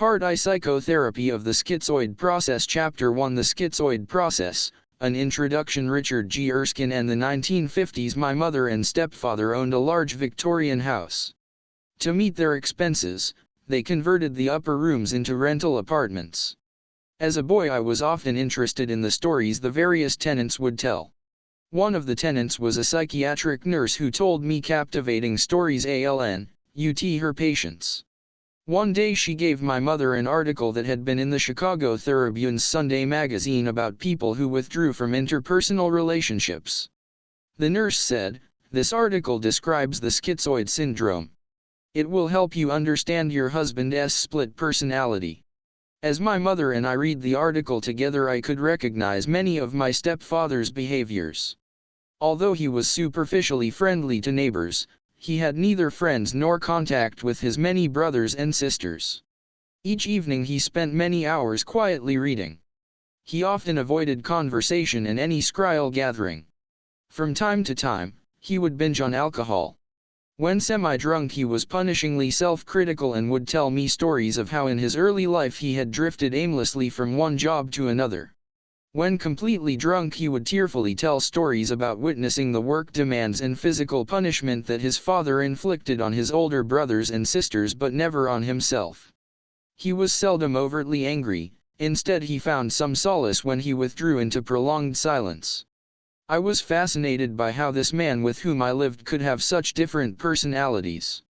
Part I Psychotherapy of the Schizoid Process Chapter 1 The Schizoid Process, An Introduction Richard G. Erskine and the 1950s My mother and stepfather owned a large Victorian house. To meet their expenses, they converted the upper rooms into rental apartments. As a boy I was often interested in the stories the various tenants would tell. One of the tenants was a psychiatric nurse who told me captivating stories aln, ut her patients. One day she gave my mother an article that had been in the Chicago Tribune's Sunday magazine about people who withdrew from interpersonal relationships. The nurse said, "This article describes the schizoid syndrome. It will help you understand your husband's split personality." As my mother and I read the article together I could recognize many of my stepfather's behaviors. Although he was superficially friendly to neighbors, he had neither friends nor contact with his many brothers and sisters. Each evening he spent many hours quietly reading. He often avoided conversation and any scryle gathering. From time to time, he would binge on alcohol. When semi-drunk he was punishingly self-critical and would tell me stories of how in his early life he had drifted aimlessly from one job to another. When completely drunk he would tearfully tell stories about witnessing the work demands and physical punishment that his father inflicted on his older brothers and sisters but never on himself. He was seldom overtly angry, instead he found some solace when he withdrew into prolonged silence. I was fascinated by how this man with whom I lived could have such different personalities.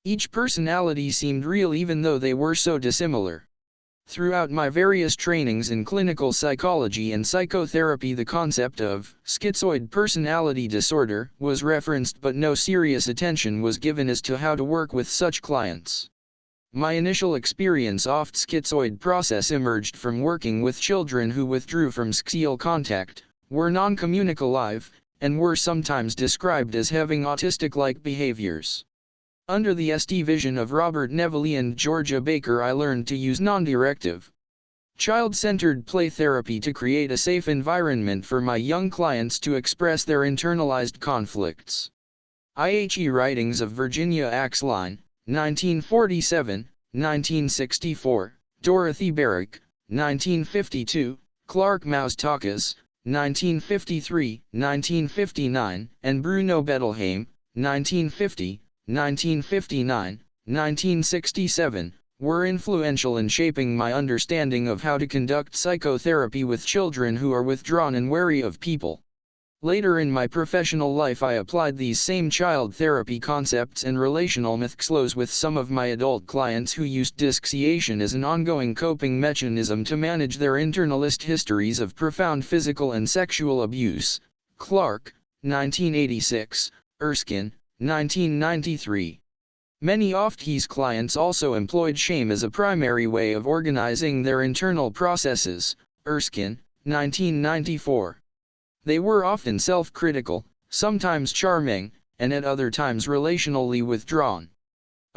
Each personality seemed real even though they were so dissimilar. Throughout my various trainings in clinical psychology and psychotherapy the concept of schizoid personality disorder was referenced but no serious attention was given as to how to work with such clients. My initial experience of the schizoid process emerged from working with children who withdrew from social contact, were non-communicative, and were sometimes described as having autistic-like behaviors. Under the ST vision of Robert Neville and Georgia Baker I learned to use non-directive, child-centered play therapy to create a safe environment for my young clients to express their internalized conflicts. IHE Writings of Virginia Axline, 1947, 1964, Dorothy Barrick, 1952, Clark Moustakas, 1953, 1959, and Bruno Bettelheim, 1950, 1959, 1967, were influential in shaping my understanding of how to conduct psychotherapy with children who are withdrawn and wary of people. Later in my professional life I applied these same child therapy concepts and relational methods with some of my adult clients who used dissociation as an ongoing coping mechanism to manage their internalist histories of profound physical and sexual abuse. Clark, 1986, Erskine, 1993. Many of his clients also employed shame as a primary way of organizing their internal processes. Erskine, 1994. They were often self-critical, sometimes charming, and at other times relationally withdrawn.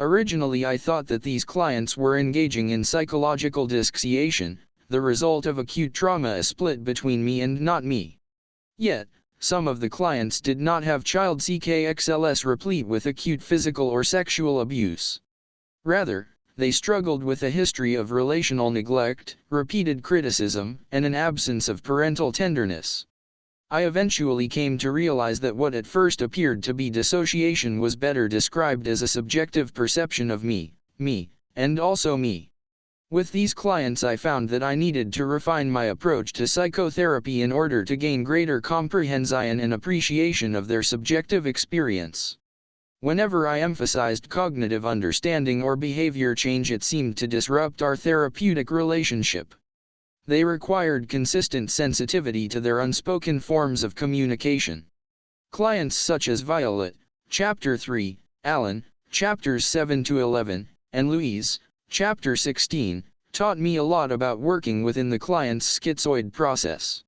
Originally I thought that these clients were engaging in psychological dissociation, the result of acute trauma, a split between me and not me. Yet, some of the clients did not have child CKXLS replete with acute physical or sexual abuse. Rather, they struggled with a history of relational neglect, repeated criticism, and an absence of parental tenderness. I eventually came to realize that what at first appeared to be dissociation was better described as a subjective perception of me, and also me. With these clients I found that I needed to refine my approach to psychotherapy in order to gain greater comprehension and appreciation of their subjective experience. Whenever I emphasized cognitive understanding or behavior change it seemed to disrupt our therapeutic relationship. They required consistent sensitivity to their unspoken forms of communication. Clients such as Violet, Chapter 3, Alan, Chapters 7 to 11, and Louise, Chapter 16, taught me a lot about working within the client's schizoid process.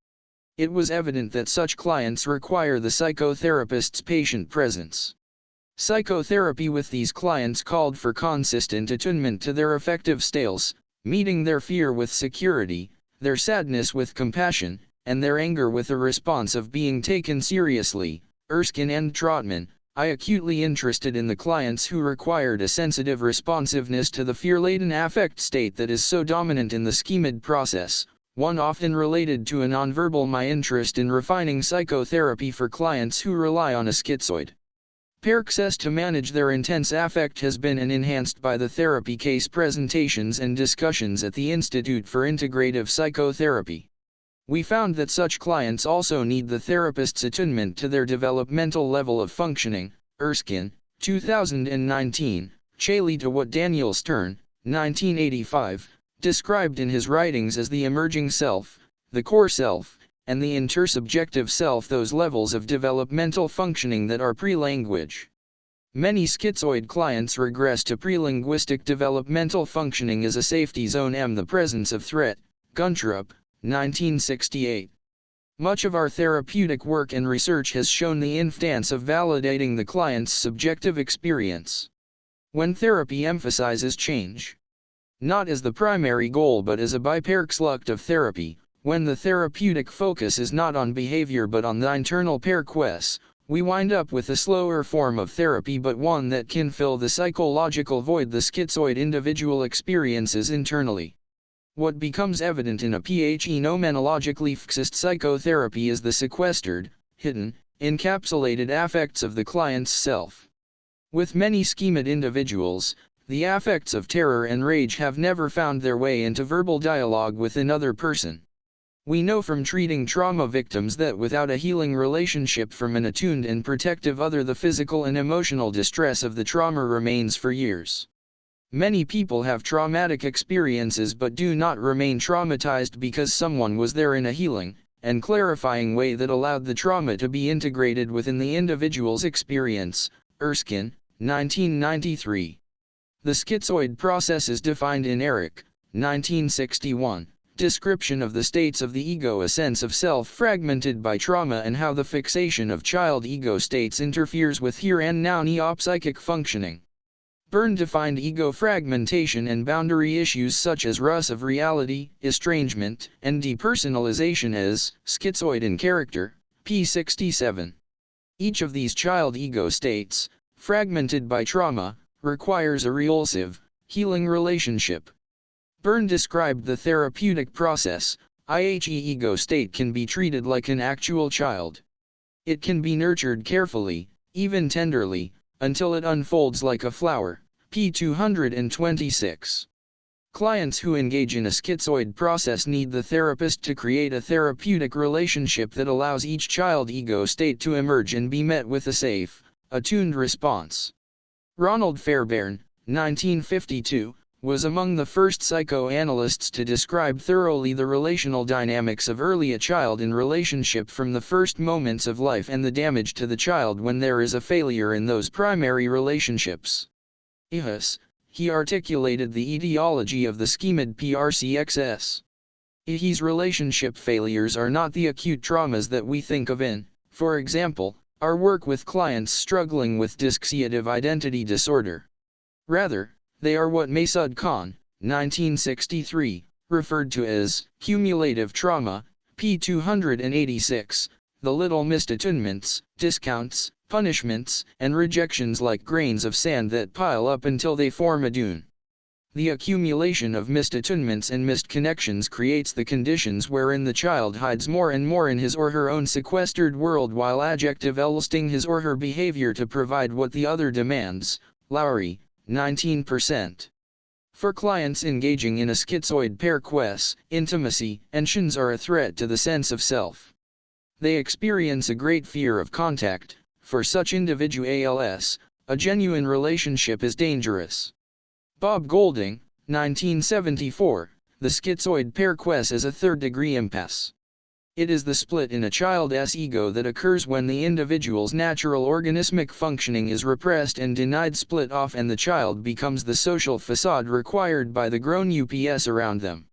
It was evident that such clients require the psychotherapist's patient presence. Psychotherapy with these clients called for consistent attunement to their affective styles, meeting their fear with security, their sadness with compassion, and their anger with a response of being taken seriously. Erskine and Trotman, I acutely interested in the clients who required a sensitive responsiveness to the fear-laden affect state that is so dominant in the schemid process, one often related to a nonverbal. My interest in refining psychotherapy for clients who rely on a schizoid paroxysm to manage their intense affect has been enhanced by the therapy case presentations and discussions at the Institute for Integrative Psychotherapy. We found that such clients also need the therapist's attunement to their developmental level of functioning. Erskine, 2019, Chaley to what Daniel Stern, 1985, described in his writings as the emerging self, the core self, and the intersubjective self, those levels of developmental functioning that are pre-language. Many schizoid clients regress to pre-linguistic developmental functioning as a safety zone. The presence of threat. Guntrup, 1968. Much of our therapeutic work and research has shown the importance of validating the client's subjective experience. When therapy emphasizes change, not as the primary goal but as a byproduct of therapy, when the therapeutic focus is not on behavior but on the internal paroxysm, we wind up with a slower form of therapy but one that can fill the psychological void the schizoid individual experiences internally. What becomes evident in a phenomenologically fixed psychotherapy is the sequestered, hidden, encapsulated affects of the client's self. With many schemid individuals, the affects of terror and rage have never found their way into verbal dialogue with another person. We know from treating trauma victims that without a healing relationship from an attuned and protective other, the physical and emotional distress of the trauma remains for years. Many people have traumatic experiences but do not remain traumatized because someone was there in a healing and clarifying way that allowed the trauma to be integrated within the individual's experience. Erskine, 1993. The schizoid process is defined in Eric, 1961. Description of the states of the ego, a sense of self fragmented by trauma and how the fixation of child ego states interferes with here and now neopsychic functioning. Byrne defined ego fragmentation and boundary issues such as rust of reality, estrangement, and depersonalization as schizoid in character, p. 67. Each of these child ego states, fragmented by trauma, requires a repulsive, healing relationship. Byrne described the therapeutic process. I.e. ego state can be treated like an actual child. It can be nurtured carefully, even tenderly, until it unfolds like a flower, p. 226. Clients who engage in a schizoid process need the therapist to create a therapeutic relationship that allows each child ego state to emerge and be met with a safe, attuned response. Ronald Fairbairn, 1952, was among the first psychoanalysts to describe thoroughly the relational dynamics of early a child in relationship from the first moments of life and the damage to the child when there is a failure in those primary relationships. He articulated the etiology of the schemid PRCXS. His relationship failures are not the acute traumas that we think of in, for example, our work with clients struggling with dissociative identity disorder. Rather, they are what Masud Khan, 1963, referred to as cumulative trauma, p. 286, the little missed attunements, discounts, punishments, and rejections like grains of sand that pile up until they form a dune. The accumulation of missed attunements and missed connections creates the conditions wherein the child hides more and more in his or her own sequestered world while adjective eliciting his or her behavior to provide what the other demands. Lowry, 19%. For clients engaging in a schizoid paroxysm, intimacy and shins are a threat to the sense of self. They experience a great fear of contact. For such individuals, a genuine relationship is dangerous. Bob Golding, 1974, the schizoid paroxysm is a third-degree impasse. It is the split in a child's ego that occurs when the individual's natural organismic functioning is repressed and denied, split off, and the child becomes the social facade required by the grown ups around them.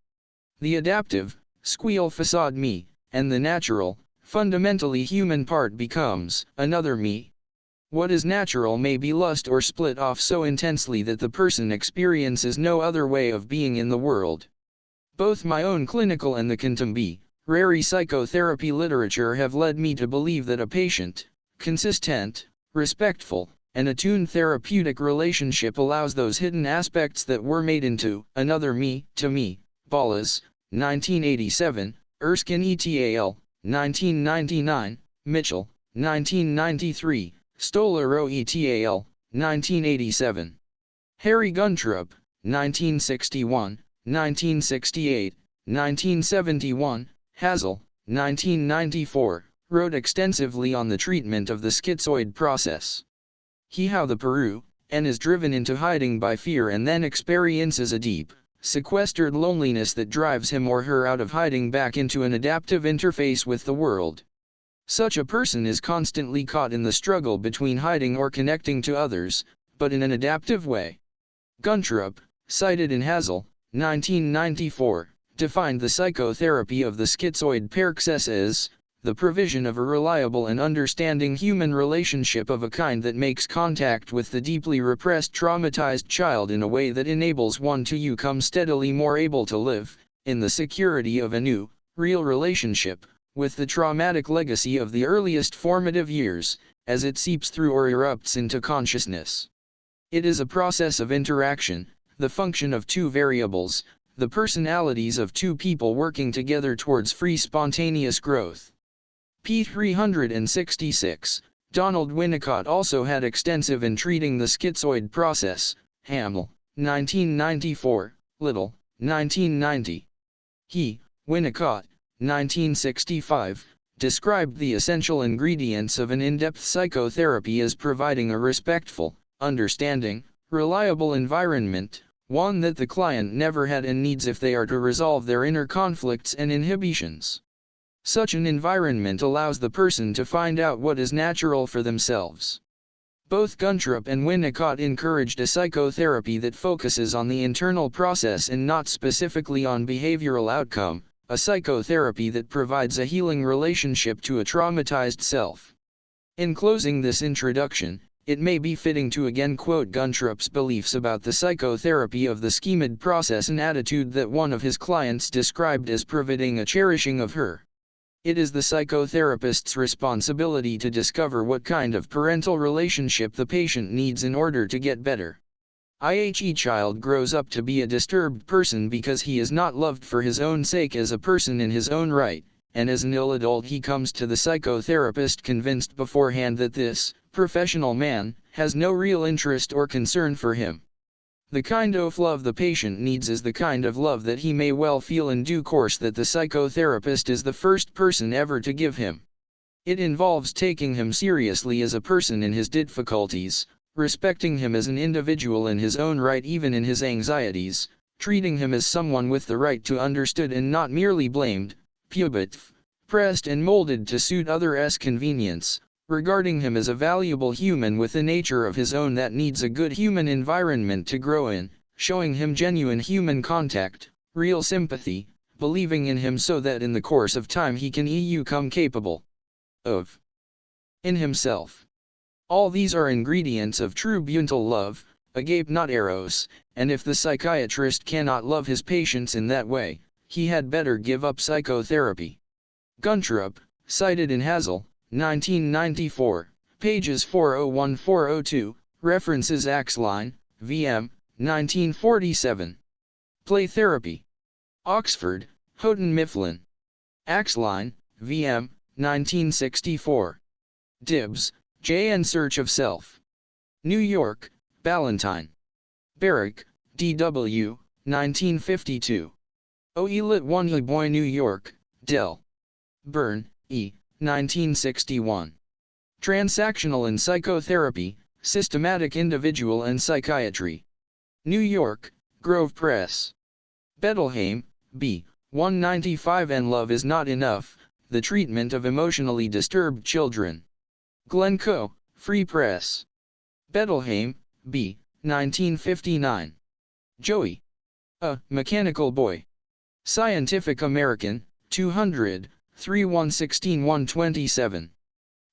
The adaptive, squeal facade me, and the natural, fundamentally human part becomes another me. What is natural may be lost or split off so intensely that the person experiences no other way of being in the world. Both my own clinical and the contemporary psychotherapy literature have led me to believe that a patient, consistent, respectful, and attuned therapeutic relationship allows those hidden aspects that were made into another me, to me. Ballas, 1987, Erskine et al., 1999, Mitchell, 1993, Stolaro et al., 1987. Harry Guntrup, 1961, 1968, 1971, Hazel, 1994, wrote extensively on the treatment of the schizoid process. He how the Peru, and is driven into hiding by fear and then experiences a deep, sequestered loneliness that drives him or her out of hiding back into an adaptive interface with the world. Such a person is constantly caught in the struggle between hiding or connecting to others, but in an adaptive way. Guntrup, cited in Hazel, 1994, defined the psychotherapy of the schizoid praxis as the provision of a reliable and understanding human relationship of a kind that makes contact with the deeply repressed traumatized child in a way that enables one to become steadily more able to live, in the security of a new, real relationship, with the traumatic legacy of the earliest formative years, as it seeps through or erupts into consciousness. It is a process of interaction, the function of two variables, the personalities of two people working together towards free spontaneous growth. p. 366, Donald Winnicott also had extensive in treating the schizoid process, Hamill, 1994, Little, 1990. He, Winnicott, 1965, described the essential ingredients of an in-depth psychotherapy as providing a respectful, understanding, reliable environment, one that the client never had and needs if they are to resolve their inner conflicts and inhibitions. Such an environment allows the person to find out what is natural for themselves. Both Guntrup and Winnicott encouraged a psychotherapy that focuses on the internal process and not specifically on behavioral outcome, a psychotherapy that provides a healing relationship to a traumatized self. In closing this introduction, it may be fitting to again quote Guntrup's beliefs about the psychotherapy of the schemid process, an attitude that one of his clients described as providing a cherishing of her. It is the psychotherapist's responsibility to discover what kind of parental relationship the patient needs in order to get better. I.e. child grows up to be a disturbed person because he is not loved for his own sake as a person in his own right, and as an ill adult he comes to the psychotherapist convinced beforehand that this professional man has no real interest or concern for him. The kind of love the patient needs is the kind of love that he may well feel in due course that the psychotherapist is the first person ever to give him. It involves taking him seriously as a person in his difficulties, respecting him as an individual in his own right even in his anxieties, treating him as someone with the right to understood and not merely blamed, pubit, pressed and molded to suit others' convenience, regarding him as a valuable human with a nature of his own that needs a good human environment to grow in, showing him genuine human contact, real sympathy, believing in him so that in the course of time he can become capable of in himself. All these are ingredients of true buntal love, agape not eros, and if the psychiatrist cannot love his patients in that way, he had better give up psychotherapy. Guntrup, cited in Hazel, 1994, pages 401-402, references Axline, V.M., 1947. Play Therapy. Oxford, Houghton Mifflin. Axline, V.M., 1964. Dibbs, J. N. Search of Self. New York, Ballantine. Barrick, D.W., 1952. Oelit 1 Boy, New York, Dell. Byrne, E., 1961. Transactional in Psychotherapy, Systematic Individual and Psychiatry. New York, Grove Press. Bettelheim, B., 195 and Love is Not Enough, The Treatment of Emotionally Disturbed Children. Glencoe, Free Press. Bettelheim, B., 1959. Joey. A Mechanical Boy. Scientific American, 200, 3/116/127.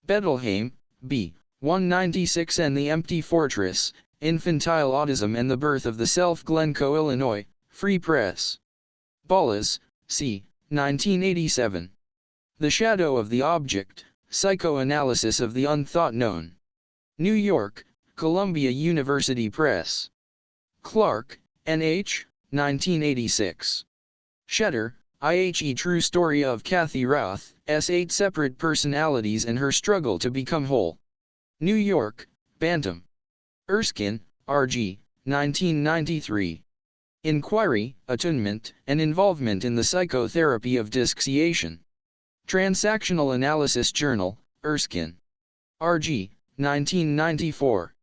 Bettelheim, B., 196 and The Empty Fortress, Infantile Autism and the Birth of the Self, Glencoe, Illinois, Free Press. Ballas, C., 1987. The Shadow of the Object, Psychoanalysis of the Unthought Known. New York, Columbia University Press. Clark, N.H., 1986. Shetter, I.H.E. True Story of Kathy Routh, S. 8 Separate Personalities and Her Struggle to Become Whole. New York, Bantam. Erskine, R.G., 1993. Inquiry, Attunement, and Involvement in the Psychotherapy of Dissociation. Transactional Analysis Journal, Erskine. R.G., 1994.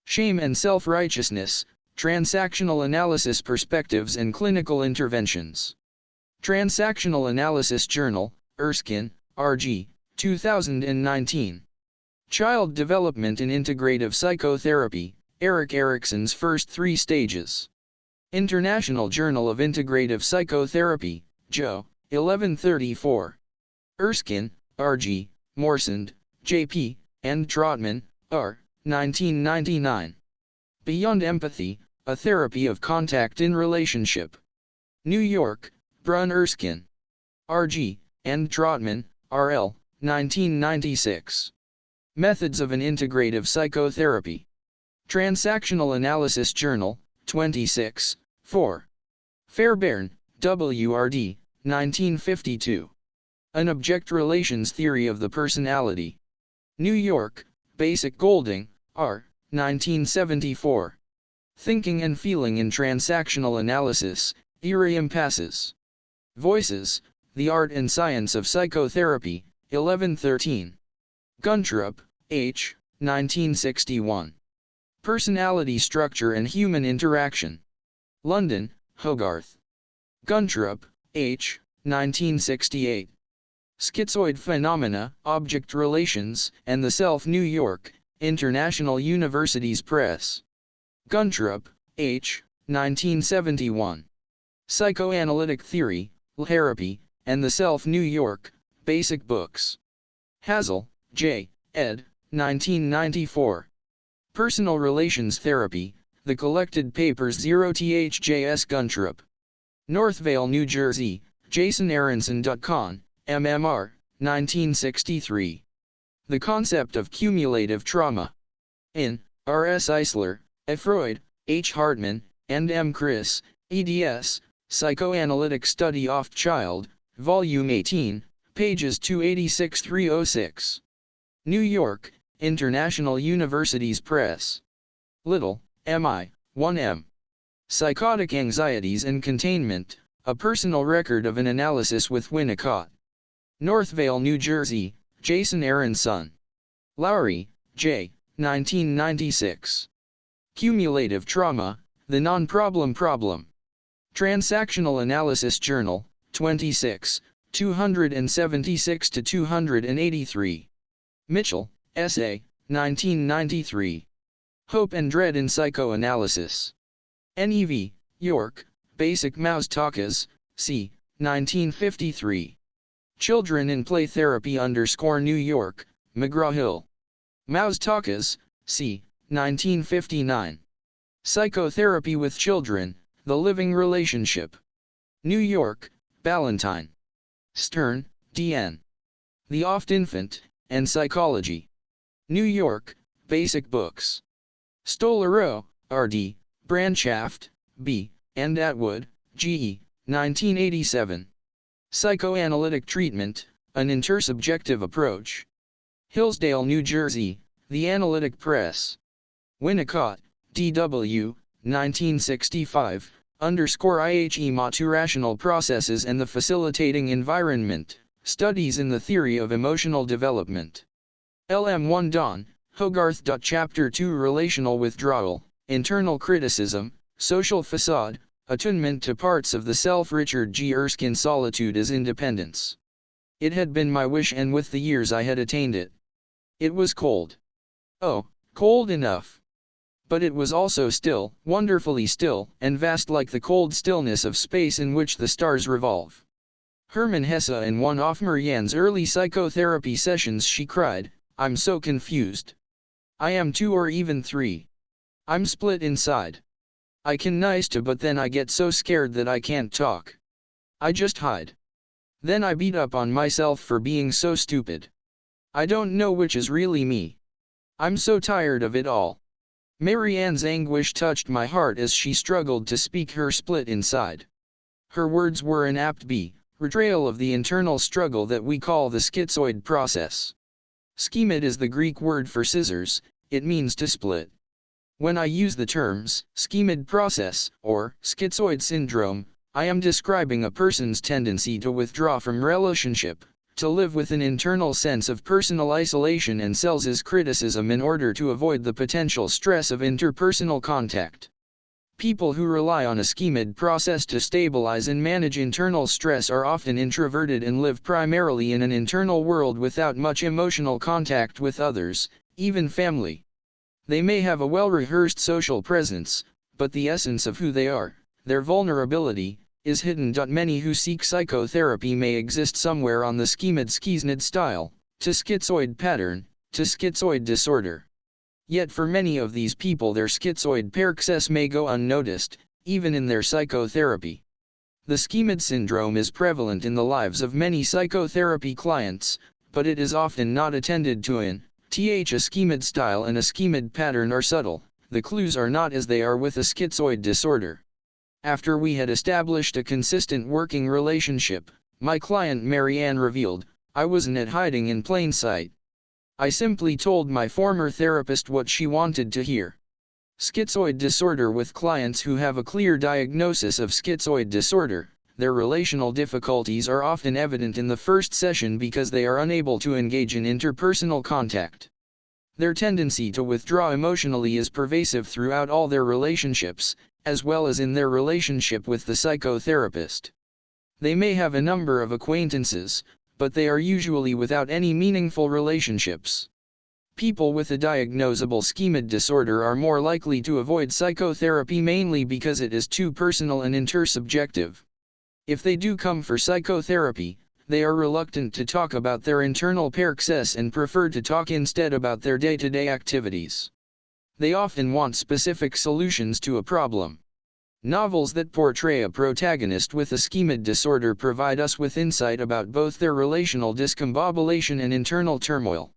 Shame and Self-Righteousness, Transactional Analysis Perspectives and Clinical Interventions. Transactional Analysis Journal, Erskine, R.G., 2019. Child Development in Integrative Psychotherapy, Erik Erikson's First 3 Stages. International Journal of Integrative Psychotherapy, Jo, 1134. Erskine, R.G., Morsand, J.P., and Trotman, R., 1999. Beyond Empathy, A Therapy of Contact in Relationship. New York, Brun Erskine. R.G., and Trotman, R.L., 1996. Methods of an Integrative Psychotherapy. Transactional Analysis Journal, 26, 4. Fairbairn, W.R.D., 1952. An Object Relations Theory of the Personality. New York, Basic Golding, R., 1974. Thinking and Feeling in Transactional Analysis, Eerie Impasses. Voices, The Art and Science of Psychotherapy, 1113. Guntrup, H., 1961. Personality Structure and Human Interaction. London, Hogarth. Guntrup, H., 1968. Schizoid Phenomena, Object Relations, and the Self. New York, International Universities Press. Guntrup, H., 1971. Psychoanalytic Theory, Therapy, and the Self. New York, Basic Books. Hazel, J., ed., 1994. Personal Relations Therapy, The Collected Papers 0THJS Guntrup. Northvale, New Jersey, Jason Aronson.com, MMR, 1963. The Concept of Cumulative Trauma. In, R.S. Eisler, A. Freud, H. Hartman, and M. Chris, eds, Psychoanalytic Study of Child, Volume 18, pages 286-306. New York, International Universities Press. Little, M.I., 1M. Psychotic Anxieties and Containment, A Personal Record of an Analysis with Winnicott. Northvale, New Jersey, Jason Aronson. Lowry, J., 1996. Cumulative Trauma, The Non-Problem Problem. Transactional Analysis Journal, 26, 276-283. Mitchell, S.A., 1993. Hope and Dread in Psychoanalysis. Nev, York, Basic Mouse Talkas, c. 1953. Children in Play Therapy _New York, McGraw-Hill. Mouse Talkas, c. 1959. Psychotherapy with Children, The Living Relationship. New York, Ballantine. Stern, D.N. The Oft Infant, and Psychology. New York, Basic Books. Stolaro, R.D., Brandschaft, B., and Atwood, G.E., 1987. Psychoanalytic Treatment, An Intersubjective Approach. Hillsdale, New Jersey, The Analytic Press. Winnicott, D.W., 1965, _IHE Motivational Processes and the Facilitating Environment, Studies in the Theory of Emotional Development. LM1 Don, Hogarth. Chapter 2 Relational Withdrawal, Internal Criticism, Social Facade, Attunement to Parts of the Self. Richard G. Erskine. Solitude is Independence. It had been my wish, and with the years I had attained it. It was cold. Oh, cold enough. But it was also still, wonderfully still, and vast, like the cold stillness of space in which the stars revolve. Hermann Hesse. In one of Marianne's early psychotherapy sessions she cried, "I'm so confused. I am 2 or even 3. I'm split inside. I can nice to, but then I get so scared that I can't talk. I just hide. Then I beat up on myself for being so stupid. I don't know which is really me." I'm so tired of it all. Marianne's anguish touched my heart as she struggled to speak her split inside. Her words were an apt portrayal of the internal struggle that we call the schizoid process. Schemid is the Greek word for scissors, it means to split. When I use the terms schemid process or schizoid syndrome, I am describing a person's tendency to withdraw from relationship, to live with an internal sense of personal isolation and self-criticism in order to avoid the potential stress of interpersonal contact. People who rely on a schemid process to stabilize and manage internal stress are often introverted and live primarily in an internal world without much emotional contact with others, even family. They may have a well-rehearsed social presence, but the essence of who they are, their vulnerability, is hidden. Many who seek psychotherapy may exist somewhere on the schemid-schiznid style, to schizoid pattern, to schizoid disorder. Yet for many of these people their schizoid paroxysm may go unnoticed, even in their psychotherapy. The schemid syndrome is prevalent in the lives of many psychotherapy clients, but it is often not attended to in. A schemid style and a schemid pattern are subtle, the clues are not as they are with a schizoid disorder. After we had established a consistent working relationship, my client Marianne revealed, I wasn't hiding in plain sight. I simply told my former therapist what she wanted to hear. Schizoid disorder. With clients who have a clear diagnosis of schizoid disorder, their relational difficulties are often evident in the first session because they are unable to engage in interpersonal contact. Their tendency to withdraw emotionally is pervasive throughout all their relationships, as well as in their relationship with the psychotherapist. They may have a number of acquaintances, but they are usually without any meaningful relationships. People with a diagnosable schemid disorder are more likely to avoid psychotherapy mainly because it is too personal and intersubjective. If they do come for psychotherapy, they are reluctant to talk about their internal paroxysm and prefer to talk instead about their day-to-day activities. They often want specific solutions to a problem. Novels that portray a protagonist with a schemid disorder provide us with insight about both their relational discombobulation and internal turmoil.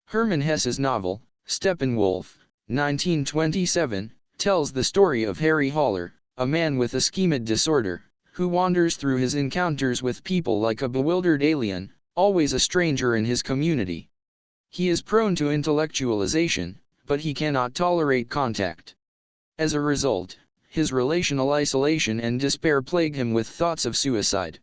Hermann Hesse's novel, Steppenwolf, 1927, tells the story of Harry Haller, a man with a schemid disorder, who wanders through his encounters with people like a bewildered alien, always a stranger in his community. He is prone to intellectualization, but he cannot tolerate contact. As a result, his relational isolation and despair plague him with thoughts of suicide.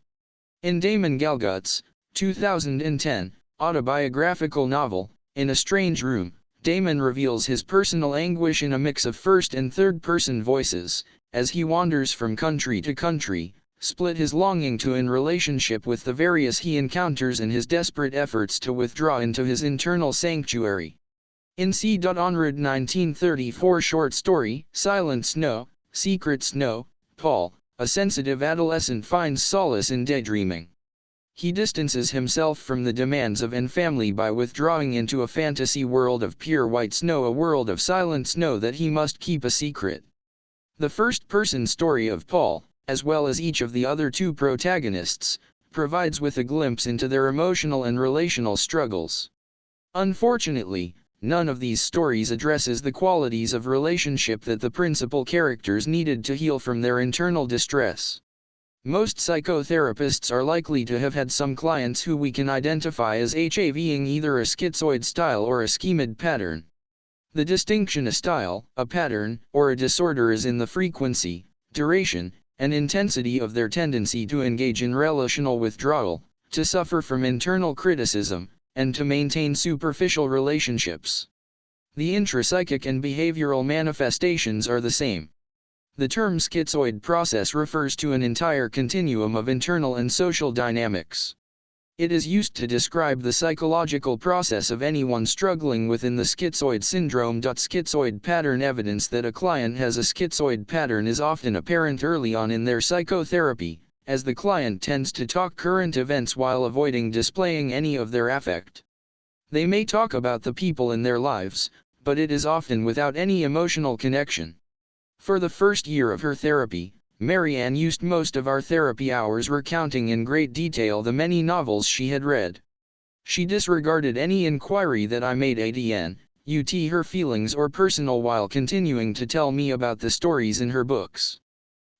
In Damon Galgut's 2010 autobiographical novel, In a Strange Room, Damon reveals his personal anguish in a mix of first and third-person voices, as he wanders from country to country, split his longing to in relationship with the various he encounters and his desperate efforts to withdraw into his internal sanctuary. In C. Onrad 1934 short story, Silent Snow, Secret Snow, Paul, a sensitive adolescent finds solace in daydreaming. He distances himself from the demands of and family by withdrawing into a fantasy world of pure white snow, a world of silent snow that he must keep a secret. The first-person story of Paul, as well as each of the other two protagonists, provides with a glimpse into their emotional and relational struggles. Unfortunately, none of these stories addresses the qualities of relationship that the principal characters needed to heal from their internal distress. Most psychotherapists are likely to have had some clients who we can identify as having either a schizoid style or a schemid pattern. The distinction a style, a pattern, or a disorder is in the frequency, duration, and intensity of their tendency to engage in relational withdrawal, to suffer from internal criticism, and to maintain superficial relationships. The intrapsychic and behavioral manifestations are the same. The term schizoid process refers to an entire continuum of internal and social dynamics. It is used to describe the psychological process of anyone struggling within the schizoid syndrome. Schizoid pattern. Evidence that a client has a schizoid pattern is often apparent early on in their psychotherapy, as the client tends to talk current events while avoiding displaying any of their affect. They may talk about the people in their lives, but it is often without any emotional connection. For the first year of her therapy, Marianne used most of our therapy hours recounting in great detail the many novels she had read. She disregarded any inquiry that I made. her feelings or personal while continuing to tell me about the stories in her books.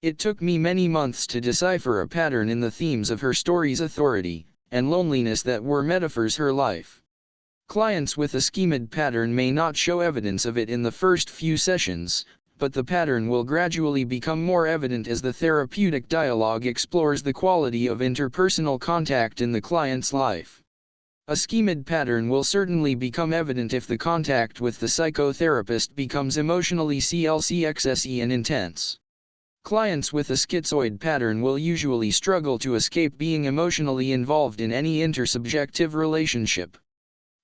It took me many months to decipher a pattern in the themes of her stories' authority and loneliness that were metaphors her life. Clients with a schemed pattern may not show evidence of it in the first few sessions, but the pattern will gradually become more evident as the therapeutic dialogue explores the quality of interpersonal contact in the client's life. A schemed pattern will certainly become evident if the contact with the psychotherapist becomes emotionally CLCXSE and intense. Clients with a schizoid pattern will usually struggle to escape being emotionally involved in any intersubjective relationship.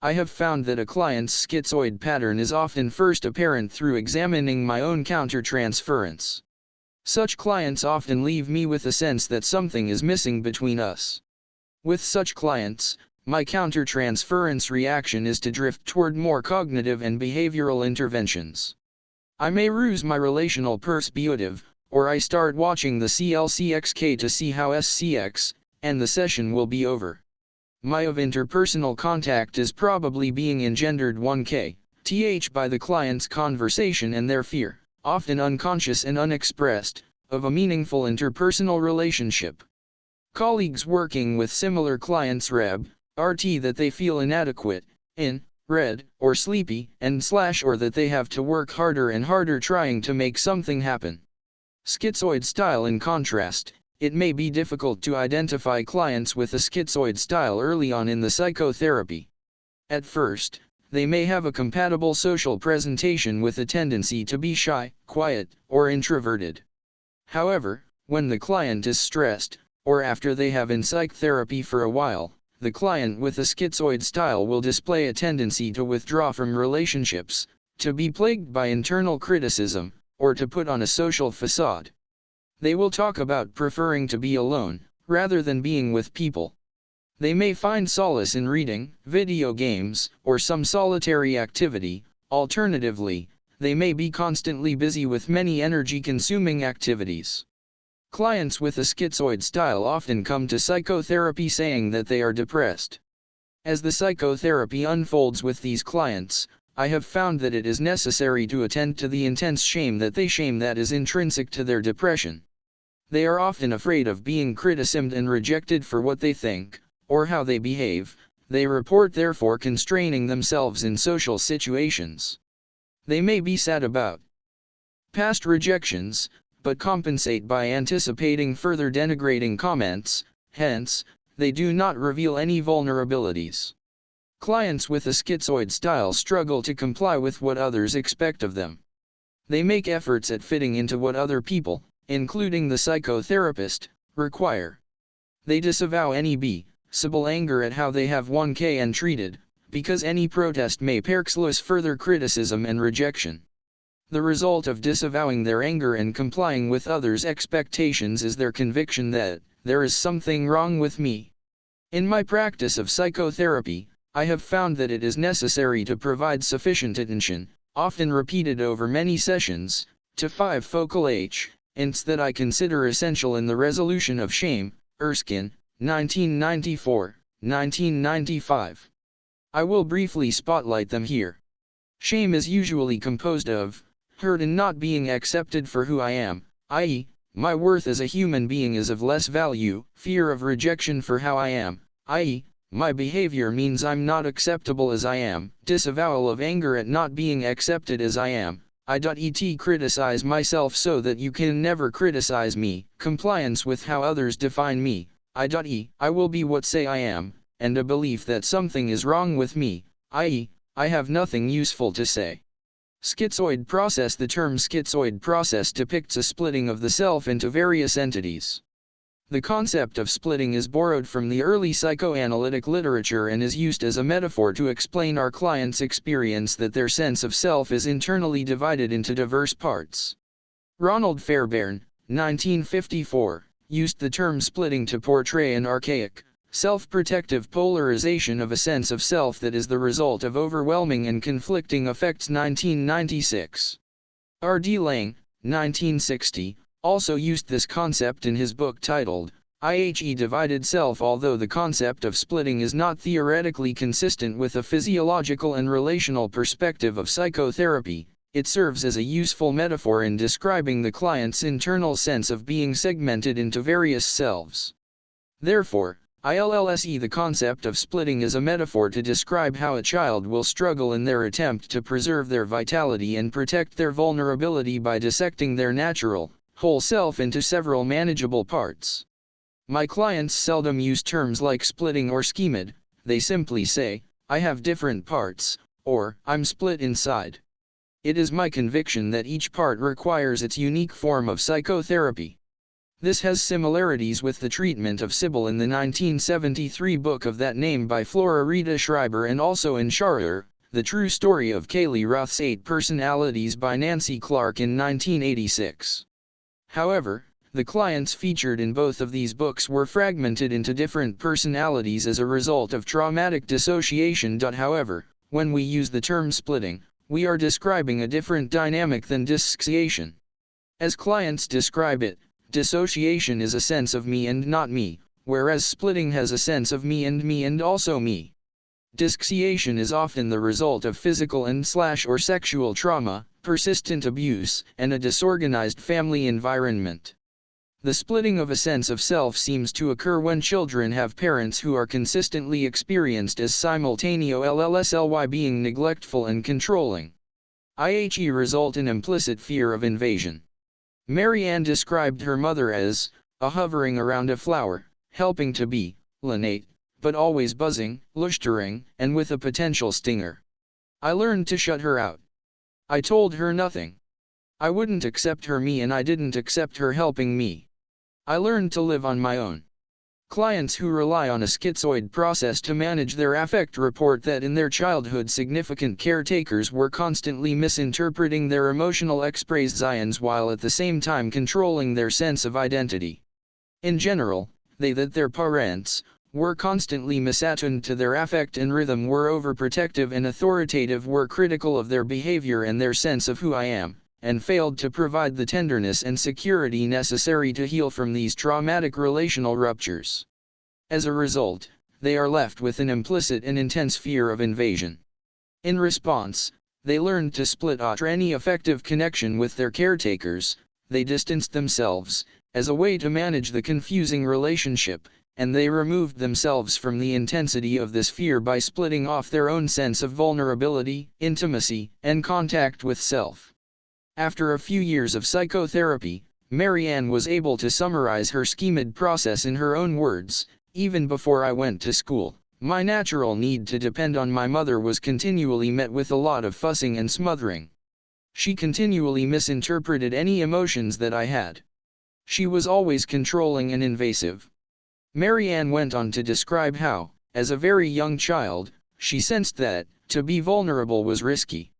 I have found that a client's schizoid pattern is often first apparent through examining my own countertransference. Such clients often leave me with a sense that something is missing between us. With such clients, my countertransference reaction is to drift toward more cognitive and behavioral interventions. I may ruse my relational perspective, or I start watching the CLCXK to see how SCX, and the session will be over. My of interpersonal contact is probably being engendered 1K/th by the client's conversation and their fear, often unconscious and unexpressed, of a meaningful interpersonal relationship. Colleagues working with similar clients RT that they feel inadequate, red, or sleepy, or that they have to work harder and harder trying to make something happen. Schizoid style. In contrast, it may be difficult to identify clients with a schizoid style early on in the psychotherapy. At first, they may have a compatible social presentation with a tendency to be shy, quiet, or introverted. However, when the client is stressed, or after they have in psych therapy for a while, the client with a schizoid style will display a tendency to withdraw from relationships, to be plagued by internal criticism, or to put on a social facade. They will talk about preferring to be alone, rather than being with people. They may find solace in reading, video games, or some solitary activity. Alternatively, they may be constantly busy with many energy-consuming activities. Clients with a schizoid style often come to psychotherapy saying that they are depressed. As the psychotherapy unfolds with these clients, I have found that it is necessary to attend to the intense shame that is intrinsic to their depression. They are often afraid of being criticized and rejected for what they think, or how they behave. They report therefore constraining themselves in social situations. They may be sad about past rejections, but compensate by anticipating further denigrating comments. Hence, they do not reveal any vulnerabilities. Clients with a schizoid style struggle to comply with what others expect of them. They make efforts at fitting into what other people, including the psychotherapist, require. They disavow any visible anger at how they have 1K and treated, because any protest may perclose further criticism and rejection. The result of disavowing their anger and complying with others' expectations is their conviction that there is something wrong with me. In my practice of psychotherapy, I have found that it is necessary to provide sufficient attention, often repeated over many sessions, to 5 focal points that I consider essential in the resolution of shame. Erskine, 1994, 1995. I will briefly spotlight them here. Shame is usually composed of hurt in not being accepted for who I am, i.e., my worth as a human being is of less value, fear of rejection for how I am, i.e., my behavior means I'm not acceptable as I am, disavowal of anger at not being accepted as I am, I.et. criticize myself so that you can never criticize me, compliance with how others define me, I.e. I will be what say I am, and a belief that something is wrong with me, i.e. I have nothing useful to say. Schizoid process. The term schizoid process depicts a splitting of the self into various entities. The concept of splitting is borrowed from the early psychoanalytic literature and is used as a metaphor to explain our clients' experience that their sense of self is internally divided into diverse parts. Ronald Fairbairn, 1954, used the term splitting to portray an archaic, self-protective polarization of a sense of self that is the result of overwhelming and conflicting affects. 1996. R. D. Lang, 1960, also used this concept in his book titled, i.e. divided self. Although the concept of splitting is not theoretically consistent with a physiological and relational perspective of psychotherapy, it serves as a useful metaphor in describing the client's internal sense of being segmented into various selves. Therefore, the concept of splitting is a metaphor to describe how a child will struggle in their attempt to preserve their vitality and protect their vulnerability by dissecting their natural, whole self into several manageable parts. My clients seldom use terms like splitting or schemid. They simply say, "I have different parts," or "I'm split inside." It is my conviction that each part requires its unique form of psychotherapy. This has similarities with the treatment of Sybil in the 1973 book of that name by Flora Rita Schreiber, and also in Scharer, The True Story of Kaylee Roth's 8 Personalities by Nancy Clark in 1986. However, the clients featured in both of these books were fragmented into different personalities as a result of traumatic dissociation. However, when we use the term splitting, we are describing a different dynamic than dissociation. As clients describe it, dissociation is a sense of me and not me, whereas splitting has a sense of me and also me. Dissociation is often the result of physical and/or sexual trauma, persistent abuse, and a disorganized family environment. The splitting of a sense of self seems to occur when children have parents who are consistently experienced as simultaneously being neglectful and controlling, i.e. result in implicit fear of invasion. Mary Ann described her mother as a hovering around a flower, helping to be pollinate, but always buzzing, lustering, and with a potential stinger. I learned to shut her out. I told her nothing. I wouldn't accept her me and I didn't accept her helping me. I learned to live on my own. Clients who rely on a schizoid process to manage their affect report that in their childhood significant caretakers were constantly misinterpreting their emotional expressions while at the same time controlling their sense of identity. In general, that their parents were constantly misattuned to their affect and rhythm, were overprotective and authoritative, were critical of their behavior and their sense of who I am, and failed to provide the tenderness and security necessary to heal from these traumatic relational ruptures. As a result, they are left with an implicit and intense fear of invasion. In response, they learned to split off any effective connection with their caretakers. They distanced themselves, as a way to manage the confusing relationship, and they removed themselves from the intensity of this fear by splitting off their own sense of vulnerability, intimacy, and contact with self. After a few years of psychotherapy, Mary Ann was able to summarize her schemid process in her own words: "Even before I went to school, my natural need to depend on my mother was continually met with a lot of fussing and smothering. She continually misinterpreted any emotions that I had. She was always controlling and invasive." Mary Ann went on to describe how, as a very young child, she sensed that to be vulnerable was risky.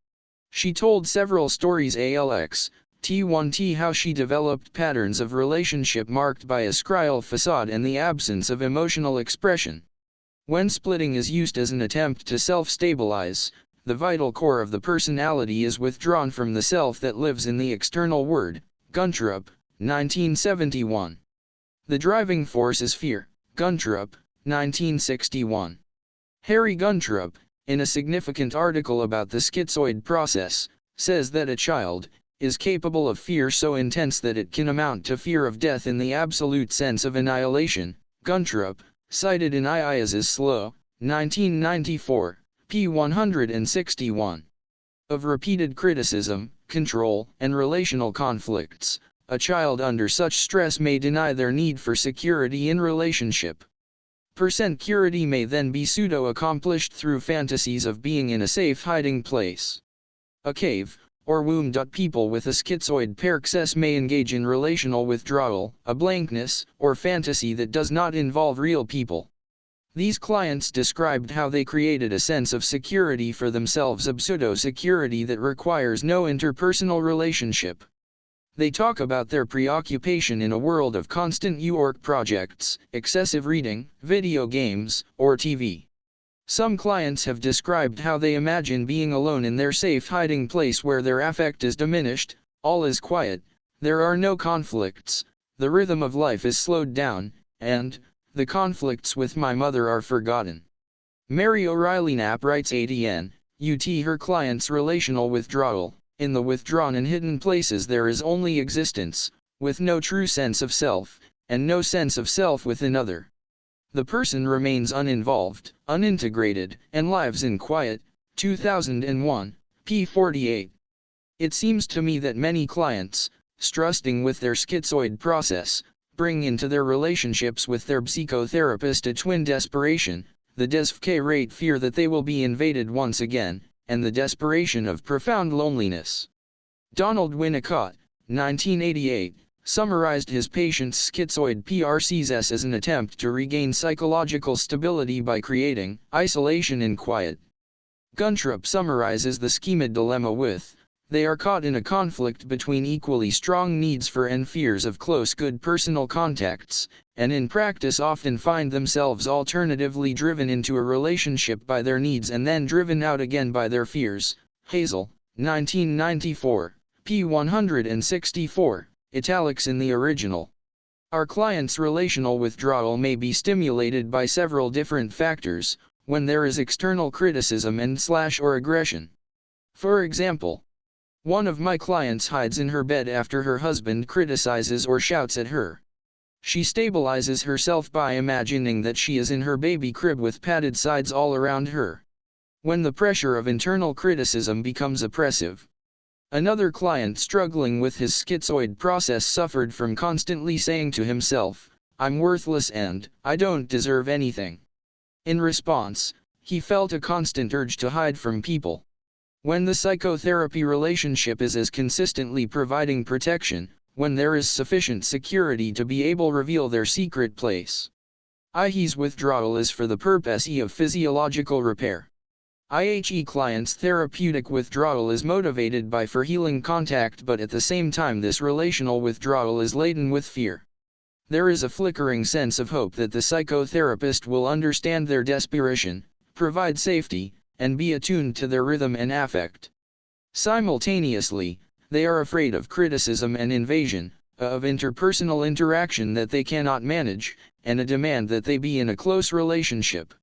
She told several stories how she developed patterns of relationship marked by a scryal facade and the absence of emotional expression. When splitting is used as an attempt to self-stabilize, the vital core of the personality is withdrawn from the self that lives in the external world. Guntrup, 1971. The driving force is fear. Guntrup, 1961. Harry Guntrup, in a significant article about the schizoid process, says that a child is capable of fear so intense that it can amount to fear of death in the absolute sense of annihilation. Guntrup, cited in Ias's Slow, 1994, p. 161. Of repeated criticism, control, and relational conflicts, a child under such stress may deny their need for security in relationship. Security may then be pseudo-accomplished through fantasies of being in a safe hiding place, a cave, or womb. People with a schizoid process may engage in relational withdrawal, a blankness, or fantasy that does not involve real people. These clients described how they created a sense of security for themselves, a pseudo-security that requires no interpersonal relationship. They talk about their preoccupation in a world of constant work projects, excessive reading, video games, or TV. Some clients have described how they imagine being alone in their safe hiding place where their affect is diminished, all is quiet, there are no conflicts, the rhythm of life is slowed down, and the conflicts with my mother are forgotten. Mary O'Reilly Knapp writes ADN, UT her client's relational withdrawal. In the withdrawn and hidden places there is only existence, with no true sense of self, and no sense of self with another. The person remains uninvolved, unintegrated, and lives in quiet. 2001, p. 48. It seems to me that many clients, struggling with their schizoid process, bring into their relationships with their psychotherapist a twin desperation, the desperate fear that they will be invaded once again, and the desperation of profound loneliness. Donald Winnicott, 1988, summarized his patient's schizoid process as an attempt to regain psychological stability by creating isolation and quiet. Guntrup summarizes the schemid dilemma with, they are caught in a conflict between equally strong needs for and fears of close good personal contacts, and in practice often find themselves alternatively driven into a relationship by their needs and then driven out again by their fears. Hazel, 1994, p. 164, italics in the original. Our client's relational withdrawal may be stimulated by several different factors, when there is external criticism and/or aggression. For example, one of my clients hides in her bed after her husband criticizes or shouts at her. She stabilizes herself by imagining that she is in her baby crib with padded sides all around her. When the pressure of internal criticism becomes oppressive. Another client struggling with his schizoid process suffered from constantly saying to himself, "I'm worthless and I don't deserve anything." In response, he felt a constant urge to hide from people. When the psychotherapy relationship is as consistently providing protection, when there is sufficient security to be able to reveal their secret place. IHE's withdrawal is for the purpose of physiological repair. IHE client's therapeutic withdrawal is motivated by for healing contact, but at the same time this relational withdrawal is laden with fear. There is a flickering sense of hope that the psychotherapist will understand their desperation, provide safety, and be attuned to their rhythm and affect. Simultaneously, they are afraid of criticism and invasion, of interpersonal interaction that they cannot manage, and a demand that they be in a close relationship.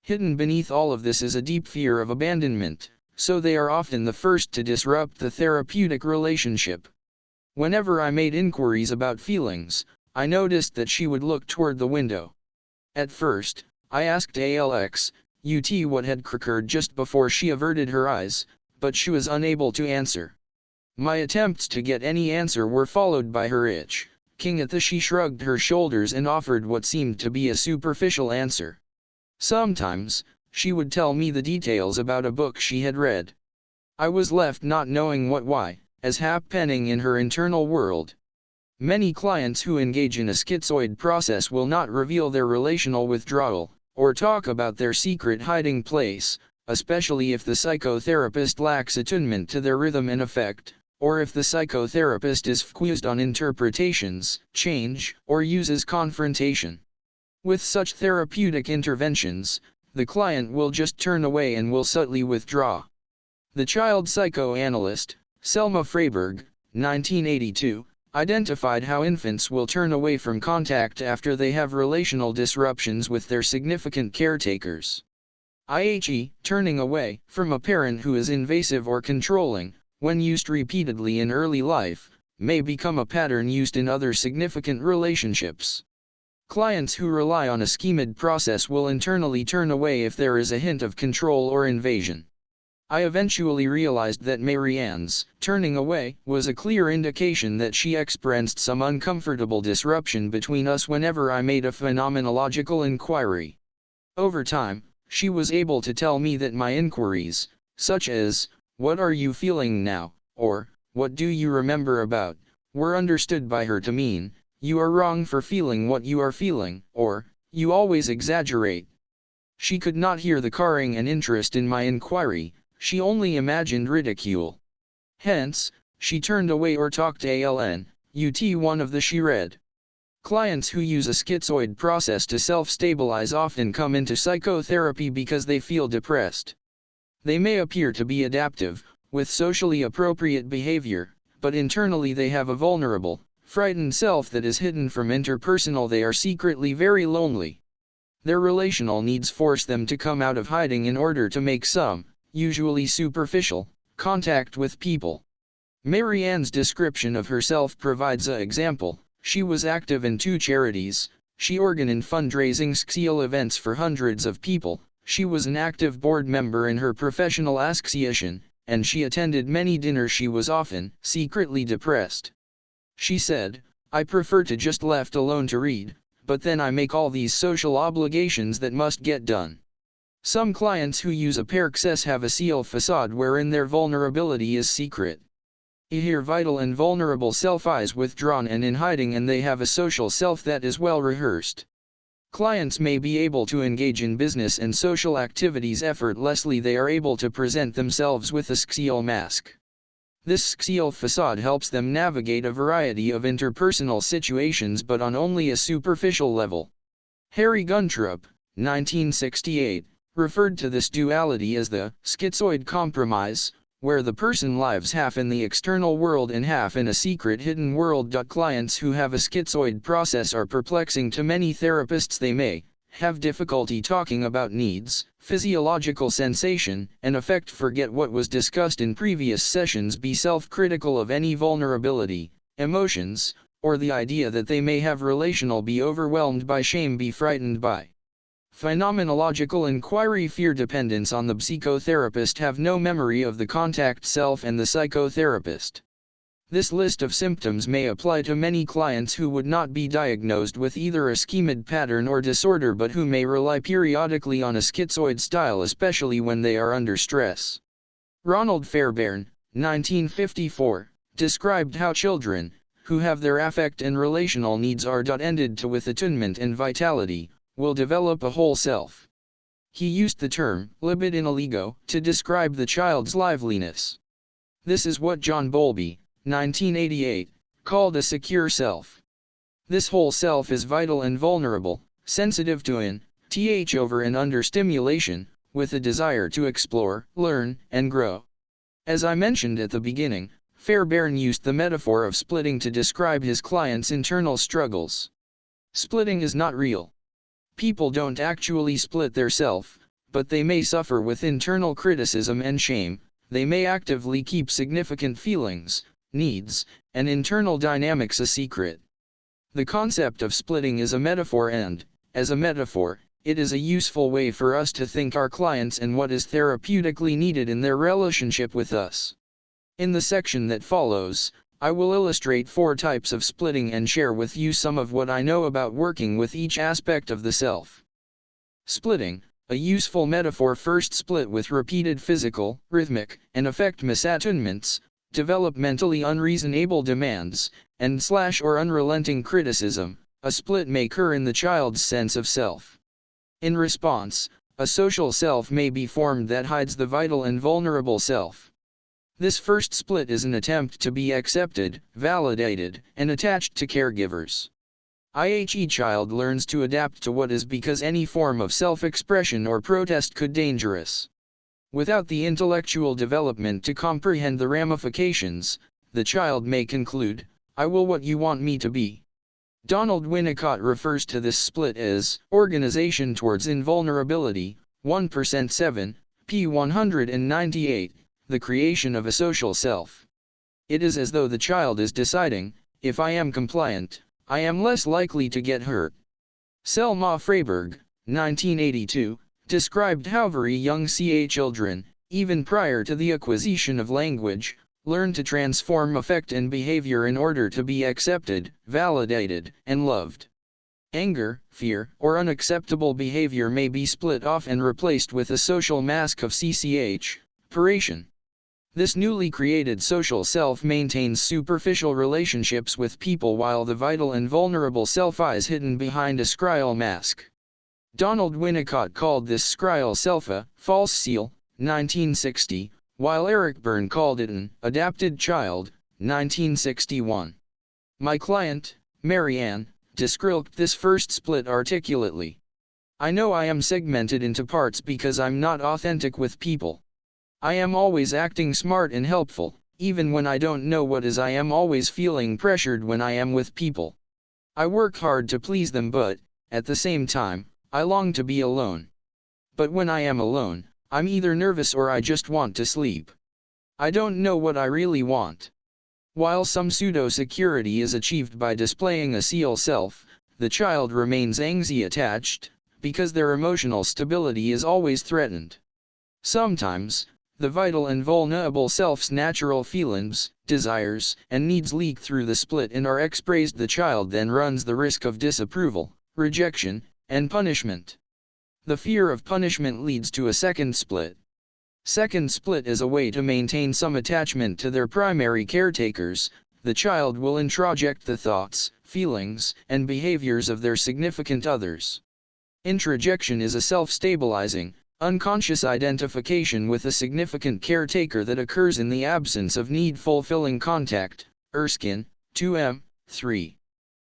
Hidden beneath all of this is a deep fear of abandonment, so they are often the first to disrupt the therapeutic relationship. Whenever I made inquiries about feelings, I noticed that she would look toward the window. At first, I asked ALX, UT what had occurred just before she averted her eyes, but she was unable to answer. My attempts to get any answer were followed by her itch. She shrugged her shoulders and offered what seemed to be a superficial answer. Sometimes, she would tell me the details about a book she had read. I was left not knowing why, as happening in her internal world. Many clients who engage in a schizoid process will not reveal their relational withdrawal, or talk about their secret hiding place, especially if the psychotherapist lacks attunement to their rhythm and effect, or if the psychotherapist is focused on interpretations, change, or uses confrontation. With such therapeutic interventions, the client will just turn away and will subtly withdraw. The child psychoanalyst, Selma Freyberg, 1982, identified how infants will turn away from contact after they have relational disruptions with their significant caretakers. IHE, turning away from a parent who is invasive or controlling, when used repeatedly in early life, may become a pattern used in other significant relationships. Clients who rely on a schemid process will internally turn away if there is a hint of control or invasion. I eventually realized that Marianne's turning away was a clear indication that she experienced some uncomfortable disruption between us whenever I made a phenomenological inquiry. Over time, she was able to tell me that my inquiries, such as, "What are you feeling now?" or "What do you remember about?" were understood by her to mean, "You are wrong for feeling what you are feeling," or "You always exaggerate." She could not hear the caring and interest in my inquiry. She only imagined ridicule. Hence, she turned away or talked ALN, UT one of the she read. Clients who use a schizoid process to self-stabilize often come into psychotherapy because they feel depressed. They may appear to be adaptive, with socially appropriate behavior, but internally they have a vulnerable, frightened self that is hidden from interpersonal. They are secretly very lonely. Their relational needs force them to come out of hiding in order to make some, usually superficial, contact with people. Mary Ann's description of herself provides an example. She was active in 2 charities. She organized fundraising scale events for hundreds of people. She was an active board member in her professional association, and she attended many dinners. She was often secretly depressed. She said, "I prefer to just left alone to read, but then I make all these social obligations that must get done." Some clients who use a paraccess have a seal facade wherein their vulnerability is secret. Here vital and vulnerable self is withdrawn and in hiding, and they have a social self that is well rehearsed. Clients may be able to engage in business and social activities effortlessly. They are able to present themselves with a seal mask. This seal facade helps them navigate a variety of interpersonal situations, but on only a superficial level. Harry Guntrup, 1968, referred to this duality as the schizoid compromise, where the person lives half in the external world and half in a secret hidden world. Clients who have a schizoid process are perplexing to many therapists. They may have difficulty talking about needs, physiological sensation, and affect. Forget what was discussed in previous sessions. Be self-critical of any vulnerability, emotions, or the idea that they may have relational. Be overwhelmed by shame. Be frightened by phenomenological inquiry. Fear dependence on the psychotherapist. Have no memory of the contact self and the psychotherapist. This list of symptoms may apply to many clients who would not be diagnosed with either a schemid pattern or disorder, but who may rely periodically on a schizoid style, especially when they are under stress. Ronald Fairbairn, 1954, described how children, who have their affect and relational needs are ended to with attunement and vitality, will develop a whole self. He used the term libidinal to describe the child's liveliness. This is what John Bowlby, 1988, called a secure self. This whole self is vital and vulnerable, sensitive to over and under stimulation, with a desire to explore, learn, and grow. As I mentioned at the beginning, Fairbairn used the metaphor of splitting to describe his client's internal struggles. Splitting is not real. People don't actually split their self, but they may suffer with internal criticism and shame. They may actively keep significant feelings, needs, and internal dynamics a secret. The concept of splitting is a metaphor, and, as a metaphor, it is a useful way for us to think our clients and what is therapeutically needed in their relationship with us. In the section that follows, I will illustrate 4 types of splitting and share with you some of what I know about working with each aspect of the self. Splitting, a useful metaphor. First, split with repeated physical, rhythmic, and affect misattunements, developmentally unreasonable demands, and or unrelenting criticism. A split may occur in the child's sense of self. In response, a social self may be formed that hides the vital and vulnerable self. This first split is an attempt to be accepted, validated, and attached to caregivers. The child learns to adapt to what is because any form of self-expression or protest could dangerous. Without the intellectual development to comprehend the ramifications, the child may conclude, "I will what you want me to be." Donald Winnicott refers to this split as organization towards invulnerability, 1% 7, p. 198. The creation of a social self. It is as though the child is deciding, if I am compliant, I am less likely to get hurt. Selma Freyberg, 1982, described how very young children, even prior to the acquisition of language, learn to transform affect and behavior in order to be accepted, validated, and loved. Anger, fear, or unacceptable behavior may be split off and replaced with a social mask of separation. This newly created social self maintains superficial relationships with people while the vital and vulnerable self is hidden behind a scryal mask. Donald Winnicott called this scryal self a false seal, 1960, while Eric Berne called it an adapted child, 1961. My client, Mary Ann, described this first split articulately. I know I am segmented into parts because I'm not authentic with people. I am always acting smart and helpful, Even when I don't know what is, I am always feeling pressured when I am with people. I work hard to please them, but, at the same time, I long to be alone. But when I am alone, I'm either nervous or I just want to sleep. I don't know what I really want. While some pseudo-security is achieved by displaying a seal self, the child remains anxie-attached, because their emotional stability is always threatened. Sometimes, the vital and vulnerable self's natural feelings, desires, and needs leak through the split and are expressed. The child then runs the risk of disapproval, rejection, and punishment. The fear of punishment leads to a second split. Second split is a way to maintain some attachment to their primary caretakers. The child will introject the thoughts, feelings, and behaviors of their significant others. Introjection is a self-stabilizing, unconscious identification with a significant caretaker that occurs in the absence of need-fulfilling contact. Erskine, 2m. 3.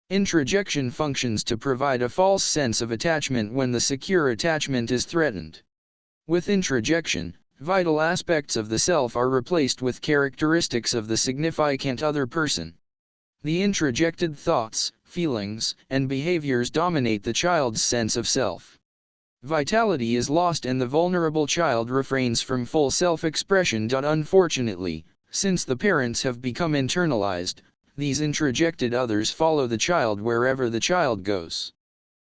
Introjection functions to provide a false sense of attachment when the secure attachment is threatened. With introjection, vital aspects of the self are replaced with characteristics of the significant other person. The introjected thoughts, feelings, and behaviors dominate the child's sense of self. Vitality is lost and the vulnerable child refrains from full self-expression. Unfortunately, since the parents have become internalized, these introjected others follow the child wherever the child goes.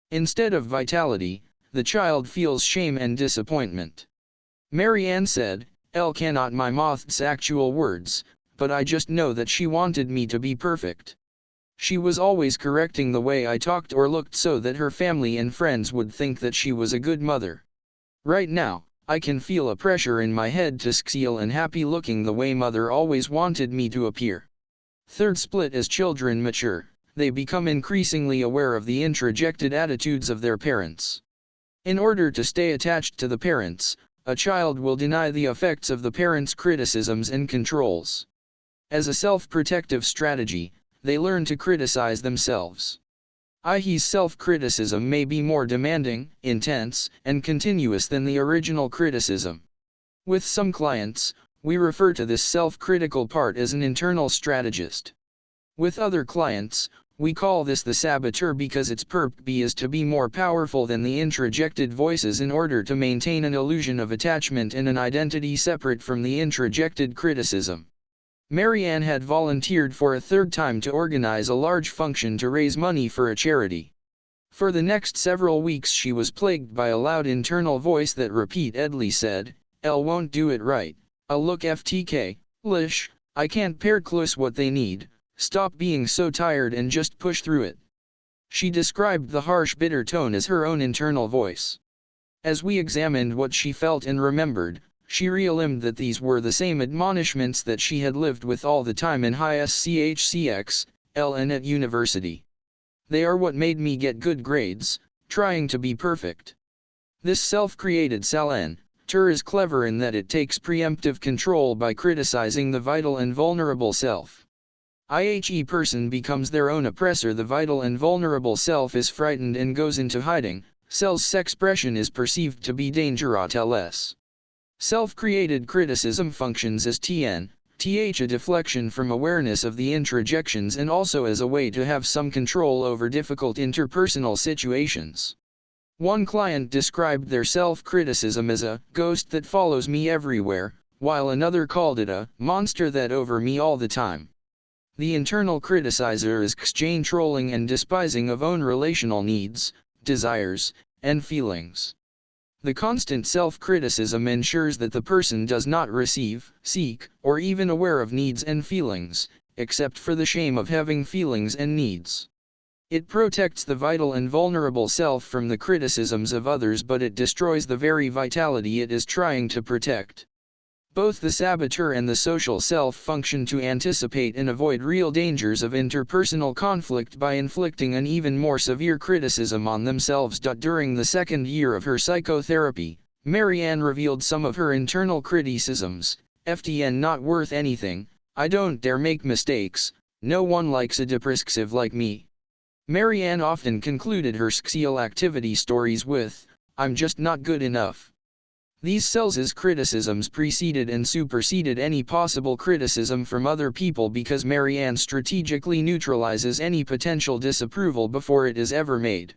Instead of vitality, the child feels shame and disappointment. Mary Ann said, "Elle cannot my moth's actual words, but I just know that she wanted me to be perfect. She was always correcting the way I talked or looked so that her family and friends would think that she was a good mother. Right now, I can feel a pressure in my head to succeed and happy looking the way mother always wanted me to appear." Third split. As children mature, they become increasingly aware of the introjected attitudes of their parents. In order to stay attached to the parents, a child will deny the effects of the parents' criticisms and controls. As a self-protective strategy, they learn to criticize themselves. I.e., self-criticism may be more demanding, intense, and continuous than the original criticism. With some clients, we refer to this self-critical part as an internal strategist. With other clients, we call this the saboteur because its purpose is to be more powerful than the introjected voices in order to maintain an illusion of attachment and an identity separate from the introjected criticism. Mary Ann had volunteered for a third time to organize a large function to raise money for a charity. For the next several weeks she was plagued by a loud internal voice that repeatedly said, "Elle won't do it right. Look FTK, Lish, I can't pair close what they need, stop being so tired and just push through it." She described the harsh bitter tone as her own internal voice. As we examined what she felt and remembered, she realized that these were the same admonishments that she had lived with all the time in high SCHCX, LN at university. They are what made me get good grades, trying to be perfect. This self-created Salen is clever in that it takes preemptive control by criticizing the vital and vulnerable self. IHE person becomes their own oppressor. The vital and vulnerable self is frightened and goes into hiding. Self-expression is perceived to be dangerous. Self-created criticism functions as a deflection from awareness of the introjections and also as a way to have some control over difficult interpersonal situations. One client described their self-criticism as a ghost that follows me everywhere, while another called it a monster that over me all the time. The internal criticizer is controlling and despising of own relational needs, desires, and feelings. The constant self-criticism ensures that the person does not receive, seek, or even aware of needs and feelings, except for the shame of having feelings and needs. It protects the vital and vulnerable self from the criticisms of others, but it destroys the very vitality it is trying to protect. Both the saboteur and the social self function to anticipate and avoid real dangers of interpersonal conflict by inflicting an even more severe criticism on themselves. During the second year of her psychotherapy, Mary Ann revealed some of her internal criticisms. "FTN not worth anything, I don't dare make mistakes, no one likes a depressive like me." Mary Ann often concluded her sexual activity stories with, "I'm just not good enough." These cells' criticisms preceded and superseded any possible criticism from other people because Mary Ann strategically neutralizes any potential disapproval before it is ever made.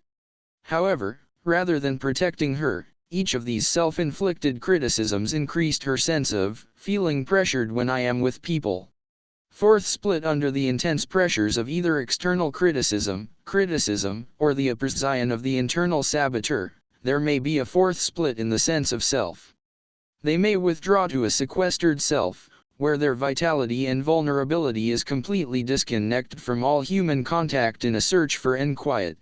However, rather than protecting her, each of these self-inflicted criticisms increased her sense of feeling pressured when I am with people. Fourth split: under the intense pressures of either external criticism, or the opposition of the internal saboteur, there may be a fourth split in the sense of self. They may withdraw to a sequestered self, where their vitality and vulnerability is completely disconnected from all human contact in a search for quiet.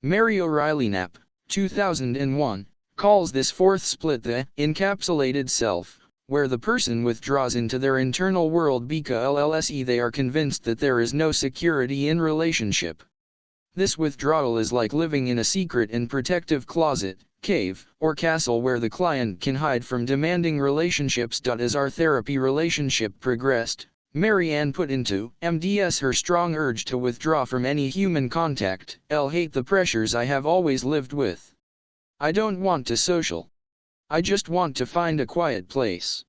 Mary O'Reilly Knapp, 2001, calls this fourth split the encapsulated self, where the person withdraws into their internal world because they are convinced that there is no security in relationship. This withdrawal is like living in a secret and protective closet, cave, or castle where the client can hide from demanding relationships. As our therapy relationship progressed, Mary Ann put into MDS her strong urge to withdraw from any human contact. Hate the pressures I have always lived with. I don't want to social. I just want to find a quiet place.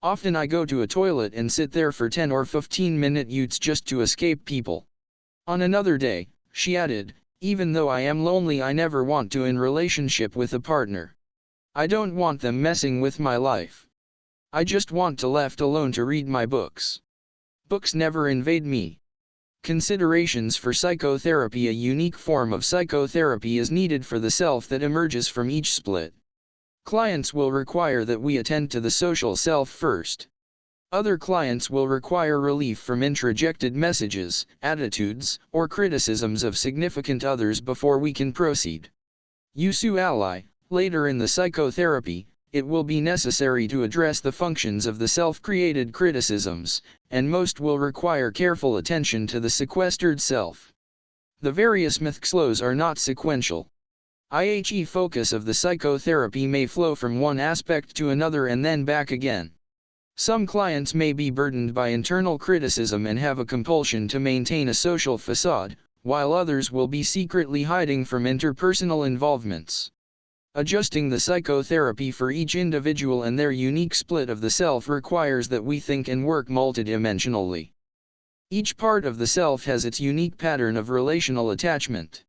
Often I go to a toilet and sit there for 10 or 15 minutes just to escape people. On another day, she added, even though I am lonely, I never want to in relationship with a partner. I don't want them messing with my life. I just want to left alone to read my books. Books never invade me. Considerations for psychotherapy: a unique form of psychotherapy is needed for the self that emerges from each split. Clients will require that we attend to the social self first. Other clients will require relief from introjected messages, attitudes, or criticisms of significant others before we can proceed. Usu ally: later in the psychotherapy, it will be necessary to address the functions of the self-created criticisms, and most will require careful attention to the sequestered self. The various flows are not sequential. The focus of the psychotherapy may flow from one aspect to another and then back again. Some clients may be burdened by internal criticism and have a compulsion to maintain a social facade, while others will be secretly hiding from interpersonal involvements. Adjusting the psychotherapy for each individual and their unique split of the self requires that we think and work multidimensionally. Each part of the self has its unique pattern of relational attachment.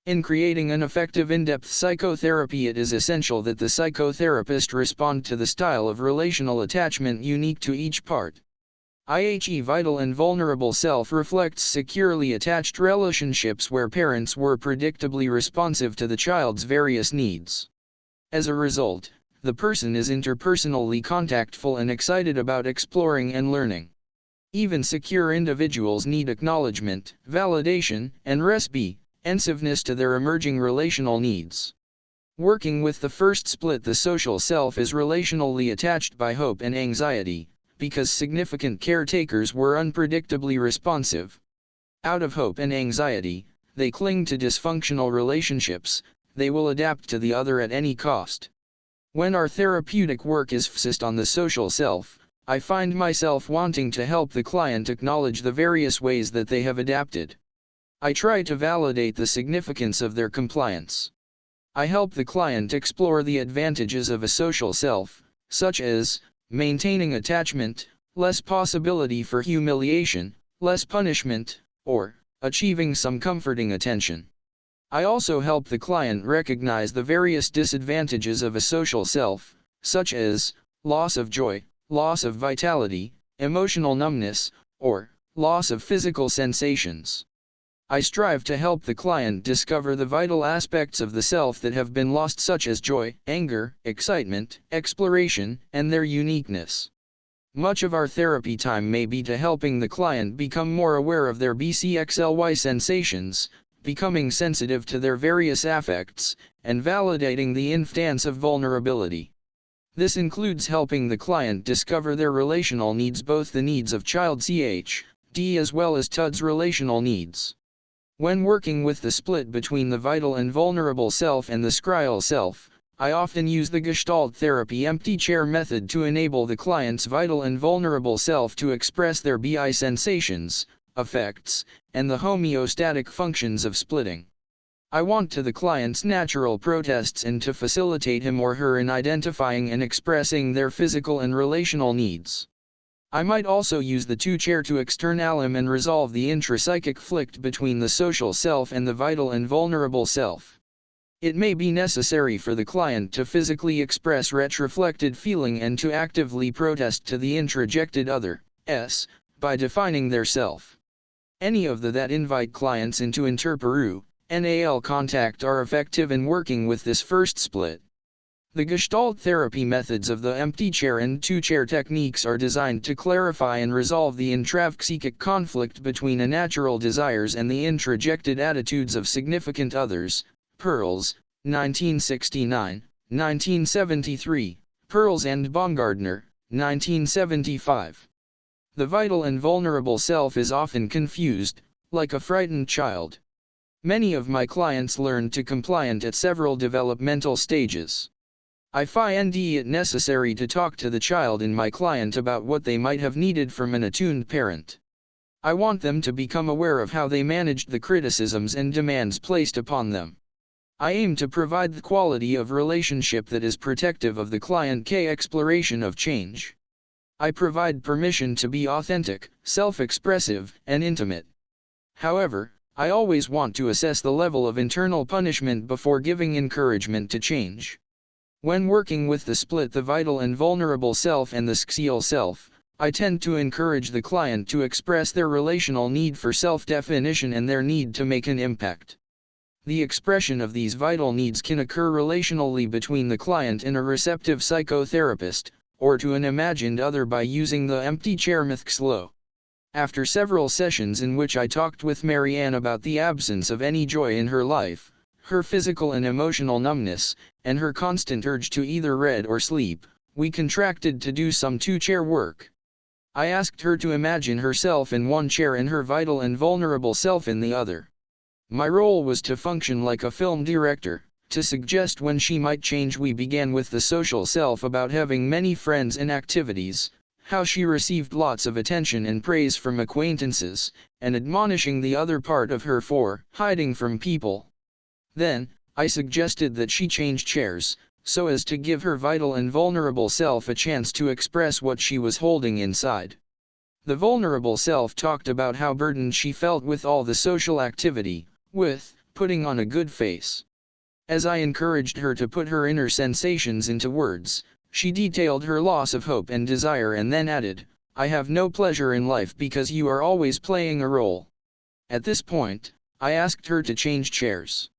In creating an effective in-depth psychotherapy, it is essential that the psychotherapist respond to the style of relational attachment unique to each part. Vital and vulnerable self reflects securely attached relationships where parents were predictably responsive to the child's various needs. As a result, the person is interpersonally contactful and excited about exploring and learning. Even secure individuals need acknowledgement, validation, and responsiveness to their emerging relational needs. Working with the first split, the social self is relationally attached by hope and anxiety, because significant caretakers were unpredictably responsive. Out of hope and anxiety, they cling to dysfunctional relationships. They will adapt to the other at any cost. When our therapeutic work is focused on the social self, I find myself wanting to help the client acknowledge the various ways that they have adapted. I try to validate the significance of their compliance. I help the client explore the advantages of a social self, such as maintaining attachment, less possibility for humiliation, less punishment, or achieving some comforting attention. I also help the client recognize the various disadvantages of a social self, such as loss of joy, loss of vitality, emotional numbness, or loss of physical sensations. I strive to help the client discover the vital aspects of the self that have been lost, such as joy, anger, excitement, exploration, and their uniqueness. Much of our therapy time may be to helping the client become more aware of their BCXLY sensations, becoming sensitive to their various affects, and validating the instance of vulnerability. This includes helping the client discover their relational needs, both the needs of child CHD as well as TUD's relational needs. When working with the split between the vital and vulnerable self and the scryal self, I often use the Gestalt therapy empty chair method to enable the client's vital and vulnerable self to express their BI sensations, affects, and the homeostatic functions of splitting. I want to the client's natural protests and to facilitate him or her in identifying and expressing their physical and relational needs. I might also use the two-chair to externalum and resolve the intrapsychic flict between the social self and the vital and vulnerable self. It may be necessary for the client to physically express retroflected feeling and to actively protest to the introjected other, by defining their self. Any of the that invite clients into interperu, NAL contact are effective in working with this first split. The Gestalt therapy methods of the empty chair and two-chair techniques are designed to clarify and resolve the intravpsychic conflict between natural desires and the introjected attitudes of significant others. Pearls, 1969, 1973, Pearls and Baumgardner, 1975. The vital and vulnerable self is often confused, like a frightened child. Many of my clients learn to compliant at several developmental stages. I find it necessary to talk to the child and my client about what they might have needed from an attuned parent. I want them to become aware of how they managed the criticisms and demands placed upon them. I aim to provide the quality of relationship that is protective of the client's exploration of change. I provide permission to be authentic, self-expressive, and intimate. However, I always want to assess the level of internal punishment before giving encouragement to change. When working with the split the vital and vulnerable self and the schial self, I tend to encourage the client to express their relational need for self-definition and their need to make an impact. The expression of these vital needs can occur relationally between the client and a receptive psychotherapist, or to an imagined other by using the empty chair method. After several sessions in which I talked with Marianne about the absence of any joy in her life, her physical and emotional numbness, and her constant urge to either read or sleep, we contracted to do some two-chair work. I asked her to imagine herself in one chair and her vital and vulnerable self in the other. My role was to function like a film director, to suggest when she might change. We began with the social self about having many friends and activities, how she received lots of attention and praise from acquaintances, and admonishing the other part of her for hiding from people. Then, I suggested that she change chairs, so as to give her vital and vulnerable self a chance to express what she was holding inside. The vulnerable self talked about how burdened she felt with all the social activity, with putting on a good face. As I encouraged her to put her inner sensations into words, she detailed her loss of hope and desire and then added, "I have no pleasure in life because you are always playing a role." At this point, I asked her to change chairs.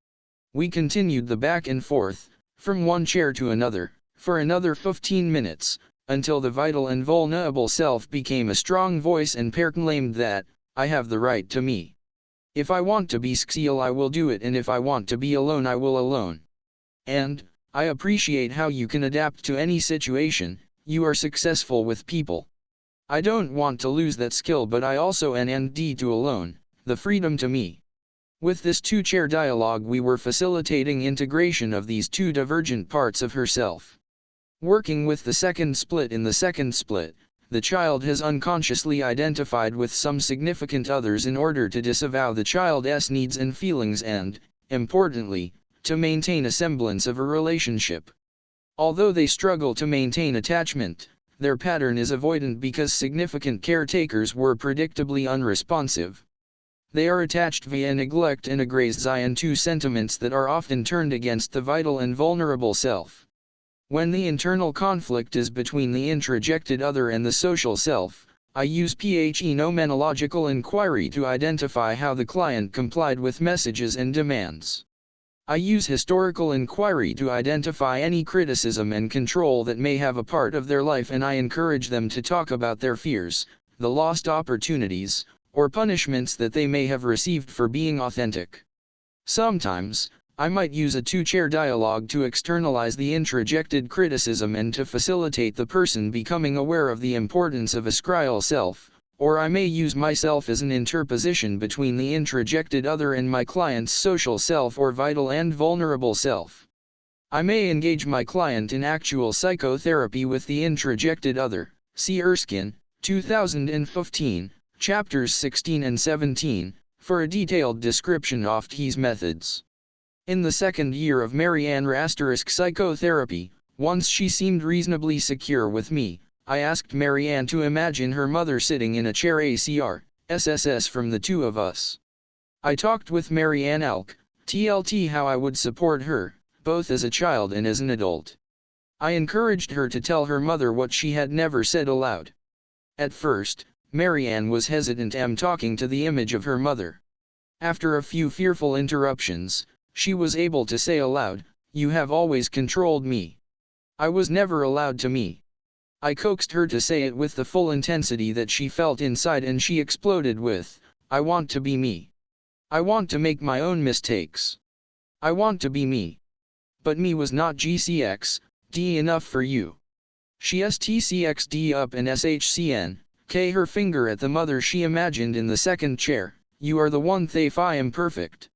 We continued the back and forth, from one chair to another, for another 15 minutes, until the vital and vulnerable self became a strong voice and proclaimed that, "I have the right to me. If I want to be schial I will do it, and if I want to be alone I will alone. And, I appreciate how you can adapt to any situation, you are successful with people. I don't want to lose that skill, but I also need to alone, the freedom to me." With this two-chair dialogue we were facilitating integration of these two divergent parts of herself. Working with the second split. In the second split, the child has unconsciously identified with some significant others in order to disavow the child's needs and feelings and, importantly, to maintain a semblance of a relationship. Although they struggle to maintain attachment, their pattern is avoidant because significant caretakers were predictably unresponsive. They are attached via neglect and aggression to sentiments that are often turned against the vital and vulnerable self. When the internal conflict is between the introjected other and the social self, I use phenomenological inquiry to identify how the client complied with messages and demands. I use historical inquiry to identify any criticism and control that may have a part of their life, and I encourage them to talk about their fears, the lost opportunities, or punishments that they may have received for being authentic. Sometimes, I might use a two-chair dialogue to externalize the introjected criticism and to facilitate the person becoming aware of the importance of a schial self, or I may use myself as an interposition between the introjected other and my client's social self or vital and vulnerable self. I may engage my client in actual psychotherapy with the introjected other. See Erskine, 2015, chapters 16 and 17, for a detailed description of these methods. In the second year of Marianne psychotherapy, once she seemed reasonably secure with me, I asked Marianne to imagine her mother sitting in a chair SSS from the two of us. I talked with Marianne TLT how I would support her, both as a child and as an adult. I encouraged her to tell her mother what she had never said aloud. At first, Marianne was hesitant talking to the image of her mother. After a few fearful interruptions, she was able to say aloud, "You have always controlled me. I was never allowed to me." I coaxed her to say it with the full intensity that she felt inside, and she exploded with, "I want to be me. I want to make my own mistakes. I want to be me. But me was not GCX-D enough for you." She STCXD up and SHCN-K her finger at the mother she imagined in the second chair. "You are the one thing I am perfect.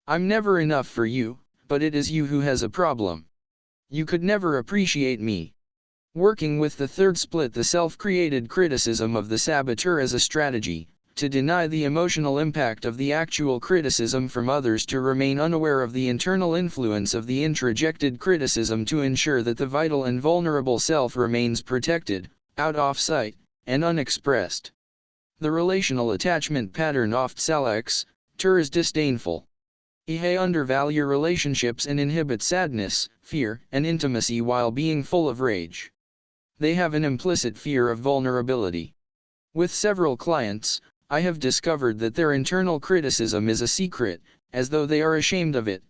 I'm never enough for you, but it is you who has a problem. You could never appreciate me." Working with the third split, the self-created criticism of the saboteur as a strategy, to deny the emotional impact of the actual criticism from others, to remain unaware of the internal influence of the introjected criticism, to ensure that the vital and vulnerable self remains protected, out of sight, and unexpressed. The relational attachment pattern oft selects, is disdainful. They undervalue relationships and inhibit sadness, fear, and intimacy while being full of rage. They have an implicit fear of vulnerability. With several clients, I have discovered that their internal criticism is a secret, as though they are ashamed of it.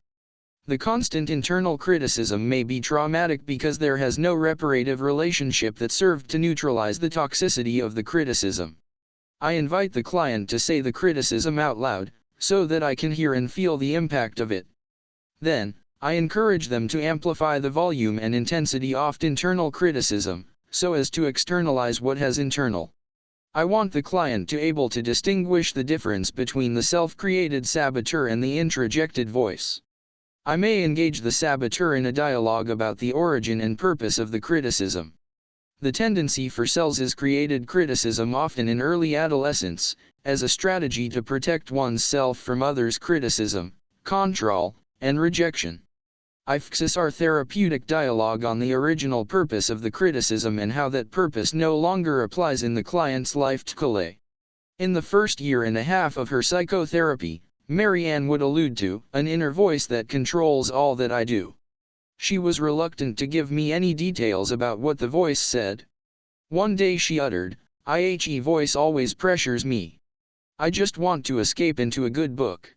The constant internal criticism may be traumatic because there has no reparative relationship that served to neutralize the toxicity of the criticism. I invite the client to say the criticism out loud, so that I can hear and feel the impact of it. Then, I encourage them to amplify the volume and intensity of internal criticism, so as to externalize what has internal. I want the client to able to distinguish the difference between the self-created saboteur and the introjected voice. I may engage the saboteur in a dialogue about the origin and purpose of the criticism. The tendency for cells is created criticism often in early adolescence, as a strategy to protect one's self from others' criticism, control, and rejection. I focus our therapeutic dialogue on the original purpose of the criticism and how that purpose no longer applies in the client's life. In the first year and a half of her psychotherapy, Marianne would allude to an inner voice that controls all that I do. She was reluctant to give me any details about what the voice said. One day she uttered, "IHE voice always pressures me. I just want to escape into a good book."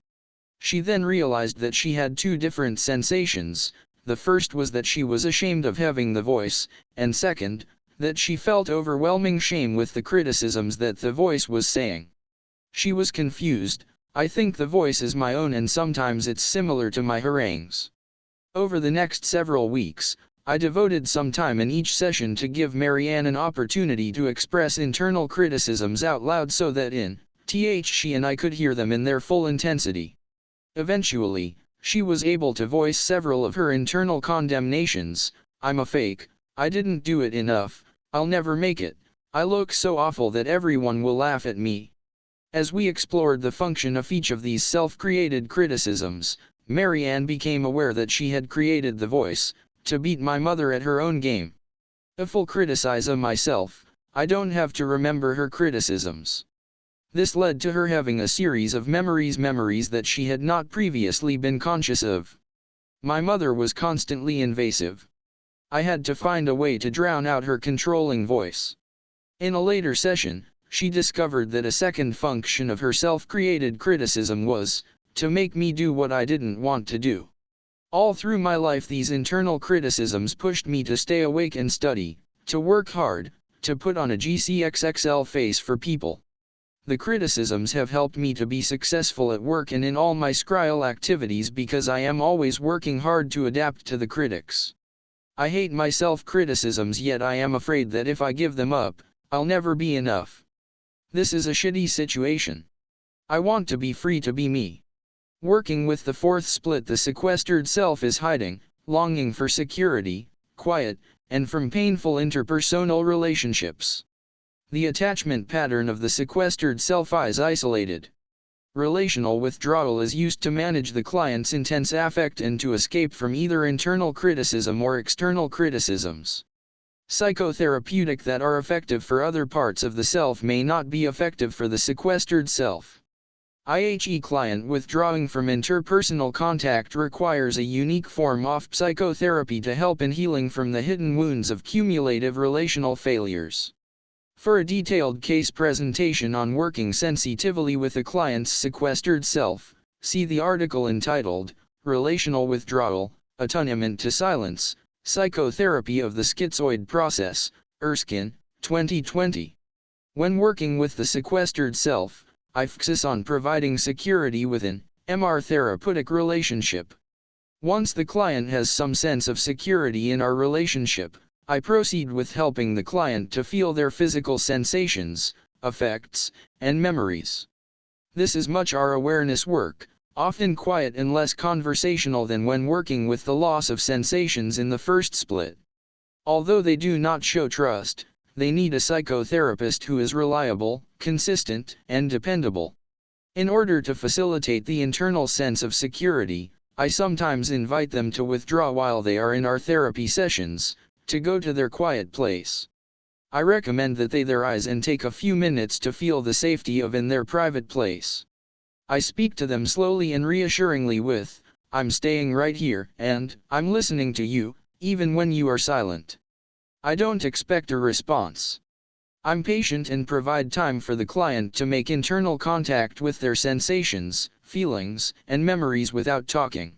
She then realized that she had two different sensations. The first was that she was ashamed of having the voice, and second, that she felt overwhelming shame with the criticisms that the voice was saying. She was confused. "I think the voice is my own, and sometimes it's similar to my harangues." Over the next several weeks, I devoted some time in each session to give Marianne an opportunity to express internal criticisms out loud so that she and I could hear them in their full intensity. Eventually, she was able to voice several of her internal condemnations. "I'm a fake, I didn't do it enough, I'll never make it, I look so awful that everyone will laugh at me." As we explored the function of each of these self-created criticisms, Marianne became aware that she had created the voice to beat my mother at her own game. A full criticizer myself, I don't have to remember her criticisms. This led to her having a series of memories that she had not previously been conscious of. My mother was constantly invasive. I had to find a way to drown out her controlling voice. In a later session, she discovered that a second function of her self-created criticism was to make me do what I didn't want to do. All through my life, these internal criticisms pushed me to stay awake and study, to work hard, to put on a GCXXL face for people. The criticisms have helped me to be successful at work and in all my scryal activities because I am always working hard to adapt to the critics. I hate my self-criticisms, yet I am afraid that if I give them up, I'll never be enough. This is a shitty situation. I want to be free to be me. Working with the fourth split, the sequestered self is hiding, longing for security, quiet, and from painful interpersonal relationships. The attachment pattern of the sequestered self is isolated. Relational withdrawal is used to manage the client's intense affect and to escape from either internal criticism or external criticisms. Psychotherapeutic that are effective for other parts of the self may not be effective for the sequestered self. I.e. client withdrawing from interpersonal contact requires a unique form of psychotherapy to help in healing from the hidden wounds of cumulative relational failures. For a detailed case presentation on working sensitively with a client's sequestered self, see the article entitled, Relational Withdrawal, Attunement to Silence, Psychotherapy of the Schizoid Process, Erskine, 2020. When working with the sequestered self, I focus on providing security within MR therapeutic relationship. Once the client has some sense of security in our relationship, I proceed with helping the client to feel their physical sensations, affects, and memories. This is much our awareness work, often quiet and less conversational than when working with the loss of sensations in the first split. Although they do not show trust, they need a psychotherapist who is reliable, consistent, and dependable. In order to facilitate the internal sense of security, I sometimes invite them to withdraw while they are in our therapy sessions, to go to their quiet place. I recommend that they their eyes and take a few minutes to feel the safety of in their private place. I speak to them slowly and reassuringly with, I'm staying right here, and I'm listening to you, even when you are silent. I don't expect a response. I'm patient and provide time for the client to make internal contact with their sensations, feelings, and memories without talking.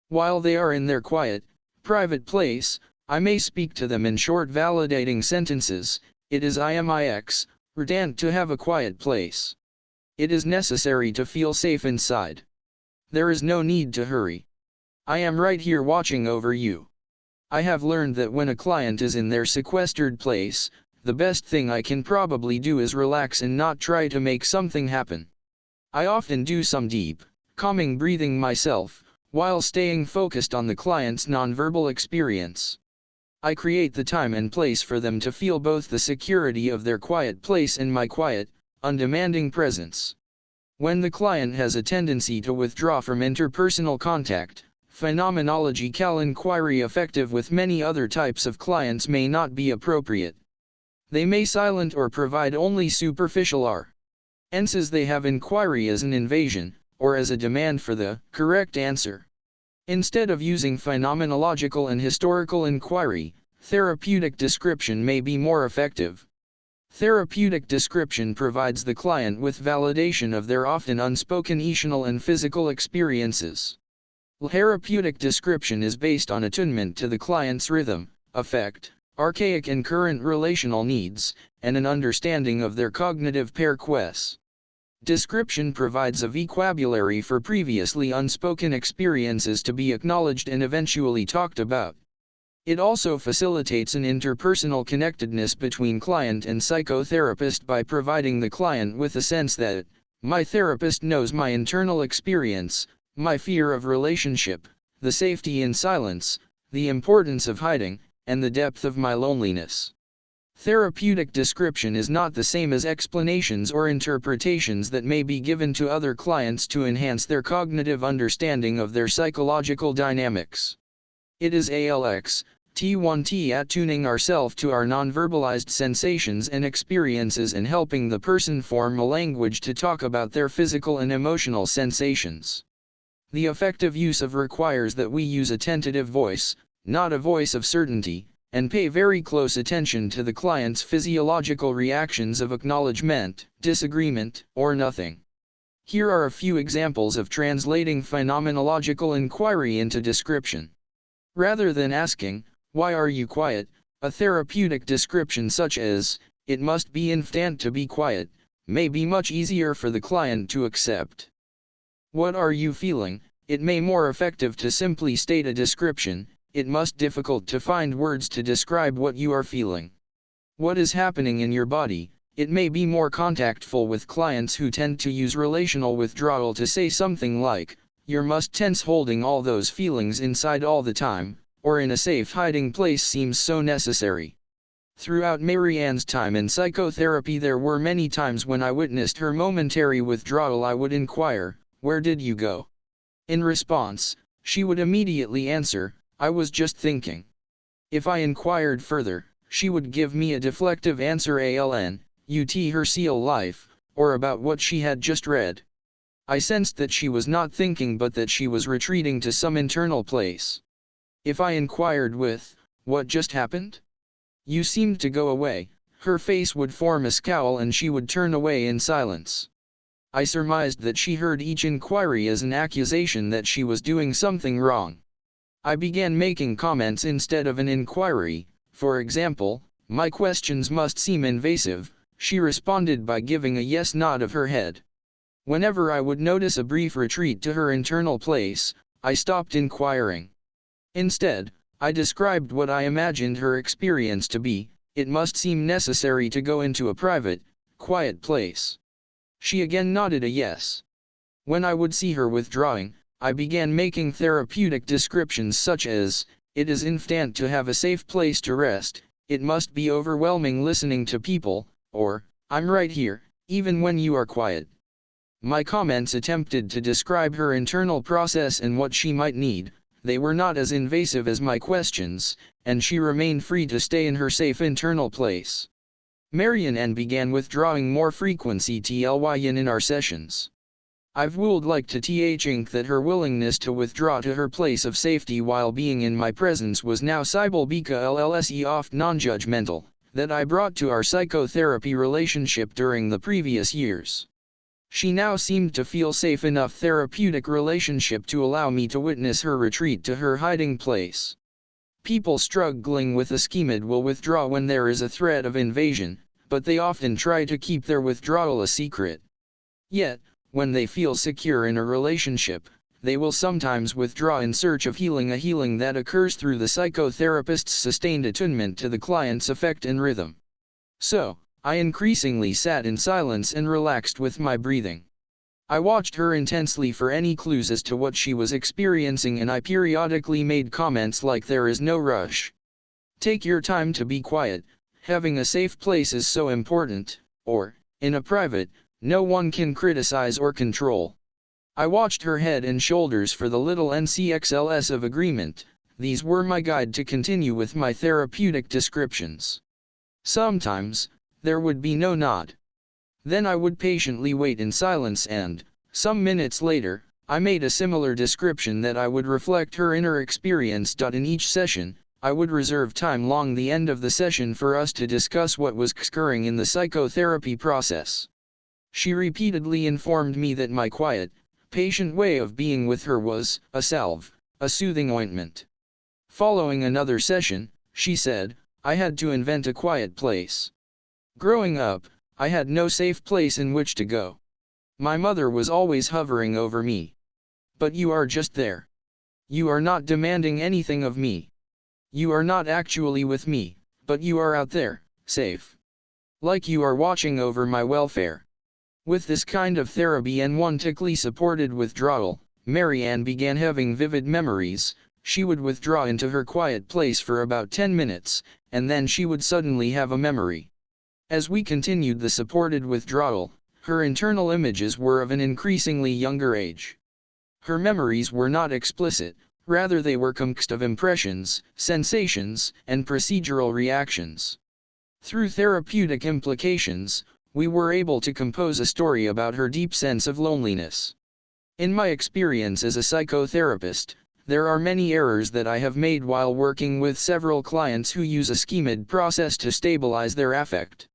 While they are in their quiet, private place, I may speak to them in short validating sentences. It is important to have a quiet place. It is necessary to feel safe inside. There is no need to hurry. I am right here watching over you. I have learned that when a client is in their sequestered place, the best thing I can probably do is relax and not try to make something happen. I often do some deep, calming breathing myself, while staying focused on the client's nonverbal experience. I create the time and place for them to feel both the security of their quiet place and my quiet, undemanding presence. When the client has a tendency to withdraw from interpersonal contact, phenomenological inquiry effective with many other types of clients may not be appropriate. They may silent or provide only superficial answers. They have inquiry as an invasion, or as a demand for the correct answer. Instead of using phenomenological and historical inquiry, therapeutic description may be more effective. Therapeutic description provides the client with validation of their often unspoken emotional and physical experiences. Therapeutic description is based on attunement to the client's rhythm, affect, archaic and current relational needs, and an understanding of their cognitive requests. Description provides a vocabulary for previously unspoken experiences to be acknowledged and eventually talked about. It also facilitates an interpersonal connectedness between client and psychotherapist by providing the client with a sense that, my therapist knows my internal experience, my fear of relationship, the safety in silence, the importance of hiding, and the depth of my loneliness. Therapeutic description is not the same as explanations or interpretations that may be given to other clients to enhance their cognitive understanding of their psychological dynamics. It is T1T attuning ourself to our nonverbalized sensations and experiences and helping the person form a language to talk about their physical and emotional sensations. The effective use of requires that we use a tentative voice, not a voice of certainty, and pay very close attention to the client's physiological reactions of acknowledgement, disagreement, or nothing. Here are a few examples of translating phenomenological inquiry into description. Rather than asking, "Why are you quiet?" a therapeutic description such as, "It must be important to be quiet," may be much easier for the client to accept. "What are you feeling?" It may more effective to simply state a description. It must difficult to find words to describe what you are feeling. What is happening in your body? It may be more contactful with clients who tend to use relational withdrawal to say something like, "You're must tense holding all those feelings inside all the time," or "in a safe hiding place seems so necessary." Throughout Marianne's time in psychotherapy, there were many times when I witnessed her momentary withdrawal. I would inquire, "Where did you go?" In response, she would immediately answer, "I was just thinking." If I inquired further, she would give me a deflective answer, her seal life, or about what she had just read. I sensed that she was not thinking but that she was retreating to some internal place. If I inquired with, "What just happened? You seemed to go away," her face would form a scowl and she would turn away in silence. I surmised that she heard each inquiry as an accusation that she was doing something wrong. I began making comments instead of an inquiry. For example, "My questions must seem invasive." She responded by giving a yes nod of her head. Whenever I would notice a brief retreat to her internal place, I stopped inquiring. Instead, I described what I imagined her experience to be. "It must seem necessary to go into a private, quiet place." She again nodded a yes. When I would see her withdrawing, I began making therapeutic descriptions such as, "It is important to have a safe place to rest," "It must be overwhelming listening to people," or, "I'm right here, even when you are quiet." My comments attempted to describe her internal process and what she might need. They were not as invasive as my questions, and she remained free to stay in her safe internal place. Marianne began withdrawing more frequency in our sessions. I've would like to think that her willingness to withdraw to her place of safety while being in my presence was now Sibylbeka oft non-judgmental, that I brought to our psychotherapy relationship during the previous years. She now seemed to feel safe enough therapeutic relationship to allow me to witness her retreat to her hiding place. People struggling with a schemid will withdraw when there is a threat of invasion, but they often try to keep their withdrawal a secret. Yet, when they feel secure in a relationship, they will sometimes withdraw in search of healing, a healing that occurs through the psychotherapist's sustained attunement to the client's effect and rhythm. So, I increasingly sat in silence and relaxed with my breathing. I watched her intensely for any clues as to what she was experiencing, and I periodically made comments like, "There is no rush. Take your time to be quiet, having a safe place is so important," or, "In a private, no one can criticize or control." I watched her head and shoulders for the little NCXLS of agreement. These were my guide to continue with my therapeutic descriptions. Sometimes, there would be no nod. Then I would patiently wait in silence and, some minutes later, I made a similar description that I would reflect her inner experience. In each session, I would reserve time along the end of the session for us to discuss what was occurring in the psychotherapy process. She repeatedly informed me that my quiet, patient way of being with her was a salve, a soothing ointment. Following another session, she said, I had to invent a quiet place. Growing up, I had no safe place in which to go. My mother was always hovering over me. But you are just there. You are not demanding anything of me. You are not actually with me, but you are out there, safe. Like you are watching over my welfare. With this kind of therapy and one technically supported withdrawal, Marianne began having vivid memories. She would withdraw into her quiet place for about 10 minutes, and then she would suddenly have a memory. As we continued the supported withdrawal, her internal images were of an increasingly younger age. Her memories were not explicit, rather they were composed of impressions, sensations, and procedural reactions. Through therapeutic implications, we were able to compose a story about her deep sense of loneliness. In my experience as a psychotherapist, there are many errors that I have made while working with several clients who use a schemid process to stabilize their affect.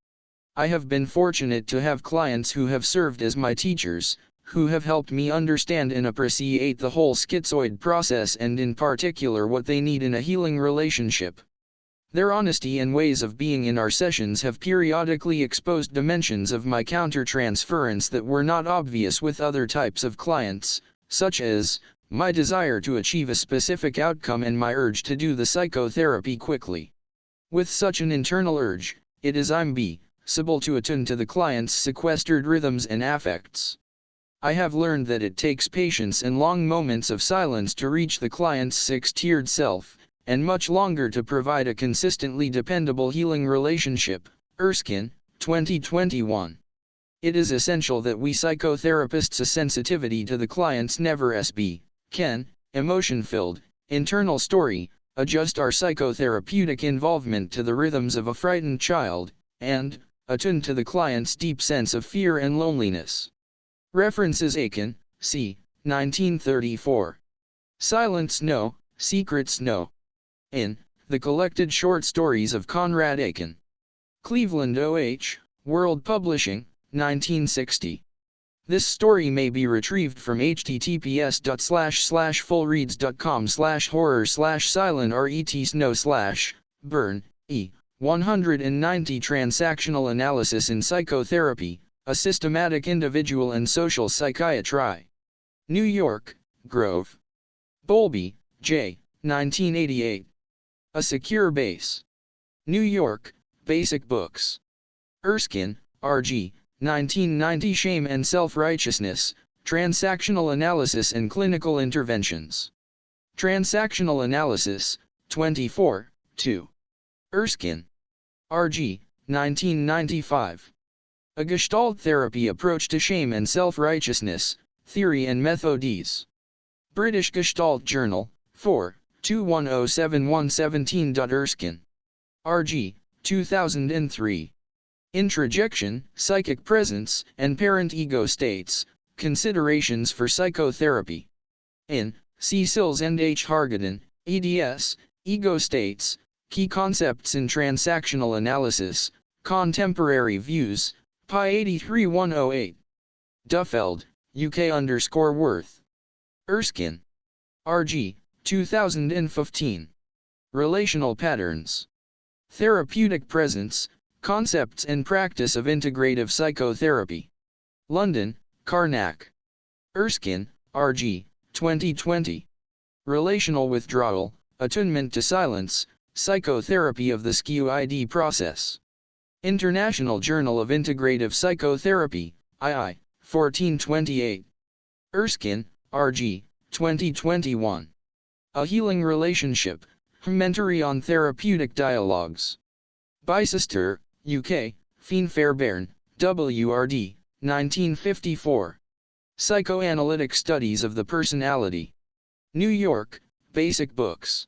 I have been fortunate to have clients who have served as my teachers, who have helped me understand and appreciate the whole schizoid process and in particular what they need in a healing relationship. Their honesty and ways of being in our sessions have periodically exposed dimensions of my countertransference that were not obvious with other types of clients, such as my desire to achieve a specific outcome and my urge to do the psychotherapy quickly. With such an internal urge, it is impossible to attune to the client's sequestered rhythms and affects. I have learned that it takes patience and long moments of silence to reach the client's six-tiered self, and much longer to provide a consistently dependable healing relationship. Erskine, 2021. It is essential that we psychotherapists a sensitivity to the client's emotion-filled, internal story, adjust our psychotherapeutic involvement to the rhythms of a frightened child, and attune to the client's deep sense of fear and loneliness. References: Aiken, c. 1934. Silence No, Secrets No. In The Collected Short Stories of Conrad Aiken. Cleveland O.H., World Publishing, 1960. This story may be retrieved from https://fullreads.com/horror/silent-ret-snow/burn, E. 190 Transactional Analysis in Psychotherapy, a Systematic Individual and Social Psychiatry. New York, Grove. Bowlby, J. 1988. A Secure Base. New York, Basic Books. Erskine, R.G., 1990 Shame and Self-Righteousness, Transactional Analysis and Clinical Interventions. Transactional Analysis, 24, 2. Erskine, R.G., 1995. A Gestalt Therapy Approach to Shame and Self-Righteousness, Theory and Methods. British Gestalt Journal, 4, 210717. Erskine, R.G., 2003. Introjection, Psychic Presence, and Parent Ego States, Considerations for Psychotherapy. In C. Sills and H. Hargadon, eds, Ego States, Key Concepts in Transactional Analysis, Contemporary Views, Pi 83108. Duffeld, UK_Worth. Erskine, R.G., 2015. Relational Patterns. Therapeutic Presence, Concepts and Practice of Integrative Psychotherapy. London, Carnac. Erskine, R.G., 2020. Relational Withdrawal, Attunement to Silence, Psychotherapy of the SQID Process. International Journal of Integrative Psychotherapy, II, 1428. Erskine, R.G., 2021. A Healing Relationship, Commentary on Therapeutic Dialogues. Bicester, UK, Fien Fairbairn, W.R.D., 1954. Psychoanalytic Studies of the Personality. New York, Basic Books.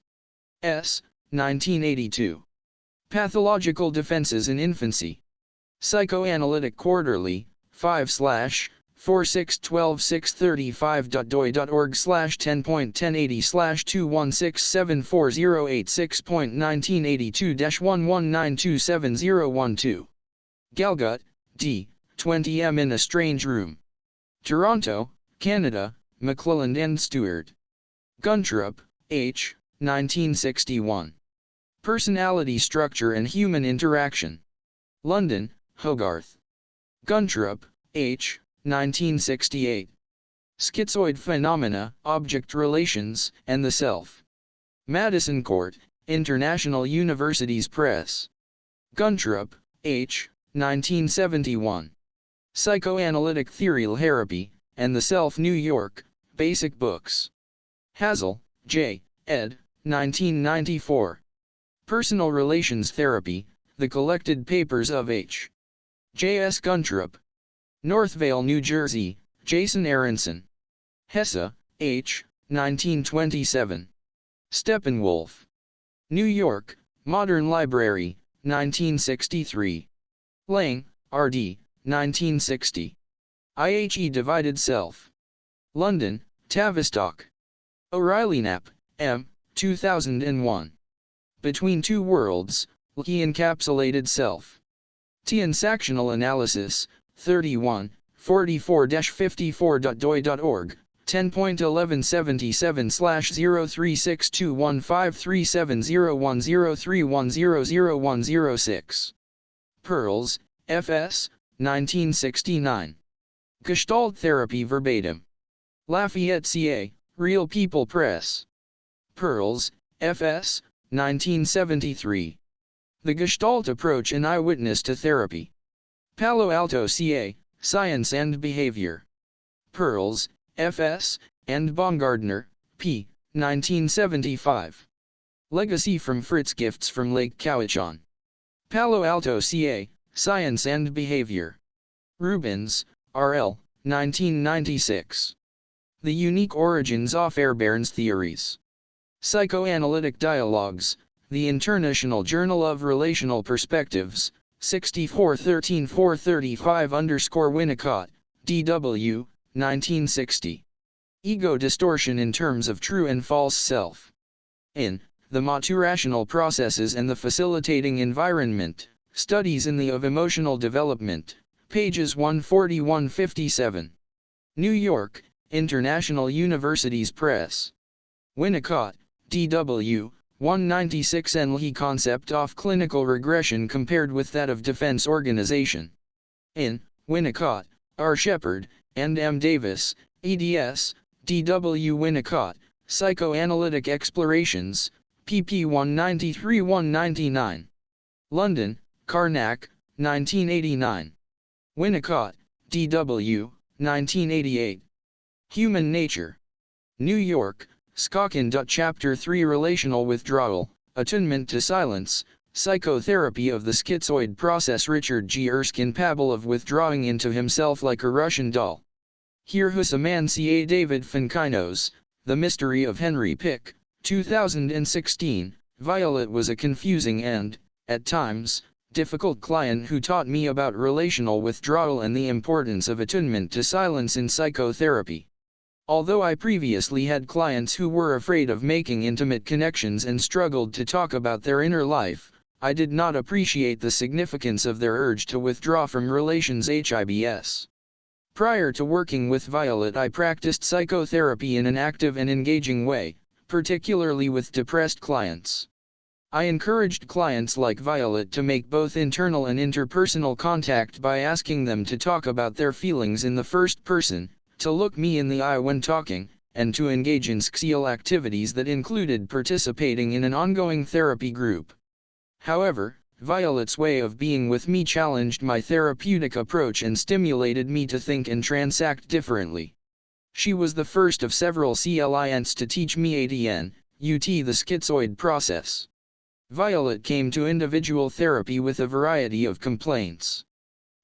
S. 1982. Pathological Defenses in Infancy. Psychoanalytic Quarterly, 5/4/6/35.doi.org/10.1080/216740886.1982-11927012. Galgut, D. 20M in a Strange Room. Toronto, Canada, McClelland and Stewart. Guntrup, H. 1961. Personality Structure and Human Interaction. London, Hogarth. Guntrup, H. 1968. Schizoid Phenomena, Object Relations, and the Self. Madison Court, International Universities Press. Guntrup, H. 1971. Psychoanalytic Theory Therapy, and the Self. New York, Basic Books. Hazel, J., ed. 1994. Personal Relations Therapy, The Collected Papers of H. J. S. Guntrup. Northvale, New Jersey, Jason Aronson. Hesse, H. 1927. Steppenwolf. New York, Modern Library, 1963. Lang, R.D., 1960. IHE Divided Self. London, Tavistock. O'Reilly Knapp, M. 2001. Between Two Worlds, The Encapsulated Self. Transactional Analysis, 31, 44-54.doi.org, 10.1177/036215370103100106. Pearls, F.S., 1969. Gestalt Therapy Verbatim. Lafayette, CA, Real People Press. Pearls, F.S., 1973. The Gestalt Approach, an Eyewitness to Therapy. Palo Alto, CA, Science and Behavior. Pearls, F.S., and Baumgardner, P. 1975. Legacy from Fritz, Gifts from Lake Cowichan. Palo Alto, CA, Science and Behavior. Rubens, R.L., 1996. The Unique Origins of Fairbairn's Theories. Psychoanalytic Dialogues, The International Journal of Relational Perspectives, 64-13-435_Winnicott, D.W., 1960. Ego Distortion in Terms of True and False Self. In The Maturational Processes and the Facilitating Environment, Studies in the of Emotional Development, pages 140-157. New York, International Universities Press. Winnicott, D.W., 196. Enley Concept of Clinical Regression compared with that of Defense Organization. In Winnicott, R. Shepard, and M. Davis, eds, D.W. Winnicott, Psychoanalytic Explorations, pp. 193-199. London, Carnac, 1989. Winnicott, D.W., 1988. Human Nature. New York, Schocken. Chapter 3 Relational Withdrawal, Attunement to Silence, Psychotherapy of the Schizoid Process. Richard G. Erskine. Pabble of withdrawing into himself like a Russian doll. Here Husaman C. A. David Finkinos, The Mystery of Henry Pick, 2016. Violet was a confusing and, at times, difficult client who taught me about relational withdrawal and the importance of attunement to silence in psychotherapy. Although I previously had clients who were afraid of making intimate connections and struggled to talk about their inner life, I did not appreciate the significance of their urge to withdraw from relations. HIBS. Prior to working with Violet, I practiced psychotherapy in an active and engaging way, particularly with depressed clients. I encouraged clients like Violet to make both internal and interpersonal contact by asking them to talk about their feelings in the first person, to look me in the eye when talking, and to engage in schial activities that included participating in an ongoing therapy group. However, Violet's way of being with me challenged my therapeutic approach and stimulated me to think and transact differently. She was the first of several clients to teach me ADN, UT the schizoid process. Violet came to individual therapy with a variety of complaints.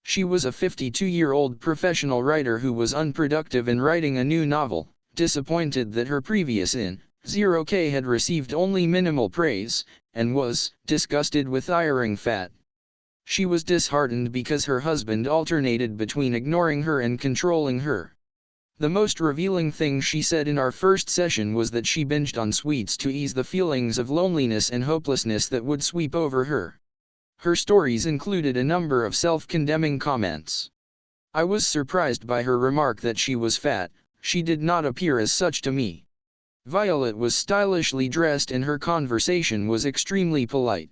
She was a 52-year-old professional writer who was unproductive in writing a new novel, disappointed that her previous in 0K had received only minimal praise, and was disgusted with hiring fat. She was disheartened because her husband alternated between ignoring her and controlling her. The most revealing thing she said in our first session was that she binged on sweets to ease the feelings of loneliness and hopelessness that would sweep over her. Her stories included a number of self-condemning comments. I was surprised by her remark that she was fat. She did not appear as such to me. Violet was stylishly dressed and her conversation was extremely polite.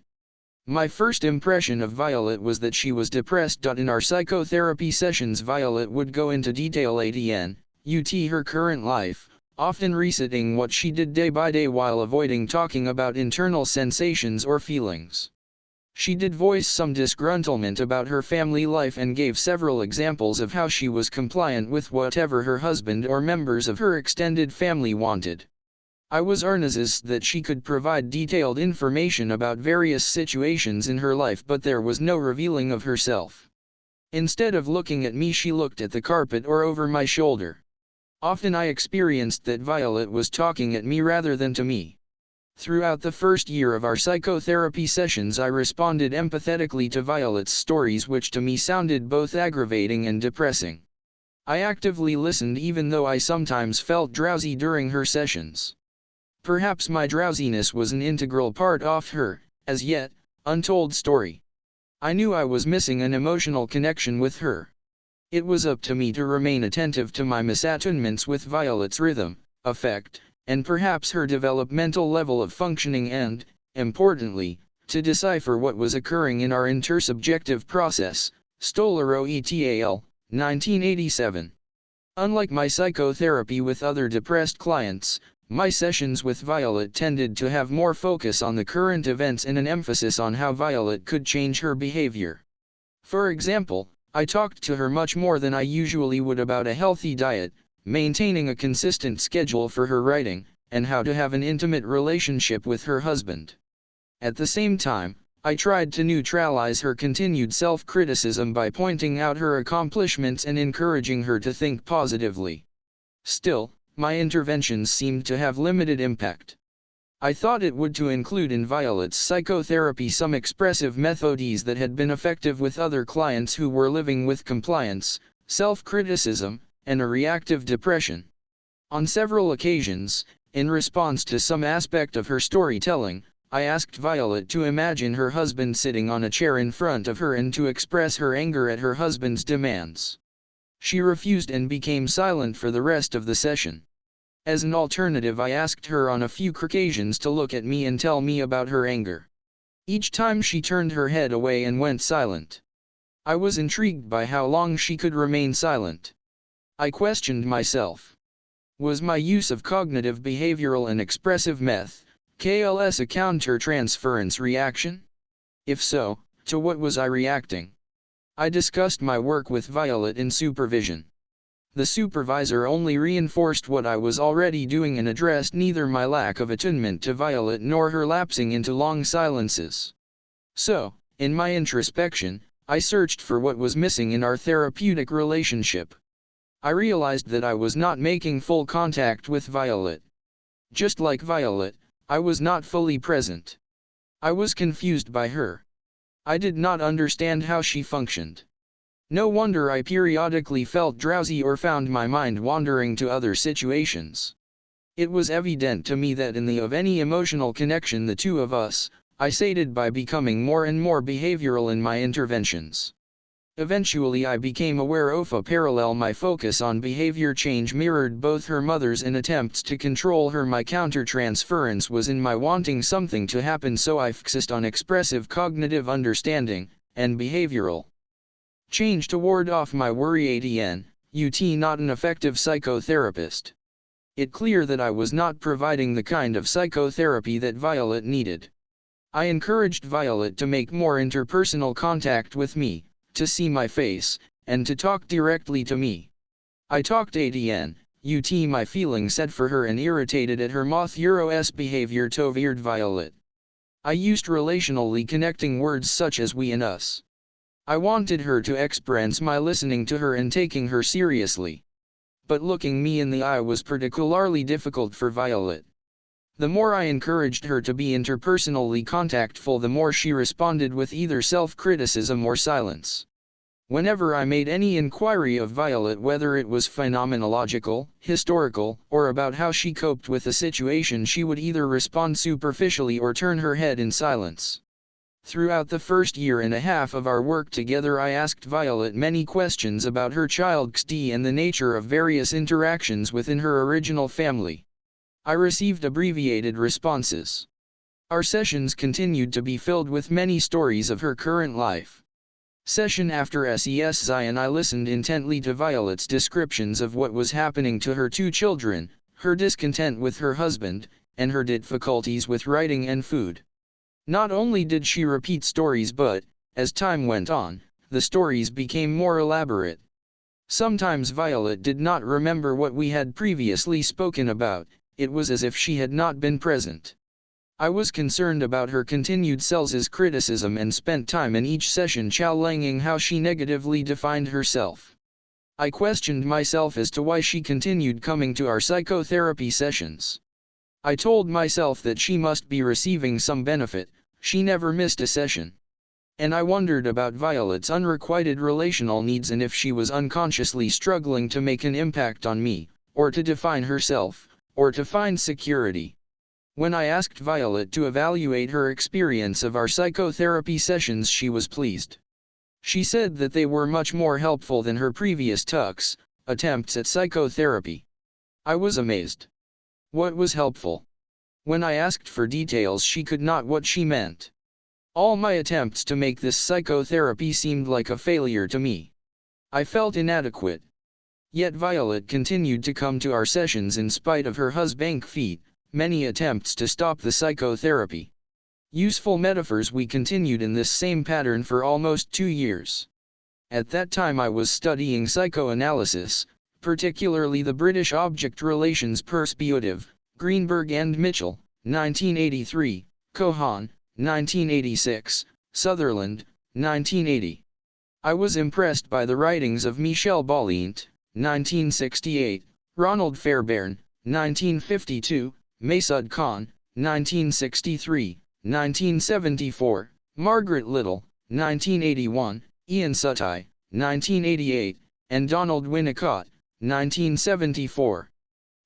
My first impression of Violet was that she was depressed. In our psychotherapy sessions, Violet would go into detail ADN, UT her current life, often reciting what she did day by day while avoiding talking about internal sensations or feelings. She did voice some disgruntlement about her family life and gave several examples of how she was compliant with whatever her husband or members of her extended family wanted. I was earnest that she could provide detailed information about various situations in her life, but there was no revealing of herself. Instead of looking at me, she looked at the carpet or over my shoulder. Often I experienced that Violet was talking at me rather than to me. Throughout the first year of our psychotherapy sessions, I responded empathetically to Violet's stories, which to me sounded both aggravating and depressing. I actively listened even though I sometimes felt drowsy during her sessions. Perhaps my drowsiness was an integral part of her, as yet, untold story. I knew I was missing an emotional connection with her. It was up to me to remain attentive to my misattunements with Violet's rhythm, affect, and perhaps her developmental level of functioning and, importantly, to decipher what was occurring in our intersubjective process. Stolero et al., 1987. Unlike my psychotherapy with other depressed clients, my sessions with Violet tended to have more focus on the current events and an emphasis on how Violet could change her behavior. For example, I talked to her much more than I usually would about a healthy diet, maintaining a consistent schedule for her writing, and how to have an intimate relationship with her husband. At the same time, I tried to neutralize her continued self-criticism by pointing out her accomplishments and encouraging her to think positively. Still, my interventions seemed to have limited impact. I thought it would to include in Violet's psychotherapy some expressive methods that had been effective with other clients who were living with compliance, self-criticism, and a reactive depression. On several occasions, in response to some aspect of her storytelling, I asked Violet to imagine her husband sitting on a chair in front of her and to express her anger at her husband's demands. She refused and became silent for the rest of the session. As an alternative, I asked her on a few occasions to look at me and tell me about her anger. Each time she turned her head away and went silent. I was intrigued by how long she could remain silent. I questioned myself. Was my use of cognitive behavioral and expressive KLS a counter-transference reaction? If so, to what was I reacting? I discussed my work with Violet in supervision. The supervisor only reinforced what I was already doing and addressed neither my lack of attunement to Violet nor her lapsing into long silences. So, in my introspection, I searched for what was missing in our therapeutic relationship. I realized that I was not making full contact with Violet. Just like Violet, I was not fully present. I was confused by her. I did not understand how she functioned. No wonder I periodically felt drowsy or found my mind wandering to other situations. It was evident to me that in the of any emotional connection the two of us, I sated by becoming more and more behavioral in my interventions. Eventually I became aware of a parallel my focus on behavior change mirrored both her mother's and attempts to control her. My counter-transference was in my wanting something to happen, so I focused on expressive cognitive understanding, and behavioral change to ward off my worry. Not an effective psychotherapist. It clear that I was not providing the kind of psychotherapy that Violet needed. I encouraged Violet to make more interpersonal contact with me, to see my face, and to talk directly to me. I talked my feelings said for her and irritated at her moth-Euro-s behavior toward Violet. I used relationally connecting words such as we and us. I wanted her to express my listening to her and taking her seriously. But looking me in the eye was particularly difficult for Violet. The more I encouraged her to be interpersonally contactful, the more she responded with either self-criticism or silence. Whenever I made any inquiry of Violet, whether it was phenomenological, historical, or about how she coped with a situation, she would either respond superficially or turn her head in silence. Throughout the first year and a half of our work together, I asked Violet many questions about her childhood and the nature of various interactions within her original family. I received abbreviated responses. Our sessions continued to be filled with many stories of her current life. Session after session I listened intently to Violet's descriptions of what was happening to her two children, her discontent with her husband, and her difficulties with writing and food. Not only did she repeat stories, but, as time went on, the stories became more elaborate. Sometimes Violet did not remember what we had previously spoken about. It was as if she had not been present. I was concerned about her continued self-criticism and spent time in each session challenging how she negatively defined herself. I questioned myself as to why she continued coming to our psychotherapy sessions. I told myself that she must be receiving some benefit. She never missed a session. And I wondered about Violet's unrequited relational needs and if she was unconsciously struggling to make an impact on me, or to define herself, or to find security. When I asked Violet to evaluate her experience of our psychotherapy sessions, she was pleased. She said that they were much more helpful than her previous attempts at psychotherapy. I was amazed. What was helpful? When I asked for details, she could not what she meant. All my attempts to make this psychotherapy seemed like a failure to me. I felt inadequate. Yet Violet continued to come to our sessions in spite of her husband's many attempts to stop the psychotherapy. Useful metaphors. We continued in this same pattern for almost 2 years. At that time I was studying psychoanalysis, particularly the British object relations perspective, Greenberg and Mitchell, 1983, Cohan, 1986, Sutherland, 1980. I was impressed by the writings of Michel Baudelaire, 1968, Ronald Fairbairn, 1952, Masud Khan, 1963, 1974, Margaret Little, 1981, Ian Sutai, 1988, and Donald Winnicott, 1974.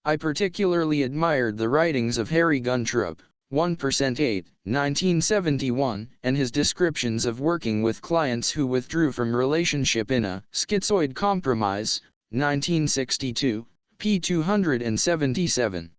I particularly admired the writings of Harry Guntrup, 1% 8, 1971, and his descriptions of working with clients who withdrew from relationship in a schizoid compromise, 1962, p. 277.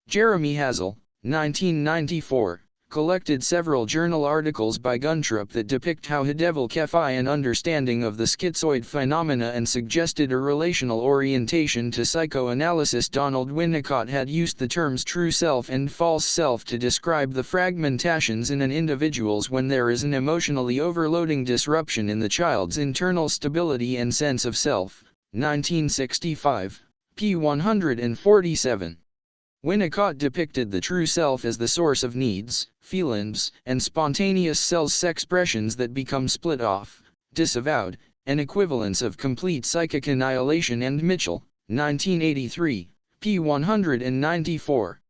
Jeremy Hazel, 1994, collected several journal articles by Guntrup that depict how he developed an understanding of the schizoid phenomena and suggested a relational orientation to psychoanalysis. Donald Winnicott had used the terms true self and false self to describe the fragmentations in an individual's when there is an emotionally overloading disruption in the child's internal stability and sense of self. 1965, p. 147. Winnicott depicted the true self as the source of needs, feelings, and spontaneous self-expressions that become split off, disavowed, an equivalence of complete psychic annihilation. And Mitchell, 1983, p. 194.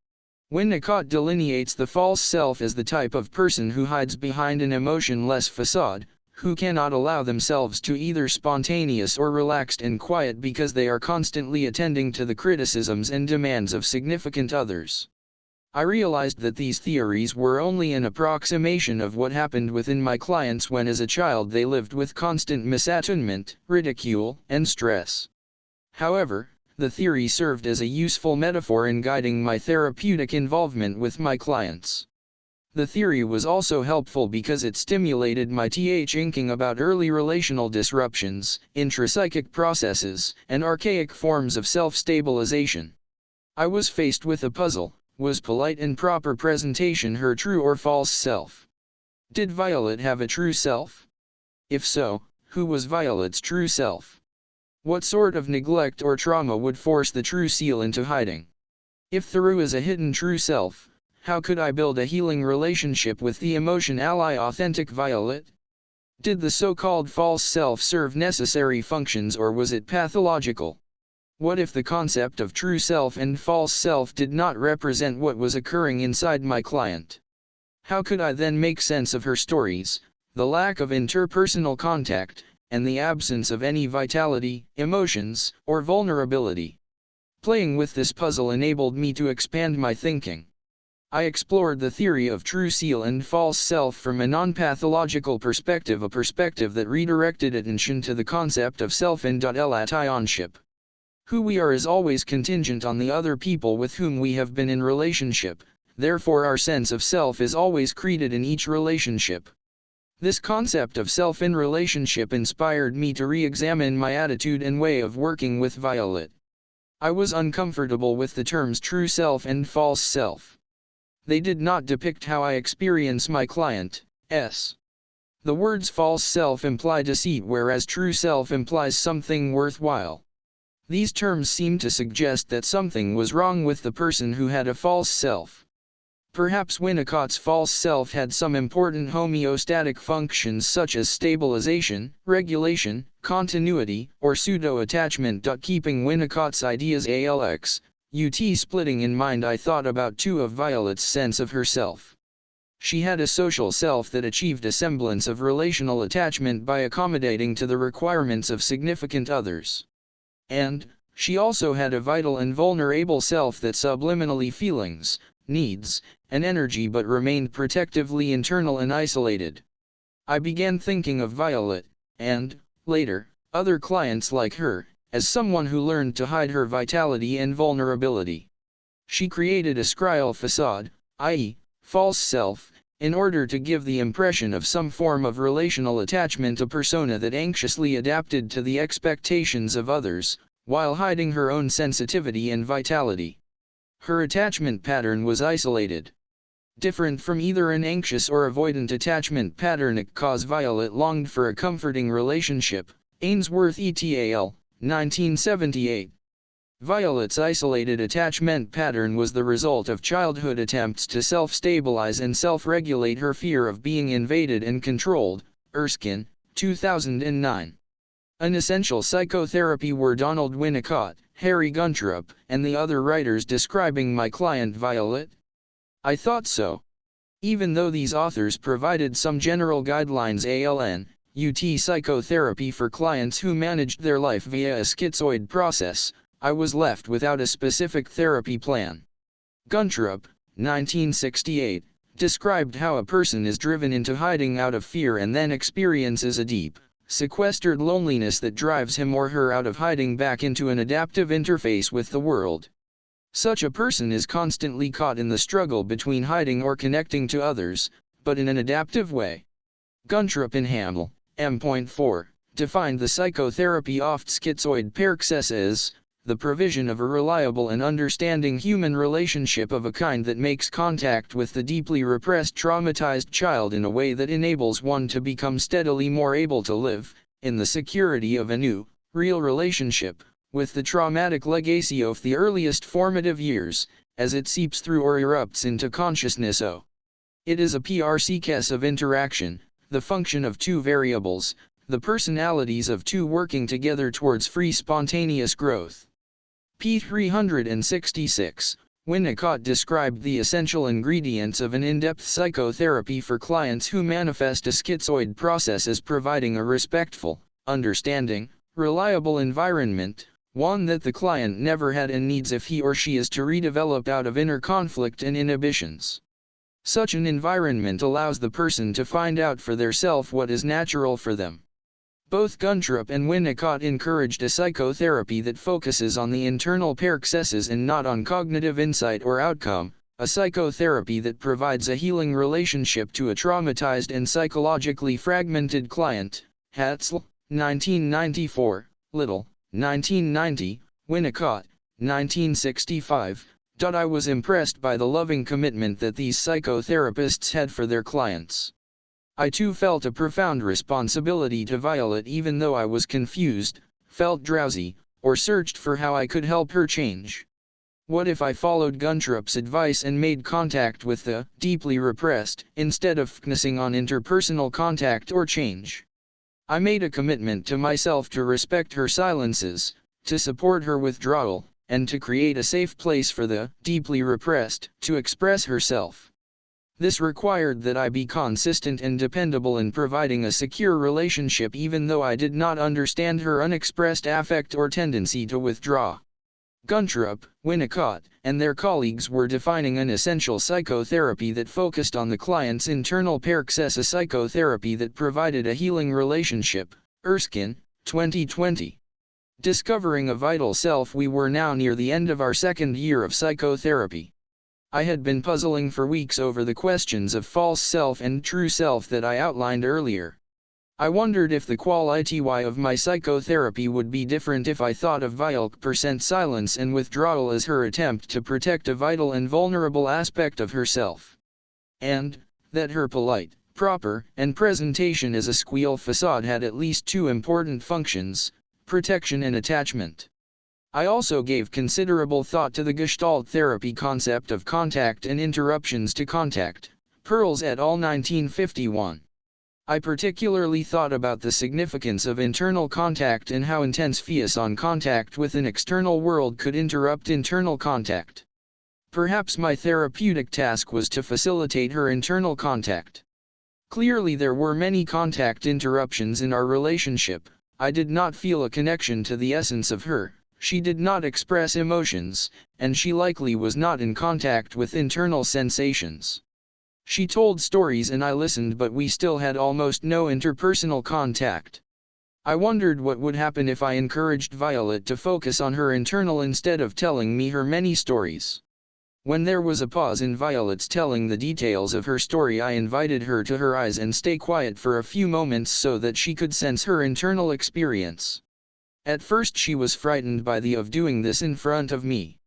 Winnicott delineates the false self as the type of person who hides behind an emotionless facade, who cannot allow themselves to either spontaneous or relaxed and quiet because they are constantly attending to the criticisms and demands of significant others. I realized that these theories were only an approximation of what happened within my clients when as a child they lived with constant misattunement, ridicule, and stress. However, the theory served as a useful metaphor in guiding my therapeutic involvement with my clients. The theory was also helpful because it stimulated my thinking about early relational disruptions, intrapsychic processes, and archaic forms of self-stabilization. I was faced with a puzzle: was polite and proper presentation her true or false self? Did Violet have a true self? If so, who was Violet's true self? What sort of neglect or trauma would force the true self into hiding? If there is a hidden true self, how could I build a healing relationship with the emotionally authentic Violet? Did the so-called false self serve necessary functions, or was it pathological? What if the concept of true self and false self did not represent what was occurring inside my client? How could I then make sense of her stories, the lack of interpersonal contact, and the absence of any vitality, emotions, or vulnerability? Playing with this puzzle enabled me to expand my thinking. I explored the theory of true self and false self from a non-pathological perspective, a perspective that redirected attention to the concept of self and relationship. Who we are is always contingent on the other people with whom we have been in relationship, therefore our sense of self is always created in each relationship. This concept of self in relationship inspired me to re-examine my attitude and way of working with Violet. I was uncomfortable with the terms true self and false self. They did not depict how I experience my client's. The words false self imply deceit, whereas true self implies something worthwhile. These terms seem to suggest that something was wrong with the person who had a false self. Perhaps Winnicott's false self had some important homeostatic functions such as stabilization, regulation, continuity, or pseudo-attachment. Keeping Winnicott's ideas splitting in mind, I thought about two of Violet's sense of herself. She had a social self that achieved a semblance of relational attachment by accommodating to the requirements of significant others. And she also had a vital and vulnerable self that subliminally feelings, needs, and energy but remained protectively internal and isolated. I began thinking of Violet, and, later, other clients like her, as someone who learned to hide her vitality and vulnerability. She created a scryal facade, i.e., false self, in order to give the impression of some form of relational attachment, a persona that anxiously adapted to the expectations of others, while hiding her own sensitivity and vitality. Her attachment pattern was isolated. Different from either an anxious or avoidant attachment pattern, because Violet longed for a comforting relationship. Ainsworth et al., 1978. Violet's isolated attachment pattern was the result of childhood attempts to self-stabilize and self-regulate her fear of being invaded and controlled. Erskine, 2009. An essential psychotherapy were Donald Winnicott, Harry Guntrup, and the other writers describing my client Violet? I thought so. Even though these authors provided some general guidelines ALN/UT psychotherapy for clients who managed their life via a schizoid process, I was left without a specific therapy plan. Guntrup, 1968, described how a person is driven into hiding out of fear and then experiences a deep, sequestered loneliness that drives him or her out of hiding back into an adaptive interface with the world. Such a person is constantly caught in the struggle between hiding or connecting to others, but in an adaptive way. Guntrup and Hamel, M.4, defined the psychotherapy oft schizoid paroxysm as the provision of a reliable and understanding human relationship of a kind that makes contact with the deeply repressed traumatized child in a way that enables one to become steadily more able to live, in the security of a new, real relationship, with the traumatic legacy of the earliest formative years, as it seeps through or erupts into consciousness. It is a process of interaction, the function of two variables, the personalities of two working together towards free spontaneous growth. p. 366, Winnicott described the essential ingredients of an in-depth psychotherapy for clients who manifest a schizoid process as providing a respectful, understanding, reliable environment, one that the client never had and needs if he or she is to redevelop out of inner conflict and inhibitions. Such an environment allows the person to find out for theirself what is natural for them. Both Guntrup and Winnicott encouraged a psychotherapy that focuses on the internal paroxysms and not on cognitive insight or outcome, a psychotherapy that provides a healing relationship to a traumatized and psychologically fragmented client. Hatzl, 1994, Little, 1990, Winnicott, 1965. I was impressed by the loving commitment that these psychotherapists had for their clients. I too felt a profound responsibility to Violet even though I was confused, felt drowsy, or searched for how I could help her change. What if I followed Guntrup's advice and made contact with the deeply repressed, instead of focusing on interpersonal contact or change? I made a commitment to myself to respect her silences, to support her withdrawal, and to create a safe place for the deeply repressed to express herself. This required that I be consistent and dependable in providing a secure relationship even though I did not understand her unexpressed affect or tendency to withdraw. Guntrup, Winnicott, and their colleagues were defining an essential psychotherapy that focused on the client's internal paroxysm, a psychotherapy that provided a healing relationship. Erskine, 2020. Discovering a vital self. We were now near the end of our second year of psychotherapy. I had been puzzling for weeks over the questions of false self and true self that I outlined earlier. I wondered if the quality of my psychotherapy would be different if I thought of Violet% silence and withdrawal as her attempt to protect a vital and vulnerable aspect of herself. And that her polite, proper, and presentation as a squeal facade had at least two important functions: protection and attachment. I also gave considerable thought to the Gestalt therapy concept of contact and interruptions to contact. Pearls et al. 1951. I particularly thought about the significance of internal contact and how intense focus on contact with an external world could interrupt internal contact. Perhaps my therapeutic task was to facilitate her internal contact. Clearly there were many contact interruptions in our relationship. I did not feel a connection to the essence of her. She did not express emotions, and she likely was not in contact with internal sensations. She told stories and I listened, but we still had almost no interpersonal contact. I wondered what would happen if I encouraged Violet to focus on her internal instead of telling me her many stories. When there was a pause in Violet's telling the details of her story, I invited her to her eyes and stay quiet for a few moments so that she could sense her internal experience. At first she was frightened by the of doing this in front of me.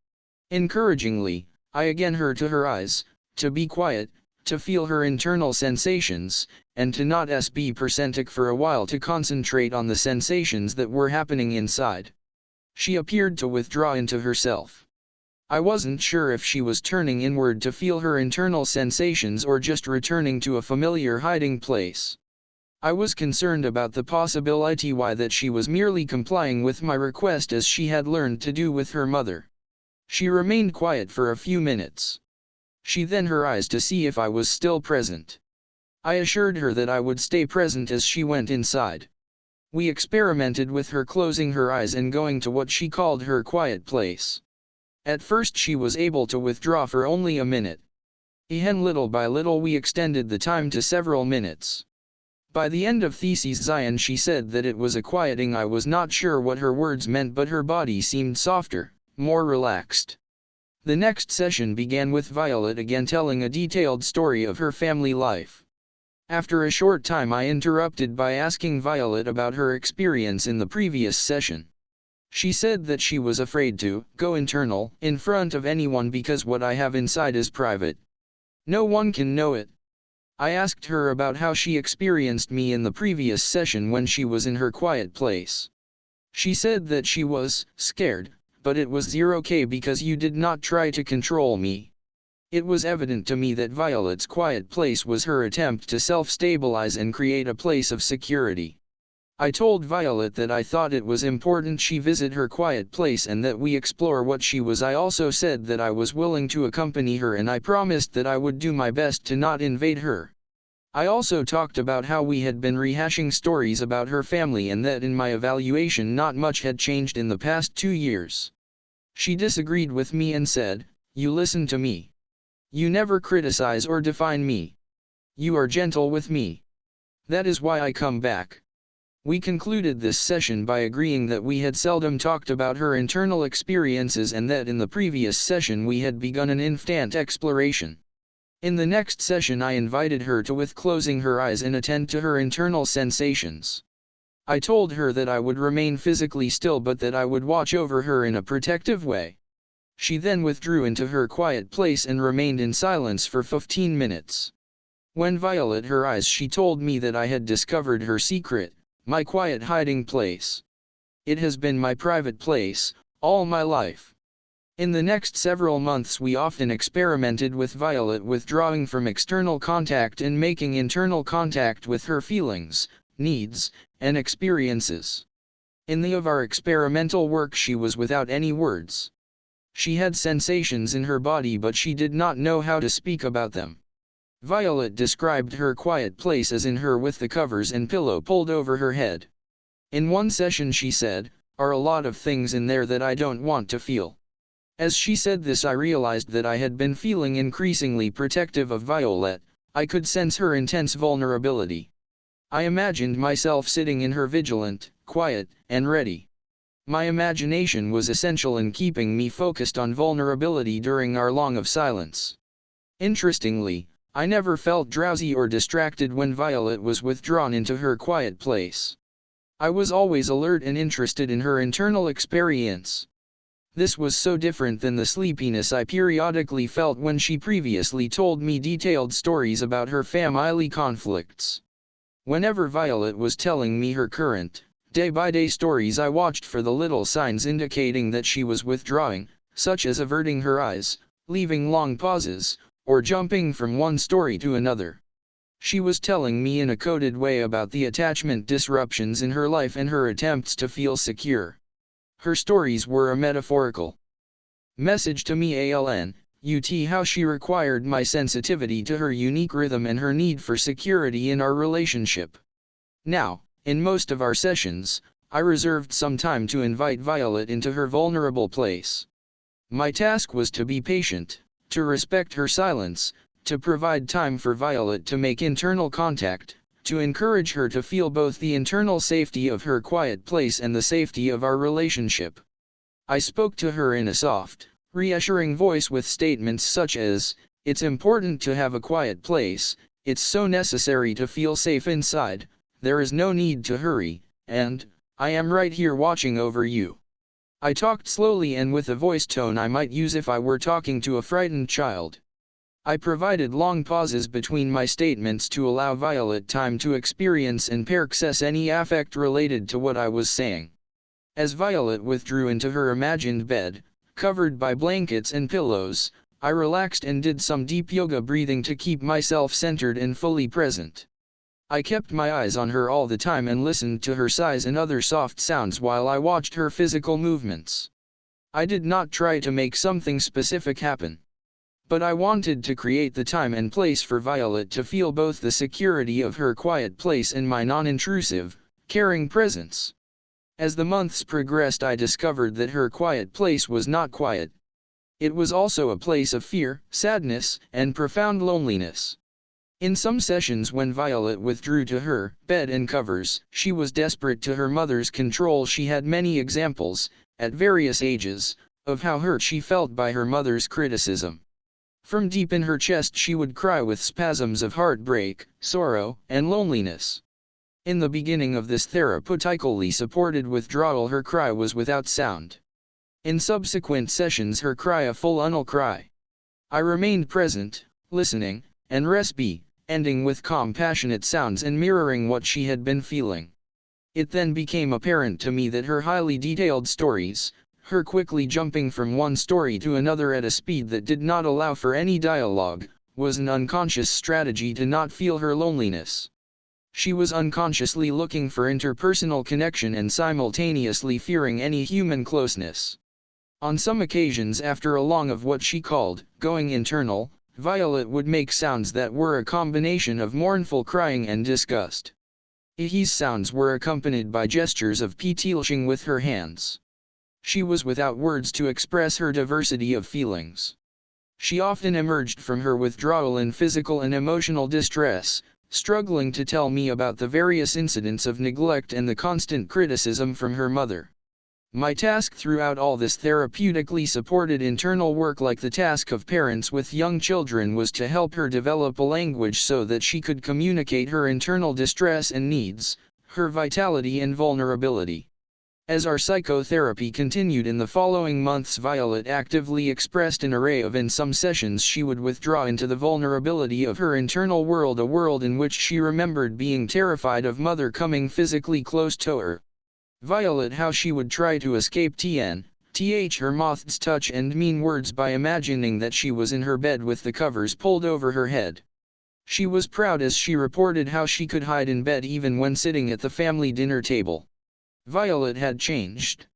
Encouragingly, I again her to her eyes, to be quiet, to feel her internal sensations, and to not be percentic for a while, to concentrate on the sensations that were happening inside. She appeared to withdraw into herself. I wasn't sure if she was turning inward to feel her internal sensations or just returning to a familiar hiding place. I was concerned about the possibility that she was merely complying with my request as she had learned to do with her mother. She remained quiet for a few minutes. She then her eyes to see if I was still present. I assured her that I would stay present as she went inside. We experimented with her closing her eyes and going to what she called her quiet place. At first she was able to withdraw for only a minute. And little by little we extended the time to several minutes. By the end of thesis Zion she said that it was a quieting. I was not sure what her words meant, but her body seemed softer, more relaxed. The next session began with Violet again telling a detailed story of her family life. After a short time I interrupted by asking Violet about her experience in the previous session. She said that she was afraid to go internal in front of anyone because what I have inside is private. No one can know it. I asked her about how she experienced me in the previous session when she was in her quiet place. She said that she was scared, but it was okay because you did not try to control me. It was evident to me that Violet's quiet place was her attempt to self-stabilize and create a place of security. I told Violet that I thought it was important she visit her quiet place and that we explore what she was. I also said that I was willing to accompany her and I promised that I would do my best to not invade her. I also talked about how we had been rehashing stories about her family and that in my evaluation not much had changed in the past 2 years. She disagreed with me and said, "You listen to me. You never criticize or define me. You are gentle with me. That is why I come back." We concluded this session by agreeing that we had seldom talked about her internal experiences and that in the previous session we had begun an infant exploration. In the next session I invited her to with closing her eyes and attend to her internal sensations. I told her that I would remain physically still but that I would watch over her in a protective way. She then withdrew into her quiet place and remained in silence for 15 minutes. When Violet her eyes she told me that I had discovered her secret. My quiet hiding place. It has been my private place, all my life. In the next several months we often experimented with Violet withdrawing from external contact and making internal contact with her feelings, needs, and experiences. In the of our experimental work she was without any words. She had sensations in her body but she did not know how to speak about them. Violet described her quiet place as in her with the covers and pillow pulled over her head. In one session she said, "Are a lot of things in there that I don't want to feel." As she said this I realized that I had been feeling increasingly protective of Violet. I could sense her intense vulnerability. I imagined myself sitting in her vigilant, quiet, and ready. My imagination was essential in keeping me focused on vulnerability during our long of silence. Interestingly, I never felt drowsy or distracted when Violet was withdrawn into her quiet place. I was always alert and interested in her internal experience. This was so different than the sleepiness I periodically felt when she previously told me detailed stories about her family conflicts. Whenever Violet was telling me her current, day-by-day stories I watched for the little signs indicating that she was withdrawing, such as averting her eyes, leaving long pauses, or jumping from one story to another. She was telling me in a coded way about the attachment disruptions in her life and her attempts to feel secure. Her stories were a metaphorical message to me how she required my sensitivity to her unique rhythm and her need for security in our relationship. Now, in most of our sessions, I reserved some time to invite Violet into her vulnerable place. My task was to be patient, to respect her silence, to provide time for Violet to make internal contact, to encourage her to feel both the internal safety of her quiet place and the safety of our relationship. I spoke to her in a soft, reassuring voice with statements such as, "It's important to have a quiet place, it's so necessary to feel safe inside, there is no need to hurry, and, I am right here watching over you." I talked slowly and with a voice tone I might use if I were talking to a frightened child. I provided long pauses between my statements to allow Violet time to experience and process any affect related to what I was saying. As Violet withdrew into her imagined bed, covered by blankets and pillows, I relaxed and did some deep yoga breathing to keep myself centered and fully present. I kept my eyes on her all the time and listened to her sighs and other soft sounds while I watched her physical movements. I did not try to make something specific happen. But I wanted to create the time and place for Violet to feel both the security of her quiet place and my non-intrusive, caring presence. As the months progressed, I discovered that her quiet place was not quiet. It was also a place of fear, sadness, and profound loneliness. In some sessions when Violet withdrew to her bed and covers, she was desperate to her mother's control. She had many examples, at various ages, of how hurt she felt by her mother's criticism. From deep in her chest she would cry with spasms of heartbreak, sorrow, and loneliness. In the beginning of this therapeutically supported withdrawal, her cry was without sound. In subsequent sessions her cry a full cry. I remained present, listening, and ending with calm passionate sounds and mirroring what she had been feeling. It then became apparent to me that her highly detailed stories, her quickly jumping from one story to another at a speed that did not allow for any dialogue, was an unconscious strategy to not feel her loneliness. She was unconsciously looking for interpersonal connection and simultaneously fearing any human closeness. On some occasions, after a long of what she called going internal, Violet would make sounds that were a combination of mournful crying and disgust. These sounds were accompanied by gestures of petulation with her hands. She was without words to express her diversity of feelings. She often emerged from her withdrawal in physical and emotional distress, struggling to tell me about the various incidents of neglect and the constant criticism from her mother. My task throughout all this therapeutically supported internal work, like the task of parents with young children, was to help her develop a language so that she could communicate her internal distress and needs, her vitality and vulnerability. As our psychotherapy continued in the following months, Violet actively expressed an array of. In some sessions she would withdraw into the vulnerability of her internal world, a world in which she remembered being terrified of mother coming physically close to her. Violet, how she would try to escape her mother's touch and mean words by imagining that she was in her bed with the covers pulled over her head. She was proud as she reported how she could hide in bed even when sitting at the family dinner table. Violet had changed.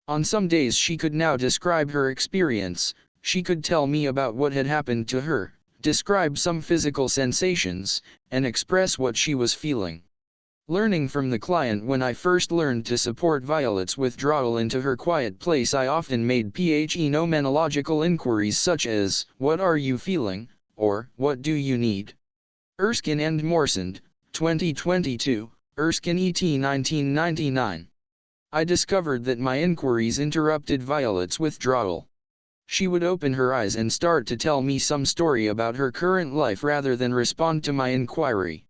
On some days she could now describe her experience. She could tell me about what had happened to her, describe some physical sensations, and express what she was feeling. Learning from the client, when I first learned to support Violet's withdrawal into her quiet place, I often made phenomenological inquiries such as, "What are you feeling?" or "What do you need?" Erskine and Morsand, 2022, Erskine et 1999. I discovered that my inquiries interrupted Violet's withdrawal. She would open her eyes and start to tell me some story about her current life rather than respond to my inquiry.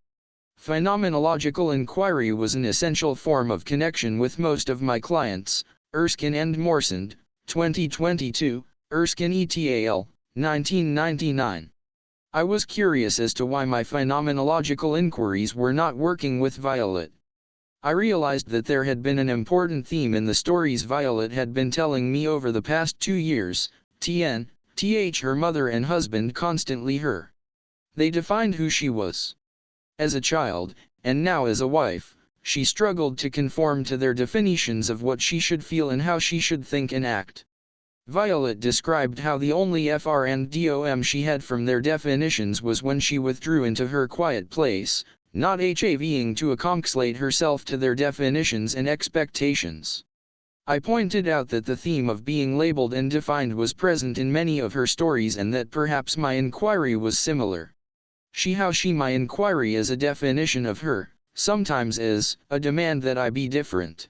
Phenomenological inquiry was an essential form of connection with most of my clients. Erskine and Morsand, 2022, Erskine et al., 1999. I was curious as to why my phenomenological inquiries were not working with Violet. I realized that there had been an important theme in the stories Violet had been telling me over the past 2 years. Her mother and husband constantly her. They defined who she was. As a child, and now as a wife, she struggled to conform to their definitions of what she should feel and how she should think and act. Violet described how the only freedom she had from their definitions was when she withdrew into her quiet place, not having to accommodate herself to their definitions and expectations. I pointed out that the theme of being labeled and defined was present in many of her stories and that perhaps my inquiry was similar. My inquiry as a definition of her, sometimes as a demand that I be different.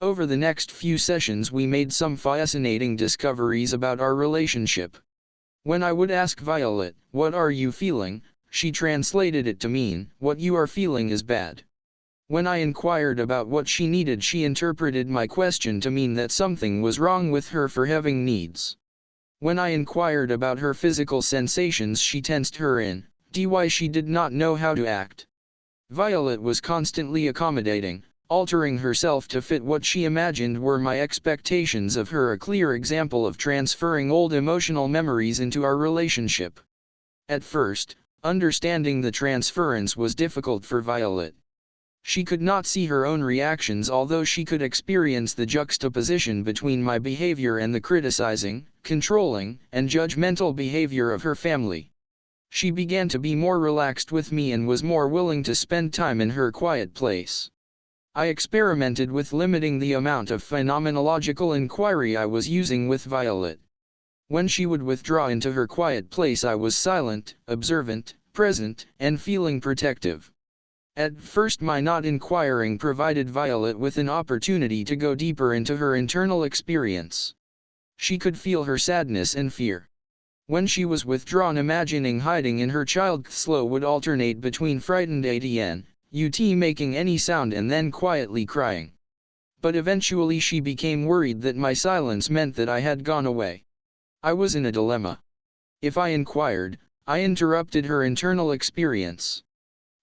Over the next few sessions we made some fascinating discoveries about our relationship. When I would ask Violet, "What are you feeling?" she translated it to mean, "What you are feeling is bad." When I inquired about what she needed, she interpreted my question to mean that something was wrong with her for having needs. When I inquired about her physical sensations, she tensed her she did not know how to act. Violet was constantly accommodating, altering herself to fit what she imagined were my expectations of her, a clear example of transferring old emotional memories into our relationship. At first, understanding the transference was difficult for Violet. She could not see her own reactions, although she could experience the juxtaposition between my behavior and the criticizing, controlling, and judgmental behavior of her family. She began to be more relaxed with me and was more willing to spend time in her quiet place. I experimented with limiting the amount of phenomenological inquiry I was using with Violet. When she would withdraw into her quiet place, I was silent, observant, present, and feeling protective. At first, my not inquiring provided Violet with an opportunity to go deeper into her internal experience. She could feel her sadness and fear. When she was withdrawn, imagining hiding in her child slow would alternate between frightened ut making any sound and then quietly crying. But eventually she became worried that my silence meant that I had gone away. I was in a dilemma. If I inquired, I interrupted her internal experience.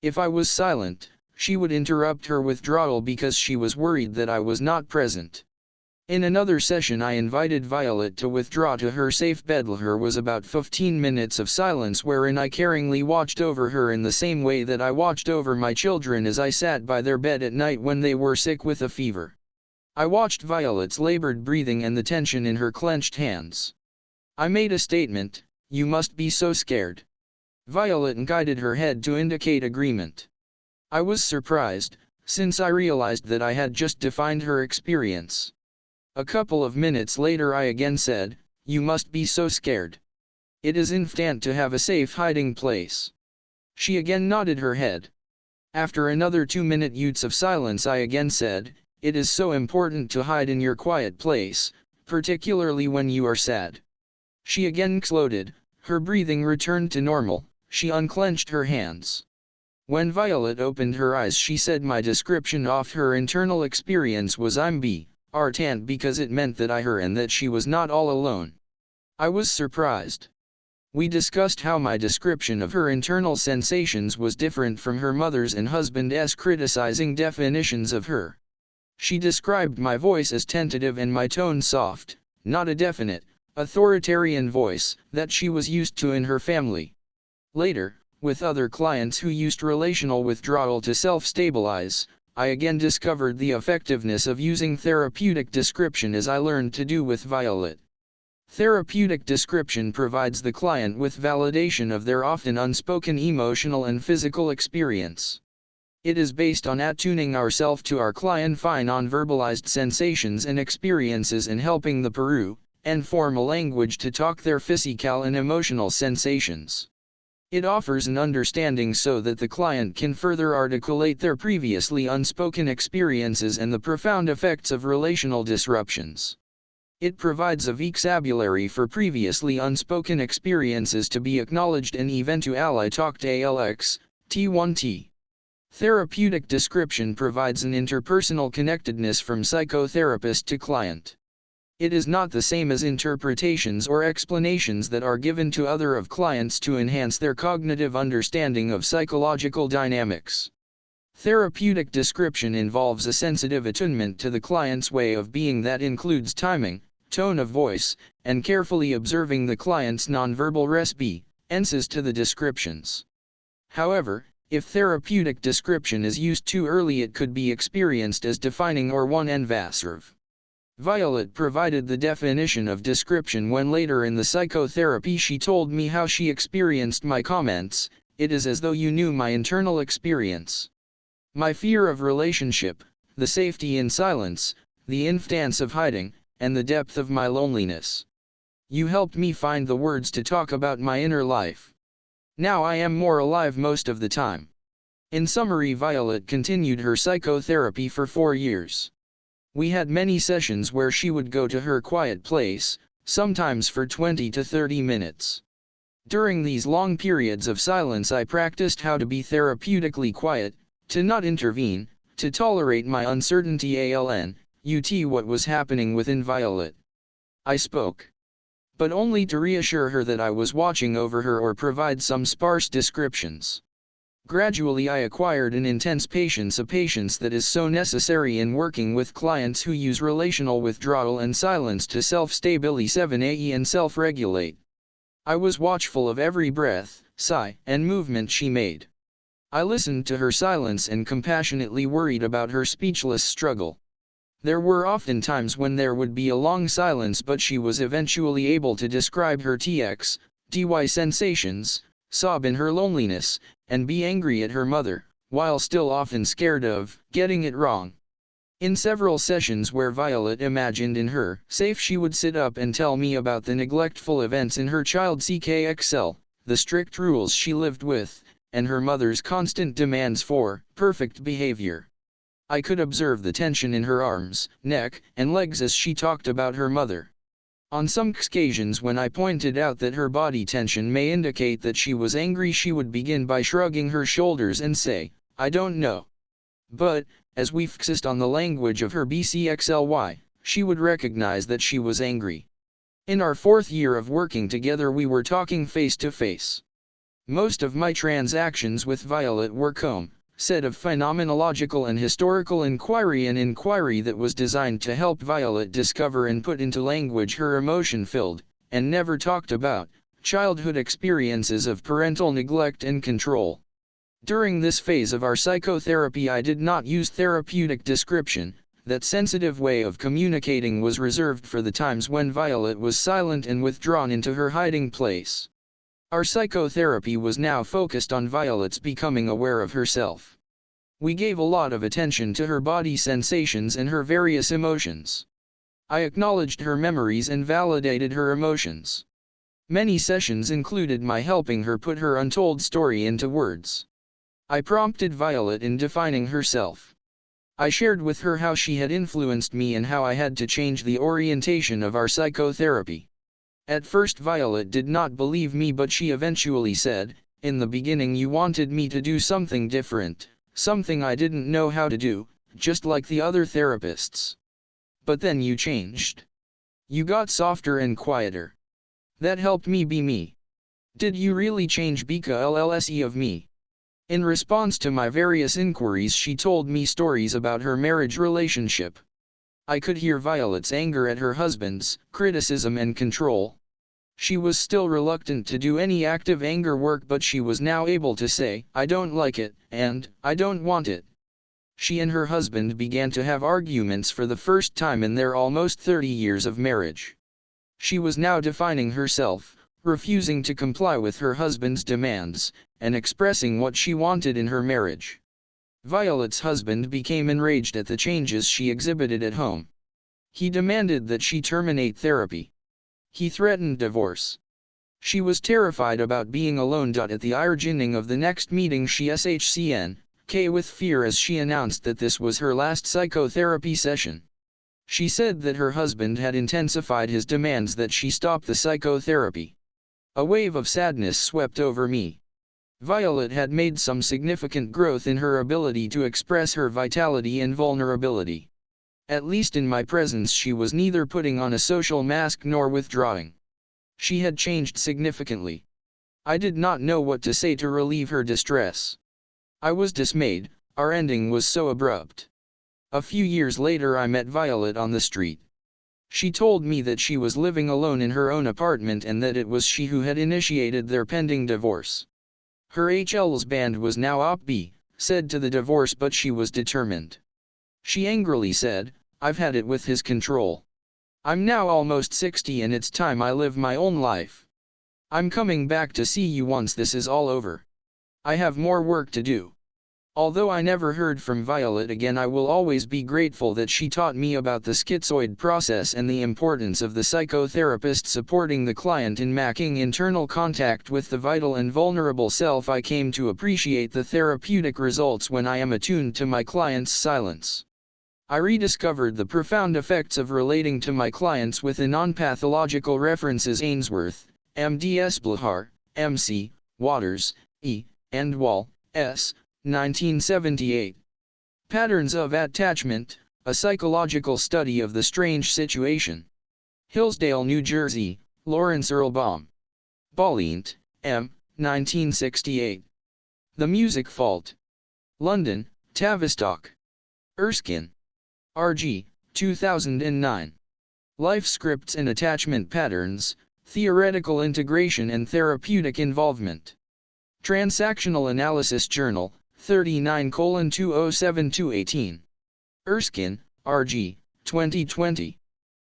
If I was silent, she would interrupt her withdrawal because she was worried that I was not present. In another session, I invited Violet to withdraw to her safe bed. There was about 15 minutes of silence wherein I caringly watched over her in the same way that I watched over my children as I sat by their bed at night when they were sick with a fever. I watched Violet's labored breathing and the tension in her clenched hands. I made a statement, "You must be so scared." Violet guided her head to indicate agreement. I was surprised, since I realized that I had just defined her experience. A couple of minutes later I again said, "You must be so scared. It is important to have a safe hiding place." She again nodded her head. After another 2 minutes of silence I again said, "It is so important to hide in your quiet place, particularly when you are sad." She again exploded, her breathing returned to normal. She unclenched her hands. When Violet opened her eyes, she said my description of her internal experience was important because it meant that I her and that she was not all alone. I was surprised. We discussed how my description of her internal sensations was different from her mother's and husband's criticizing definitions of her. She described my voice as tentative and my tone soft, not a definite, authoritarian voice that she was used to in her family. Later, with other clients who used relational withdrawal to self-stabilize, I again discovered the effectiveness of using therapeutic description as I learned to do with Violet. Therapeutic description provides the client with validation of their often unspoken emotional and physical experience. It is based on attuning ourselves to our client's fine unverbalized sensations and experiences and helping the and form a language to talk their physical and emotional sensations. It offers an understanding so that the client can further articulate their previously unspoken experiences and the profound effects of relational disruptions. It provides a vocabulary for previously unspoken experiences to be acknowledged and eventually talked alx, T1T. Therapeutic description provides an interpersonal connectedness from psychotherapist to client. It is not the same as interpretations or explanations that are given to other of clients to enhance their cognitive understanding of psychological dynamics. Therapeutic description involves a sensitive attunement to the client's way of being that includes timing, tone of voice, and carefully observing the client's nonverbal responses to the descriptions. However, if therapeutic description is used too early, it could be experienced as defining or invasive. Violet provided the definition of description when later in the psychotherapy she told me how she experienced my comments, "It is as though you knew my internal experience. My fear of relationship, the safety in silence, the importance of hiding, and the depth of my loneliness. You helped me find the words to talk about my inner life. Now I am more alive most of the time." In summary, Violet continued her psychotherapy for 4 years. We had many sessions where she would go to her quiet place, sometimes for 20 to 30 minutes. During these long periods of silence I practiced how to be therapeutically quiet, to not intervene, to tolerate my uncertainty what was happening within Violet. I spoke. But only to reassure her that I was watching over her or provide some sparse descriptions. Gradually I acquired an intense patience, a patience that is so necessary in working with clients who use relational withdrawal and silence to self-stabilize and self-regulate. I was watchful of every breath, sigh, and movement she made. I listened to her silence and compassionately worried about her speechless struggle. There were often times when there would be a long silence, but she was eventually able to describe her dy sensations, sob in her loneliness, and be angry at her mother, while still often scared of getting it wrong. In several sessions where Violet imagined in her safe, she would sit up and tell me about the neglectful events in her child's CKXL, the strict rules she lived with, and her mother's constant demands for perfect behavior. I could observe the tension in her arms, neck, and legs as she talked about her mother. On some occasions when I pointed out that her body tension may indicate that she was angry, she would begin by shrugging her shoulders and say, "I don't know." But, as we focused on the language of her BCXLY, she would recognize that she was angry. In our 4th year of working together, we were talking face to face. Most of my transactions with Violet were set of phenomenological and historical inquiry, an inquiry that was designed to help Violet discover and put into language her emotion-filled, and never talked about, childhood experiences of parental neglect and control. During this phase of our psychotherapy, I did not use therapeutic description. That sensitive way of communicating was reserved for the times when Violet was silent and withdrawn into her hiding place. Our psychotherapy was now focused on Violet's becoming aware of herself. We gave a lot of attention to her body sensations and her various emotions. I acknowledged her memories and validated her emotions. Many sessions included my helping her put her untold story into words. I prompted Violet in defining herself. I shared with her how she had influenced me and how I had to change the orientation of our psychotherapy. At first Violet did not believe me, but she eventually said, "In the beginning you wanted me to do something different, something I didn't know how to do, just like the other therapists. But then you changed. You got softer and quieter. That helped me be me. Did you really change Bika LLSE of me?" In response to my various inquiries, she told me stories about her marriage relationship. I could hear Violet's anger at her husband's criticism and control. She was still reluctant to do any active anger work, but she was now able to say, "I don't like it," and "I don't want it." She and her husband began to have arguments for the first time in their almost 30 years of marriage. She was now defining herself, refusing to comply with her husband's demands, and expressing what she wanted in her marriage. Violet's husband became enraged at the changes she exhibited at home. He demanded that she terminate therapy. He threatened divorce. She was terrified about being alone. At the beginning of the next meeting, she shcn with fear as she announced that this was her last psychotherapy session. She said that her husband had intensified his demands that she stop the psychotherapy. A wave of sadness swept over me. Violet had made some significant growth in her ability to express her vitality and vulnerability. At least in my presence she was neither putting on a social mask nor withdrawing. She had changed significantly. I did not know what to say to relieve her distress. I was dismayed, our ending was so abrupt. A few years later I met Violet on the street. She told me that she was living alone in her own apartment and that it was she who had initiated their pending divorce. Her husband was now opposed to the divorce, but she was determined. She angrily said, "I've had it with his control. I'm now almost 60 and it's time I live my own life. I'm coming back to see you once this is all over. I have more work to do." Although I never heard from Violet again, I will always be grateful that she taught me about the schizoid process and the importance of the psychotherapist supporting the client in making internal contact with the vital and vulnerable self. I came to appreciate the therapeutic results when I am attuned to my client's silence. I rediscovered the profound effects of relating to my clients with a non-pathological references. Ainsworth, M.D. Esplahar, M.C., Waters, E., and Wall, S. 1978. Patterns of Attachment, a Psychological Study of the Strange Situation. Hillsdale, New Jersey, Lawrence Earl Baum. Balint, M. 1968. The Music Fault. London, Tavistock. Erskine. R.G., 2009. Life Scripts and Attachment Patterns, Theoretical Integration and Therapeutic Involvement. Transactional Analysis Journal, 39:207218. Erskine, R.G., 2020.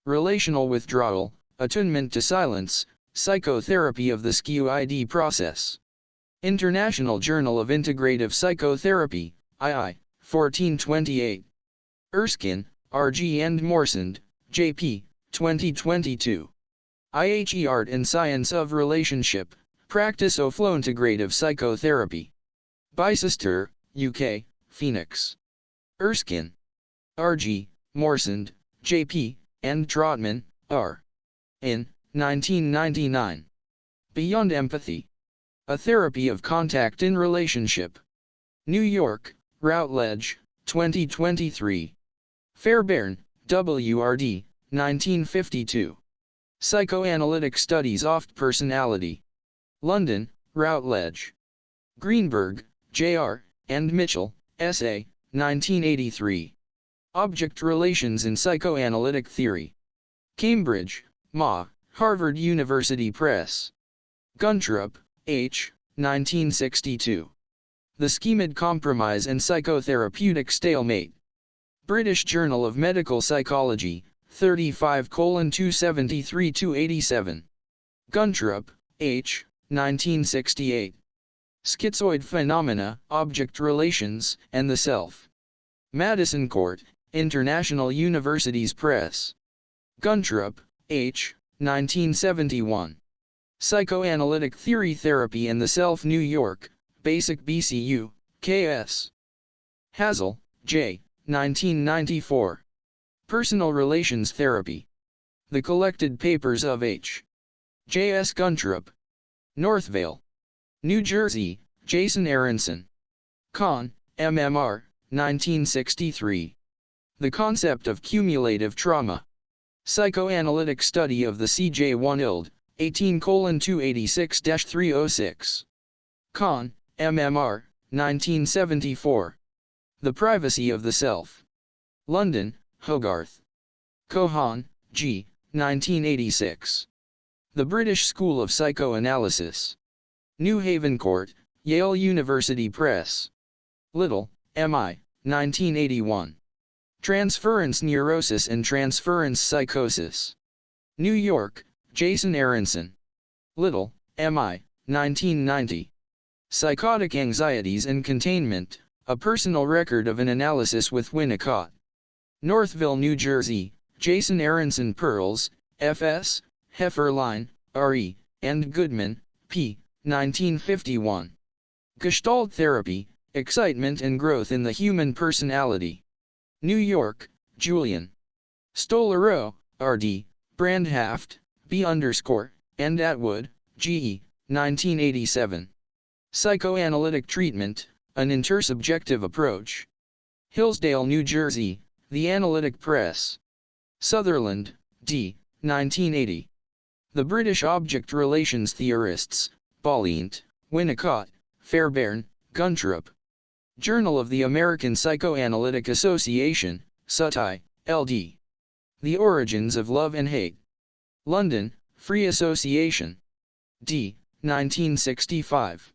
Relational Withdrawal, Attunement to Silence, Psychotherapy of the SKID Process. International Journal of Integrative Psychotherapy, II, 1428. Erskine, R.G. and Morsand, J.P., 2022. IHE Art and Science of Relationship, Practice of Flow-Integrative Psychotherapy. Bicester, UK, Phoenix. Erskine. R.G., Morsand, J.P., and Trotman, R. In 1999. Beyond Empathy. A Therapy of Contact in Relationship. New York, Routledge, 2023. Fairbairn, W.R.D., 1952. Psychoanalytic Studies of Personality. London, Routledge. Greenberg, J.R., and Mitchell, S.A., 1983. Object Relations in Psychoanalytic Theory. Cambridge, Ma, Harvard University Press. Guntrup, H., 1962. The Schemid Compromise and Psychotherapeutic Stalemate. British Journal of Medical Psychology, 35:273-87. Guntrup, H., 1968. Schizoid Phenomena, Object Relations, and the Self. Madison Court, International Universities Press. Guntrup, H., 1971. Psychoanalytic Theory Therapy and the Self, New York, Basic BCU, K.S. Hazel, J., 1994. Personal Relations Therapy. The Collected Papers of H. J. S. Guntrup. Northvale, New Jersey, Jason Aronson. Kahn, MMR, 1963. The Concept of Cumulative Trauma. Psychoanalytic Study of the CJ1 ILD, 18:286-306. Kahn, MMR, 1974. The Privacy of the Self. London, Hogarth. Cohan, G., 1986. The British School of Psychoanalysis. New Haven Court, Yale University Press. Little, M.I., 1981. Transference Neurosis and Transference Psychosis. New York, Jason Aronson. Little, M.I., 1990. Psychotic Anxieties and Containment, A Personal Record of an Analysis with Winnicott. Northville, New Jersey, Jason Aronson Pearls, F.S., Hefferline, R.E., and Goodman, P., 1951. Gestalt Therapy, Excitement and Growth in the Human Personality. New York, Julian. Stolaro, R.D., Brandhaft, B. and Atwood, G.E., 1987. Psychoanalytic Treatment, An Intersubjective Approach. Hillsdale, New Jersey, The Analytic Press. Sutherland, D., 1980. The British Object Relations Theorists, Balint, Winnicott, Fairbairn, Guntrup. Journal of the American Psychoanalytic Association, Sutai, L.D. The Origins of Love and Hate. London, Free Association. D., 1965.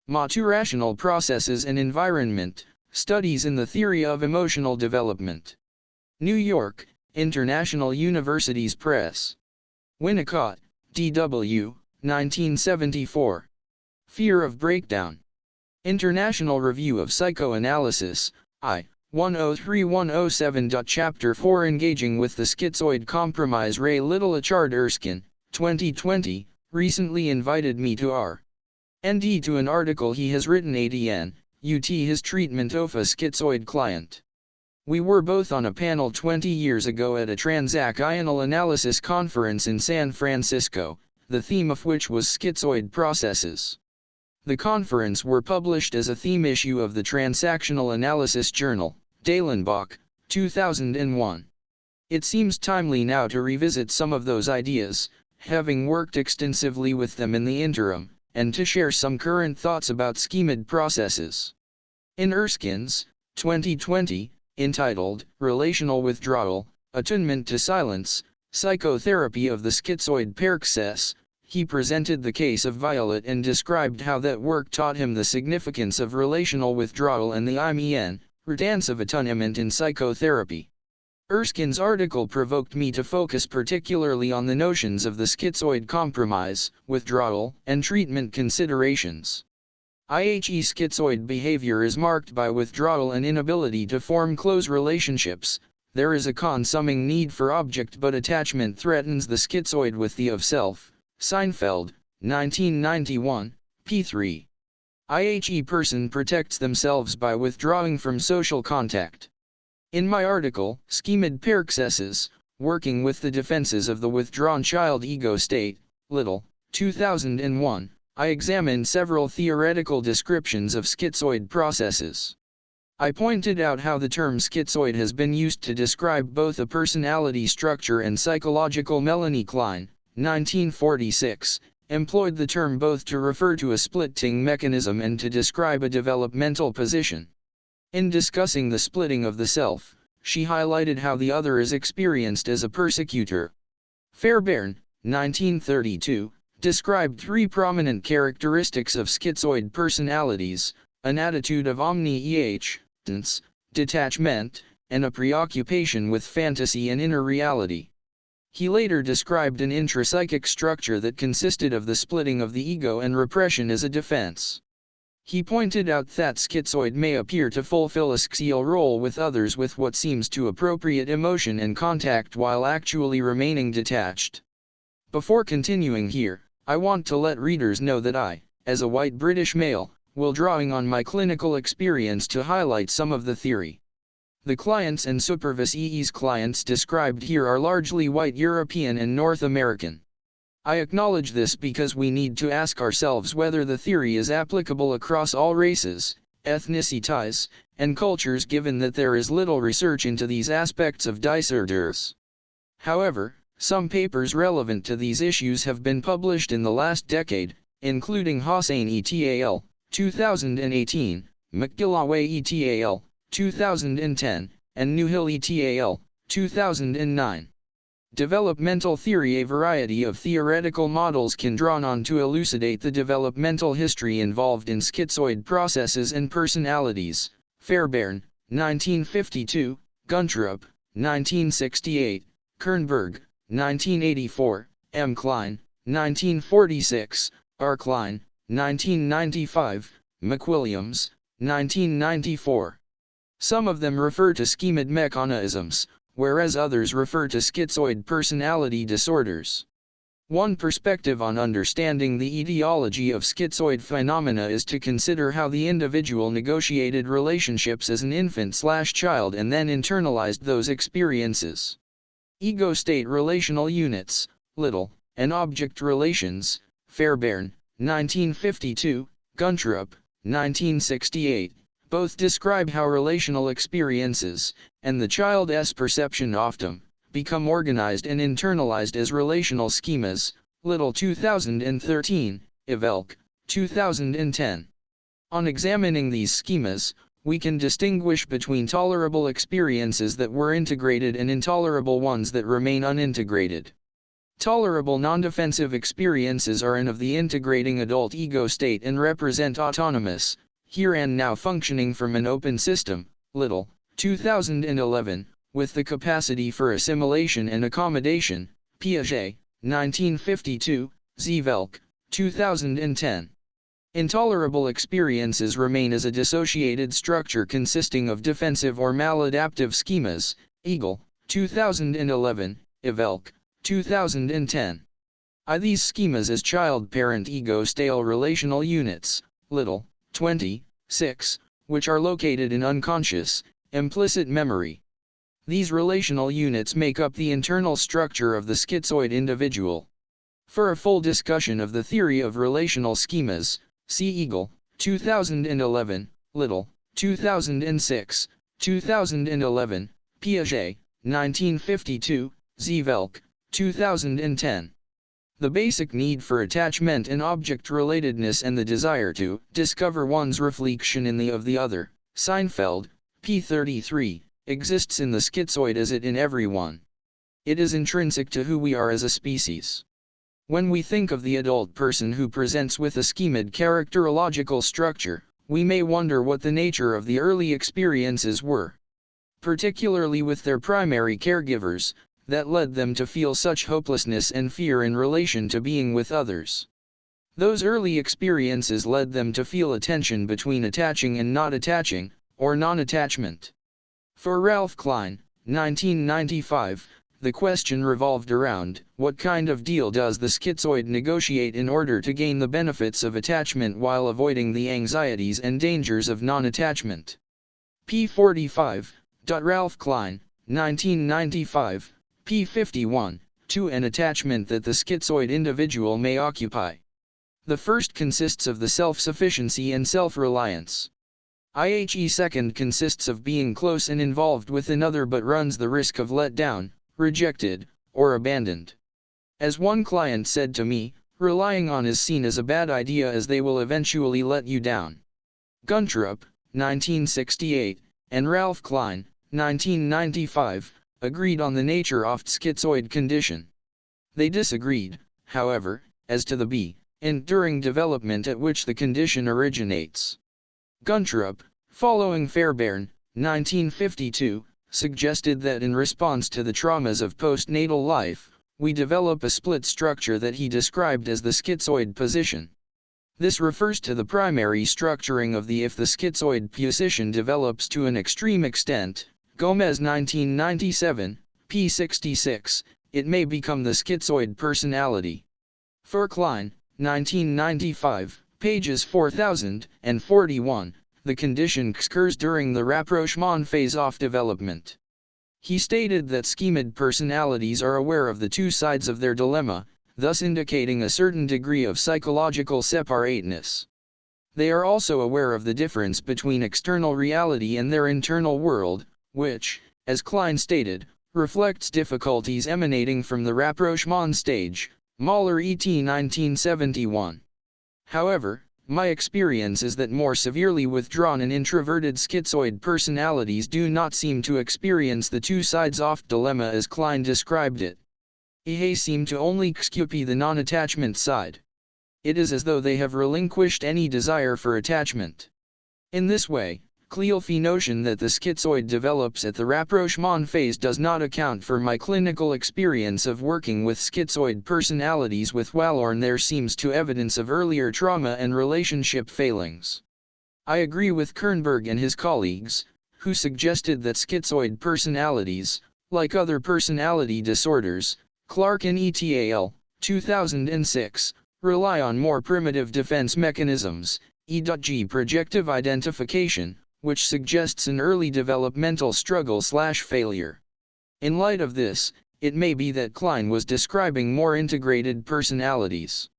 Rational Processes and Environment, Studies in the Theory of Emotional Development. New York, International Universities Press. Winnicott, D.W., 1974. Fear of Breakdown. International Review of Psychoanalysis, I. 103107. Chapter 4 Engaging with the Schizoid Compromise. Ray Little. Achard Erskine, 2020, recently invited me to R&D to an article he has written ADN, UT his treatment of a schizoid client. We were both on a panel 20 years ago at a transactional analysis conference in San Francisco, the theme of which was schizoid processes. The conference were published as a theme issue of the Transactional Analysis Journal, Dahlenbach, 2001. It seems timely now to revisit some of those ideas, having worked extensively with them in the interim, and to share some current thoughts about schemid processes. In Erskine's 2020, entitled Relational Withdrawal, Attunement to Silence, Psychotherapy of the Schizoid Process, he presented the case of Violet and described how that work taught him the significance of relational withdrawal and the importance of attunement in psychotherapy. Erskine's article provoked me to focus particularly on the notions of the schizoid compromise, withdrawal, and treatment considerations. I.e. schizoid behavior is marked by withdrawal and inability to form close relationships. There is a consuming need for object, but attachment threatens the schizoid with the of self. Seinfeld, 1991, p. 3. I.e. person protects themselves by withdrawing from social contact. In my article, Schemid Processes, Working with the Defenses of the Withdrawn Child Ego State, Little, 2001, I examined several theoretical descriptions of schizoid processes. I pointed out how the term schizoid has been used to describe both a personality structure and psychological. Melanie Klein, 1946, employed the term both to refer to a splitting mechanism and to describe a developmental position. In discussing the splitting of the self, she highlighted how the other is experienced as a persecutor. Fairbairn, 1932, described three prominent characteristics of schizoid personalities: an attitude of omniscience, detachment, and a preoccupation with fantasy and inner reality. He later described an intrapsychic structure that consisted of the splitting of the ego and repression as a defense. He pointed out that schizoid may appear to fulfill a schial role with others with what seems to appropriate emotion and contact while actually remaining detached. Before continuing here, I want to let readers know that I, as a white British male, will drawing on my clinical experience to highlight some of the theory. The clients and supervisees clients described here are largely white European and North American. I acknowledge this because we need to ask ourselves whether the theory is applicable across all races, ethnicities, and cultures, given that there is little research into these aspects of disorders. However, some papers relevant to these issues have been published in the last decade, including Hossain et al., 2018, McGillaway et al., 2010, and Newhill et al., 2009. Developmental theory. A variety of theoretical models can drawn on to elucidate the developmental history involved in schizoid processes and personalities. Fairbairn, 1952, Guntrup, 1968, Kernberg, 1984, M. Klein, 1946, R. Klein, 1995, McWilliams, 1994. Some of them refer to schemid mechanisms, whereas others refer to schizoid personality disorders. One perspective on understanding the etiology of schizoid phenomena is to consider how the individual negotiated relationships as an infant/child and then internalized those experiences. Ego state relational units, Little, and object relations, Fairbairn, 1952, Guntrup, 1968. Both describe how relational experiences, and the child's perception often, become organized and internalized as relational schemas. Little, 2013, Evelk, 2010. On examining these schemas, we can distinguish between tolerable experiences that were integrated and intolerable ones that remain unintegrated. Tolerable non-defensive experiences are in of the integrating adult ego state and represent autonomous, here and now functioning from an open system, Little, 2011, with the capacity for assimilation and accommodation, Piaget, 1952, Zvelk, 2010. Intolerable experiences remain as a dissociated structure consisting of defensive or maladaptive schemas, Eagle, 2011, Evelk, 2010. These schemas as child-parent ego-stale relational units, Little, 26, which are located in unconscious, implicit memory. These relational units make up the internal structure of the schizoid individual. For a full discussion of the theory of relational schemas, see Eagle, 2011, Little, 2006, 2011, Piaget, 1952, Zvelk, 2010. The basic need for attachment and object-relatedness and the desire to discover one's reflection in the of the other, Seinfeld, p. 33, exists in the schizoid as it in everyone. It is intrinsic to who we are as a species. When we think of the adult person who presents with a schemed characterological structure, we may wonder what the nature of the early experiences were, particularly with their primary caregivers, that led them to feel such hopelessness and fear in relation to being with others. Those early experiences led them to feel a tension between attaching and not attaching, or non-attachment. For Ralph Klein, 1995, the question revolved around, what kind of deal does the schizoid negotiate in order to gain the benefits of attachment while avoiding the anxieties and dangers of non-attachment? p. 45. Ralph Klein, 1995, p. 51, to an attachment that the schizoid individual may occupy. The first consists of the self-sufficiency and self-reliance. I.e. second consists of being close and involved with another but runs the risk of let down, rejected, or abandoned. As one client said to me, relying on is seen as a bad idea as they will eventually let you down. Guntrup, 1968, and Ralph Klein, 1995, agreed on the nature of the schizoid condition. They disagreed, however, as to the enduring development at which the condition originates. Guntrup, following Fairbairn, 1952, suggested that in response to the traumas of postnatal life, we develop a split structure that he described as the schizoid position. This refers to the primary structuring of the if the schizoid position develops to an extreme extent, Gomez 1997, p. 66, it may become the schizoid personality. For Klein, 1995, pages 4041, the condition occurs during the rapprochement phase of development. He stated that schemed personalities are aware of the two sides of their dilemma, thus indicating a certain degree of psychological separateness. They are also aware of the difference between external reality and their internal world, which, as Klein stated, reflects difficulties emanating from the rapprochement stage, Mahler et 1971. However, my experience is that more severely withdrawn and introverted schizoid personalities do not seem to experience the two sides of dilemma as Klein described it. They seem to only occupy the non-attachment side. It is as though they have relinquished any desire for attachment. In this way, Cleelfie notion that the schizoid develops at the rapprochement phase does not account for my clinical experience of working with schizoid personalities with Wallorn. There seems to evidence of earlier trauma and relationship failings. I agree with Kernberg and his colleagues, who suggested that schizoid personalities, like other personality disorders, Clark and et al., 2006, rely on more primitive defense mechanisms, e.g. projective identification, which suggests an early developmental struggle/failure. In light of this, it may be that Klein was describing more integrated personalities.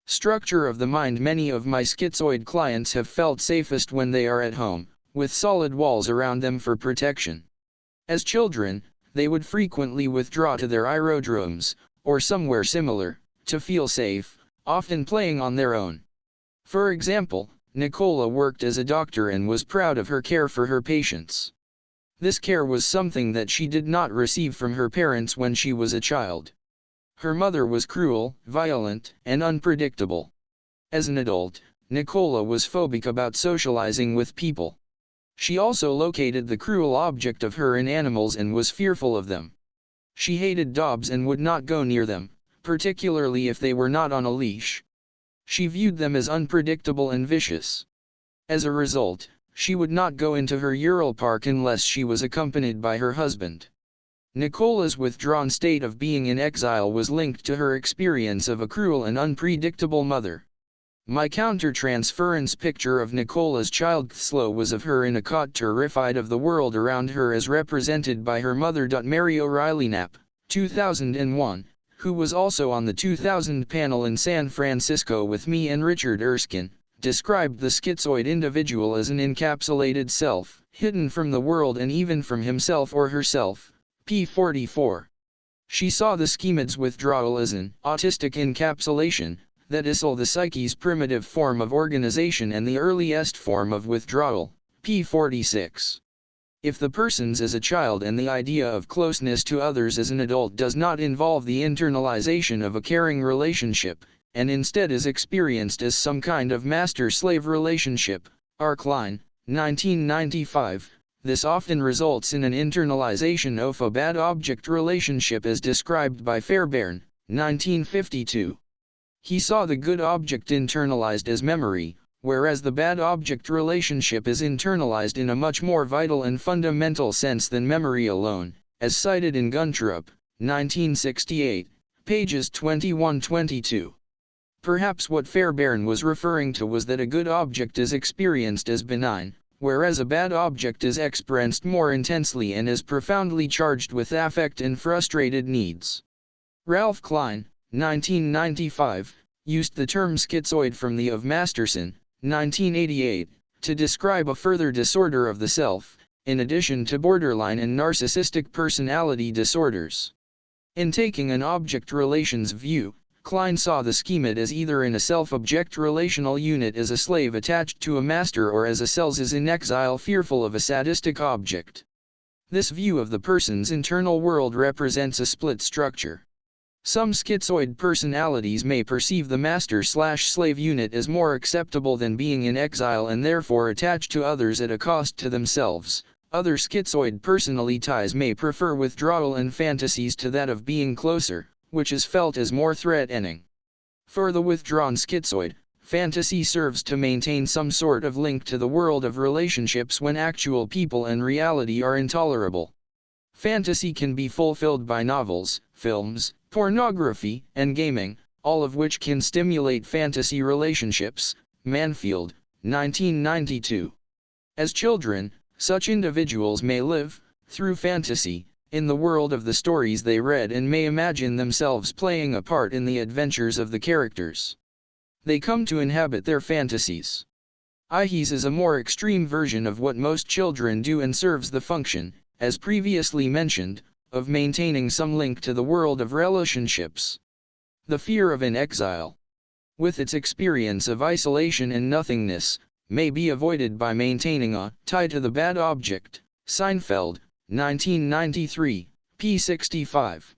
Structure of the mind. Many of my schizoid clients have felt safest when they are at home, with solid walls around them for protection. As children, they would frequently withdraw to their aerodromes, or somewhere similar, to feel safe, often playing on their own. For example, Nicola worked as a doctor and was proud of her care for her patients. This care was something that she did not receive from her parents when she was a child. Her mother was cruel, violent, and unpredictable. As an adult, Nicola was phobic about socializing with people. She also located the cruel object of her in animals and was fearful of them. She hated dogs and would not go near them, particularly if they were not on a leash. She viewed them as unpredictable and vicious. As a result, she would not go into her Ural Park unless she was accompanied by her husband. Nicola's withdrawn state of being in exile was linked to her experience of a cruel and unpredictable mother. My counter-transference picture of Nicola's child Thslo was of her in a cot terrified of the world around her as represented by her mother. Mary O'Reilly Knapp, 2001. Who was also on the 2000 panel in San Francisco with me and Richard Erskine, described the schizoid individual as an encapsulated self, hidden from the world and even from himself or herself, p. 44. She saw the schemid's withdrawal as an autistic encapsulation, that is the psyche's primitive form of organization and the earliest form of withdrawal, p. 46. If the person's as a child and the idea of closeness to others as an adult does not involve the internalization of a caring relationship, and instead is experienced as some kind of master-slave relationship, R. Klein, 1995, this often results in an internalization of a bad object relationship as described by Fairbairn, 1952. He saw the good object internalized as memory, whereas the bad object relationship is internalized in a much more vital and fundamental sense than memory alone, as cited in Guntrup, 1968, pages 21-22. Perhaps what Fairbairn was referring to was that a good object is experienced as benign, whereas a bad object is experienced more intensely and is profoundly charged with affect and frustrated needs. Ralph Klein, 1995, used the term schizoid from the of Masterson, 1988, to describe a further disorder of the self, in addition to borderline and narcissistic personality disorders. In taking an object relations view, Klein saw the schemid as either in a self-object relational unit as a slave attached to a master or as a self as in exile fearful of a sadistic object. This view of the person's internal world represents a split structure. Some schizoid personalities may perceive the master/slave unit as more acceptable than being in exile and therefore attached to others at a cost to themselves. Other schizoid personalities may prefer withdrawal and fantasies to that of being closer, which is felt as more threatening. For the withdrawn schizoid, fantasy serves to maintain some sort of link to the world of relationships when actual people and reality are intolerable. Fantasy can be fulfilled by novels, films, pornography, and gaming, all of which can stimulate fantasy relationships. Manfield, 1992. As children, such individuals may live, through fantasy, in the world of the stories they read and may imagine themselves playing a part in the adventures of the characters. They come to inhabit their fantasies. IHES is a more extreme version of what most children do and serves the function, as previously mentioned, of maintaining some link to the world of relationships. The fear of an exile, with its experience of isolation and nothingness, may be avoided by maintaining a tie to the bad object. Seinfeld, 1993, p. 65.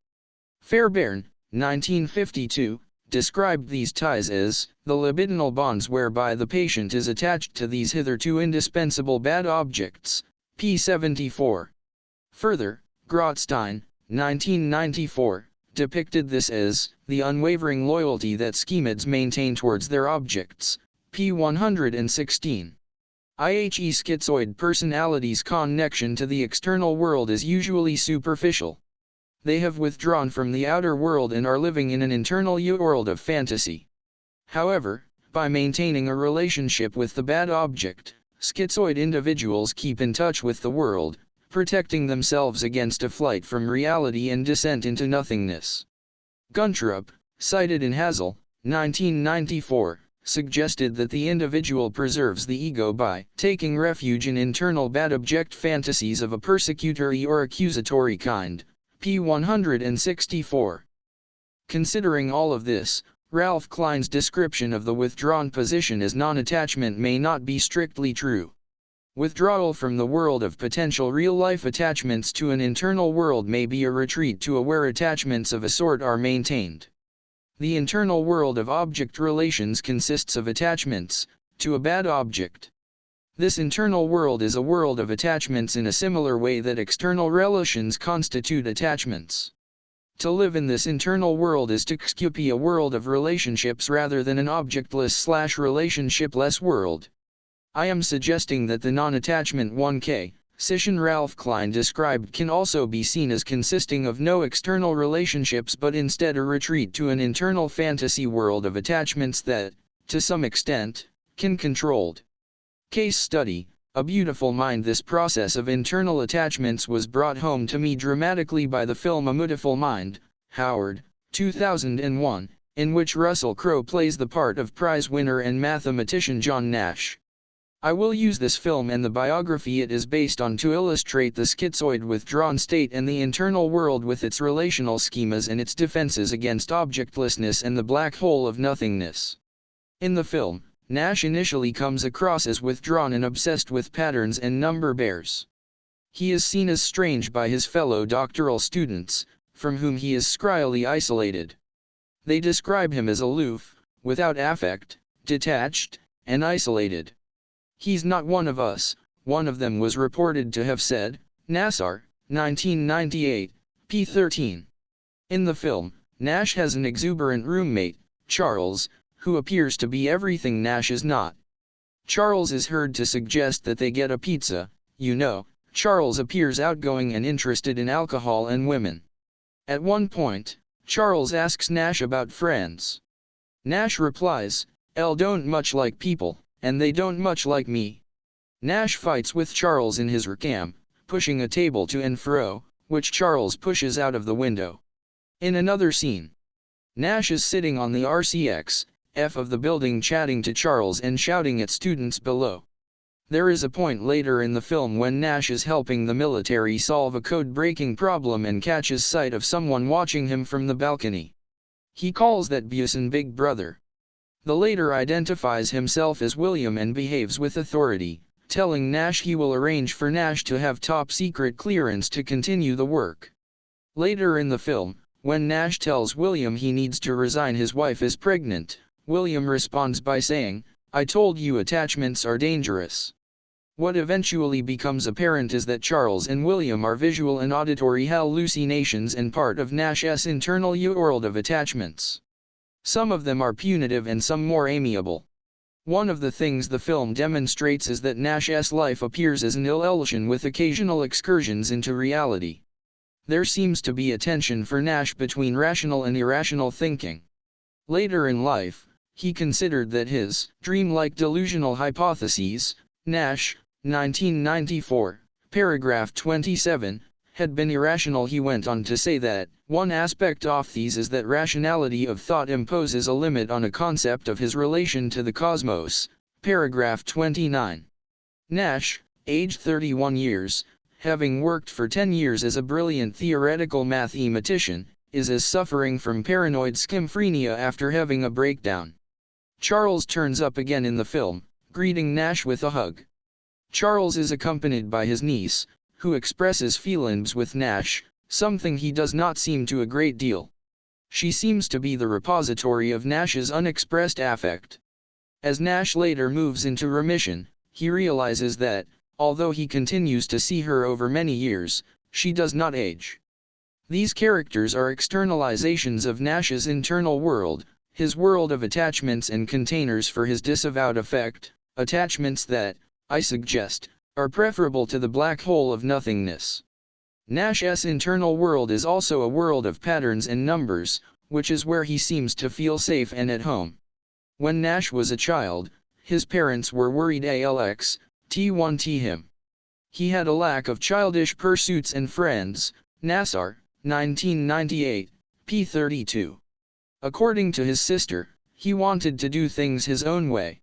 Fairbairn, 1952, described these ties as the libidinal bonds whereby the patient is attached to these hitherto indispensable bad objects. p. 74. Further, Grotstein, 1994, depicted this as the unwavering loyalty that schemids maintain towards their objects. p. 116. IHE schizoid personalities' connection to the external world is usually superficial. They have withdrawn from the outer world and are living in an internal world of fantasy. However, by maintaining a relationship with the bad object, schizoid individuals keep in touch with the world, protecting themselves against a flight from reality and descent into nothingness. Guntrup, cited in Hazel, 1994, suggested that the individual preserves the ego by taking refuge in internal bad object fantasies of a persecutory or accusatory kind. p. 164. Considering all of this, Ralph Klein's description of the withdrawn position as non-attachment may not be strictly true. Withdrawal from the world of potential real-life attachments to an internal world may be a retreat to a where attachments of a sort are maintained. The internal world of object relations consists of attachments to a bad object. This internal world is a world of attachments in a similar way that external relations constitute attachments. To live in this internal world is to XQP a world of relationships rather than an objectless/relationshipless world. I am suggesting that the non-attachment 1K, Sishan Ralph Klein described can also be seen as consisting of no external relationships but instead a retreat to an internal fantasy world of attachments that, to some extent, can controlled. Case study, A Beautiful Mind. This process of internal attachments was brought home to me dramatically by the film A Beautiful Mind, Howard, 2001, in which Russell Crowe plays the part of prize winner and mathematician John Nash. I will use this film and the biography it is based on to illustrate the schizoid withdrawn state and the internal world with its relational schemas and its defenses against objectlessness and the black hole of nothingness. In the film, Nash initially comes across as withdrawn and obsessed with patterns and number bears. He is seen as strange by his fellow doctoral students, from whom he is scryily isolated. They describe him as aloof, without affect, detached, and isolated. "He's not one of us," one of them was reported to have said. Nassar, 1998, p. 13. In the film, Nash has an exuberant roommate, Charles, who appears to be everything Nash is not. Charles is heard to suggest that they get a pizza. Charles appears outgoing and interested in alcohol and women. At one point, Charles asks Nash about friends. Nash replies, "L don't much like people, and they don't much like me." Nash fights with Charles in his recam, pushing a table to and fro, which Charles pushes out of the window. In another scene, Nash is sitting on the RCX F of the building chatting to Charles and shouting at students below. There is a point later in the film when Nash is helping the military solve a code-breaking problem and catches sight of someone watching him from the balcony. He calls that Busan Big Brother. The latter identifies himself as William and behaves with authority, telling Nash he will arrange for Nash to have top-secret clearance to continue the work. Later in the film, when Nash tells William he needs to resign, his wife is pregnant, William responds by saying, "I told you attachments are dangerous." What eventually becomes apparent is that Charles and William are visual and auditory hallucinations and part of Nash's internal world of attachments. Some of them are punitive and some more amiable. One of the things the film demonstrates is that Nash's life appears as an illusion with occasional excursions into reality. There seems to be a tension for Nash between rational and irrational thinking. Later in life, he considered that his dream-like delusional hypotheses, Nash, 1994, paragraph 27, had been irrational. He went on to say that, one aspect of these is that rationality of thought imposes a limit on a concept of his relation to the cosmos, paragraph 29. Nash, aged 31 years, having worked for 10 years as a brilliant theoretical mathematician, is as suffering from paranoid schizophrenia after having a breakdown. Charles turns up again in the film, greeting Nash with a hug. Charles is accompanied by his niece, who expresses feelings with Nash, something he does not seem to a great deal. She seems to be the repository of Nash's unexpressed affect. As Nash later moves into remission, he realizes that, although he continues to see her over many years, she does not age. These characters are externalizations of Nash's internal world, his world of attachments and containers for his disavowed affect, attachments that, I suggest, are preferable to the black hole of nothingness. Nash's internal world is also a world of patterns and numbers, which is where he seems to feel safe and at home. When Nash was a child, his parents were worried T1T him. He had a lack of childish pursuits and friends. Nassar, 1998, p. 32. According to his sister, he wanted to do things his own way.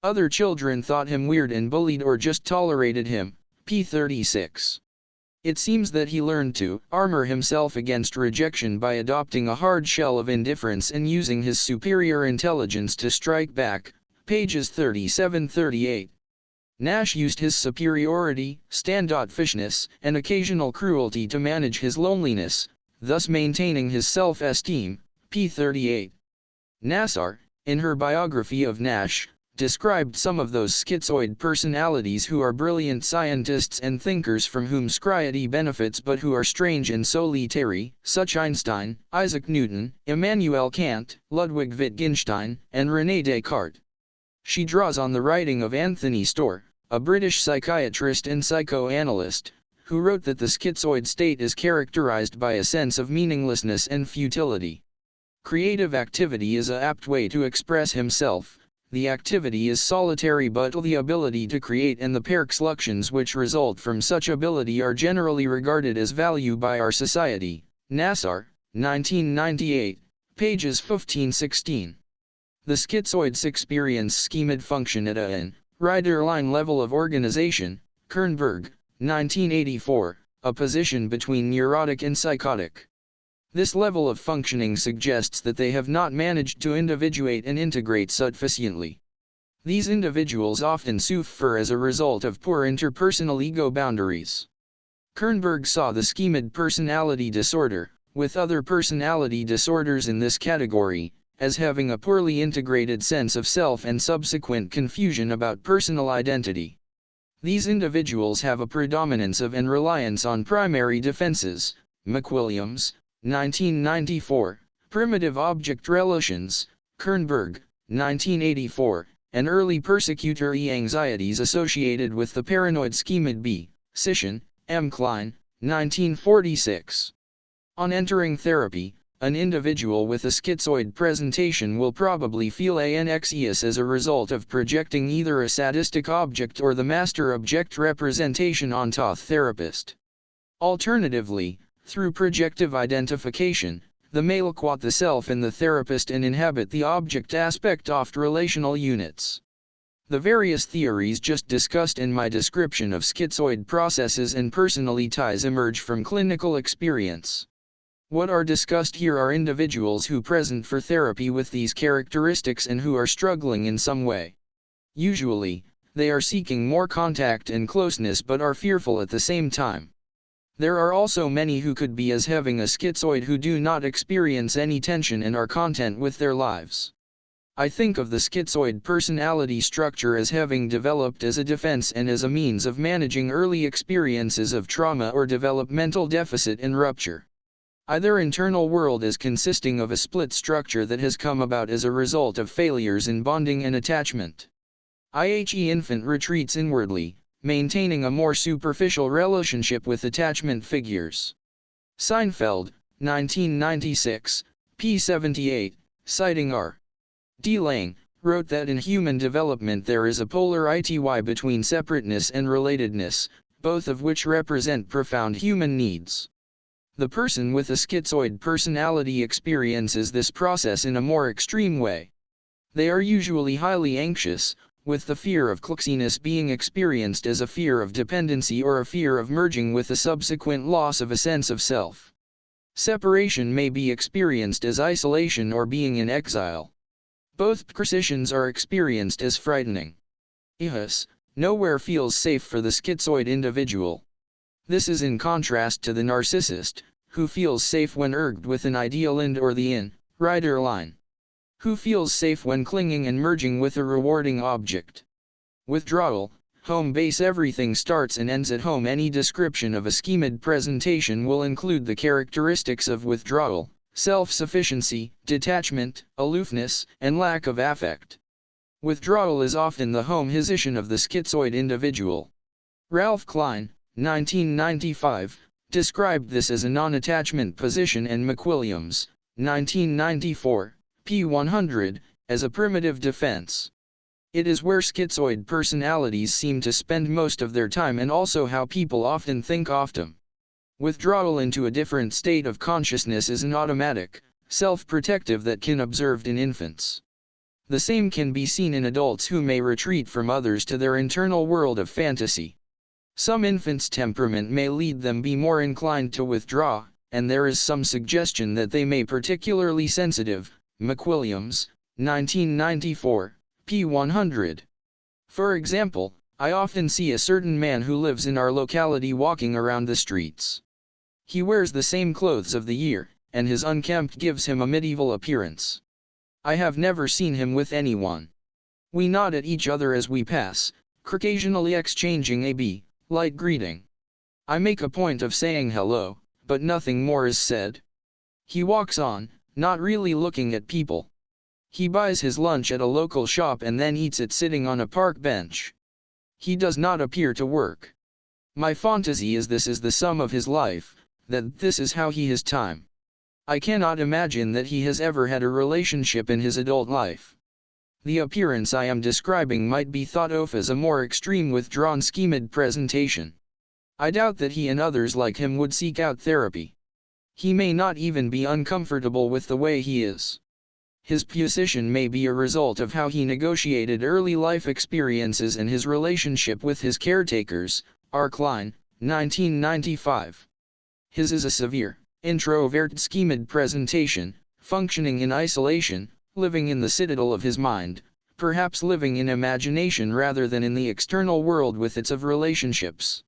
Other children thought him weird and bullied or just tolerated him, p. 36. It seems that he learned to armor himself against rejection by adopting a hard shell of indifference and using his superior intelligence to strike back, pages 37-38. Nash used his superiority, standoffishness, and occasional cruelty to manage his loneliness, thus maintaining his self-esteem, p. 38. Nassar, in her biography of Nash, described some of those schizoid personalities who are brilliant scientists and thinkers from whom scryedy benefits but who are strange and solitary, such Einstein, Isaac Newton, Immanuel Kant, Ludwig Wittgenstein, and René Descartes. She draws on the writing of Anthony Storr, a British psychiatrist and psychoanalyst, who wrote that the schizoid state is characterized by a sense of meaninglessness and futility. Creative activity is an apt way to express himself. The activity is solitary but the ability to create and the perceptions which result from such ability are generally regarded as value by our society. Nassar, 1998, pages 15-16. The schizoid's experience schema'd function at a n, Riderline level of organization, Kernberg, 1984, a position between neurotic and psychotic. This level of functioning suggests that they have not managed to individuate and integrate sufficiently. These individuals often suffer as a result of poor interpersonal ego boundaries. Kernberg saw the schemid personality disorder, with other personality disorders in this category, as having a poorly integrated sense of self and subsequent confusion about personal identity. These individuals have a predominance of and reliance on primary defenses, McWilliams, 1994, primitive object relations, Kernberg, 1984, and early persecutory anxieties associated with the paranoid schemid B, Sisson, M. Klein, 1946. On entering therapy, an individual with a schizoid presentation will probably feel anxious as a result of projecting either a sadistic object or the master object representation onto the therapist. Alternatively, through projective identification, the may look at the self and the therapist and inhabit the object aspect of relational units. The various theories just discussed in my description of schizoid processes and personalities emerge from clinical experience. What are discussed here are individuals who present for therapy with these characteristics and who are struggling in some way. Usually, they are seeking more contact and closeness but are fearful at the same time. There are also many who could be as having a schizoid who do not experience any tension and are content with their lives. I think of the schizoid personality structure as having developed as a defense and as a means of managing early experiences of trauma or developmental deficit and rupture. Their internal world is consisting of a split structure that has come about as a result of failures in bonding and attachment. Infant retreats inwardly, maintaining a more superficial relationship with attachment figures. Seinfeld, 1996, p. 78, citing R. D. Lang, wrote that in human development there is a polar ity between separateness and relatedness, both of which represent profound human needs. The person with a schizoid personality experiences this process in a more extreme way. They are usually highly anxious, with the fear of closeness being experienced as a fear of dependency or a fear of merging with a subsequent loss of a sense of self. Separation may be experienced as isolation or being in exile. Both positions are experienced as frightening. Nowhere feels safe for the schizoid individual. This is in contrast to the narcissist, who feels safe when erged with an ideal end or the rider line. Who feels safe when clinging and merging with a rewarding object. Withdrawal, home base. Everything starts and ends at home. Any description of a schemid presentation will include the characteristics of withdrawal, self-sufficiency, detachment, aloofness, and lack of affect. Withdrawal is often the home position of the schizoid individual. Ralph Klein, 1995, described this as a non-attachment position, and McWilliams, 1994, p. 100, as a primitive defense. It is where schizoid personalities seem to spend most of their time and also how people often think of them. Withdrawal into a different state of consciousness is an automatic, self-protective that can be observed in infants. The same can be seen in adults who may retreat from others to their internal world of fantasy. Some infants' temperament may lead them be more inclined to withdraw, and there is some suggestion that they may particularly sensitive. McWilliams, 1994, p. 100. For example, I often see a certain man who lives in our locality walking around the streets. He wears the same clothes of the year, and his unkempt gives him a medieval appearance. I have never seen him with anyone. We nod at each other as we pass, occasionally exchanging a light greeting. I make a point of saying hello, but nothing more is said. He walks on, not really looking at people. He buys his lunch at a local shop and then eats it sitting on a park bench. He does not appear to work. My fantasy is this is the sum of his life, that this is how he has time. I cannot imagine that he has ever had a relationship in his adult life. The appearance I am describing might be thought of as a more extreme withdrawn schemid presentation. I doubt that he and others like him would seek out therapy. He may not even be uncomfortable with the way he is. His position may be a result of how he negotiated early life experiences and his relationship with his caretakers. R. Klein, 1995. His is a severe, introvert schemed presentation, functioning in isolation, living in the citadel of his mind, perhaps living in imagination rather than in the external world with its of relationships.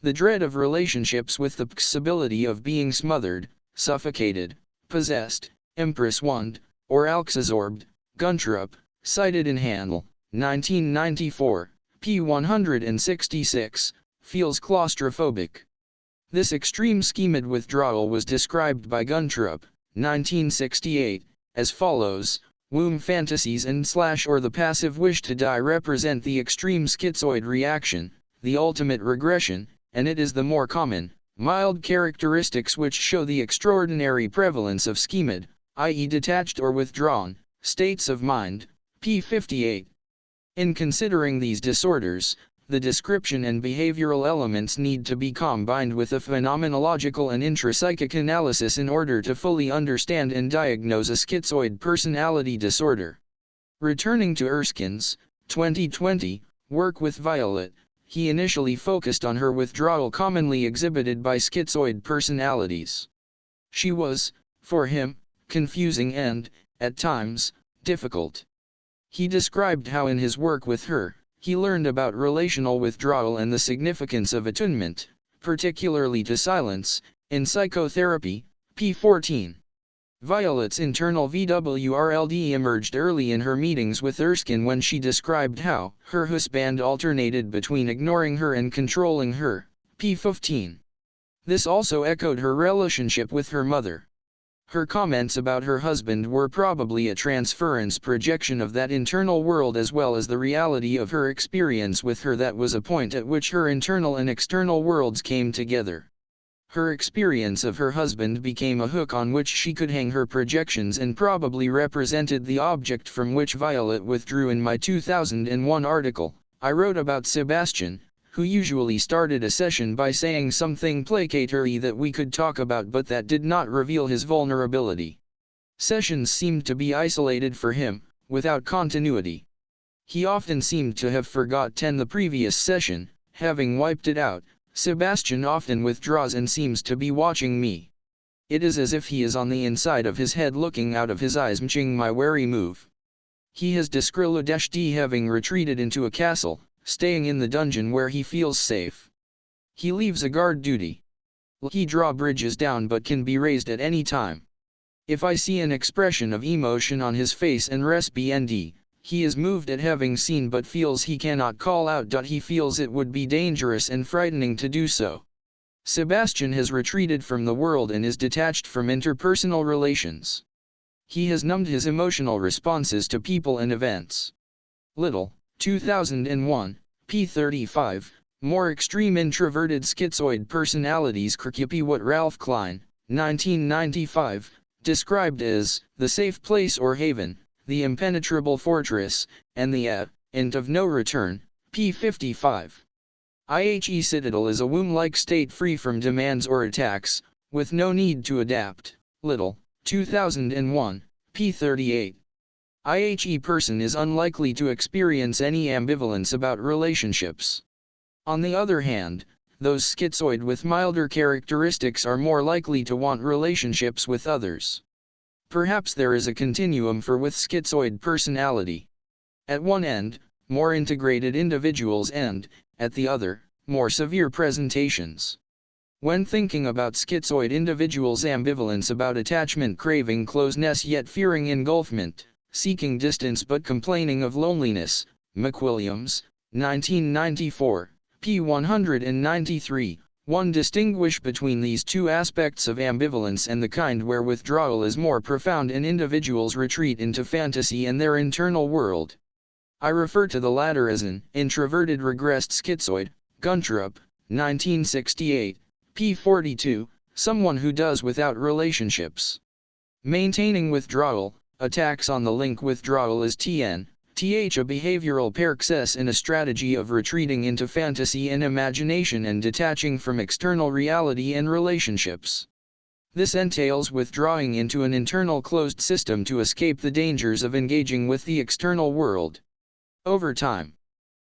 The dread of relationships with the possibility of being smothered, suffocated, possessed, empress-wand, or alx-absorbed, Guntrup, cited in Handel, 1994, p. 166, feels claustrophobic. This extreme schemed withdrawal was described by Guntrup, 1968, as follows: womb fantasies and/or the passive wish to die represent the extreme schizoid reaction, the ultimate regression, and it is the more common, mild characteristics which show the extraordinary prevalence of schemed, i.e. detached or withdrawn, states of mind, p. 58. In considering these disorders, the description and behavioral elements need to be combined with a phenomenological and intrapsychic analysis in order to fully understand and diagnose a schizoid personality disorder. Returning to Erskine's 2020 work with Violet, he initially focused on her withdrawal commonly exhibited by schizoid personalities. She was, for him, confusing and, at times, difficult. He described how in his work with her, he learned about relational withdrawal and the significance of attunement, particularly to silence, in psychotherapy, p. 14. Violet's internal VWRLD emerged early in her meetings with Erskine when she described how her husband alternated between ignoring her and controlling her, p. 15. This also echoed her relationship with her mother. Her comments about her husband were probably a transference projection of that internal world as well as the reality of her experience with her that was a point at which her internal and external worlds came together. Her experience of her husband became a hook on which she could hang her projections and probably represented the object from which Violet withdrew. In my 2001 article, I wrote about Sebastian, who usually started a session by saying something placatory that we could talk about but that did not reveal his vulnerability. Sessions seemed to be isolated for him, without continuity. He often seemed to have forgotten the previous session, having wiped it out. Sebastian often withdraws and seems to be watching me. It is as if he is on the inside of his head looking out of his eyes watching my wary move. He has described having retreated into a castle, staying in the dungeon where he feels safe. He leaves a guard duty. He drawbridges down but can be raised at any time. If I see an expression of emotion on his face and respond, he is moved at having seen but feels he cannot call out. He feels it would be dangerous and frightening to do so. Sebastian has retreated from the world and is detached from interpersonal relations. He has numbed his emotional responses to people and events. Little, 2001, p. 35, more extreme introverted schizoid personalities. What Ralph Klein, 1995, described as the safe place or haven, the impenetrable fortress, and the end of no return, p. 55. IHE Citadel is a womb-like state free from demands or attacks, with no need to adapt. Little, 2001, p. 38. IHE person is unlikely to experience any ambivalence about relationships. On the other hand, those schizoid with milder characteristics are more likely to want relationships with others. Perhaps there is a continuum for with schizoid personality. At one end, more integrated individuals and, at the other, more severe presentations. When thinking about schizoid individuals' ambivalence about attachment, craving closeness yet fearing engulfment, seeking distance but complaining of loneliness, McWilliams, 1994, p. 193, one distinguish between these two aspects of ambivalence and the kind where withdrawal is more profound and individuals retreat into fantasy and their internal world. I refer to the latter as an introverted regressed schizoid, Guntrup, 1968, p. 42, someone who does without relationships. Maintaining withdrawal, attacks on the link withdrawal is a behavioral praxis and a strategy of retreating into fantasy and imagination and detaching from external reality and relationships. This entails withdrawing into an internal closed system to escape the dangers of engaging with the external world. Over time,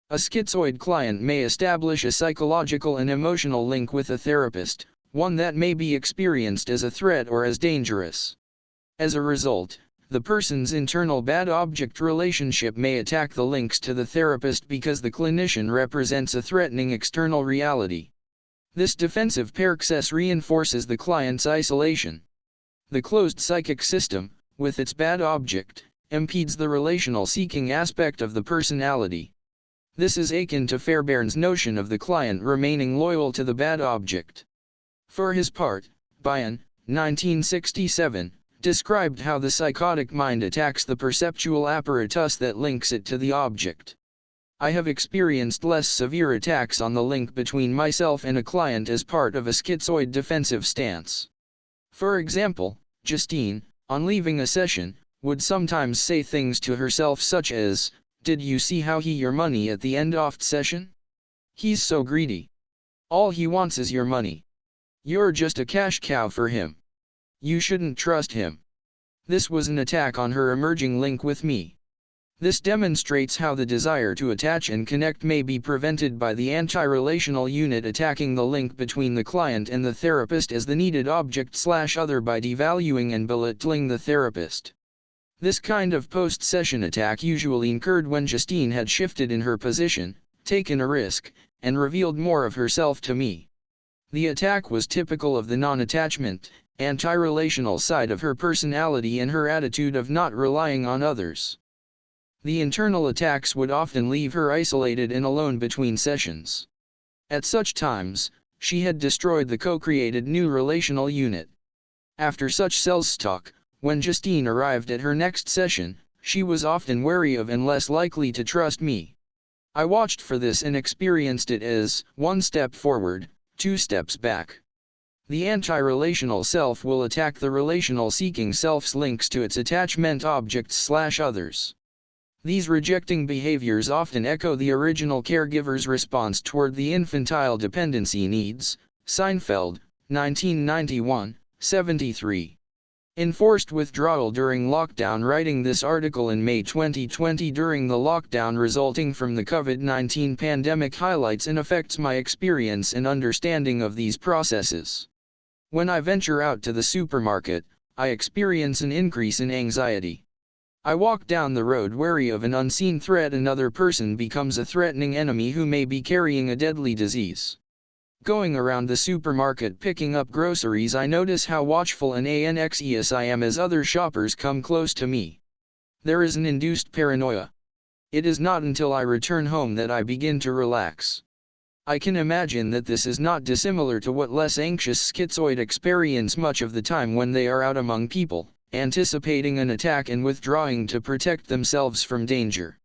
a schizoid client may establish a psychological and emotional link with a therapist, one that may be experienced as a threat or as dangerous. As a result, the person's internal bad object relationship may attack the links to the therapist because the clinician represents a threatening external reality. This defensive process reinforces the client's isolation. The closed psychic system, with its bad object, impedes the relational seeking aspect of the personality. This is akin to Fairbairn's notion of the client remaining loyal to the bad object. For his part, Bion, 1967, described how the psychotic mind attacks the perceptual apparatus that links it to the object. I have experienced less severe attacks on the link between myself and a client as part of a schizoid defensive stance. For example, Justine, on leaving a session, would sometimes say things to herself such as, "Did you see how he your money at the end of session? He's so greedy. All he wants is your money. You're just a cash cow for him. You shouldn't trust him." This was an attack on her emerging link with me. This demonstrates how the desire to attach and connect may be prevented by the anti-relational unit attacking the link between the client and the therapist as the needed object/other by devaluing and belittling the therapist. This kind of post-session attack usually occurred when Justine had shifted in her position, taken a risk, and revealed more of herself to me. The attack was typical of the non-attachment, anti-relational side of her personality and her attitude of not relying on others. The internal attacks would often leave her isolated and alone between sessions. At such times, she had destroyed the co-created new relational unit. After such self-talk, when Justine arrived at her next session, she was often wary of and less likely to trust me. I watched for this and experienced it as 1 step forward, 2 steps back. The anti-relational self will attack the relational seeking self's links to its attachment objects/others. These rejecting behaviors often echo the original caregiver's response toward the infantile dependency needs. Seinfeld, 1991, 73. Enforced withdrawal during lockdown. Writing this article in May 2020 during the lockdown resulting from the COVID-19 pandemic highlights and affects my experience and understanding of these processes. When I venture out to the supermarket, I experience an increase in anxiety. I walk down the road wary of an unseen threat. Another person becomes a threatening enemy who may be carrying a deadly disease. Going around the supermarket picking up groceries, I notice how watchful and anxious I am as other shoppers come close to me. There is an induced paranoia. It is not until I return home that I begin to relax. I can imagine that this is not dissimilar to what less anxious schizoid experience much of the time when they are out among people, anticipating an attack and withdrawing to protect themselves from danger.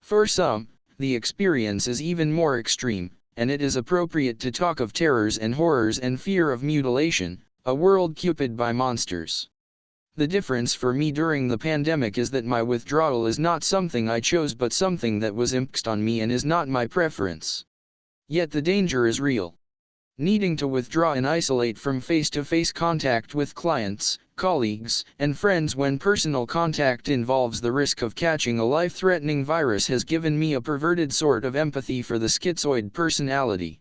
For some, the experience is even more extreme, and it is appropriate to talk of terrors and horrors and fear of mutilation, a world occupied by monsters. The difference for me during the pandemic is that my withdrawal is not something I chose but something that was imposed on me and is not my preference. Yet the danger is real. Needing to withdraw and isolate from face-to-face contact with clients, colleagues, and friends when personal contact involves the risk of catching a life-threatening virus has given me a perverted sort of empathy for the schizoid personality.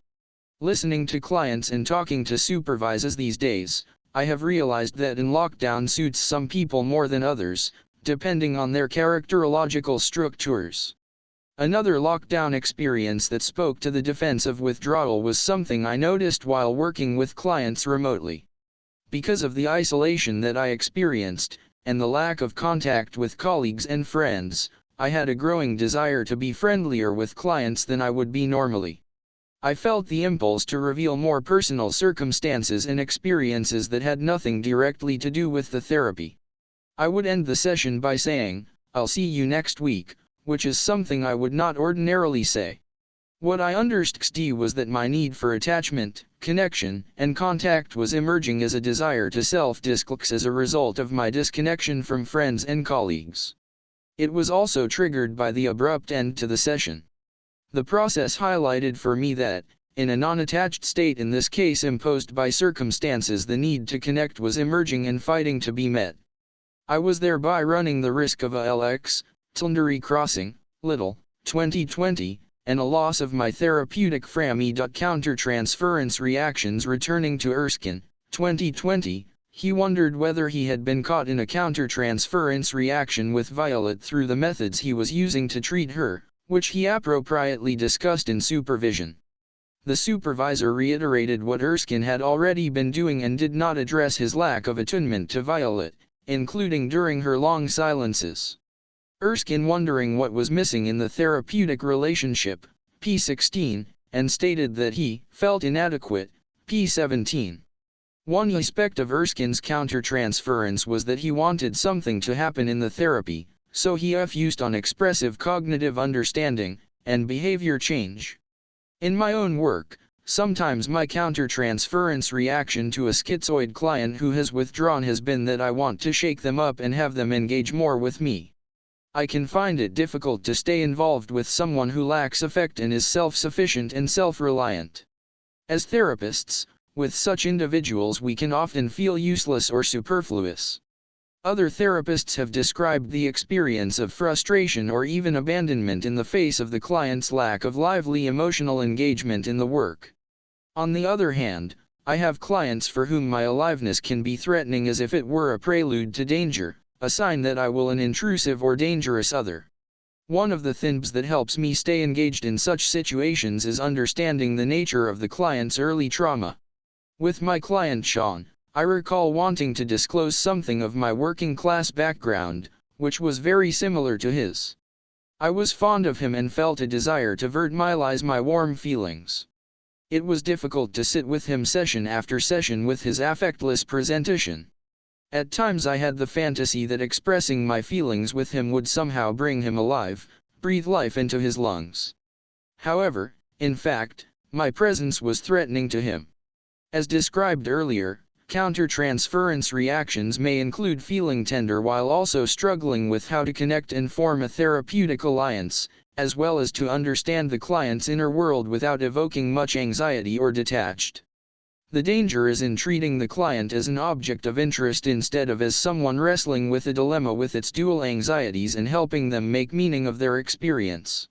Listening to clients and talking to supervisors these days, I have realized that in lockdown suits some people more than others, depending on their characterological structures. Another lockdown experience that spoke to the defense of withdrawal was something I noticed while working with clients remotely. Because of the isolation that I experienced, and the lack of contact with colleagues and friends, I had a growing desire to be friendlier with clients than I would be normally. I felt the impulse to reveal more personal circumstances and experiences that had nothing directly to do with the therapy. I would end the session by saying, "I'll see you next week," which is something I would not ordinarily say. What I understood was that my need for attachment, connection, and contact was emerging as a desire to self-disconnect as a result of my disconnection from friends and colleagues. It was also triggered by the abrupt end to the session. The process highlighted for me that, In a non-attached state, in this case imposed by circumstances, the need to connect was emerging and fighting to be met. I was thereby running the risk of a LX, Tundari crossing, little, 2020, and a loss of my therapeutic frame. Counter-transference reactions returning to Erskine, 2020, he wondered whether he had been caught in a counter-transference reaction with Violet through the methods he was using to treat her, which he appropriately discussed in supervision. The supervisor reiterated what Erskine had already been doing and did not address his lack of attunement to Violet, including during her long silences. Erskine, wondering what was missing in the therapeutic relationship, p16, and stated that he felt inadequate, p17. One aspect of Erskine's countertransference was that he wanted something to happen in the therapy, so he focused on expressive cognitive understanding and behavior change. In my own work, sometimes my countertransference reaction to a schizoid client who has withdrawn has been that I want to shake them up and have them engage more with me. I can find it difficult to stay involved with someone who lacks affect and is self-sufficient and self-reliant. As therapists, with such individuals we can often feel useless or superfluous. Other therapists have described the experience of frustration or even abandonment in the face of the client's lack of lively emotional engagement in the work. On the other hand, I have clients for whom my aliveness can be threatening, as if it were a prelude to danger, a sign that I will an intrusive or dangerous other. One of the things that helps me stay engaged in such situations is understanding the nature of the client's early trauma. With my client Sean, I recall wanting to disclose something of my working class background, which was very similar to his. I was fond of him and felt a desire to verbalize my warm feelings. It was difficult to sit with him session after session with his affectless presentation. At times I had the fantasy that expressing my feelings with him would somehow bring him alive, breathe life into his lungs. However, in fact, my presence was threatening to him. As described earlier, counter-transference reactions may include feeling tender while also struggling with how to connect and form a therapeutic alliance, as well as to understand the client's inner world without evoking much anxiety or detached. The danger is in treating the client as an object of interest instead of as someone wrestling with a dilemma with its dual anxieties and helping them make meaning of their experience.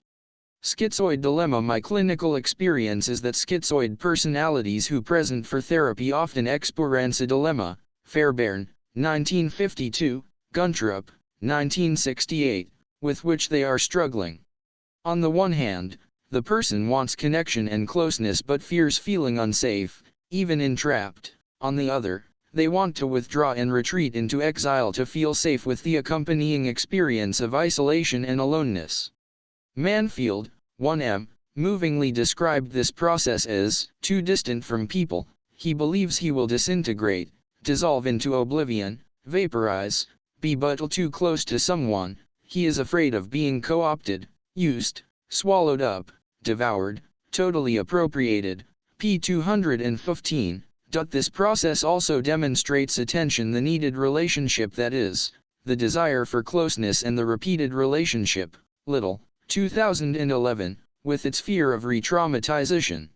Schizoid dilemma. My clinical experience is that schizoid personalities who present for therapy often experience a dilemma, Fairbairn, 1952, Guntrup, 1968, with which they are struggling. On the one hand, the person wants connection and closeness but fears feeling unsafe, even entrapped. On the other, they want to withdraw and retreat into exile to feel safe with the accompanying experience of isolation and aloneness. Manfield, 1M, movingly described this process as too distant from people. He believes he will disintegrate, dissolve into oblivion, vaporize, be but too close to someone. He is afraid of being co-opted, used, swallowed up, devoured, totally appropriated. p. 215. This process also demonstrates attention, the needed relationship, that is, the desire for closeness, and the repeated relationship, little, 2011, with its fear of re-traumatization.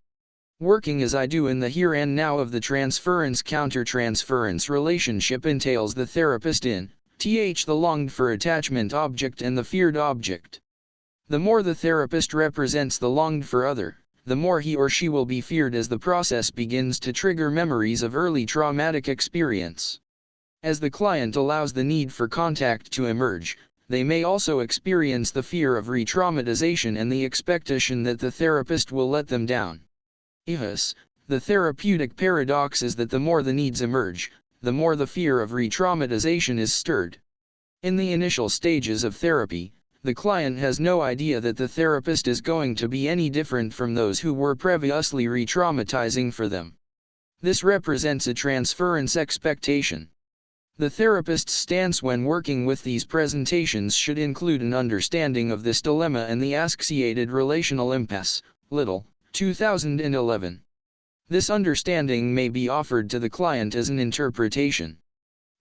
Working as I do in the here and now of the transference-counter-transference relationship entails the therapist in the longed-for attachment object and the feared object. The more the therapist represents the longed-for other, the more he or she will be feared as the process begins to trigger memories of early traumatic experience. As the client allows the need for contact to emerge, they may also experience the fear of re-traumatization and the expectation that the therapist will let them down. The therapeutic paradox is that the more the needs emerge, the more the fear of re-traumatization is stirred. In the initial stages of therapy, the client has no idea that the therapist is going to be any different from those who were previously re-traumatizing for them. This represents a transference expectation. The therapist's stance when working with these presentations should include an understanding of this dilemma and the associated relational impasse, little, 2011. This understanding may be offered to the client as an interpretation.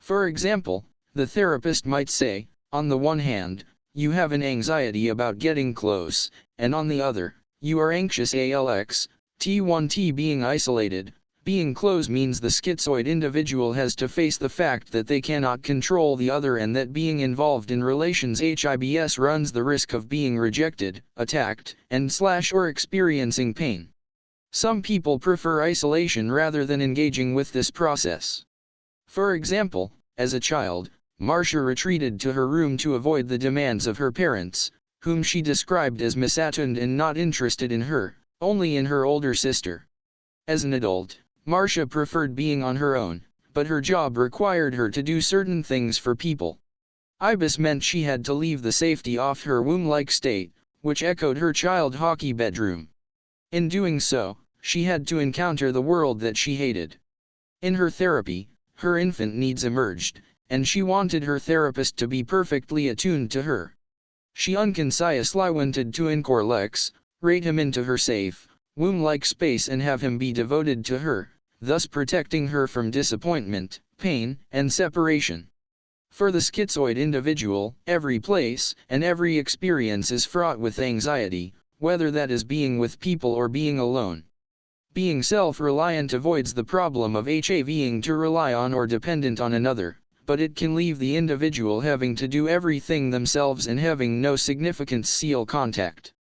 For example, the therapist might say, on the one hand, you have an anxiety about getting close, and on the other, you are anxious ALX, T1T being isolated. Being close means the schizoid individual has to face the fact that they cannot control the other and that being involved in relations HIBS runs the risk of being rejected, attacked, and/or experiencing pain. Some people prefer isolation rather than engaging with this process. For example, as a child, Marcia retreated to her room to avoid the demands of her parents, whom she described as misattuned and not interested in her, only in her older sister. As an adult, Marcia preferred being on her own, but her job required her to do certain things for people. IBIS meant she had to leave the safety of her womb-like state, which echoed her child hockey bedroom. In doing so, she had to encounter the world that she hated. In her therapy, her infant needs emerged, and she wanted her therapist to be perfectly attuned to her. She unconsciously wanted to incorlex, rate him into her safe, womb-like space and have him be devoted to her, thus protecting her from disappointment, pain, and separation. For the schizoid individual, every place and every experience is fraught with anxiety, whether that is being with people or being alone. Being self-reliant avoids the problem of having to rely on or dependent on another, but it can leave the individual having to do everything themselves and having no significant social contact.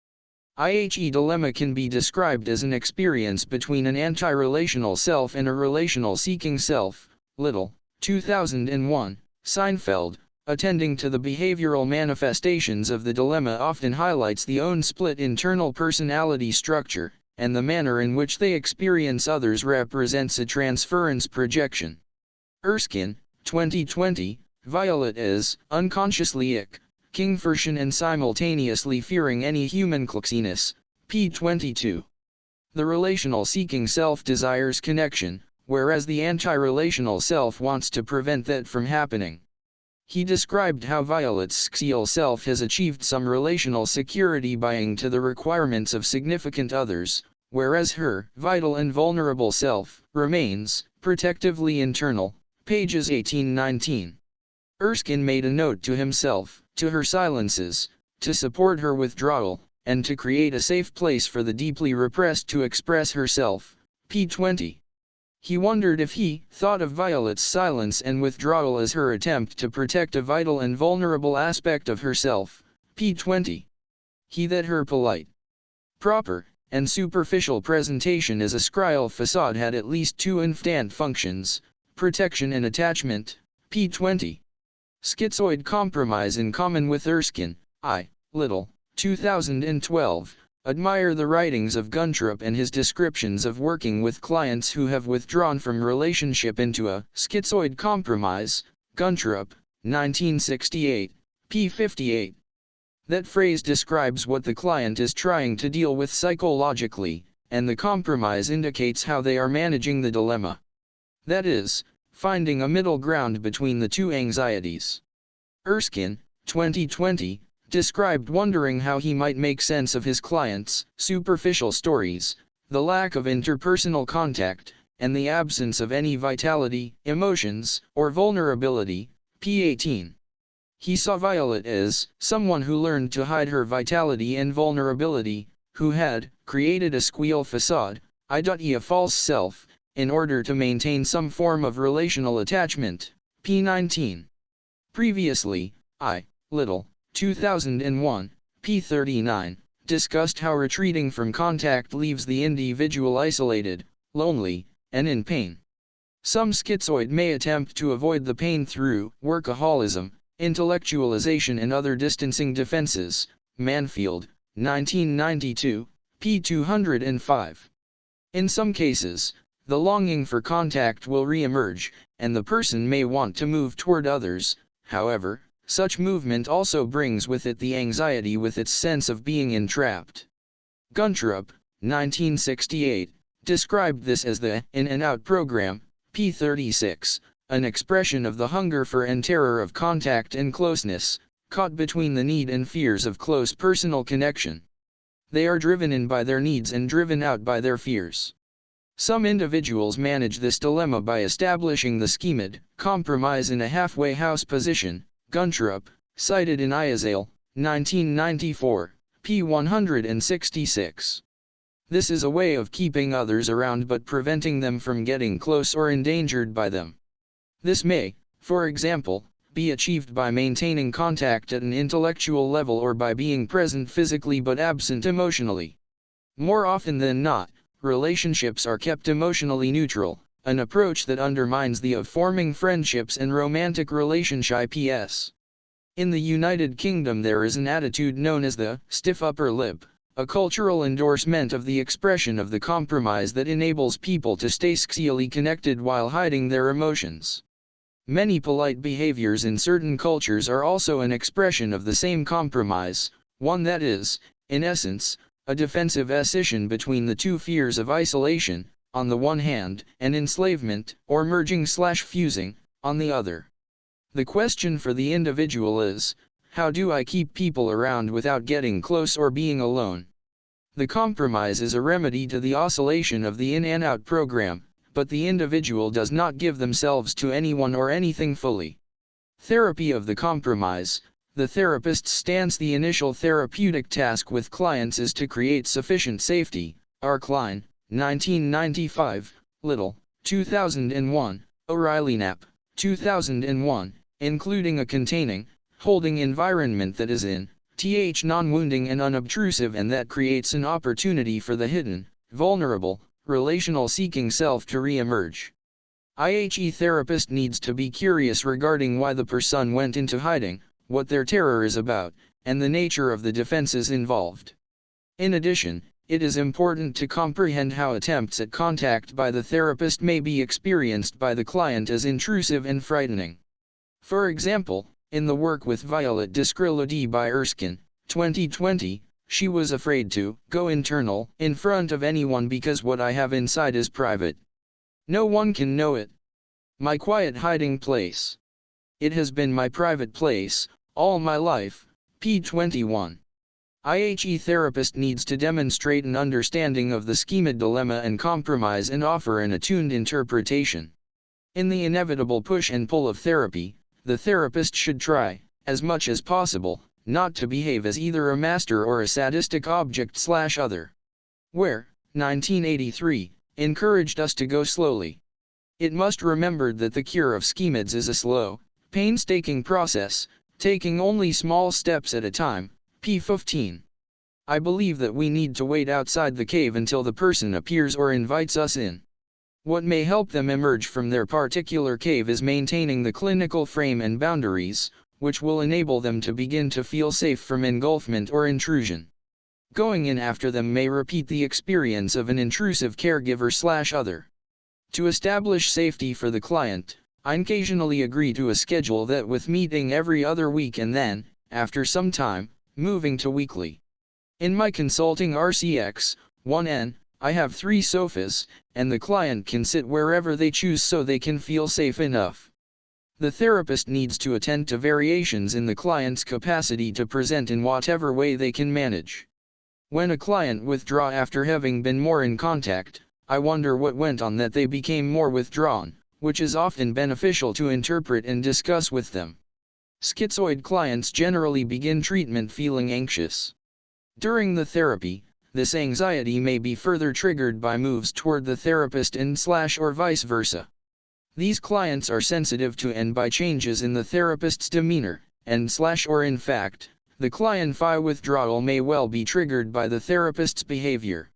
IHE dilemma can be described as an experience between an anti-relational self and a relational seeking self. Little, 2001, Seinfeld, attending to the behavioral manifestations of the dilemma often highlights the own split internal personality structure, and the manner in which they experience others represents a transference projection. Erskine, 2020, Violet is, unconsciously kingfishing and simultaneously fearing any human closeness, p. 22. The relational seeking self desires connection, whereas the anti-relational self wants to prevent that from happening. He described how Violet's schiel self has achieved some relational security buying to the requirements of significant others, whereas her vital and vulnerable self remains protectively internal, pages 18-19. Erskine made a note to himself, to her silences, to support her withdrawal, and to create a safe place for the deeply repressed to express herself, p. 20. He wondered if he thought of Violet's silence and withdrawal as her attempt to protect a vital and vulnerable aspect of herself, p. 20. He that her polite, proper, and superficial presentation as a scryal facade had at least two infant functions, protection and attachment, p. 20. Schizoid compromise. In common with Erskine, I, 2012, admire the writings of Guntrup and his descriptions of working with clients who have withdrawn from relationship into a schizoid compromise, Guntrup, 1968, p. 58. That phrase describes what the client is trying to deal with psychologically, and the compromise indicates how they are managing the dilemma. That is, finding a middle ground between the two anxieties. Erskine, 2020, described wondering how he might make sense of his clients' superficial stories, the lack of interpersonal contact, and the absence of any vitality, emotions, or vulnerability, p. 18. He saw Violet as someone who learned to hide her vitality and vulnerability, who had created a squial facade, i.e. a false self, in order to maintain some form of relational attachment, p. 19. Previously, 2001, p. 39, discussed how retreating from contact leaves the individual isolated, lonely, and in pain. Some schizoid may attempt to avoid the pain through workaholism, intellectualization and other distancing defenses, Manfield, 1992, p. 205. In some cases, the longing for contact will re-emerge, and the person may want to move toward others. However, such movement also brings with it the anxiety with its sense of being entrapped. Guntrup, 1968, described this as the in and out program, p. 36, an expression of the hunger for and terror of contact and closeness, caught between the need and fears of close personal connection. They are driven in by their needs and driven out by their fears. Some individuals manage this dilemma by establishing the schemed compromise in a halfway house position, Guntrup, cited in Iazale, 1994, p. 166. This is a way of keeping others around but preventing them from getting close or endangered by them. This may, for example, be achieved by maintaining contact at an intellectual level or by being present physically but absent emotionally. More often than not, relationships are kept emotionally neutral, an approach that undermines the of forming friendships and romantic relationships. In the United Kingdom there is an attitude known as the stiff upper lip, a cultural endorsement of the expression of the compromise that enables people to stay sexually connected while hiding their emotions. Many polite behaviors in certain cultures are also an expression of the same compromise, one that is, in essence, a defensive escission between the two fears of isolation, on the one hand, and enslavement, or merging/fusing, on the other. The question for the individual is, how do I keep people around without getting close or being alone? The compromise is a remedy to the oscillation of the in and out program, but the individual does not give themselves to anyone or anything fully. Therapy of the compromise. The therapist's stance. The initial therapeutic task with clients is to create sufficient safety. R. Klein, 1995, Little, 2001, O'Reilly Knapp, 2001, including a containing, holding environment that is non-wounding and unobtrusive and that creates an opportunity for the hidden, vulnerable, relational seeking self to re-emerge. IHE therapist needs to be curious regarding why the person went into hiding, what their terror is about, and the nature of the defenses involved. In addition, it is important to comprehend how attempts at contact by the therapist may be experienced by the client as intrusive and frightening. For example, in the work with Violet Discrilodi by Erskine, 2020, she was afraid to go internal in front of anyone because what I have inside is private. No one can know it. My quiet hiding place. It has been my private place, all my life. p. 21. IHE therapist needs to demonstrate an understanding of the schema dilemma and compromise and offer an attuned interpretation. In the inevitable push and pull of therapy, the therapist should try, as much as possible, not to behave as either a master or a sadistic object/other. Where, 1983, encouraged us to go slowly. It must remembered that the cure of schemids is a slow, painstaking process, taking only small steps at a time. p. 15. I believe that we need to wait outside the cave until the person appears or invites us in. What may help them emerge from their particular cave is maintaining the clinical frame and boundaries, which will enable them to begin to feel safe from engulfment or intrusion. Going in after them may repeat the experience of an intrusive caregiver/other. To establish safety for the client, I occasionally agree to a schedule that with meeting every other week and then, after some time, moving to weekly. In my consulting RCX, 1N, I have 3 sofas, and the client can sit wherever they choose so they can feel safe enough. The therapist needs to attend to variations in the client's capacity to present in whatever way they can manage. When a client withdraws after having been more in contact, I wonder what went on that they became more withdrawn, which is often beneficial to interpret and discuss with them. Schizoid clients generally begin treatment feeling anxious. During the therapy, this anxiety may be further triggered by moves toward the therapist and/or vice versa. These clients are sensitive to and by changes in the therapist's demeanor, and/or in fact, the client-fi withdrawal may well be triggered by the therapist's behavior.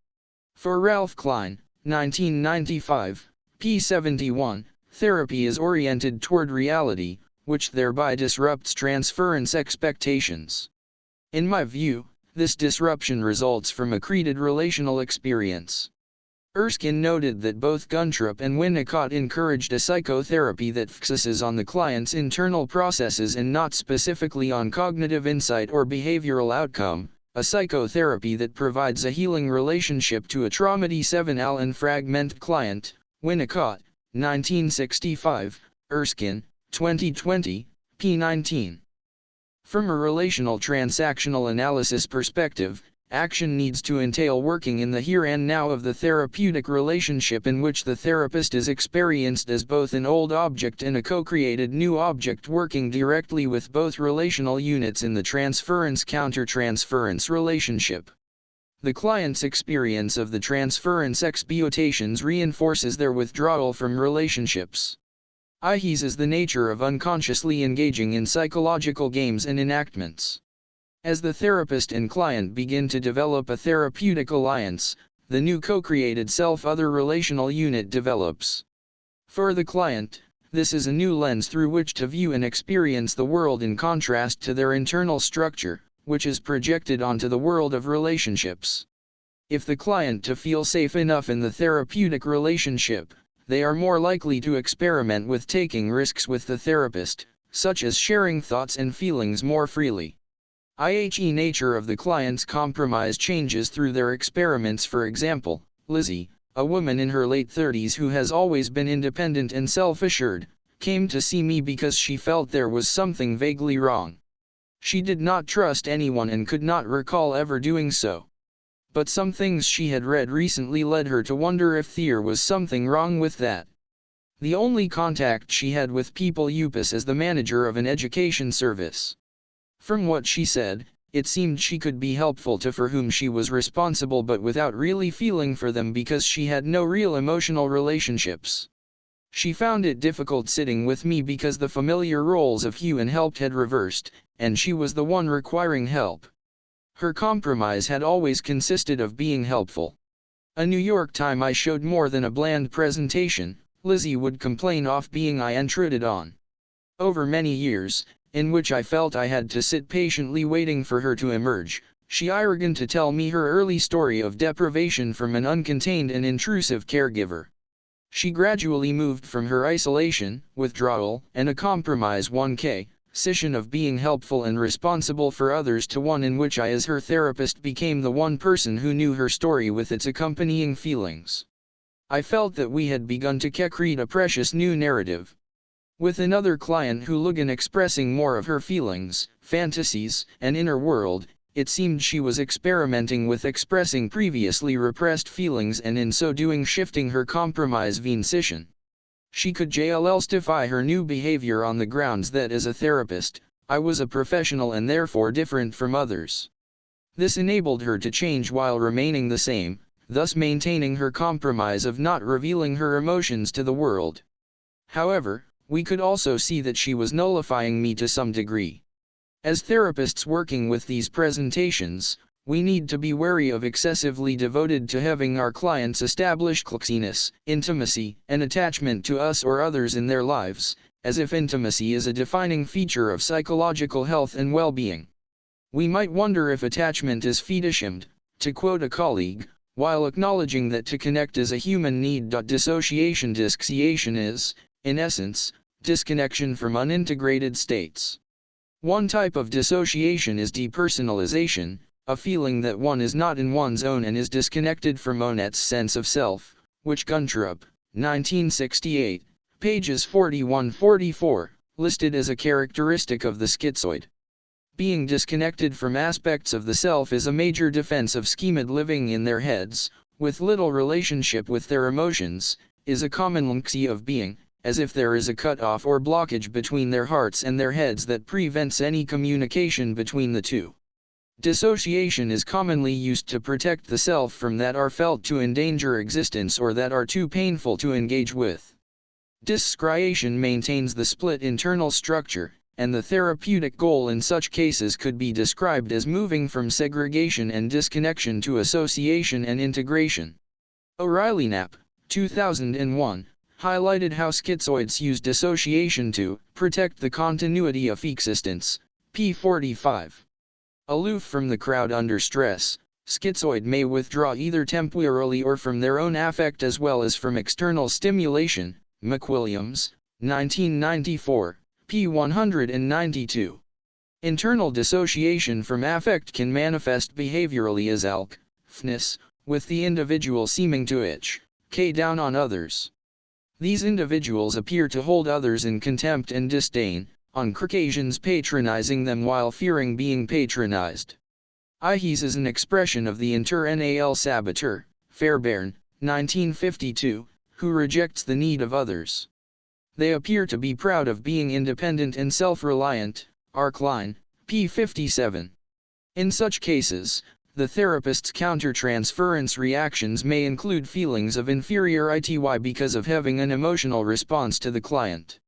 For Ralph Klein, 1995, p. 71, therapy is oriented toward reality, which thereby disrupts transference expectations. In my view, this disruption results from accreted relational experience. Erskine noted that both Guntrup and Winnicott encouraged a psychotherapy that focuses on the client's internal processes and not specifically on cognitive insight or behavioral outcome, a psychotherapy that provides a healing relationship to a trauma-7L and fragmented client. Winnicott, 1965, Erskine, 2020, p. 19. From a relational transactional analysis perspective, action needs to entail working in the here and now of the therapeutic relationship in which the therapist is experienced as both an old object and a co-created new object working directly with both relational units in the transference-countertransference relationship. The client's experience of the transference exploitations reinforces their withdrawal from relationships. IHES is the nature of unconsciously engaging in psychological games and enactments. As the therapist and client begin to develop a therapeutic alliance, the new co-created self-other relational unit develops. For the client, this is a new lens through which to view and experience the world in contrast to their internal structure, which is projected onto the world of relationships. If the client to feel safe enough in the therapeutic relationship, they are more likely to experiment with taking risks with the therapist, such as sharing thoughts and feelings more freely. IHE nature of the client's compromise changes through their experiments. For example, Lizzie, a woman in her late 30s who has always been independent and self-assured, came to see me because she felt there was something vaguely wrong. She did not trust anyone and could not recall ever doing so. But some things she had read recently led her to wonder if there was something wrong with that. The only contact she had with people was as the manager of an education service. From what she said, it seemed she could be helpful to for whom she was responsible but without really feeling for them because she had no real emotional relationships. She found it difficult sitting with me because the familiar roles of Hugh and helped had reversed, and she was the one requiring help. Her compromise had always consisted of being helpful. A New York time I showed more than a bland presentation, Lizzie would complain off being I intruded on. Over many years, in which I felt I had to sit patiently waiting for her to emerge, she arrogant to tell me her early story of deprivation from an uncontained and intrusive caregiver. She gradually moved from her isolation, withdrawal, and a compromise 1K, session of being helpful and responsible for others to one in which I as her therapist became the one person who knew her story with its accompanying feelings. I felt that we had begun to create a precious new narrative. With another client who began expressing more of her feelings, fantasies, and inner world, it seemed she was experimenting with expressing previously repressed feelings and in so doing shifting her compromise session. She could justify her new behavior on the grounds that as a therapist, I was a professional and therefore different from others. This enabled her to change while remaining the same, thus maintaining her compromise of not revealing her emotions to the world. However, we could also see that she was nullifying me to some degree. As therapists working with these presentations, we need to be wary of excessively devoted to having our clients establish closeness, intimacy, and attachment to us or others in their lives, as if intimacy is a defining feature of psychological health and well-being. We might wonder if attachment is fetishismed, to quote a colleague, while acknowledging that to connect is a human need. Dissociation is, in essence, disconnection from unintegrated states. One type of dissociation is depersonalization, a feeling that one is not in one's own and is disconnected from one's sense of self, which Guntrup, 1968, pages 41-44, listed as a characteristic of the schizoid. Being disconnected from aspects of the self is a major defense of schemed living in their heads, with little relationship with their emotions, is a common lynxy of being, as if there is a cut-off or blockage between their hearts and their heads that prevents any communication between the two. Dissociation is commonly used to protect the self from that are felt to endanger existence or that are too painful to engage with. Dissociation maintains the split internal structure, and the therapeutic goal in such cases could be described as moving from segregation and disconnection to association and integration. O'Reilly Knapp, 2001, highlighted how schizoids use dissociation to protect the continuity of existence, p. 45. Aloof from the crowd under stress, schizoid may withdraw either temporarily or from their own affect as well as from external stimulation, McWilliams, 1994, p. 192. Internal dissociation from affect can manifest behaviorally as aloof, with the individual seeming to down on others. These individuals appear to hold others in contempt and disdain, on occasions patronizing them while fearing being patronized. IHES is an expression of the internal saboteur, Fairbairn, 1952, who rejects the need of others. They appear to be proud of being independent and self-reliant, R. Klein, p. 57. In such cases, The therapist's countertransference reactions may include feelings of inferiority because of having an emotional response to the client.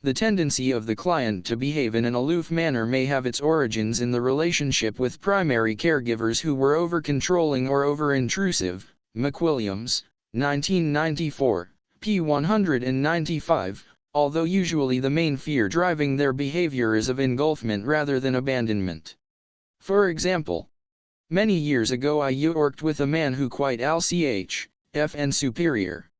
The tendency of the client to behave in an aloof manner may have its origins in the relationship with primary caregivers who were over-controlling or over-intrusive. McWilliams, 1994, p. 195, although usually the main fear driving their behavior is of engulfment rather than abandonment. For example, many years ago I worked with a man who quite LCH, F and superior.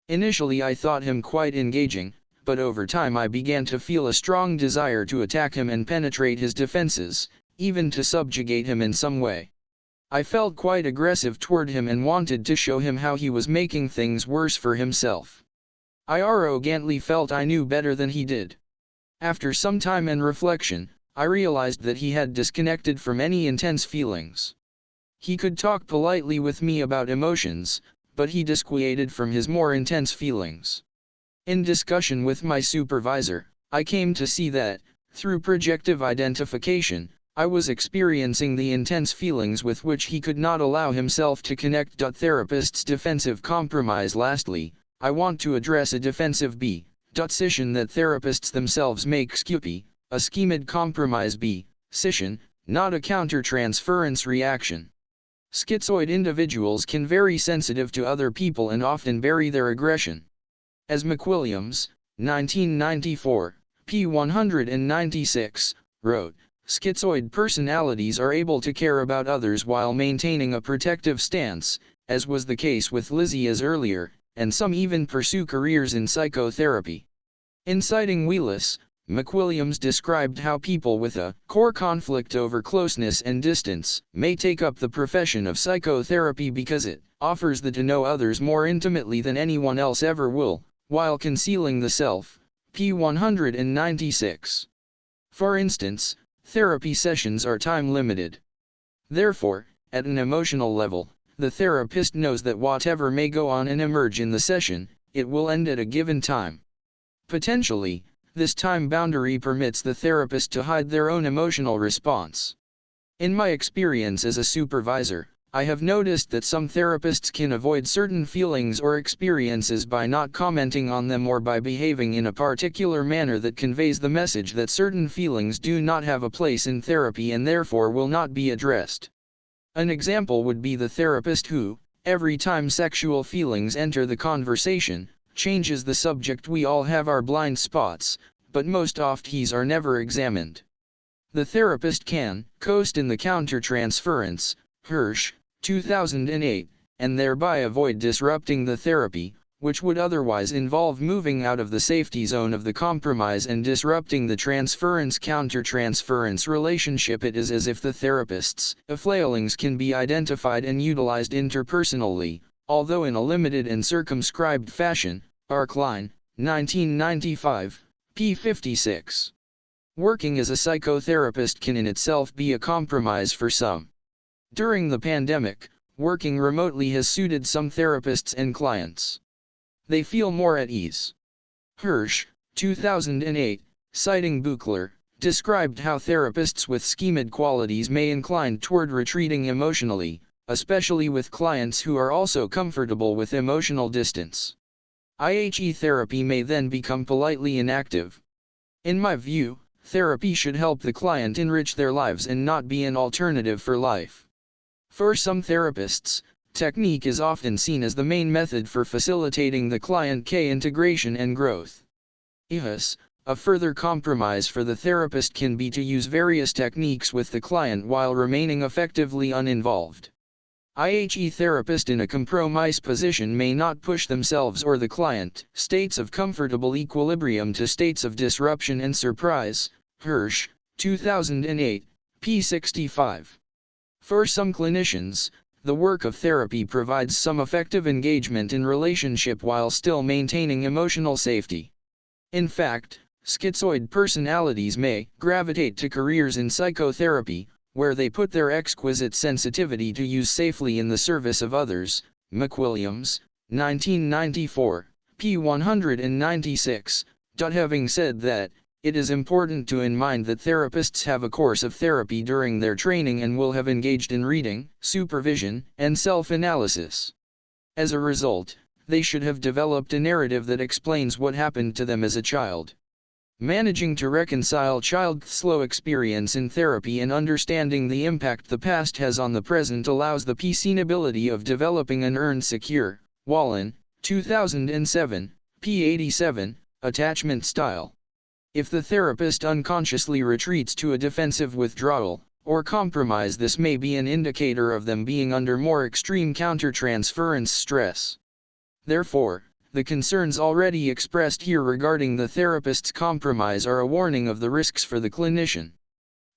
Initially I thought him quite engaging, but over time I began to feel a strong desire to attack him and penetrate his defenses, even to subjugate him in some way. I felt quite aggressive toward him and wanted to show him how he was making things worse for himself. I arrogantly felt I knew better than he did. After some time and reflection, I realized that he had disconnected from any intense feelings. He could talk politely with me about emotions, but he disquieted from his more intense feelings. In discussion with my supervisor, I came to see that, through projective identification, I was experiencing the intense feelings with which he could not allow himself to connect. Therapist's defensive compromise. Lastly, I want to address a defensive decision that therapists themselves make. A schemed compromise decision, not a countertransference reaction. Schizoid individuals can be very sensitive to other people and often bury their aggression. As McWilliams, 1994, p. 196, wrote, schizoid personalities are able to care about others while maintaining a protective stance, as was the case with Lizzie as earlier, and some even pursue careers in psychotherapy. In citing Wheelis, McWilliams described how people with a core conflict over closeness and distance may take up the profession of psychotherapy because it offers to know others more intimately than anyone else ever will, while concealing the self. p. 196. For instance, therapy sessions are time-limited. Therefore, at an emotional level, the therapist knows that whatever may go on and emerge in the session, it will end at a given time. Potentially, this time boundary permits the therapist to hide their own emotional response. In my experience as a supervisor, I have noticed that some therapists can avoid certain feelings or experiences by not commenting on them or by behaving in a particular manner that conveys the message that certain feelings do not have a place in therapy and therefore will not be addressed. An example would be the therapist who, every time sexual feelings enter the conversation, changes the subject. We all have our blind spots, but most often these are never examined. The therapist can coast in the countertransference, Hirsch, 2008, and thereby avoid disrupting the therapy, which would otherwise involve moving out of the safety zone of the compromise and disrupting the transference-countertransference relationship. It is as if the therapist's failings can be identified and utilized interpersonally, although in a limited and circumscribed fashion. R. Klein, 1995, p. 56. Working as a psychotherapist can in itself be a compromise for some. During the pandemic, working remotely has suited some therapists and clients. They feel more at ease. Hirsch, 2008, citing Buchler, described how therapists with schemed qualities may incline toward retreating emotionally, especially with clients who are also comfortable with emotional distance. IHE therapy may then become politely inactive. In my view, therapy should help the client enrich their lives and not be an alternative for life. For some therapists, technique is often seen as the main method for facilitating the client-K integration and growth. Thus, a further compromise for the therapist can be to use various techniques with the client while remaining effectively uninvolved. IHE therapist in a compromise position may not push themselves or the client states of comfortable equilibrium to states of disruption and surprise. Hirsch, 2008, p. 65. For some clinicians, the work of therapy provides some effective engagement in relationship while still maintaining emotional safety. In fact, schizoid personalities may gravitate to careers in psychotherapy, where they put their exquisite sensitivity to use safely in the service of others. McWilliams, 1994, p. 196. Having said that, It is important to in mind that therapists have a course of therapy during their training and will have engaged in reading, supervision, and self-analysis. As a result, they should have developed a narrative that explains what happened to them as a child. Managing to reconcile child's slow experience in therapy and understanding the impact the past has on the present allows the ability of developing an earned secure, Wallen, 2007, p. 87, attachment style. If the therapist unconsciously retreats to a defensive withdrawal, or compromise, this may be an indicator of them being under more extreme countertransference stress. Therefore, the concerns already expressed here regarding the therapist's compromise are a warning of the risks for the clinician.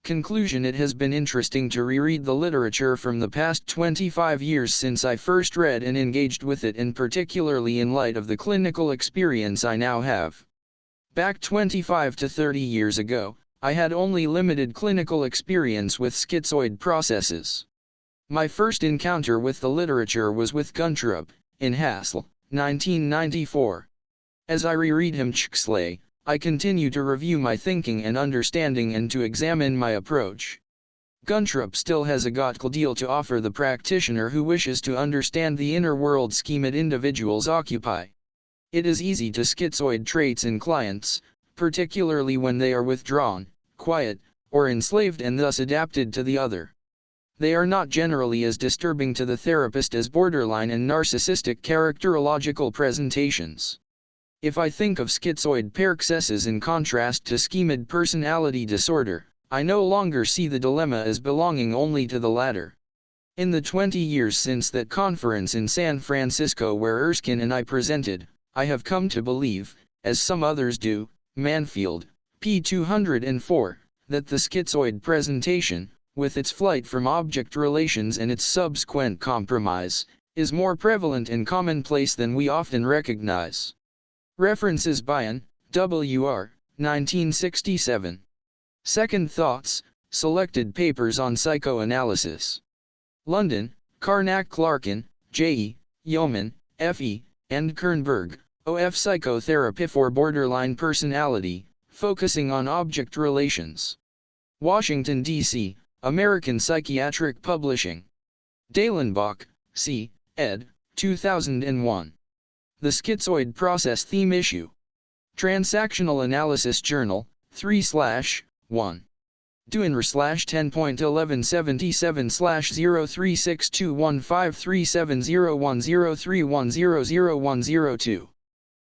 Conclusion: it has been interesting to reread the literature from the past 25 years since I first read and engaged with it, and particularly in light of the clinical experience I now have. Back 25 to 30 years ago, I had only limited clinical experience with schizoid processes. My first encounter with the literature was with Guntrup, in Hassel, 1994. As I reread him, I continue to review my thinking and understanding and to examine my approach. Guntrup still has a great deal to offer the practitioner who wishes to understand the inner world scheme individuals occupy. It is easy to schizoid traits in clients, particularly when they are withdrawn, quiet, or enslaved and thus adapted to the other. They are not generally as disturbing to the therapist as borderline and narcissistic characterological presentations. If I think of schizoid paroxysms in contrast to schemed personality disorder, I no longer see the dilemma as belonging only to the latter. In the 20 years since that conference in San Francisco where Erskine and I presented, I have come to believe, as some others do, Manfield, p. 204, that the schizoid presentation, with its flight from object relations and its subsequent compromise, is more prevalent and commonplace than we often recognize. References: Bayan, W.R., 1967. Second Thoughts, Selected Papers on Psychoanalysis. London, Carnac-Larkin, J.E., Yeoman, F.E., and Kernberg, O.F. Psychotherapy for Borderline Personality, Focusing on Object Relations. Washington, D.C., American Psychiatric Publishing. Dahlenbach, C., ed., 2001. The Schizoid Process Theme Issue. Transactional Analysis Journal, 3/1. Duin/10.1177/036215370103100102.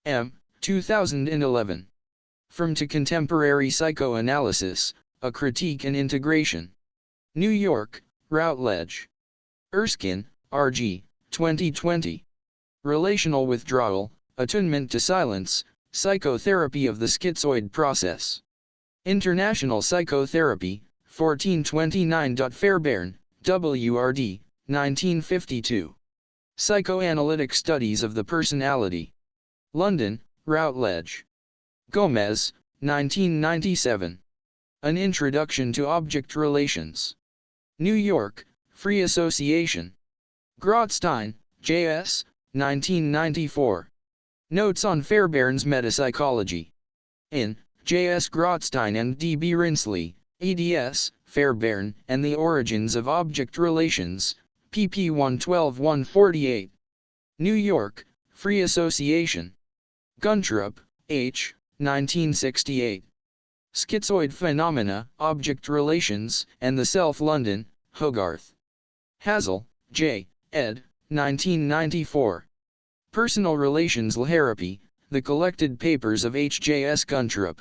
M. 2011. From to Contemporary Psychoanalysis, A Critique and Integration. New York, Routledge. Erskine, R.G., 2020. Relational Withdrawal, Attunement to Silence, Psychotherapy of the Schizoid Process. International Psychotherapy, 1429. Fairbairn, W.R.D., 1952. Psychoanalytic Studies of the Personality. London, Routledge. Gomez, 1997. An Introduction to Object Relations. New York, Free Association. Grotstein, J.S., 1994. Notes on Fairbairn's Metapsychology. In J.S. Grotstein and D.B. Rinsley, eds., Fairbairn, and the Origins of Object Relations, pp. 112-148. New York, Free Association. Guntrup, H., 1968. Schizoid Phenomena, Object Relations, and the Self. London, Hogarth. Hazel, J., ed., 1994. Personal Relations Therapy, The Collected Papers of H.J.S. Guntrup.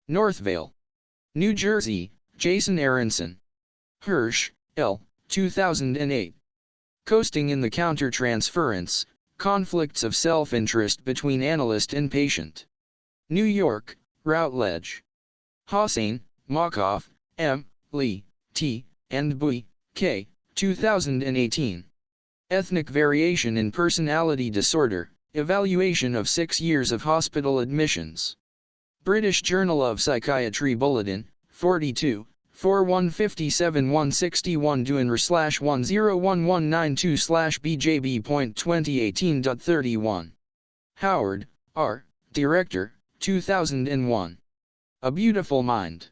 Northvale, New Jersey, Jason Aronson. Hirsch, L., 2008. Coasting in the Countertransference, Conflicts of Self-Interest Between Analyst and Patient. New York, Routledge. Hossain, Makov, M., Lee, T., and Bui, K., 2018. Ethnic Variation in Personality Disorder, Evaluation of 6 Years of Hospital Admissions. British Journal of Psychiatry Bulletin, 42, 4157-161 Duin/101192/BJB.2018.31. Howard, R., Director, 2001. A Beautiful Mind.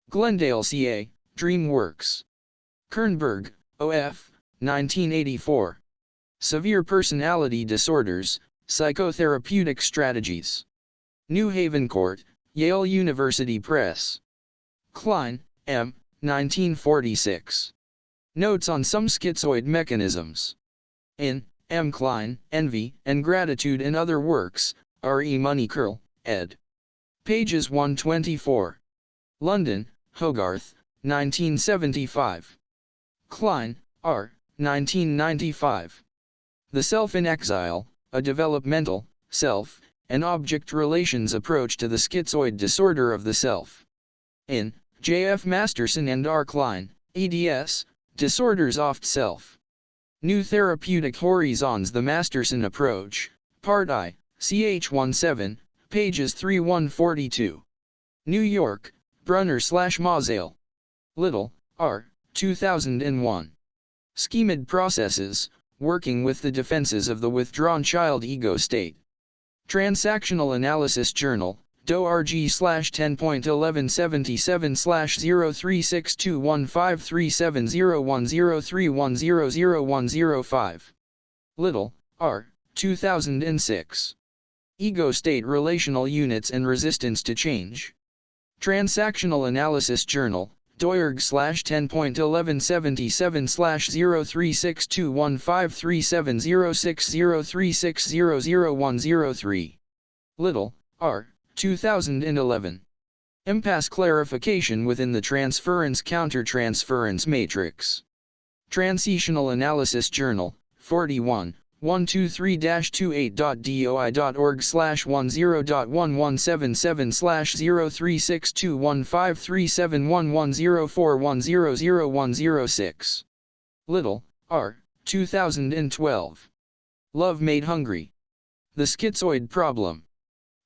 Glendale, CA, DreamWorks. Kernberg, O.F., 1984. Severe Personality Disorders, Psychotherapeutic Strategies. New Haven Court, Yale University Press. Klein, M., 1946. Notes on Some Schizoid Mechanisms. In M. Klein, Envy and Gratitude and Other Works, R. E. Moneycurl, ed. Pages 124. London, Hogarth, 1975. Klein, R., 1995. The Self in Exile, A Developmental, Self, and Object Relations Approach to the Schizoid Disorder of the Self. In J. F. Masterson and R. Klein, eds, Disorders of Self. New Therapeutic Horizons, The Masterson Approach, Part I, ch. 17, pages 3142. New York, Brunner/Mosale. Little, R., 2001. Schemed Processes, Working with the Defenses of the Withdrawn Child Ego State. Transactional Analysis Journal, DORG/10.1177/036215370103100105. Little, R., 2006. Ego State Relational Units and Resistance to Change. Transactional Analysis Journal, DOIRG/10.1177/036215370603600103. Little, R., 2011. Impasse Clarification Within the Transference-Countertransference Matrix. Transitional Analysis Journal, 41, 123-28.doi.org/10.117/036215371104100106. Little, R., 2012. Love Made Hungry. The Schizoid Problem.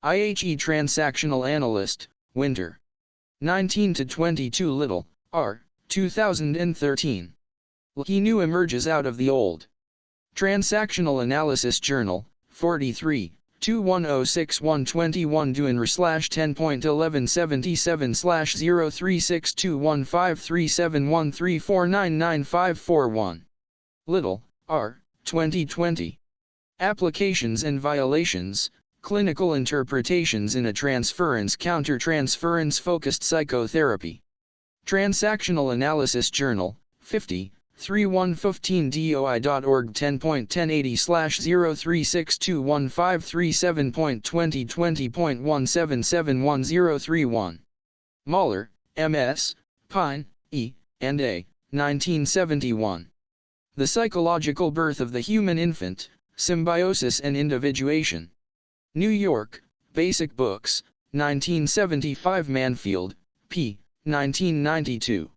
IHE Transactional Analyst, Winter. 19-22. Little, R., 2013. He New Emerges Out of the Old. Transactional Analysis Journal, 43, 2106-121 DUINR/10.1177/0362153713499541. Little, R., 2020. Applications and Violations, Clinical Interpretations in a Transference-Countertransference Focused Psychotherapy. Transactional Analysis Journal, 50, 3115 DOI.org 10.1080/03621537.2020.1771031. Mahler, M.S., Pine, E., and A., 1971. The Psychological Birth of the Human Infant, Symbiosis and Individuation. New York, Basic Books, 1975. Manfield, P., 1992.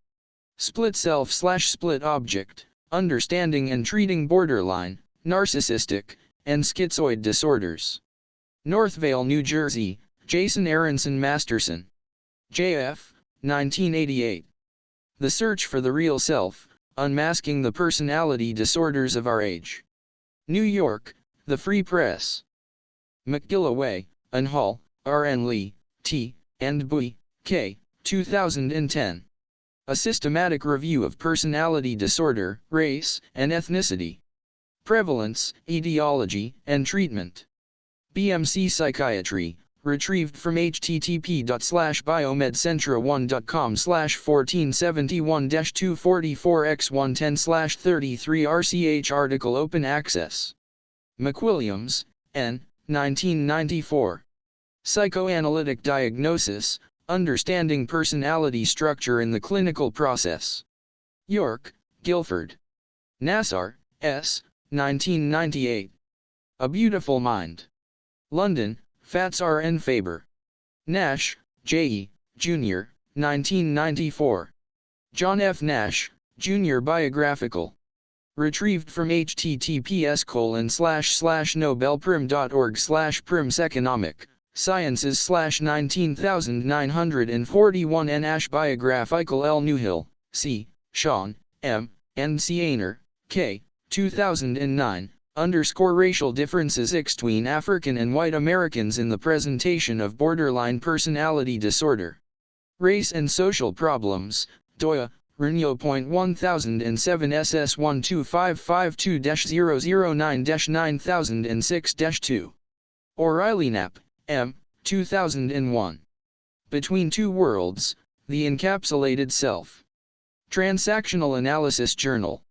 Split Self/Split Object, Understanding and Treating Borderline, Narcissistic, and Schizoid Disorders. Northvale, New Jersey, Jason Aronson Masterson. J.F., 1988. The Search for the Real Self, Unmasking the Personality Disorders of Our Age. New York, The Free Press. McGilloway, and Hall, R. N. Lee, T., and Bui, K., 2010. A Systematic Review of Personality Disorder, Race, and Ethnicity. Prevalence, Etiology, and Treatment. BMC Psychiatry, retrieved from http://biomedcentra1.com/1471-244x110/33 RCH article open access. McWilliams, N., 1994. Psychoanalytic Diagnosis, Understanding Personality Structure in the Clinical Process. York, Guilford. Nassar, S., 1998. A Beautiful Mind. London, Fats R. N. Faber. Nash, J. E., Jr., 1994. John F. Nash, Jr. Biographical. Retrieved from https://nobelprim.org/prims/economic. Sciences/19941 N. Ash Biographical L. Newhill, C., Sean, M., and C. Ainer, K., 2009, Racial differences between African and white Americans in the presentation of borderline personality disorder. Race and social problems, DOIA, Renio.1007 SS12552-009-9006-2. O'Reilly Knapp, M. 2001. Between Two Worlds, The Encapsulated Self. Transactional Analysis Journal.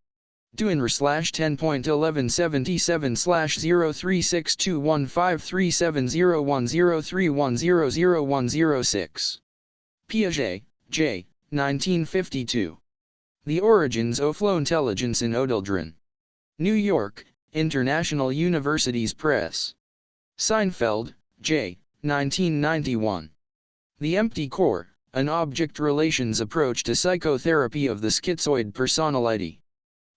DOIN/10.1177/0362153701031003106. Piaget, J. 1952. The Origins of Flow Intelligence in Odeldren. New York, International Universities Press. Seinfeld, J. 1991. The Empty Core, An Object Relations Approach to Psychotherapy of the Schizoid Personality.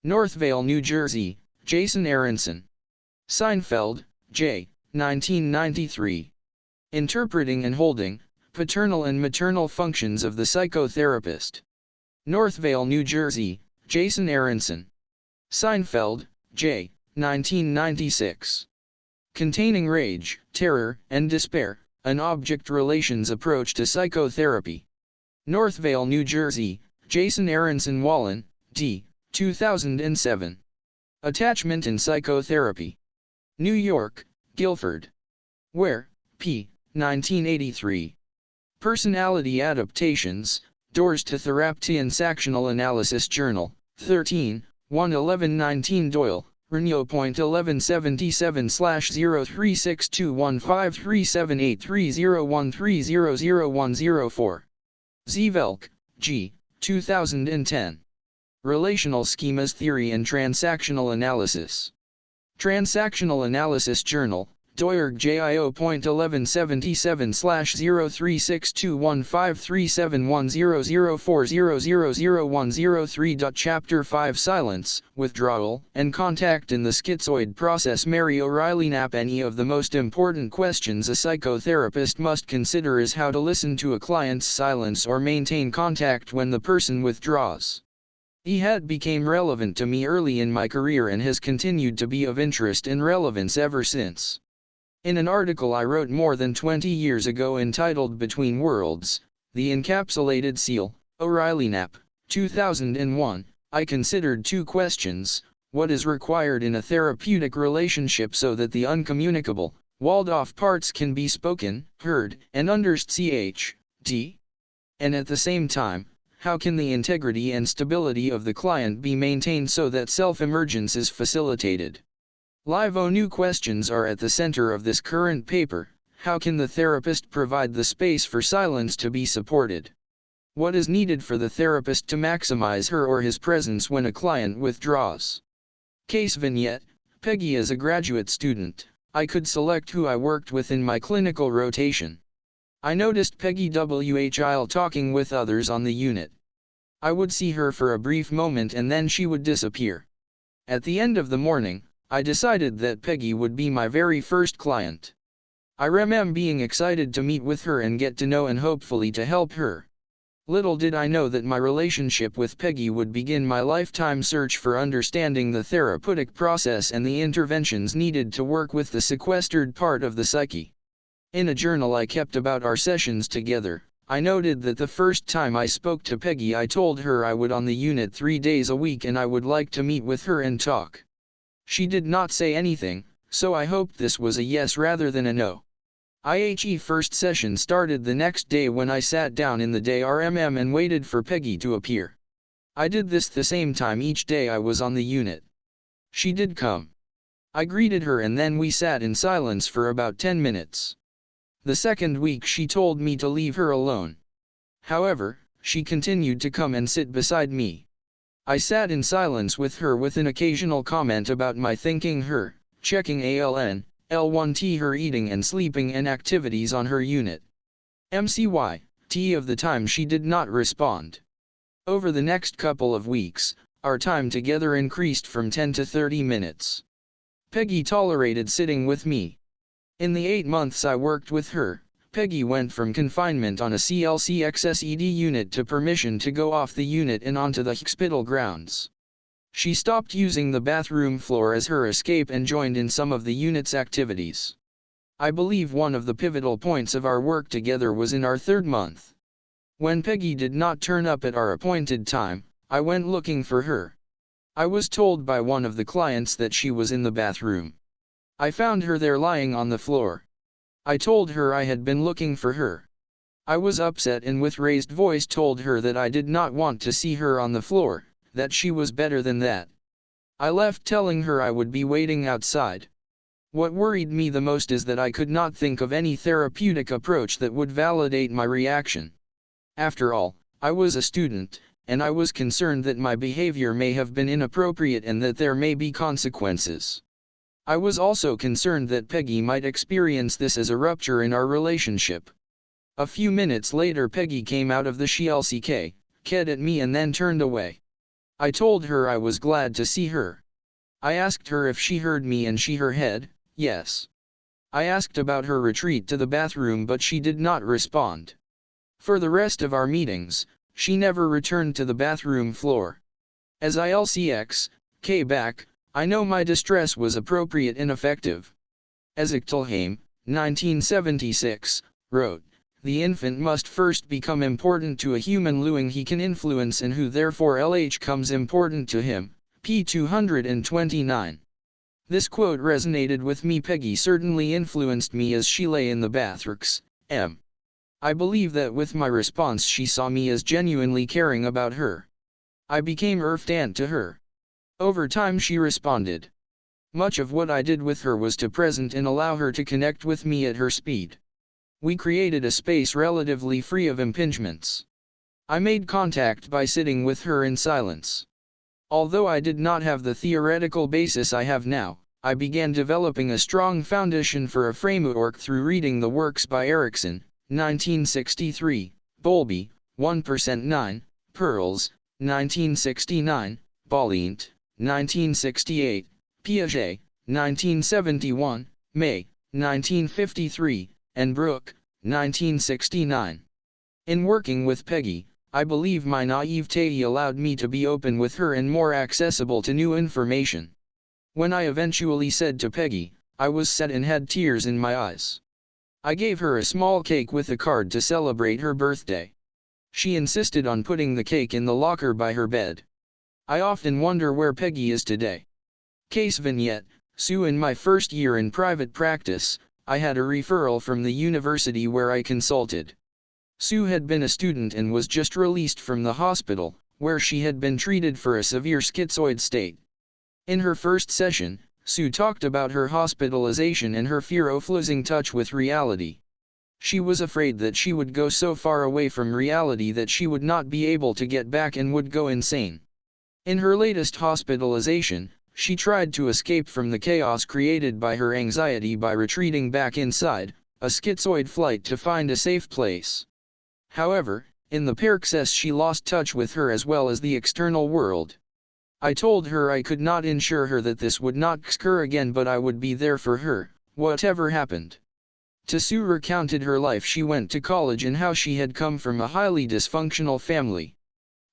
Northvale, New Jersey, Jason Aronson. Seinfeld, J. 1993. Interpreting and Holding, Paternal and Maternal Functions of the Psychotherapist. Northvale, New Jersey, Jason Aronson. Seinfeld, J. 1996. Containing Rage, Terror, and Despair, An Object Relations Approach to Psychotherapy. Northvale, New Jersey, Jason Aronson Wallen, D. 2007. Attachment in Psychotherapy. New York, Guilford. Ware, P. 1983. Personality Adaptations, Doors to Therapy and Transactional Analysis Journal, 13, 11119 Doyle, Renio.1176/0362153783013000104. Zvelk, G. 2010. Relational Schemas Theory and Transactional Analysis. Transactional Analysis Journal, Doyerg JIO.1177/0362153710040000103. Chapter 5 Silence, Withdrawal, and Contact in the Schizoid Process. Mary O'Reilly Knapp. Any of the most important questions a psychotherapist must consider is how to listen to a client's silence or maintain contact when the person withdraws. He had become relevant to me early in my career and has continued to be of interest and relevance ever since. In an article I wrote more than 20 years ago entitled Between Worlds, The Encapsulated Seal, O'Reilly Knapp, 2001, I considered two questions: what is required in a therapeutic relationship so that the uncommunicable, walled-off parts can be spoken, heard, and understood, and at the same time, how can the integrity and stability of the client be maintained so that self-emergence is facilitated? Live new questions are at the center of this current paper. How can the therapist provide the space for silence to be supported? What is needed for the therapist to maximize her or his presence when a client withdraws? Case vignette: Peggy is a graduate student. I could select who I worked with in my clinical rotation. I noticed Peggy while talking with others on the unit. I would see her for a brief moment and then she would disappear. At the end of the morning, I decided that Peggy would be my very first client. I remember being excited to meet with her and get to know and hopefully to help her. Little did I know that my relationship with Peggy would begin my lifetime search for understanding the therapeutic process and the interventions needed to work with the sequestered part of the psyche. In a journal I kept about our sessions together, I noted that the first time I spoke to Peggy I told her I would on the unit 3 days a week and I would like to meet with her and talk. She did not say anything, so I hoped this was a yes rather than a no. IHE first session started the next day when I sat down in the day RMM and waited for Peggy to appear. I did this the same time each day I was on the unit. She did come. I greeted her and then we sat in silence for about 10 minutes. The second week she told me to leave her alone. However, she continued to come and sit beside me. I sat in silence with her with an occasional comment about my thinking her, checking ALN, L1T her eating and sleeping and activities on her unit. MCY, T of the time she did not respond. Over the next couple of weeks, our time together increased from 10 to 30 minutes. Peggy tolerated sitting with me. In the 8 months I worked with her, Peggy went from confinement on a CLCXSED unit to permission to go off the unit and onto the hospital grounds. She stopped using the bathroom floor as her escape and joined in some of the unit's activities. I believe one of the pivotal points of our work together was in our 3rd month. When Peggy did not turn up at our appointed time, I went looking for her. I was told by one of the clients that she was in the bathroom. I found her there lying on the floor. I told her I had been looking for her. I was upset and with raised voice told her that I did not want to see her on the floor, that she was better than that. I left telling her I would be waiting outside. What worried me the most is that I could not think of any therapeutic approach that would validate my reaction. After all, I was a student, and I was concerned that my behavior may have been inappropriate and that there may be consequences. I was also concerned that Peggy might experience this as a rupture in our relationship. A few minutes later Peggy came out of the SHLCK, ked at me and then turned away. I told her I was glad to see her. I asked her if she heard me and she her head, yes. I asked about her retreat to the bathroom but she did not respond. For the rest of our meetings, she never returned to the bathroom floor. As ILCX, back, I know my distress was appropriate and effective. As Ichtelheim, 1976, wrote, the infant must first become important to a human being he can influence and who therefore LH comes important to him, p. 229. This quote resonated with me. Peggy certainly influenced me as she lay in the bathrooms, m. I believe that with my response she saw me as genuinely caring about her. I became Earth aunt to her. Over time she responded. Much of what I did with her was to present and allow her to connect with me at her speed. We created a space relatively free of impingements. I made contact by sitting with her in silence. Although I did not have the theoretical basis I have now, I began developing a strong foundation for a framework through reading the works by Erickson, 1963, Bowlby, 1% 9, Pearls, 1969, Balint, 1968, Piaget, 1971, May, 1953, and Brooke, 1969. In working with Peggy, I believe my naivete allowed me to be open with her and more accessible to new information. When I eventually said to Peggy, I was sad and had tears in my eyes. I gave her a small cake with a card to celebrate her birthday. She insisted on putting the cake in the locker by her bed. I often wonder where Peggy is today. Case vignette, Sue. In my first year in private practice, I had a referral from the university where I consulted. Sue had been a student and was just released from the hospital, where she had been treated for a severe schizoid state. In her first session, Sue talked about her hospitalization and her fear of losing touch with reality. She was afraid that she would go so far away from reality that she would not be able to get back and would go insane. In her latest hospitalization, she tried to escape from the chaos created by her anxiety by retreating back inside a schizoid flight to find a safe place. However, in the process she lost touch with her as well as the external world. I told her I could not ensure her that this would not occur again, but I would be there for her, whatever happened. Sue recounted her life. She went to college and how she had come from a highly dysfunctional family.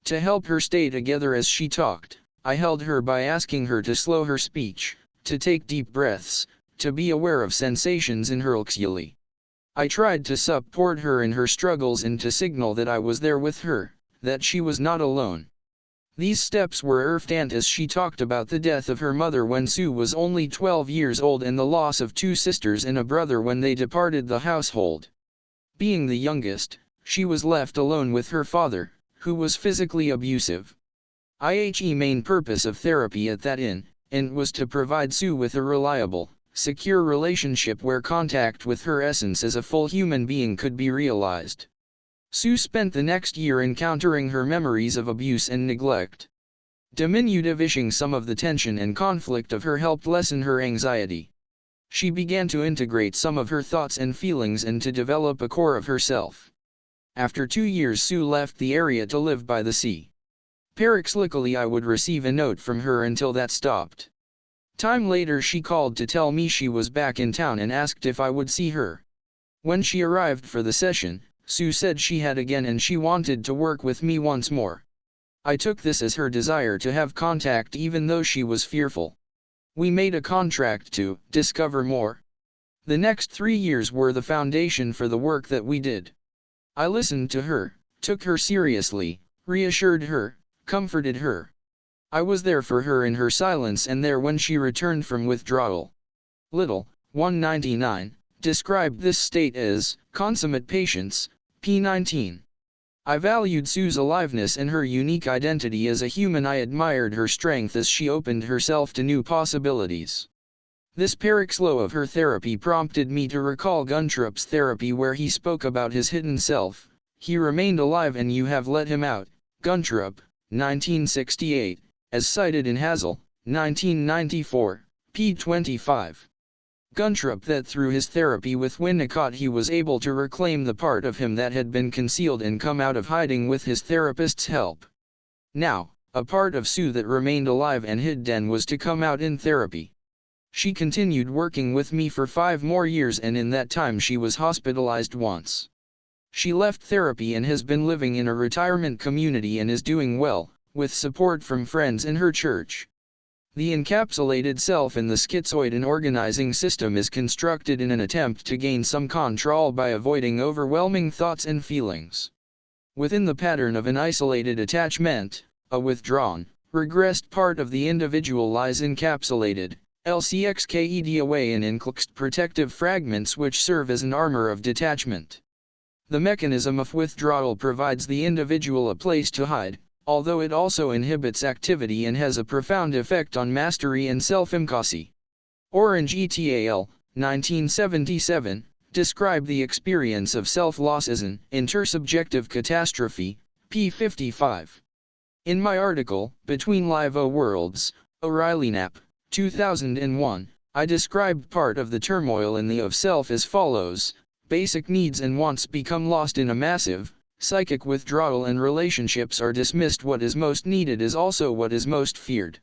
To help her stay together as she talked, I held her by asking her to slow her speech, to take deep breaths, to be aware of sensations in her oxyly. I tried to support her in her struggles and to signal that I was there with her, that she was not alone. These steps were earthed as she talked about the death of her mother when Sue was only 12 years old and the loss of 2 sisters and a brother when they departed the household. Being the youngest, she was left alone with her father, who was physically abusive. IHE main purpose of therapy at that inn, and was to provide Sue with a reliable, secure relationship where contact with her essence as a full human being could be realized. Sue spent the next year encountering her memories of abuse and neglect. Diminutivishing some of the tension and conflict of her helped lessen her anxiety. She began to integrate some of her thoughts and feelings and to develop a core of herself. After 2 years Sue left the area to live by the sea. Paradoxically I would receive a note from her until that stopped. Time later she called to tell me she was back in town and asked if I would see her. When she arrived for the session, Sue said she had again and she wanted to work with me once more. I took this as her desire to have contact even though she was fearful. We made a contract to discover more. The next 3 years were the foundation for the work that we did. I listened to her, took her seriously, reassured her, comforted her. I was there for her in her silence and there when she returned from withdrawal. Little, 199, described this state as consummate patience, p. 19. I valued Sue's aliveness and her unique identity as a human. I admired her strength as she opened herself to new possibilities. This paroxysm of her therapy prompted me to recall Guntrup's therapy where he spoke about his hidden self. He remained alive and you have let him out. Guntrup, 1968, as cited in Hazel, 1994, p. 25. Guntrup that through his therapy with Winnicott he was able to reclaim the part of him that had been concealed and come out of hiding with his therapist's help. Now, a part of Sue that remained alive and hidden was to come out in therapy. She continued working with me for 5 more years and in that time she was hospitalized once. She left therapy and has been living in a retirement community and is doing well, with support from friends in her church. The encapsulated self in the schizoid and organizing system is constructed in an attempt to gain some control by avoiding overwhelming thoughts and feelings. Within the pattern of an isolated attachment, a withdrawn, regressed part of the individual lies encapsulated, LCXKED away in enclosed protective fragments which serve as an armor of detachment. The mechanism of withdrawal provides the individual a place to hide, although it also inhibits activity and has a profound effect on mastery and self-efficacy. Orange et al., 1977, describe the experience of self-loss as an intersubjective catastrophe, p. 55. In my article, Between Live Worlds, O'Reilly Knapp, 2001, I described part of the turmoil in the of self as follows: basic needs and wants become lost in a massive, psychic withdrawal and relationships are dismissed. What is most needed is also what is most feared.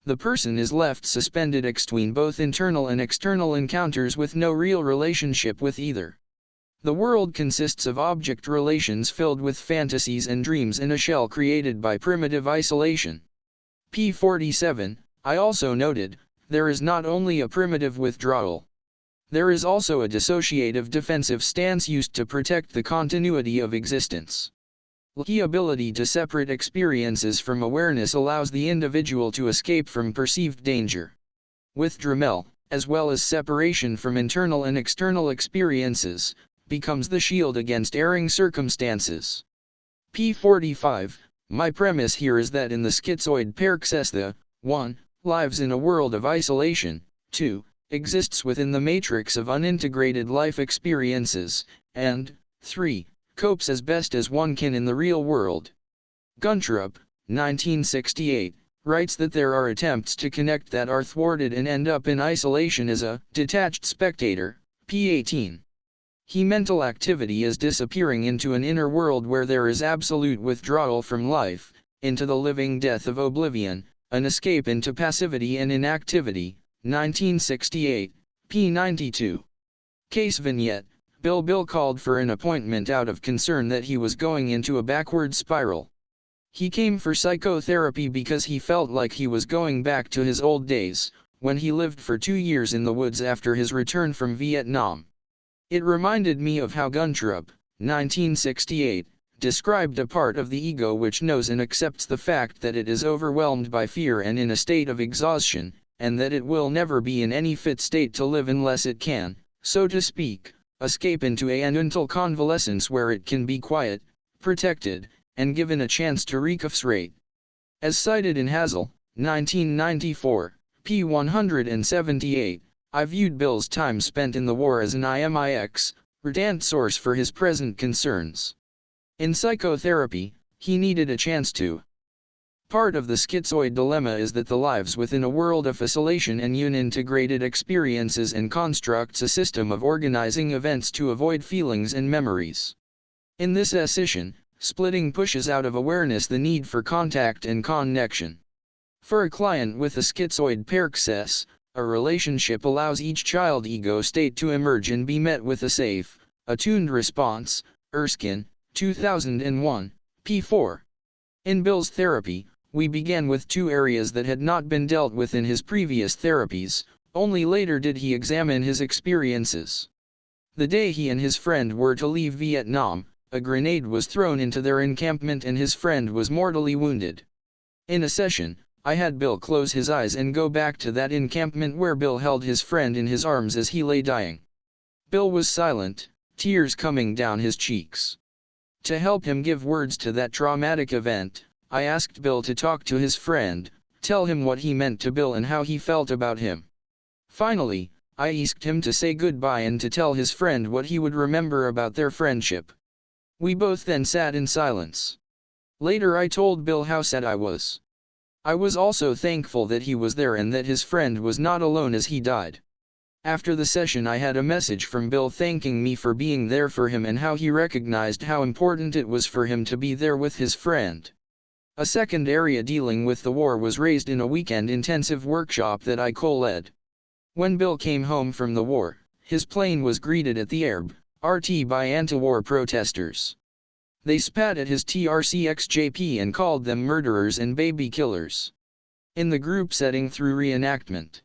The person is left suspended between both internal and external encounters with no real relationship with either. The world consists of object relations filled with fantasies and dreams in a shell created by primitive isolation. p. 47, I also noted, there is not only a primitive withdrawal. There is also a dissociative defensive stance used to protect the continuity of existence. The ability to separate experiences from awareness allows the individual to escape from perceived danger. Withdrawal, as well as separation from internal and external experiences, becomes the shield against erring circumstances. p. 45, my premise here is that in the schizoid paroxysm the 1. lives in a world of isolation, 2. exists within the matrix of unintegrated life experiences, and 3. copes as best as one can in the real world. Guntrup, 1968, writes that there are attempts to connect that are thwarted and end up in isolation as a detached spectator, p. 18. He mental activity is disappearing into an inner world where there is absolute withdrawal from life, into the living death of oblivion, an escape into passivity and inactivity, 1968, p. 92. Case vignette, Bill called for an appointment out of concern that he was going into a backward spiral. He came for psychotherapy because he felt like he was going back to his old days, when he lived for 2 years in the woods after his return from Vietnam. It reminded me of how Guntrup, 1968, described a part of the ego which knows and accepts the fact that it is overwhelmed by fear and in a state of exhaustion, and that it will never be in any fit state to live unless it can, so to speak, escape into a mental convalescence where it can be quiet, protected, and given a chance to recuperate. As cited in Hazel, 1994, p. 178, I viewed Bill's time spent in the war as an redundant source for his present concerns. In psychotherapy, he needed a chance to. Part of the schizoid dilemma is that the lives within a world of isolation and unintegrated experiences and constructs a system of organizing events to avoid feelings and memories. In this escission, splitting pushes out of awareness the need for contact and connection. For a client with a schizoid paroxysm, a relationship allows each child ego state to emerge and be met with a safe, attuned response, Erskine, 2001, p. 4. In Bill's therapy, we began with 2 areas that had not been dealt with in his previous therapies, only later did he examine his experiences. The day he and his friend were to leave Vietnam, A grenade was thrown into their encampment and his friend was mortally wounded. In a session, I had Bill close his eyes and go back to that encampment where Bill held his friend in his arms as he lay dying. Bill was silent, tears coming down his cheeks. To help him give words to that traumatic event, I asked Bill to talk to his friend, tell him what he meant to Bill and how he felt about him. Finally, I asked him to say goodbye and to tell his friend what he would remember about their friendship. We both then sat in silence. Later I told Bill how sad I was. I was also thankful that he was there and that his friend was not alone as he died. After the session I had a message from Bill thanking me for being there for him and how he recognized how important it was for him to be there with his friend. A second area dealing with the war was raised in a weekend intensive workshop that I co-led. When Bill came home from the war, his plane was greeted at the RT by anti-war protesters. They spat at his TRCXJP and called them murderers and baby killers. In the group setting through reenactment,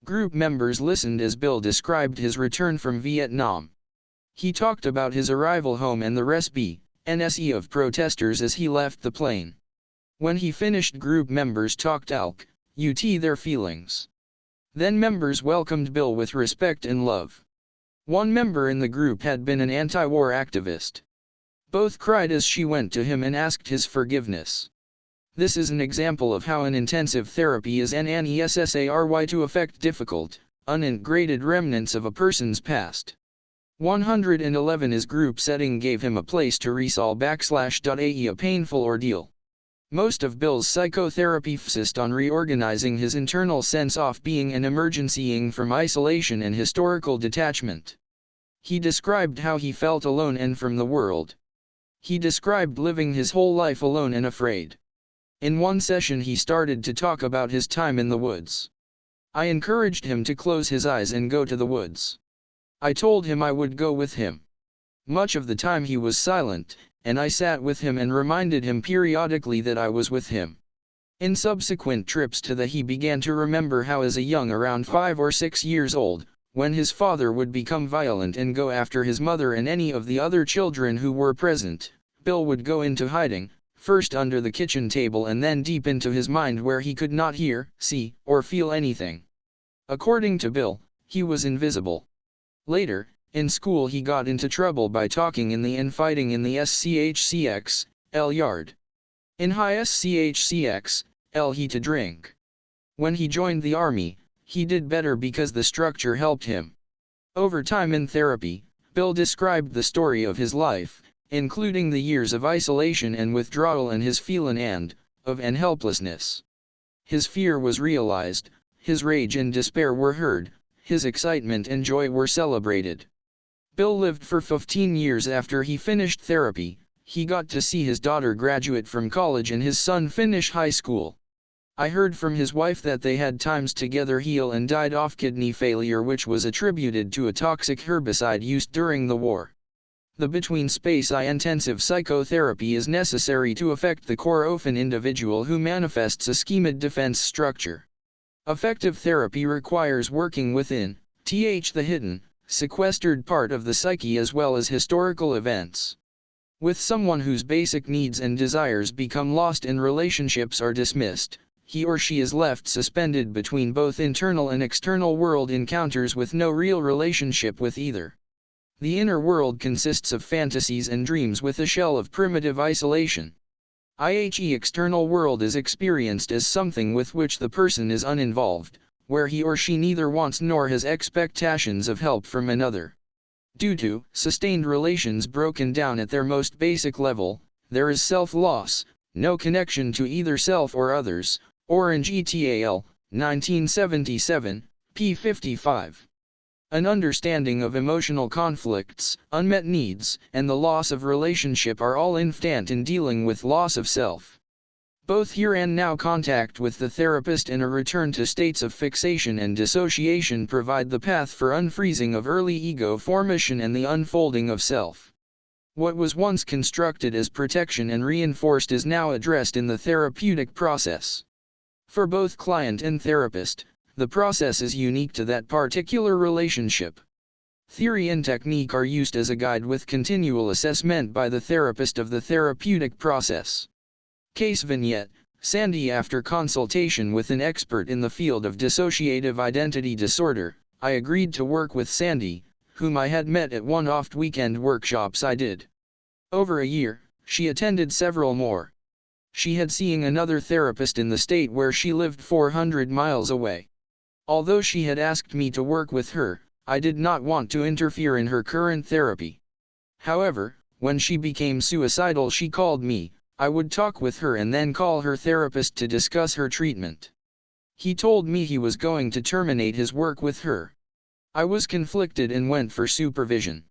group members listened as Bill described his return from Vietnam. He talked about his arrival home and the NSE of protesters as he left the plane. When he finished, group members talked out their feelings. Then members welcomed Bill with respect and love. One member in the group had been an anti-war activist. Both cried as she went to him and asked his forgiveness. This is an example of how an intensive therapy is necessary to affect difficult, unintegrated remnants of a person's past. 111 His group setting gave him a place to resolve /a painful ordeal. Most of Bill's psychotherapy focused on reorganizing his internal sense of being and emergencying from isolation and historical detachment. He described how he felt alone and from the world. He described living his whole life alone and afraid. In one session he started to talk about his time in the woods. I encouraged him to close his eyes and go to the woods. I told him I would go with him. Much of the time he was silent, and I sat with him and reminded him periodically that I was with him. In subsequent trips he began to remember how as a young around 5 or 6 years old, when his father would become violent and go after his mother and any of the other children who were present, Bill would go into hiding, first under the kitchen table and then deep into his mind where he could not hear, see, or feel anything. According to Bill, he was invisible. Later, in school he got into trouble by talking in the and fighting in the SCHCX-L yard. In high SCHCX-L he to drink. When he joined the army, he did better because the structure helped him. Over time in therapy, Bill described the story of his life, including the years of isolation and withdrawal and his feeling of helplessness. His fear was realized, his rage and despair were heard, his excitement and joy were celebrated. Bill lived for 15 years after he finished therapy. He got to see his daughter graduate from college and his son finish high school. I heard from his wife that they had times together heal and died of kidney failure, which was attributed to a toxic herbicide used during the war. The between space intensive psychotherapy is necessary to affect the core of an individual who manifests a schemate defense structure. Effective therapy requires working within the hidden, sequestered part of the psyche as well as historical events. With someone whose basic needs and desires become lost and relationships are dismissed, he or she is left suspended between both internal and external world encounters with no real relationship with either. The inner world consists of fantasies and dreams with a shell of primitive isolation. The external world is experienced as something with which the person is uninvolved, where he or she neither wants nor has expectations of help from another. Due to sustained relations broken down at their most basic level, there is self-loss, no connection to either self or others. Orange et.al., 1977, p. 55. An understanding of emotional conflicts, unmet needs, and the loss of relationship are all involved in dealing with loss of self. Both here and now contact with the therapist and a return to states of fixation and dissociation provide the path for unfreezing of early ego formation and the unfolding of self. What was once constructed as protection and reinforced is now addressed in the therapeutic process. For both client and therapist, the process is unique to that particular relationship. Theory and technique are used as a guide with continual assessment by the therapist of the therapeutic process. Case vignette: Sandy. After consultation with an expert in the field of dissociative identity disorder, I agreed to work with Sandy, whom I had met at one oft-weekend workshops I did. Over a year, she attended several more. She had seeing another therapist in the state where she lived 400 miles away. Although she had asked me to work with her, I did not want to interfere in her current therapy. However, when she became suicidal, she called me. I would talk with her and then call her therapist to discuss her treatment. He told me he was going to terminate his work with her. I was conflicted and went for supervision.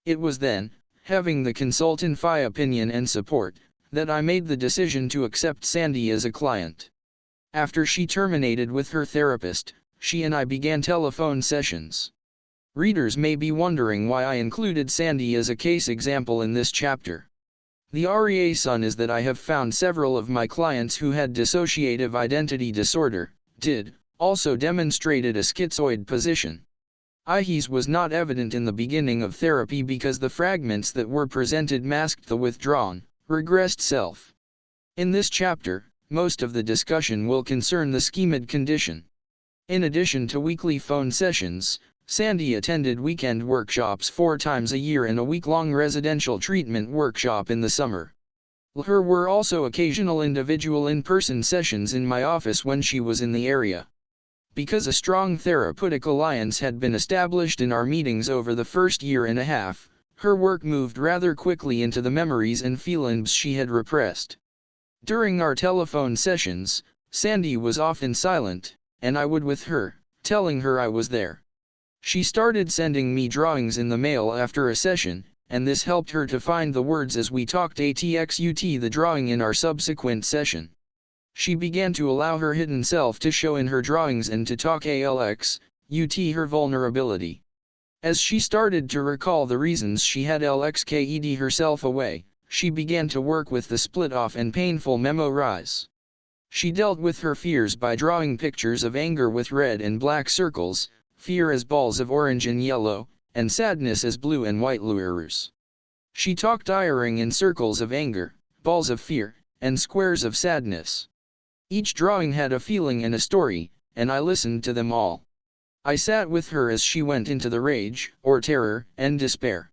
It was then, having the consultant-fi opinion and support, that I made the decision to accept Sandy as a client. After she terminated with her therapist, she and I began telephone sessions. Readers may be wondering why I included Sandy as a case example in this chapter. The reason is that I have found several of my clients who had dissociative identity disorder, also demonstrated a schizoid position. IHES was not evident in the beginning of therapy because the fragments that were presented masked the withdrawn, regressed self. In this chapter, most of the discussion will concern the schemid condition. In addition to weekly phone sessions, Sandy attended weekend workshops 4 times a year and a week-long residential treatment workshop in the summer. There were also occasional individual in-person sessions in my office when she was in the area. Because a strong therapeutic alliance had been established in our meetings over the first year and a half, her work moved rather quickly into the memories and feelings she had repressed. During our telephone sessions, Sandy was often silent, and I would with her, telling her I was there. She started sending me drawings in the mail after a session, and this helped her to find the words as we talked atxut the drawing in our subsequent session. She began to allow her hidden self to show in her drawings and to talk alxut her vulnerability. As she started to recall the reasons she had lxked herself away, she began to work with the split-off and painful memories. She dealt with her fears by drawing pictures of anger with red and black circles, fear as balls of orange and yellow, and sadness as blue and white lures. She talked tiring in circles of anger, balls of fear, and squares of sadness. Each drawing had a feeling and a story, and I listened to them all. I sat with her as she went into the rage, or terror, and despair.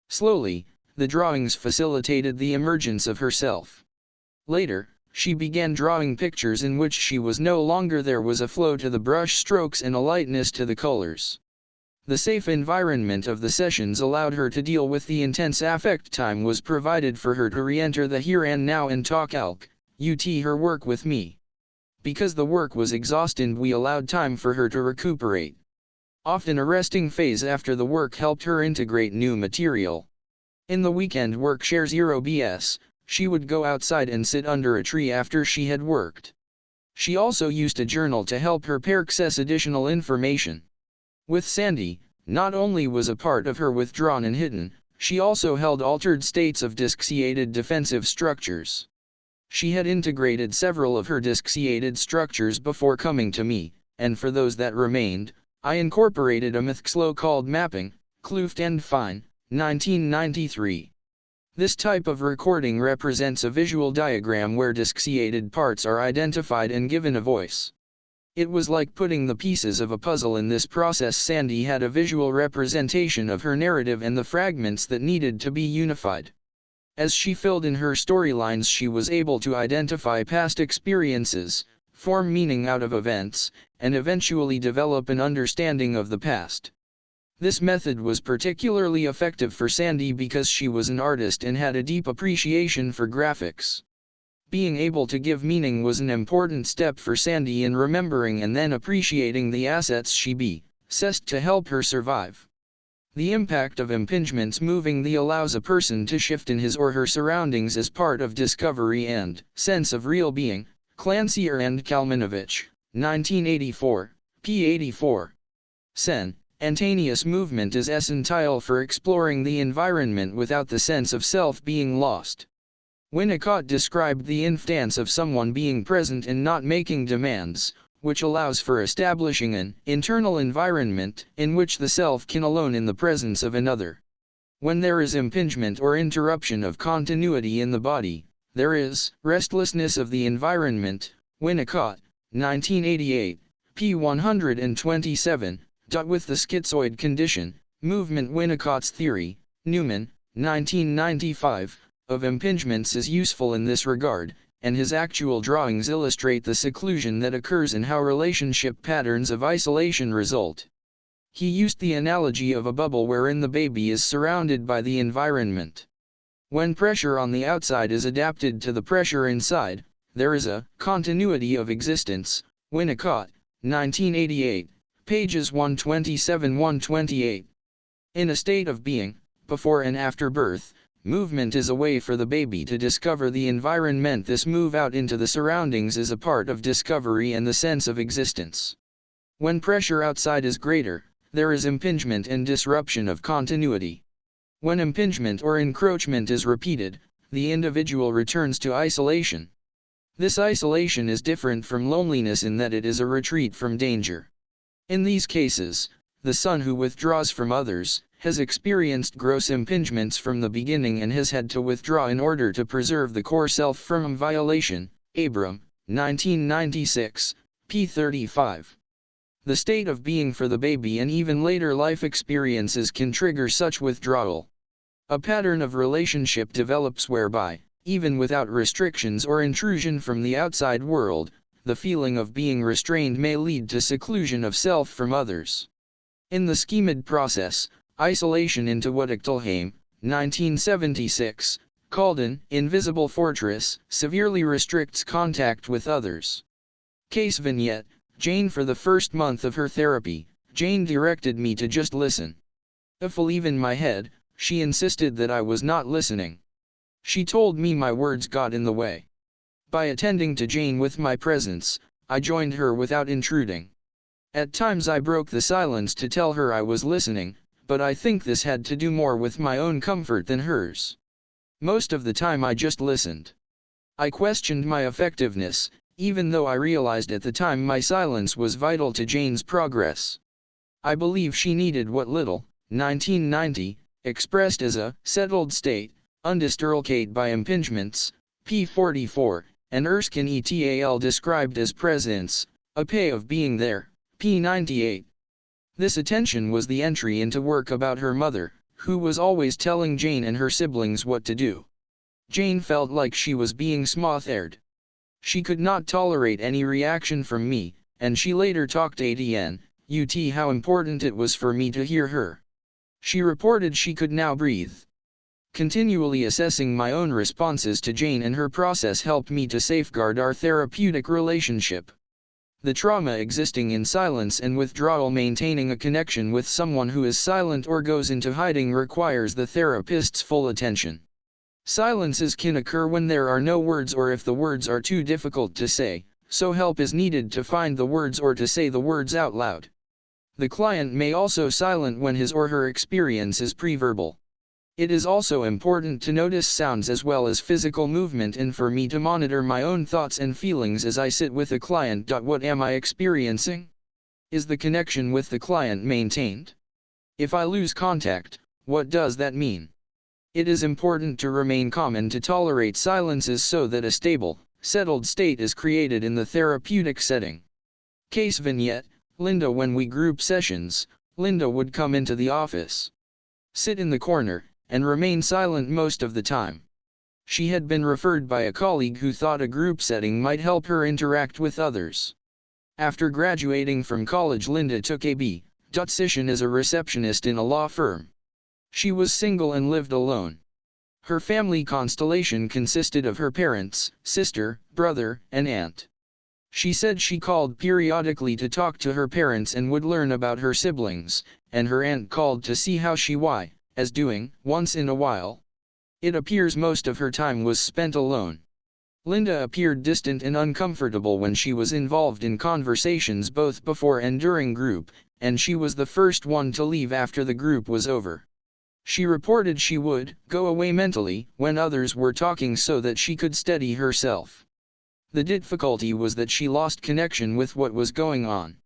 Slowly, the drawings facilitated the emergence of herself. Later, she began drawing pictures in which she was no longer there. Was a flow to the brush strokes and a lightness to the colors. The safe environment of the sessions allowed her to deal with the intense affect. Time was provided for her to re-enter the here and now and talk her work with me. Because the work was exhausting, we allowed time for her to recuperate. Often a resting phase after the work helped her integrate new material. In the weekend work share 0bs, she would go outside and sit under a tree after she had worked. She also used a journal to help her access additional information. With Sandy, not only was a part of her withdrawn and hidden, she also held altered states of dissociated defensive structures. She had integrated several of her dissociated structures before coming to me, and for those that remained, I incorporated a method called mapping, Kluft and Fine, 1993. This type of recording represents a visual diagram where dissociated parts are identified and given a voice. It was like putting the pieces of a puzzle. In this process, Sandy had a visual representation of her narrative and the fragments that needed to be unified. As she filled in her storylines, she was able to identify past experiences, form meaning out of events, and eventually develop an understanding of the past. This method was particularly effective for Sandy because she was an artist and had a deep appreciation for graphics. Being able to give meaning was an important step for Sandy in remembering and then appreciating the assets she possessed to help her survive. The impact of impingements moving the allows a person to shift in his or her surroundings as part of discovery and sense of real being. Clancy and Kalmanovich, 1984, p. 84. Spontaneous movement is essential for exploring the environment without the sense of self being lost. Winnicott described the instance of someone being present and not making demands, which allows for establishing an internal environment in which the self can alone in the presence of another. When there is impingement or interruption of continuity in the body, there is restlessness of the environment. Winnicott, 1988, p. 127. With the schizoid condition, movement. Winnicott's theory, Newman, 1995, of impingements is useful in this regard, and his actual drawings illustrate the seclusion that occurs and how relationship patterns of isolation result. He used the analogy of a bubble wherein the baby is surrounded by the environment. When pressure on the outside is adapted to the pressure inside, there is a continuity of existence. Winnicott, 1988, pages 127-128. In a state of being, before and after birth, movement is a way for the baby to discover the environment. This move out into the surroundings is a part of discovery and the sense of existence. When pressure outside is greater, there is impingement and disruption of continuity. When impingement or encroachment is repeated, the individual returns to isolation. This isolation is different from loneliness in that it is a retreat from danger. In these cases, the son who withdraws from others has experienced gross impingements from the beginning and has had to withdraw in order to preserve the core self from violation. Abram, 1996, p. 35. The state of being for the baby and even later life experiences can trigger such withdrawal. A pattern of relationship develops whereby, even without restrictions or intrusion from the outside world, the feeling of being restrained may lead to seclusion of self from others. In the schemid process, isolation into what Achtelheim, 1976, called an invisible fortress, severely restricts contact with others. Case vignette: Jane. For the first month of her therapy, Jane directed me to just listen. If I leave in my head, she insisted that I was not listening. She told me my words got in the way. By attending to Jane with my presence, I joined her without intruding. At times I broke the silence to tell her I was listening, but I think this had to do more with my own comfort than hers. Most of the time I just listened. I questioned my effectiveness, even though I realized at the time my silence was vital to Jane's progress. I believe she needed what little, 1990, expressed as a settled state, undisturbed by impingements, p. 44, and Erskine et al. Described as presence, a pay of being there, p. 98. This attention was the entry into work about her mother, who was always telling Jane and her siblings what to do. Jane felt like she was being smothered. She could not tolerate any reaction from me, and she later talked ADN, UT how important it was for me to hear her. She reported she could now breathe. Continually assessing my own responses to Jane and her process helped me to safeguard our therapeutic relationship. The trauma existing in silence and withdrawal. Maintaining a connection with someone who is silent or goes into hiding requires the therapist's full attention. Silences can occur when there are no words or if the words are too difficult to say, so help is needed to find the words or to say the words out loud. The client may also silent when his or her experience is pre-verbal. It is also important to notice sounds as well as physical movement and for me to monitor my own thoughts and feelings as I sit with a client. What am I experiencing? Is the connection with the client maintained? If I lose contact, what does that mean? It is important to remain calm and to tolerate silences so that a stable, settled state is created in the therapeutic setting. Case vignette: Linda. When we group sessions, Linda would come into the office, sit in the corner, and remain silent most of the time. She had been referred by a colleague who thought a group setting might help her interact with others. After graduating from college, Linda took a B.Session as a receptionist in a law firm. She was single and lived alone. Her family constellation consisted of her parents, sister, brother, and aunt. She said she called periodically to talk to her parents and would learn about her siblings, and her aunt called to see how she was doing, once in a while. It appears most of her time was spent alone. Linda appeared distant and uncomfortable when she was involved in conversations both before and during group, and she was the first one to leave after the group was over. She reported she would go away mentally when others were talking so that she could steady herself. The difficulty was that she lost connection with what was going on.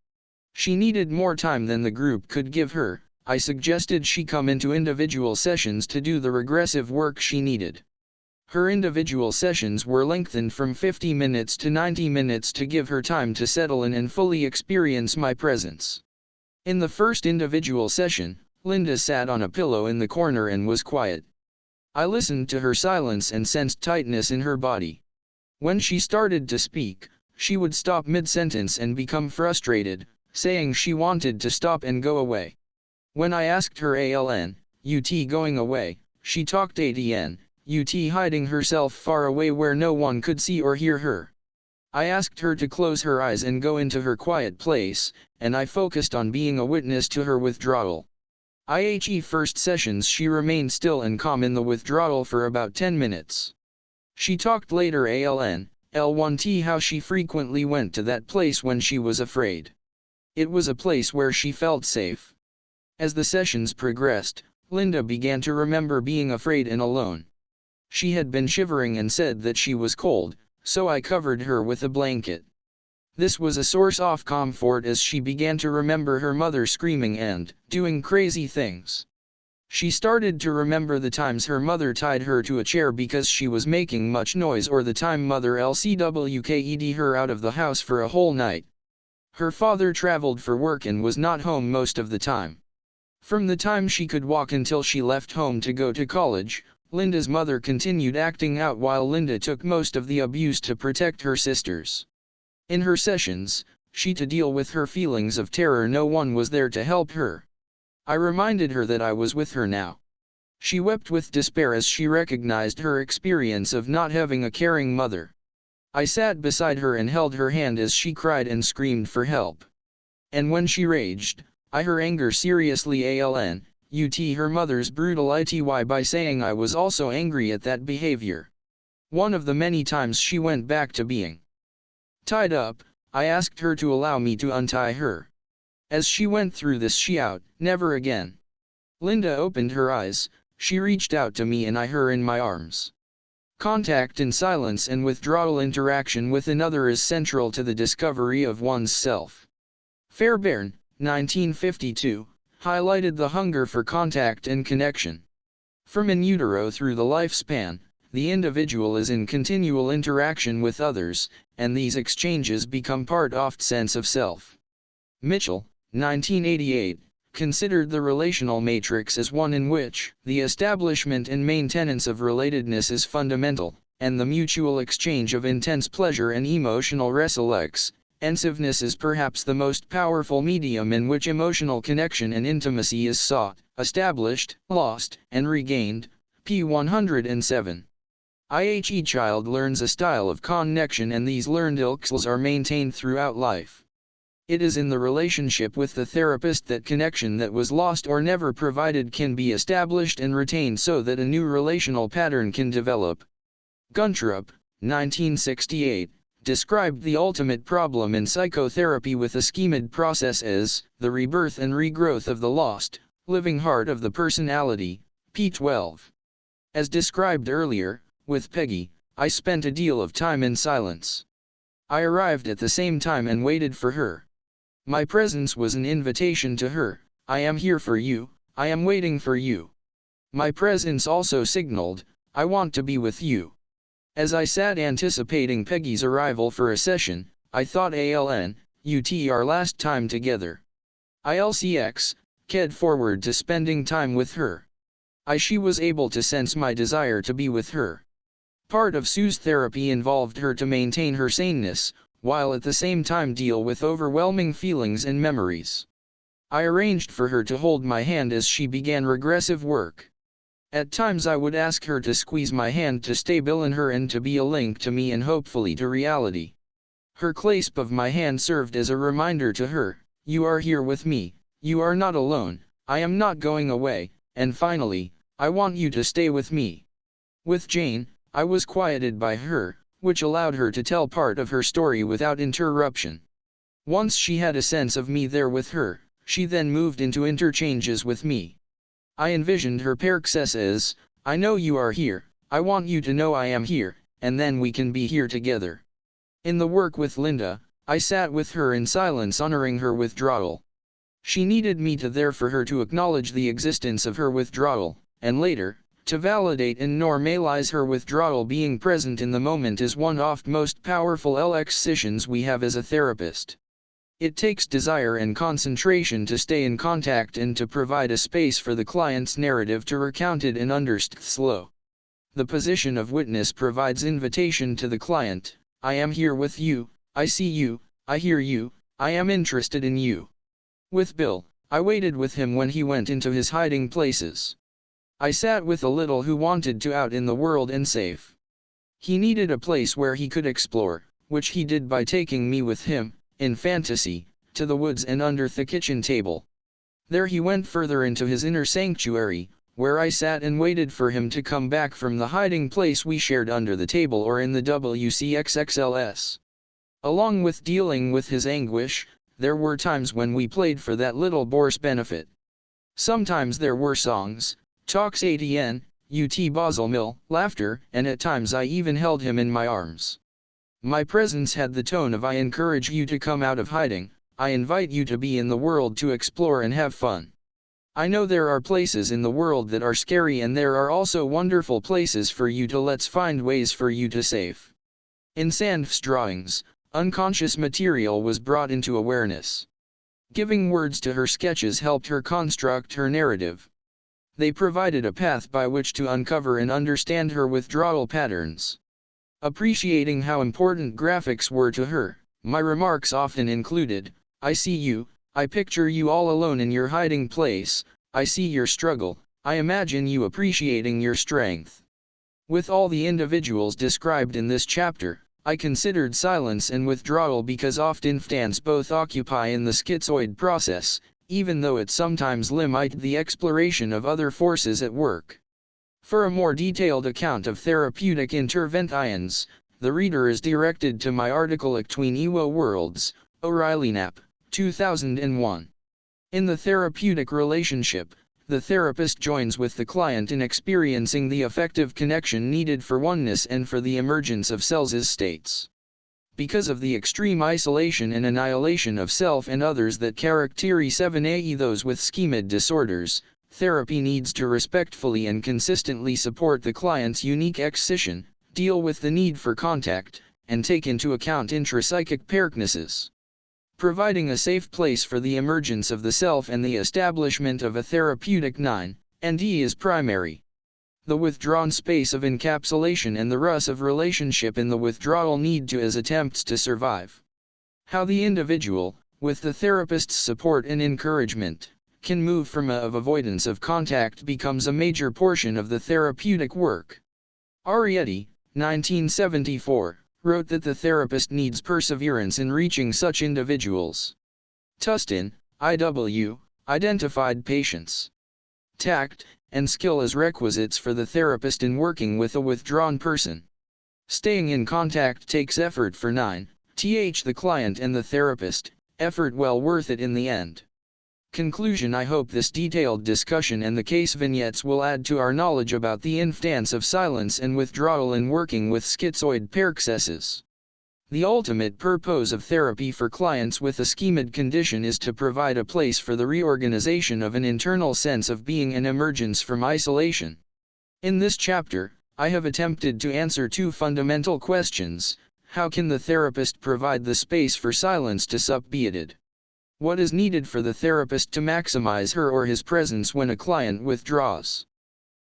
She needed more time than the group could give her. I suggested she come into individual sessions to do the regressive work she needed. Her individual sessions were lengthened from 50 minutes to 90 minutes to give her time to settle in and fully experience my presence. In the first individual session, Linda sat on a pillow in the corner and was quiet. I listened to her silence and sensed tightness in her body. When she started to speak, she would stop mid-sentence and become frustrated, saying she wanted to stop and go away. When I asked her ALN/UT going away, she talked ATN/UT hiding herself far away where no one could see or hear her. I asked her to close her eyes and go into her quiet place, and I focused on being a witness to her withdrawal. IHE first sessions she remained still and calm in the withdrawal for about 10 minutes. She talked later ALN/L1T how she frequently went to that place when she was afraid. It was a place where she felt safe. As the sessions progressed, Linda began to remember being afraid and alone. She had been shivering and said that she was cold, so I covered her with a blanket. This was a source of comfort as she began to remember her mother screaming and doing crazy things. She started to remember the times her mother tied her to a chair because she was making much noise, or the time mother LCWKED her out of the house for a whole night. Her father traveled for work and was not home most of the time. From the time she could walk until she left home to go to college, Linda's mother continued acting out while Linda took most of the abuse to protect her sisters. In her sessions, she to deal with her feelings of terror, no one was there to help her. I reminded her that I was with her now. She wept with despair as she recognized her experience of not having a caring mother. I sat beside her and held her hand as she cried and screamed for help. And when she raged, I her anger seriously ALN/UT her mother's brutal ITY by saying I was also angry at that behavior. One of the many times she went back to being tied up, I asked her to allow me to untie her. As she went through this she out, never again. Linda opened her eyes, she reached out to me and I her in my arms. Contact in silence and withdrawal interaction with another is central to the discovery of one's self. Fairbairn, 1952, highlighted the hunger for contact and connection. From in utero through the lifespan, the individual is in continual interaction with others, and these exchanges become part of sense of self. Mitchell, 1988, considered the relational matrix as one in which the establishment and maintenance of relatedness is fundamental, and the mutual exchange of intense pleasure and emotional restlessness is perhaps the most powerful medium in which emotional connection and intimacy is sought, established, lost, and regained. P. 107. IHE child learns a style of connection, and these learned skills are maintained throughout life. It is in the relationship with the therapist that connection that was lost or never provided can be established and retained so that a new relational pattern can develop. Guntrup, 1968, described the ultimate problem in psychotherapy with a schemid process as the rebirth and regrowth of the lost, living heart of the personality. P. 12. As described earlier, with Peggy, I spent a deal of time in silence. I arrived at the same time and waited for her. My presence was an invitation to her. I am here for you, I am waiting for you. My presence also signaled, I want to be with you. As I sat anticipating Peggy's arrival for a session, I thought ALN/UT our last time together. ILCX, forward to spending time with her. She was able to sense my desire to be with her. Part of Sue's therapy involved her to maintain her saneness, while at the same time deal with overwhelming feelings and memories. I arranged for her to hold my hand as she began regressive work. At times I would ask her to squeeze my hand to stabilize in her and to be a link to me and hopefully to reality. Her clasp of my hand served as a reminder to her, you are here with me, you are not alone, I am not going away, and finally, I want you to stay with me. With Jane, I was quieted by her, which allowed her to tell part of her story without interruption. Once she had a sense of me there with her, she then moved into interchanges with me. I envisioned her paroxysm as, I know you are here, I want you to know I am here, and then we can be here together. In the work with Linda, I sat with her in silence honoring her withdrawal. She needed me to there for her to acknowledge the existence of her withdrawal, and later, to validate and normalize her withdrawal. Being present in the moment is one of the most powerful LX sessions we have as a therapist. It takes desire and concentration to stay in contact and to provide a space for the client's narrative to recount it and understand slow. The position of witness provides invitation to the client. I am here with you, I see you, I hear you, I am interested in you. With Bill, I waited with him when he went into his hiding places. I sat with a little who wanted to out in the world and safe. He needed a place where he could explore, which he did by taking me with him, in fantasy, to the woods and under the kitchen table. There he went further into his inner sanctuary, where I sat and waited for him to come back from the hiding place we shared under the table or in the WCXXLS. Along with dealing with his anguish, there were times when we played for that little boar's benefit. Sometimes there were songs, talks ATN, UT Basel Mill, laughter, and at times I even held him in my arms. My presence had the tone of I encourage you to come out of hiding, I invite you to be in the world to explore and have fun. I know there are places in the world that are scary and there are also wonderful places for you to let's find ways for you to save. In Sandf's drawings, unconscious material was brought into awareness. Giving words to her sketches helped her construct her narrative. They provided a path by which to uncover and understand her withdrawal patterns. Appreciating how important graphics were to her, my remarks often included, I see you, I picture you all alone in your hiding place, I see your struggle, I imagine you appreciating your strength. With all the individuals described in this chapter, I considered silence and withdrawal because often fans both occupy in the schizoid process, even though it sometimes limits the exploration of other forces at work. For a more detailed account of therapeutic interventions, the reader is directed to my article Between Ewo Worlds, O'Reilly Knapp, 2001. In the therapeutic relationship, the therapist joins with the client in experiencing the affective connection needed for oneness and for the emergence of selves as states. Because of the extreme isolation and annihilation of self and others that characterize 7AE those with schemid disorders, therapy needs to respectfully and consistently support the client's unique excision, deal with the need for contact, and take into account intrapsychic paradoxes. Providing a safe place for the emergence of the self and the establishment of a therapeutic 9&D is primary. The withdrawn space of encapsulation and the rust of relationship in the withdrawal need to as attempts to survive. How the individual, with the therapist's support and encouragement, can move from a of avoidance of contact becomes a major portion of the therapeutic work. Arietti, 1974. Wrote that the therapist needs perseverance in reaching such individuals. Tustin, I.W., identified patience, tact, and skill as requisites for the therapist in working with a withdrawn person. Staying in contact takes effort for 9th the client and the therapist, effort well worth it in the end. Conclusion: I hope this detailed discussion and the case vignettes will add to our knowledge about the influence of silence and withdrawal in working with schizoid paroxysms. The ultimate purpose of therapy for clients with a schemid condition is to provide a place for the reorganization of an internal sense of being and emergence from isolation. In this chapter, I have attempted to answer two fundamental questions. How can the therapist provide the space for silence to be added? What is needed for the therapist to maximize her or his presence when a client withdraws?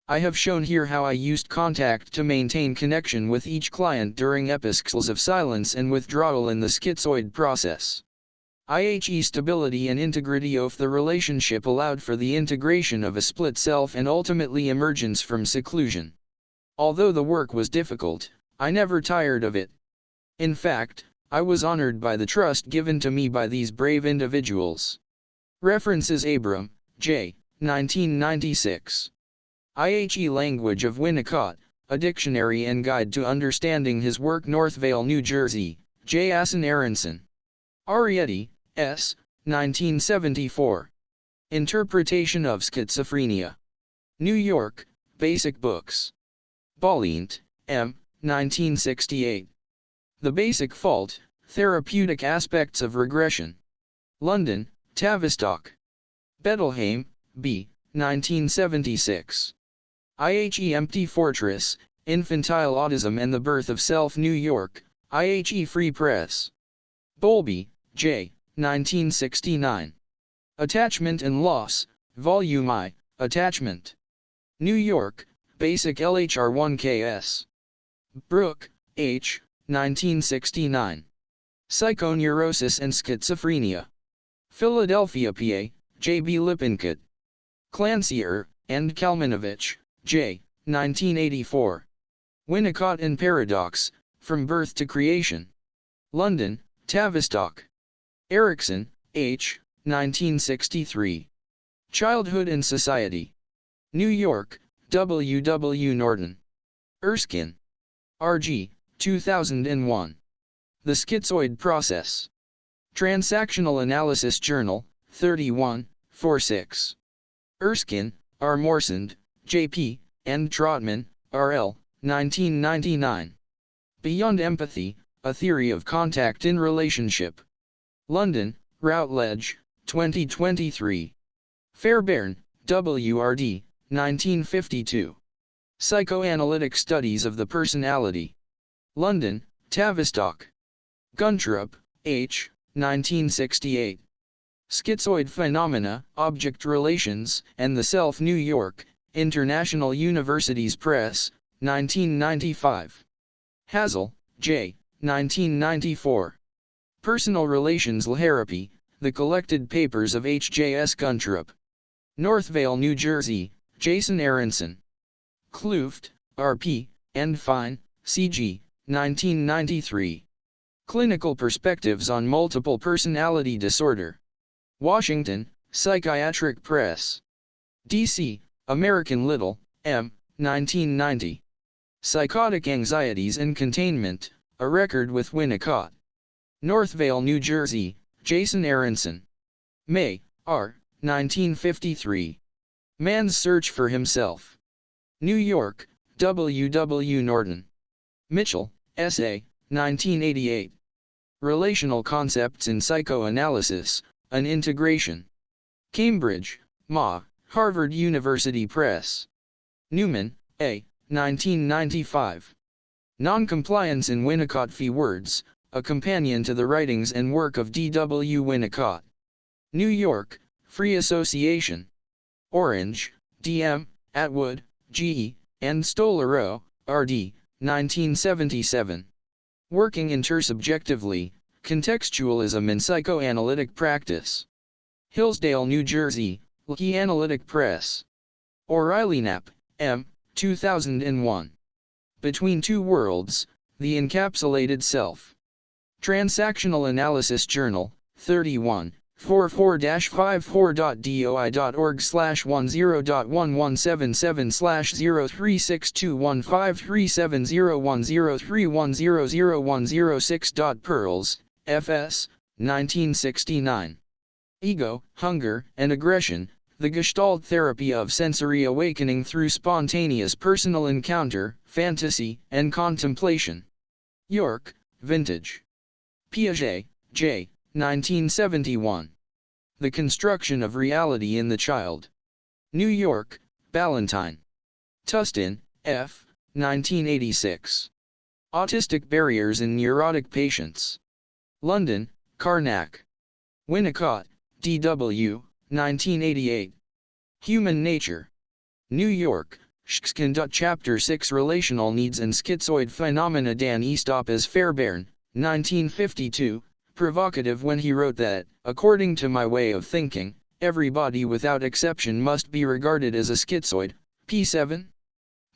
I have shown here how I used contact to maintain connection with each client during episodes of silence and withdrawal in the schizoid process. IHE stability and integrity of the relationship allowed for the integration of a split self and ultimately emergence from seclusion. Although the work was difficult, I never tired of it. In fact, I was honored by the trust given to me by these brave individuals. References: Abram, J. 1996. IHE Language of Winnicott, A Dictionary and Guide to Understanding His Work, Northvale, New Jersey, J. Assen Aronson. Arietti, S. 1974. Interpretation of Schizophrenia. New York, Basic Books. Ballint, M. 1968. The Basic Fault, Therapeutic Aspects of Regression. London, Tavistock. Bettelheim, B. 1976. IHE Empty Fortress, Infantile Autism and the Birth of Self, New York, IHE Free Press. Bowlby, J. 1969. Attachment and Loss, Volume I, Attachment. New York, Basic LHR 1KS. Brooke, H. 1969. Psychoneurosis and Schizophrenia. Philadelphia, PA, J. B. Lippincott. Clancier, and Kalmanovich, J. 1984. Winnicott and Paradox, From Birth to Creation. London, Tavistock. Erickson, H. 1963. Childhood and Society. New York, W. W. Norton. Erskine. R.G., 2001. The Schizoid Process. Transactional Analysis Journal, 31, 46. Erskine, R. Morsand, J.P., and Trotman, R.L., 1999. Beyond Empathy, A Theory of Contact in Relationship. London, Routledge, 2023. Fairbairn, W.R.D., 1952. Psychoanalytic Studies of the Personality. London, Tavistock. Guntrup, H. 1968. Schizoid Phenomena, Object Relations, and the Self, New York, International Universities Press, 1995. Hazel, J. 1994. Personal Relations Therapy, The Collected Papers of H.J.S. Guntrup. Northvale, New Jersey, Jason Aronson. Kluft, R.P., and Fine, C.G., 1993. Clinical Perspectives on Multiple Personality Disorder. Washington, Psychiatric Press. D.C., American Little, M., 1990. Psychotic Anxieties and Containment, A Record with Winnicott. Northvale, New Jersey, Jason Aronson. May, R., 1953. Man's Search for Himself. New York, W. W. Norton. Mitchell, S.A., 1988. Relational Concepts in Psychoanalysis, An Integration. Cambridge, Ma, Harvard University Press. Newman, A., 1995. Noncompliance in Winnicott v. Words, A Companion to the Writings and Work of D. W. Winnicott. New York, Free Association. Orange, D.M., Atwood, G.E., and Stolaro, R.D., 1977. Working Intersubjectively, Contextualism in Psychoanalytic Practice. Hillsdale, New Jersey, Leahy Analytic Press. O'Reilly Knapp, M., 2001. Between Two Worlds, The Encapsulated Self. Transactional Analysis Journal, 31, 44-547.doi.org/10362153701031031006.Pearls, F.S., 1969. Ego, Hunger, and Aggression, The Gestalt Therapy of Sensory Awakening Through Spontaneous Personal Encounter, Fantasy, and Contemplation. York, Vintage. Piaget, J. 1971. The Construction of Reality in the Child. New York, Ballantine. Tustin, F. 1986. Autistic Barriers in Neurotic Patients. London, Carnac. Winnicott, D.W., 1988. Human Nature. New York, Schkindut Chapter 6 Relational Needs and Schizoid Phenomena. Dan Aestop as Fairbairn, 1952, provocative when he wrote that, according to my way of thinking, everybody without exception must be regarded as a schizoid, p7.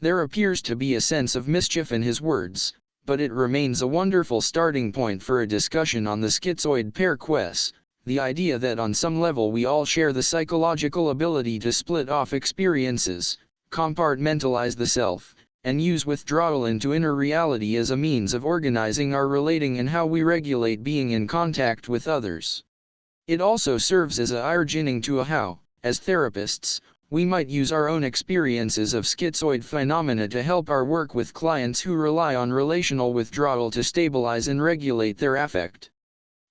There appears to be a sense of mischief in his words, but it remains a wonderful starting point for a discussion on the schizoid pair quest, the idea that on some level we all share the psychological ability to split off experiences, compartmentalize the self, and use withdrawal into inner reality as a means of organizing our relating and how we regulate being in contact with others. It also serves as a beginning to a how, as therapists, We might use our own experiences of schizoid phenomena to help our work with clients who rely on relational withdrawal to stabilize and regulate their affect.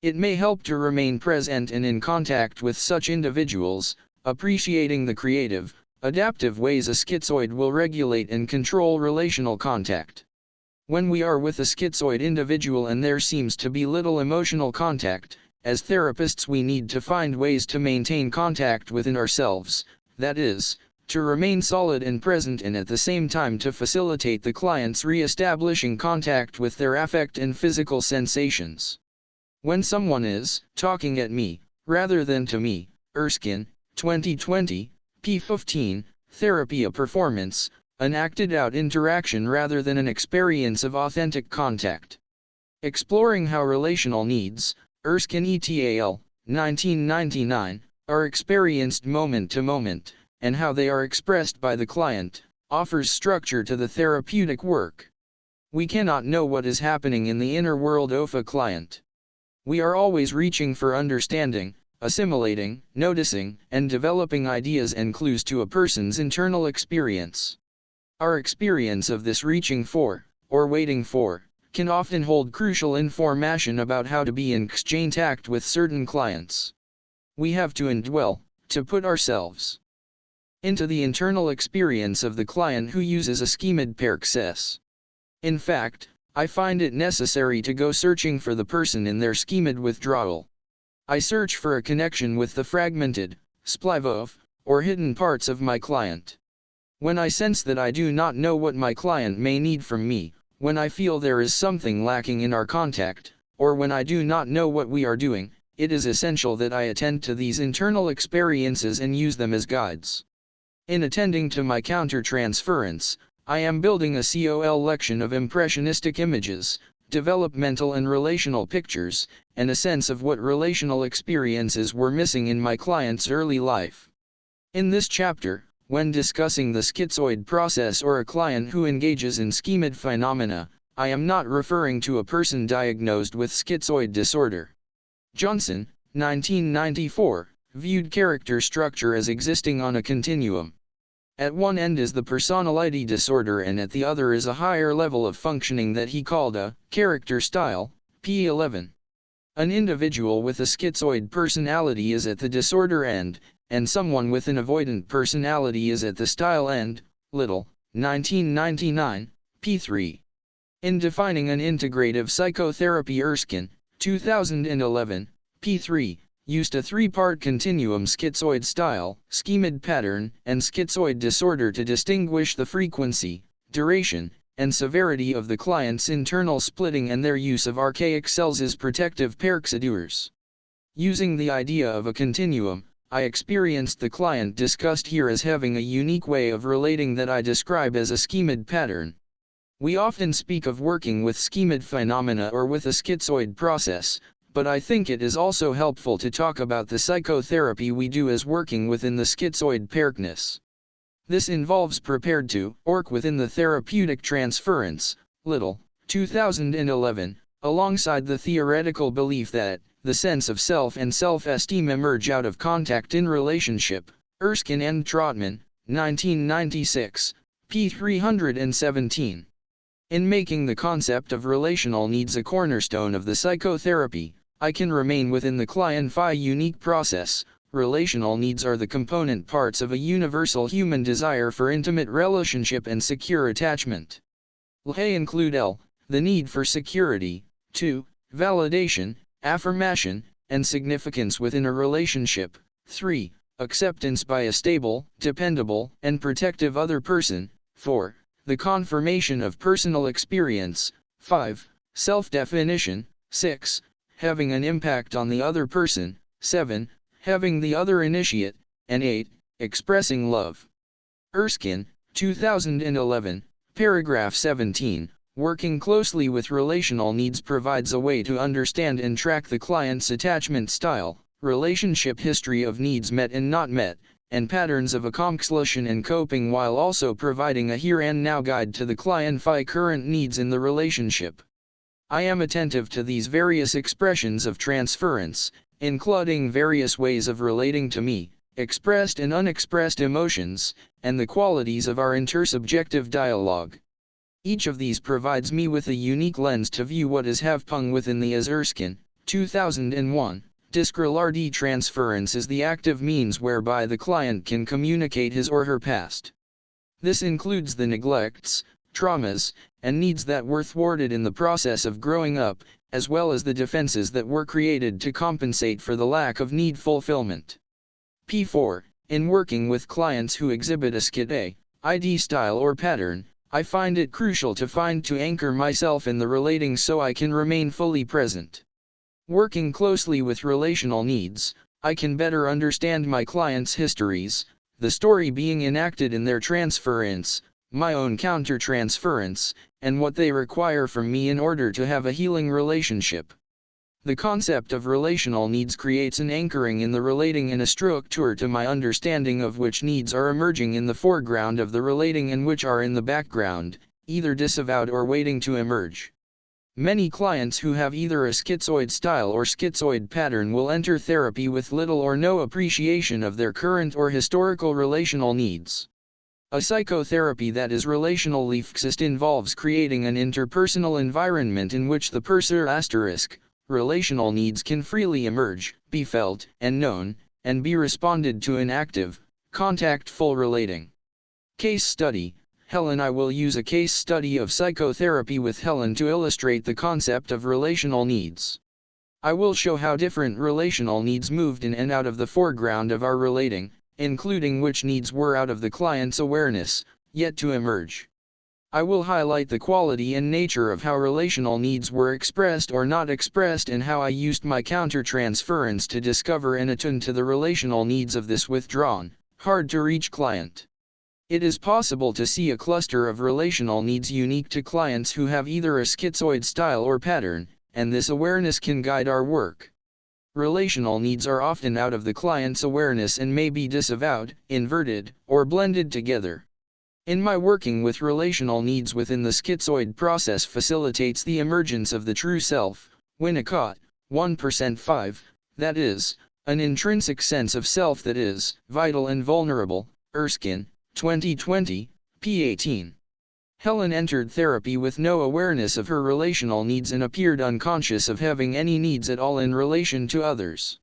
It may help to remain present and in contact with such individuals, appreciating the creative, adaptive ways a schizoid will regulate and control relational contact. When we are with a schizoid individual and there seems to be little emotional contact, as therapists we need to find ways to maintain contact within ourselves, that is, to remain solid and present and at the same time to facilitate the clients re-establishing contact with their affect and physical sensations. When someone is talking at me, rather than to me, Erskine, 2020, p15, therapy a performance, an acted-out interaction rather than an experience of authentic contact. Exploring how relational needs, Erskine et al., 1999, are experienced moment to moment, and how they are expressed by the client, offers structure to the therapeutic work. We cannot know what is happening in the inner world of a client. We are always reaching for understanding, assimilating, noticing, and developing ideas and clues to a person's internal experience. Our experience of this reaching for, or waiting for, can often hold crucial information about how to be in contact with certain clients. We have to indwell, to put ourselves into the internal experience of the client who uses a schemid praxis. In fact, I find it necessary to go searching for the person in their schemid withdrawal. I search for a connection with the fragmented, splivov, or hidden parts of my client. When I sense that I do not know what my client may need from me, when I feel there is something lacking in our contact, or when I do not know what we are doing, it is essential that I attend to these internal experiences and use them as guides. In attending to my counter-transference, I am building a collection of impressionistic images, developmental and relational pictures, and a sense of what relational experiences were missing in my client's early life. In this chapter, when discussing the schizoid process or a client who engages in schemid phenomena, I am not referring to a person diagnosed with schizoid disorder. Johnson, 1994, viewed character structure as existing on a continuum. At one end is the personality disorder and at the other is a higher level of functioning that he called a character style, p11. An individual with a schizoid personality is at the disorder end, and someone with an avoidant personality is at the style end, Little, 1999, p3. In defining an integrative psychotherapy, Erskine, 2011, p3, used a three-part continuum: schizoid style, schemid pattern, and schizoid disorder to distinguish the frequency, duration, and severity of the client's internal splitting and their use of archaic cells as protective procedures. Using the idea of a continuum, I experienced the client discussed here as having a unique way of relating that I describe as a schemid pattern. We often speak of working with schemid phenomena or with a schizoid process, but I think it is also helpful to talk about the psychotherapy we do as working within the schizoid praxis. This involves prepared to work within the therapeutic transference, Little, 2011, alongside the theoretical belief that the sense of self and self-esteem emerge out of contact in relationship, Erskine and Trotman, 1996, p. 317. In making the concept of relational needs a cornerstone of the psychotherapy, I can remain within the client-fi unique process. Relational needs are the component parts of a universal human desire for intimate relationship and secure attachment. They include L, the need for security, 2, validation, affirmation, and significance within a relationship, 3, acceptance by a stable, dependable, and protective other person, 4, the confirmation of personal experience, 5, self-definition, 6, having an impact on the other person, 7, having the other initiate, and 8, expressing love. Erskine, 2011, paragraph 17, working closely with relational needs provides a way to understand and track the client's attachment style, relationship history of needs met and not met, and patterns of accomplishment and coping, while also providing a here and now guide to the client's current needs in the relationship. I am attentive to these various expressions of transference, including various ways of relating to me, expressed and unexpressed emotions, and the qualities of our intersubjective dialogue. Each of these provides me with a unique lens to view what is happening within the as Erskine, 2001. Discrelarity transference is the active means whereby the client can communicate his or her past. This includes the neglects, traumas, and needs that were thwarted in the process of growing up, as well as the defenses that were created to compensate for the lack of need fulfillment. P4. In working with clients who exhibit a skit A, ID style or pattern, I find it crucial to anchor myself in the relating so I can remain fully present. Working closely with relational needs, I can better understand my clients' histories, the story being enacted in their transference, my own counter-transference, and what they require from me in order to have a healing relationship. The concept of relational needs creates an anchoring in the relating and a structure to my understanding of which needs are emerging in the foreground of the relating and which are in the background, either disavowed or waiting to emerge. Many clients who have either a schizoid style or schizoid pattern will enter therapy with little or no appreciation of their current or historical relational needs. A psychotherapy that is relationally focused involves creating an interpersonal environment in which the relational needs can freely emerge, be felt, and known, and be responded to in active, contactful relating. Case study. Helen. I will use a case study of psychotherapy with Helen to illustrate the concept of relational needs. I will show how different relational needs moved in and out of the foreground of our relating, including which needs were out of the client's awareness, yet to emerge. I will highlight the quality and nature of how relational needs were expressed or not expressed and how I used my counter-transference to discover and attune to the relational needs of this withdrawn, hard-to-reach client. It is possible to see a cluster of relational needs unique to clients who have either a schizoid style or pattern, and this awareness can guide our work. Relational needs are often out of the client's awareness and may be disavowed, inverted, or blended together. In my working with relational needs within the schizoid process facilitates the emergence of the true self, Winnicott, 1% 5, that is, an intrinsic sense of self that is, vital and vulnerable, Erskine, 2020, p. 18. Helen entered therapy with no awareness of her relational needs and appeared unconscious of having any needs at all in relation to others.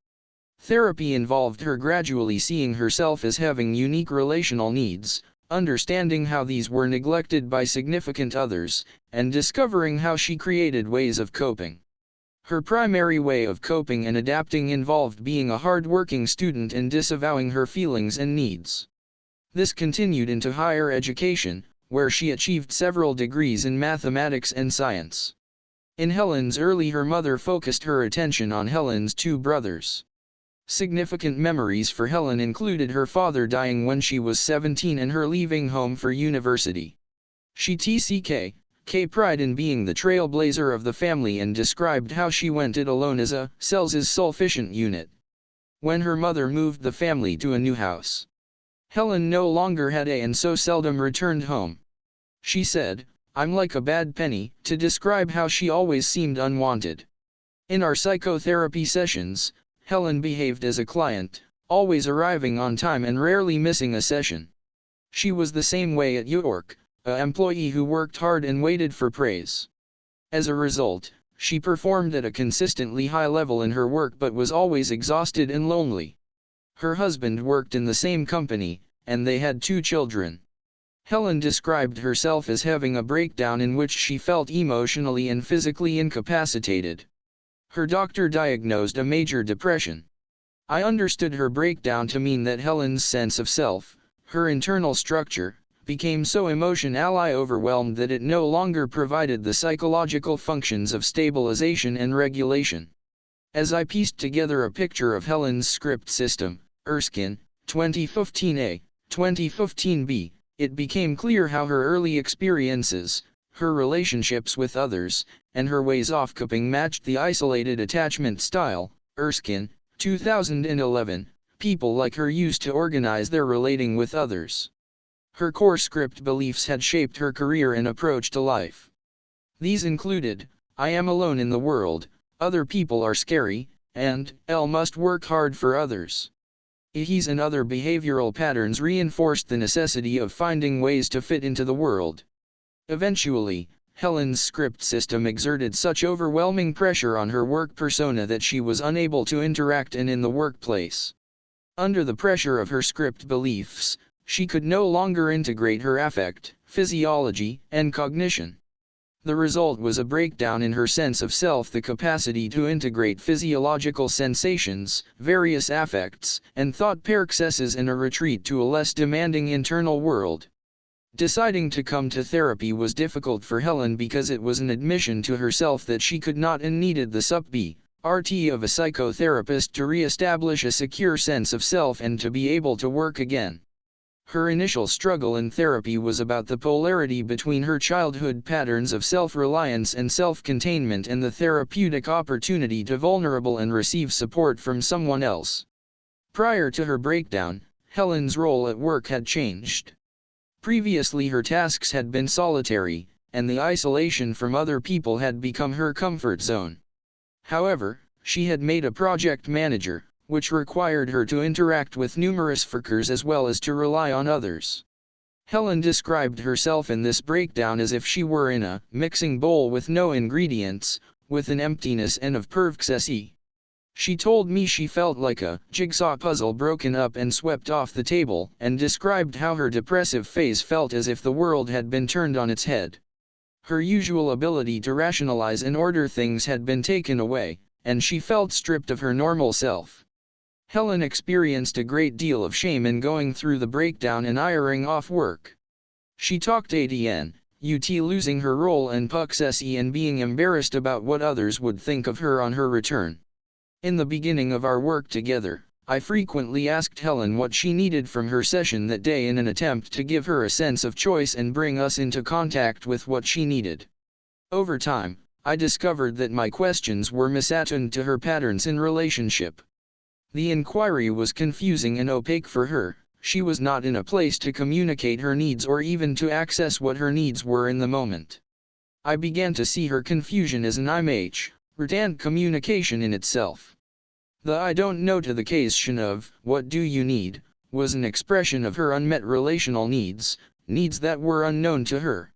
Therapy involved her gradually seeing herself as having unique relational needs, understanding how these were neglected by significant others, and discovering how she created ways of coping. Her primary way of coping and adapting involved being a hard-working student and disavowing her feelings and needs. This continued into higher education, where she achieved several degrees in mathematics and science. In Helen's early her mother focused her attention on Helen's two brothers. Significant memories for Helen included her father dying when she was 17 and her leaving home for university. She took pride in being the trailblazer of the family and described how she went it alone as a self-sufficient unit. When her mother moved the family to a new house, Helen no longer had and so seldom returned home. She said, "I'm like a bad penny," to describe how she always seemed unwanted. In our psychotherapy sessions, Helen behaved as a client, always arriving on time and rarely missing a session. She was the same way at York, an employee who worked hard and waited for praise. As a result, she performed at a consistently high level in her work but was always exhausted and lonely. Her husband worked in the same company, and they had 2 children. Helen described herself as having a breakdown in which she felt emotionally and physically incapacitated. Her doctor diagnosed a major depression. I understood her breakdown to mean that Helen's sense of self, her internal structure, became so emotionally overwhelmed that it no longer provided the psychological functions of stabilization and regulation. As I pieced together a picture of Helen's script system, Erskine, 2015a, 2015b, it became clear how her early experiences, her relationships with others, and her ways of coping matched the isolated attachment style, Erskine, 2011, people like her used to organize their relating with others. Her core script beliefs had shaped her career and approach to life. These included, I am alone in the world, other people are scary, and, L must work hard for others. IHEs and other behavioral patterns reinforced the necessity of finding ways to fit into the world. Eventually, Helen's script system exerted such overwhelming pressure on her work persona that she was unable to interact in the workplace. Under the pressure of her script beliefs, she could no longer integrate her affect, physiology, and cognition. The result was a breakdown in her sense of self, the capacity to integrate physiological sensations, various affects, and thought processes, in a retreat to a less demanding internal world. Deciding to come to therapy was difficult for Helen because it was an admission to herself that she could not and needed the support of a psychotherapist to re-establish a secure sense of self and to be able to work again. Her initial struggle in therapy was about the polarity between her childhood patterns of self-reliance and self-containment and the therapeutic opportunity to vulnerable and receive support from someone else. Prior to her breakdown, Helen's role at work had changed. Previously her tasks had been solitary, and the isolation from other people had become her comfort zone. However, she had made a project manager, which required her to interact with numerous workers as well as to rely on others. Helen described herself in this breakdown as if she were in a mixing bowl with no ingredients, with an emptiness and of processes. She told me she felt like a jigsaw puzzle broken up and swept off the table, and described how her depressive phase felt as if the world had been turned on its head. Her usual ability to rationalize and order things had been taken away, and she felt stripped of her normal self. Helen experienced a great deal of shame in going through the breakdown and airing off work. She talked ADN, losing her role and processes and being embarrassed about what others would think of her on her return. In the beginning of our work together, I frequently asked Helen what she needed from her session that day in an attempt to give her a sense of choice and bring us into contact with what she needed. Over time, I discovered that my questions were misattuned to her patterns in relationship. The inquiry was confusing and opaque for her. She was not in a place to communicate her needs or even to access what her needs were in the moment. I began to see her confusion as an image, redundant communication in itself. The I don't know to the question of, what do you need, was an expression of her unmet relational needs, needs that were unknown to her.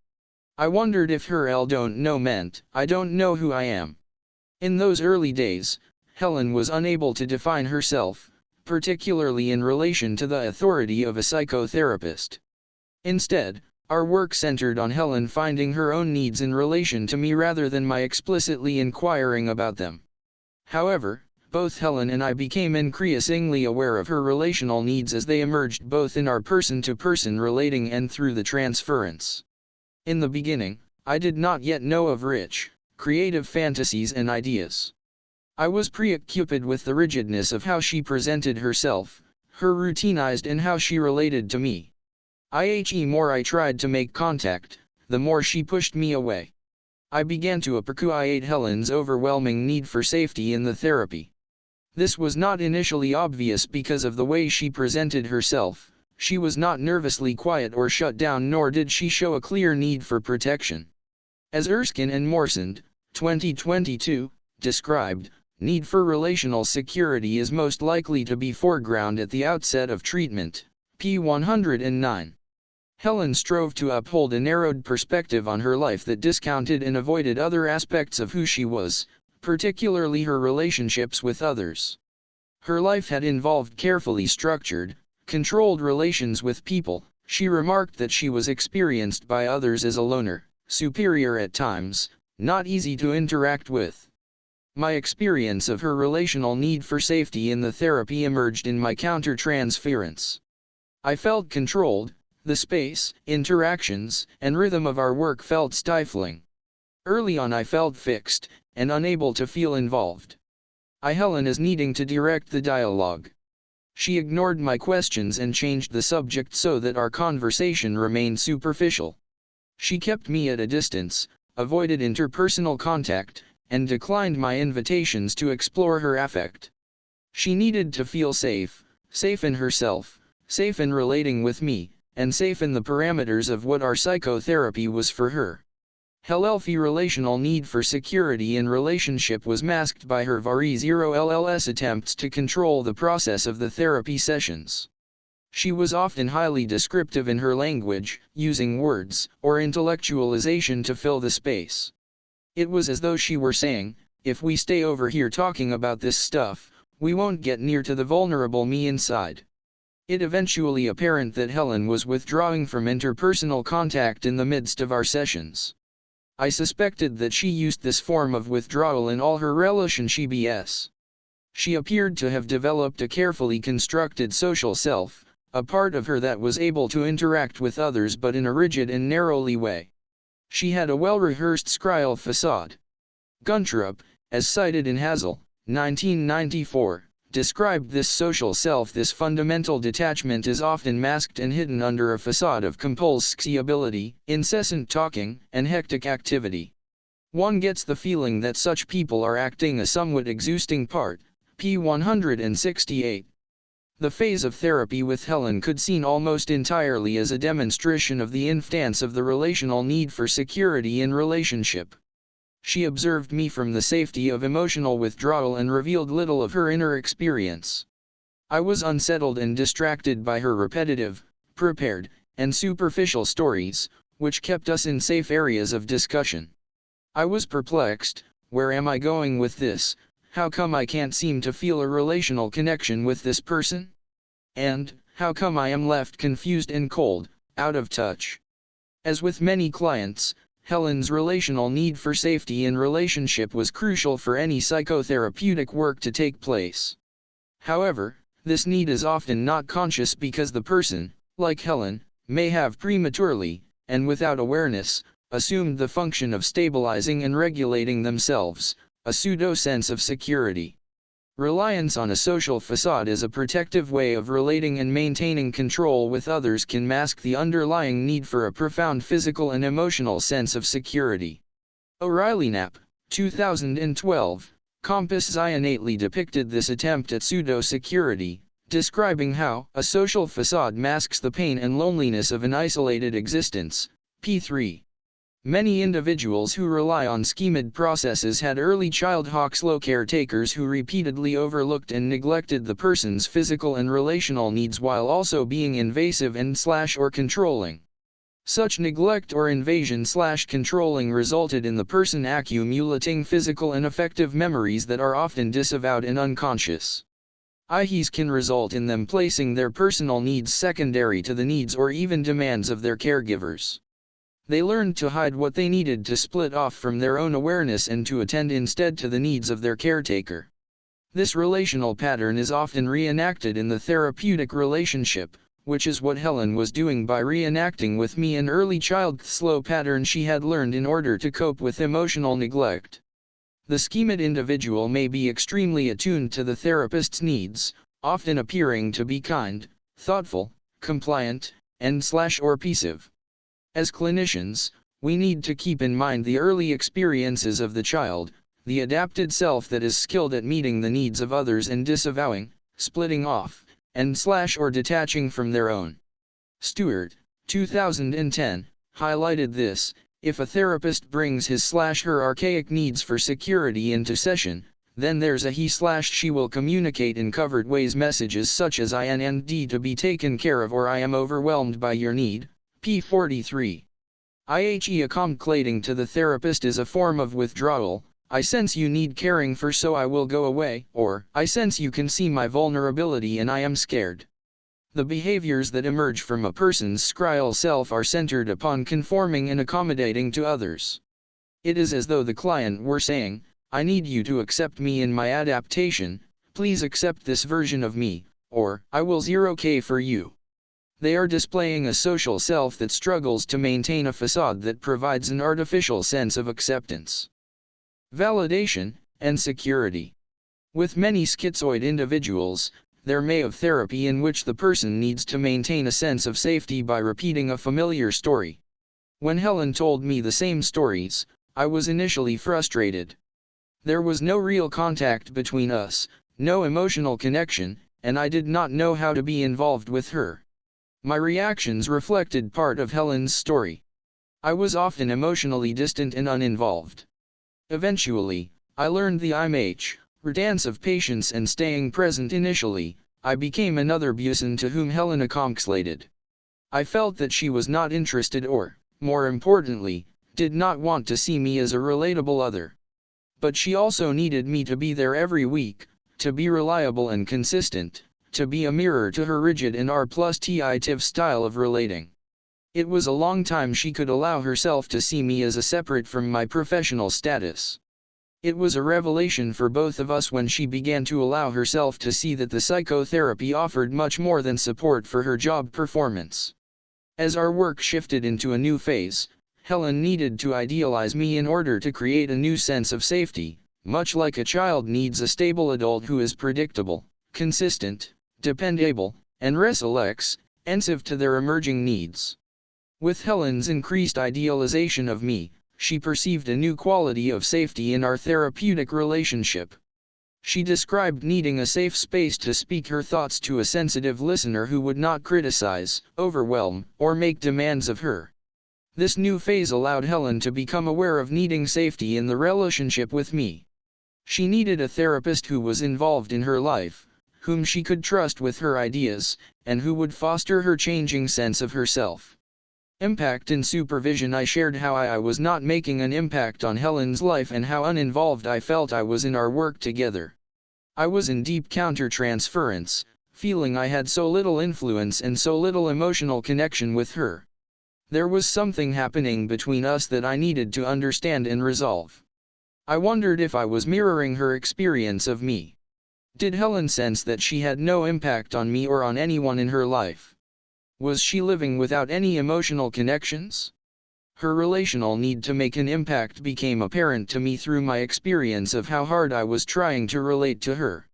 I wondered if her I don't know meant, I don't know who I am. In those early days, Helen was unable to define herself, particularly in relation to the authority of a psychotherapist. Instead, our work centered on Helen finding her own needs in relation to me rather than my explicitly inquiring about them. However, both Helen and I became increasingly aware of her relational needs as they emerged both in our person-to-person relating and through the transference. In the beginning, I did not yet know of rich, creative fantasies and ideas. I was preoccupied with the rigidness of how she presented herself, her routinized and how she related to me. The more I tried to make contact, the more she pushed me away. I began to appreciate Helen's overwhelming need for safety in the therapy. This was not initially obvious because of the way she presented herself. She was not nervously quiet or shut down, nor did she show a clear need for protection. As Erskine and Morsand, 2022, described, need for relational security is most likely to be foreground at the outset of treatment, p. 109. Helen strove to uphold a narrowed perspective on her life that discounted and avoided other aspects of who she was, particularly her relationships with others. Her life had involved carefully structured, controlled relations with people. She remarked that she was experienced by others as a loner, superior at times, not easy to interact with. My experience of her relational need for safety in the therapy emerged in my counter-transference. I felt controlled. The space, interactions, and rhythm of our work felt stifling. Early on I felt fixed, and unable to feel involved. Helen is needing to direct the dialogue. She ignored my questions and changed the subject so that our conversation remained superficial. She kept me at a distance, avoided interpersonal contact, and declined my invitations to explore her affect. She needed to feel safe in herself, safe in relating with me, and safe in the parameters of what our psychotherapy was for her. Healthy relational need for security in relationship was masked by her very zero-LLS attempts to control the process of the therapy sessions. She was often highly descriptive in her language, using words or intellectualization to fill the space. It was as though she were saying, if we stay over here talking about this stuff, we won't get near to the vulnerable me inside. It eventually apparent that Helen was withdrawing from interpersonal contact in the midst of our sessions. I suspected that she used this form of withdrawal in all her relationships. She appeared to have developed a carefully constructed social self, a part of her that was able to interact with others but in a rigid and narrowly way. She had a well-rehearsed scryal facade. Guntrup, as cited in Hazel, 1994, described this social self. This fundamental detachment is often masked and hidden under a facade of compulsibility, incessant talking, and hectic activity. One gets the feeling that such people are acting a somewhat exhausting part. p. 168. The phase of therapy with Helen could seen almost entirely as a demonstration of the instance of the relational need for security in relationship. She observed me from the safety of emotional withdrawal and revealed little of her inner experience. I was unsettled and distracted by her repetitive, prepared, and superficial stories, which kept us in safe areas of discussion. I was perplexed. Where am I going with this? How come I can't seem to feel a relational connection with this person? And, how come I am left confused and cold, out of touch? As with many clients, Helen's relational need for safety in relationship was crucial for any psychotherapeutic work to take place. However, this need is often not conscious because the person, like Helen, may have prematurely, and without awareness, assumed the function of stabilizing and regulating themselves, a pseudo-sense of security. Reliance on a social facade as a protective way of relating and maintaining control with others can mask the underlying need for a profound physical and emotional sense of security. O'Reilly Knapp, 2012, Compass Zionately depicted this attempt at pseudo-security, describing how a social facade masks the pain and loneliness of an isolated existence. p. 3. Many individuals who rely on schemed processes had early child slow caretakers who repeatedly overlooked and neglected the person's physical and relational needs while also being invasive and/or controlling. Such neglect or invasion/controlling resulted in the person accumulating physical and affective memories that are often disavowed and unconscious. IHs can result in them placing their personal needs secondary to the needs or even demands of their caregivers. They learned to hide what they needed to split off from their own awareness and to attend instead to the needs of their caretaker. This relational pattern is often reenacted in the therapeutic relationship, which is what Helen was doing by reenacting with me an early slow pattern she had learned in order to cope with emotional neglect. The schemed individual may be extremely attuned to the therapist's needs, often appearing to be kind, thoughtful, compliant, and/or peaceable. As clinicians, we need to keep in mind the early experiences of the child, the adapted self that is skilled at meeting the needs of others and disavowing, splitting off, and/or detaching from their own. Stewart, 2010, highlighted this. If a therapist brings his/her archaic needs for security into session, then there's a he/she will communicate in covered ways messages such as I need to be taken care of or I am overwhelmed by your need. p. 43. Accommodating to the therapist is a form of withdrawal. I sense you need caring for so I will go away, or I sense you can see my vulnerability and I am scared. The behaviors that emerge from a person's scryal self are centered upon conforming and accommodating to others. It is as though the client were saying, I need you to accept me in my adaptation, please accept this version of me, or I will 0k for you. They are displaying a social self that struggles to maintain a facade that provides an artificial sense of acceptance, validation, and security. With many schizoid individuals, there may be therapy in which the person needs to maintain a sense of safety by repeating a familiar story. When Helen told me the same stories, I was initially frustrated. There was no real contact between us, no emotional connection, and I did not know how to be involved with her. My reactions reflected part of Helen's story. I was often emotionally distant and uninvolved. Eventually, I learned the IMH, dance of patience and staying present. Initially, I became another Busan to whom Helena contemplated. I felt that she was not interested or, more importantly, did not want to see me as a relatable other. But she also needed me to be there every week, to be reliable and consistent, to be a mirror to her rigid and R+T-itive style of relating. It was a long time she could allow herself to see me as a separate from my professional status. It was a revelation for both of us when she began to allow herself to see that the psychotherapy offered much more than support for her job performance. As our work shifted into a new phase, Helen needed to idealize me in order to create a new sense of safety, much like a child needs a stable adult who is predictable, consistent, dependable, and responsive to their emerging needs. With Helen's increased idealization of me, she perceived a new quality of safety in our therapeutic relationship. She described needing a safe space to speak her thoughts to a sensitive listener who would not criticize, overwhelm, or make demands of her. This new phase allowed Helen to become aware of needing safety in the relationship with me. She needed a therapist who was involved in her life, whom she could trust with her ideas, and who would foster her changing sense of herself. Impact in supervision. I shared how I was not making an impact on Helen's life and how uninvolved I felt I was in our work together. I was in deep countertransference, feeling I had so little influence and so little emotional connection with her. There was something happening between us that I needed to understand and resolve. I wondered if I was mirroring her experience of me. Did Helen sense that she had no impact on me or on anyone in her life? Was she living without any emotional connections? Her relational need to make an impact became apparent to me through my experience of how hard I was trying to relate to her.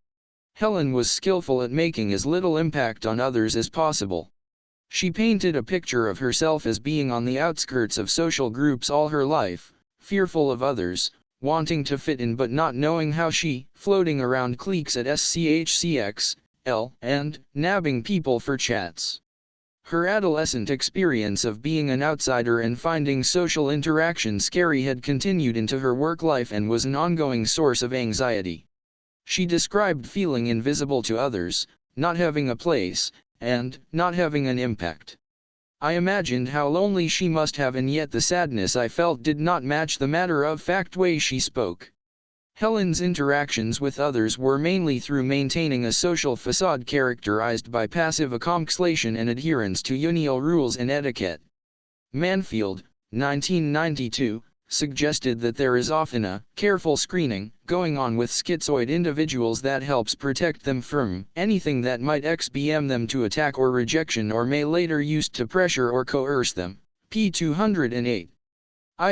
Helen was skillful at making as little impact on others as possible. She painted a picture of herself as being on the outskirts of social groups all her life, fearful of others, wanting to fit in but not knowing how, floating around cliques at SCHCXL, and nabbing people for chats. Her adolescent experience of being an outsider and finding social interaction scary had continued into her work life and was an ongoing source of anxiety. She described feeling invisible to others, not having a place, and not having an impact. I imagined how lonely she must have, and yet the sadness I felt did not match the matter-of-fact way she spoke. Helen's interactions with others were mainly through maintaining a social facade characterized by passive accommodation and adherence to unial rules and etiquette. Manfield, 1992, suggested that there is often a careful screening going on with schizoid individuals that helps protect them from anything that might expose them to attack or rejection or may later used to pressure or coerce them. p. 208.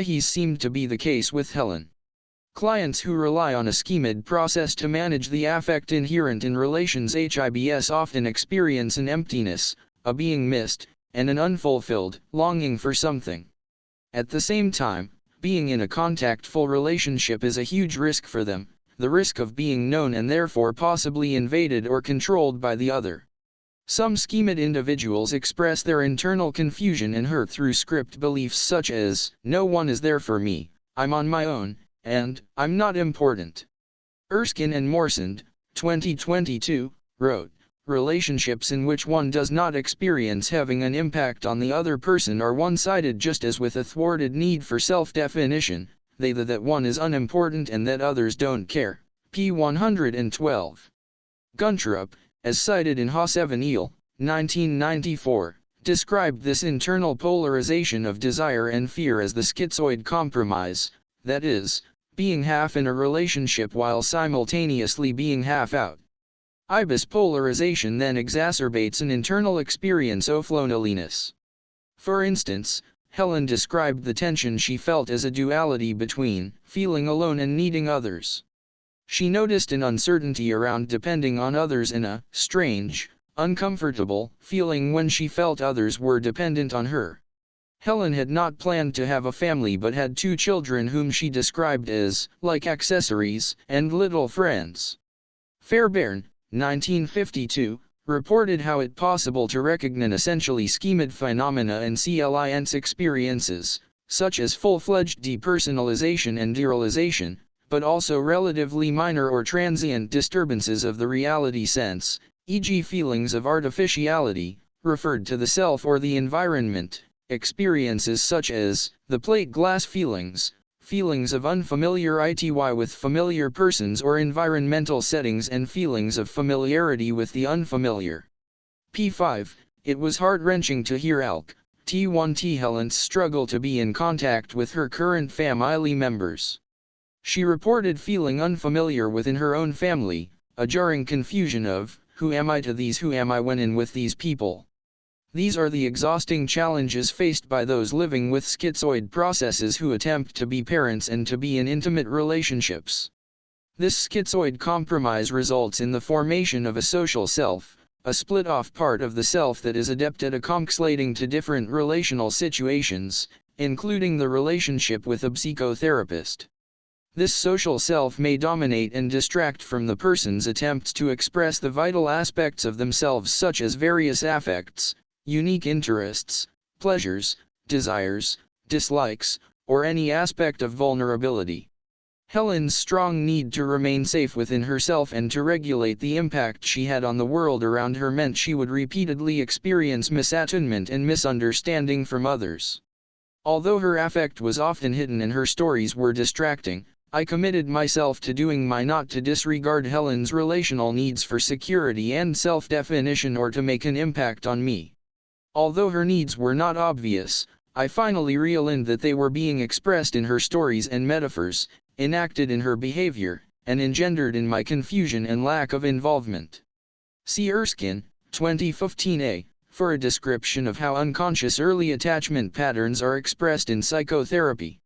He seemed to be the case with Helen. Clients who rely on a schemed process to manage the affect inherent in relations HIBS often experience an emptiness, a being missed, and an unfulfilled longing for something. At the same time, being in a contactful relationship is a huge risk for them, the risk of being known and therefore possibly invaded or controlled by the other. Some schemed individuals express their internal confusion and hurt through script beliefs such as, "No one is there for me, I'm on my own," and "I'm not important." Erskine and Morsand, 2022, wrote, "Relationships in which one does not experience having an impact on the other person are one-sided, just as with a thwarted need for self-definition, that one is unimportant and that others don't care." p. 112. Guntrup, as cited in Haas-Evan-Eel, 1994, described this internal polarization of desire and fear as the schizoid compromise, that is, being half in a relationship while simultaneously being half out. IBIS polarization then exacerbates an internal experience of loneliness. For instance, Helen described the tension she felt as a duality between feeling alone and needing others. She noticed an uncertainty around depending on others and a strange, uncomfortable feeling when she felt others were dependent on her. Helen had not planned to have a family but had 2 children whom she described as like accessories and little friends. Fairbairn, 1952, reported how it possible to recognize essentially schemed phenomena and clients' experiences, such as full-fledged depersonalization and derealization, but also relatively minor or transient disturbances of the reality sense, e.g. feelings of artificiality, referred to the self or the environment, experiences such as the plate glass feelings, feelings of unfamiliarity with familiar persons or environmental settings, and feelings of familiarity with the unfamiliar. P5. It was heart-wrenching to hear ALK T1T Helen's struggle to be in contact with her current family members. She reported feeling unfamiliar within her own family, a jarring confusion of, who am I to these, who am I when in with these people? These are the exhausting challenges faced by those living with schizoid processes who attempt to be parents and to be in intimate relationships. This schizoid compromise results in the formation of a social self, a split-off part of the self that is adept at accommodating to different relational situations, including the relationship with a psychotherapist. This social self may dominate and distract from the person's attempts to express the vital aspects of themselves, such as various affects, unique interests, pleasures, desires, dislikes, or any aspect of vulnerability. Helen's strong need to remain safe within herself and to regulate the impact she had on the world around her meant she would repeatedly experience misattunement and misunderstanding from others. Although her affect was often hidden and her stories were distracting, I committed myself to doing my not to disregard Helen's relational needs for security and self-definition or to make an impact on me. Although her needs were not obvious, I finally realized that they were being expressed in her stories and metaphors, enacted in her behavior, and engendered in my confusion and lack of involvement. See Erskine, 2015a, for a description of how unconscious early attachment patterns are expressed in psychotherapy.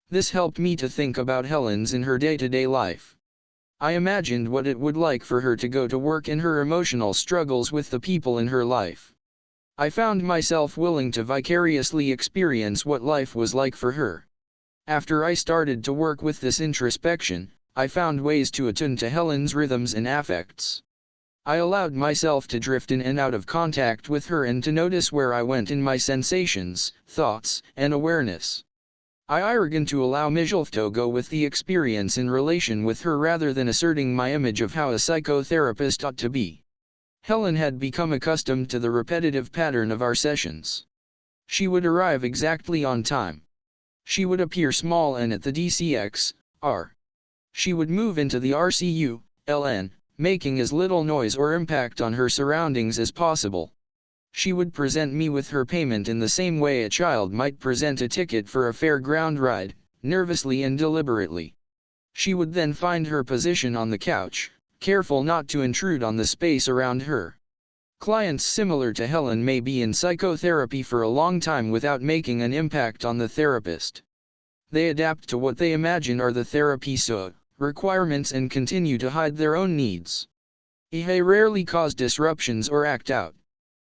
This helped me to think about Helen's in her day-to-day life. I imagined what it would like for her to go to work and her emotional struggles with the people in her life. I found myself willing to vicariously experience what life was like for her. After I started to work with this introspection, I found ways to attune to Helen's rhythms and affects. I allowed myself to drift in and out of contact with her and to notice where I went in my sensations, thoughts, and awareness. I began to allow myself to go with the experience in relation with her rather than asserting my image of how a psychotherapist ought to be. Helen had become accustomed to the repetitive pattern of our sessions. She would arrive exactly on time. She would appear small and at the DCX-R. She would move into the RCU-LN, making as little noise or impact on her surroundings as possible. She would present me with her payment in the same way a child might present a ticket for a fairground ride, nervously and deliberately. She would then find her position on the couch, careful not to intrude on the space around her. Clients similar to Helen may be in psychotherapy for a long time without making an impact on the therapist. They adapt to what they imagine are the therapist's requirements and continue to hide their own needs. They rarely cause disruptions or act out.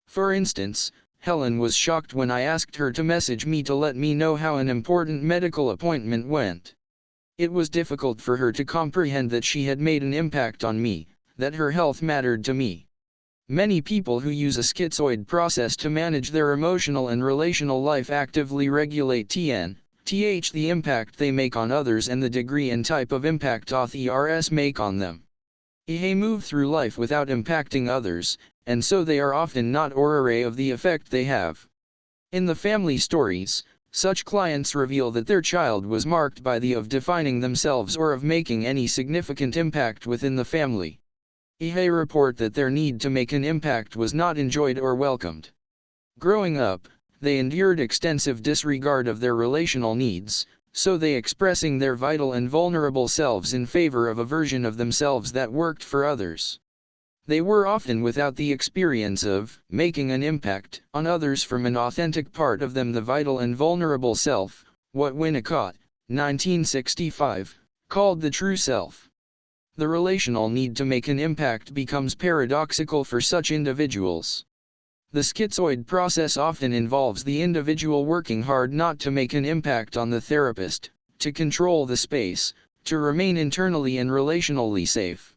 For instance, Helen was shocked when I asked her to message me to let me know how an important medical appointment went. It was difficult for her to comprehend that she had made an impact on me, that her health mattered to me. Many people who use a schizoid process to manage their emotional and relational life actively regulate the impact they make on others and the degree and type of impact others make on them. They move through life without impacting others, and so they are often not aware of the effect they have. In the family stories, such clients reveal that their child was marked by the of defining themselves or of making any significant impact within the family. They report that their need to make an impact was not enjoyed or welcomed. Growing up, they endured extensive disregard of their relational needs, so they expressing their vital and vulnerable selves in favor of a version of themselves that worked for others. They were often without the experience of making an impact on others from an authentic part of them, the vital and vulnerable self, what Winnicott, 1965, called the true self. The relational need to make an impact becomes paradoxical for such individuals. The schizoid process often involves the individual working hard not to make an impact on the therapist, to control the space, to remain internally and relationally safe.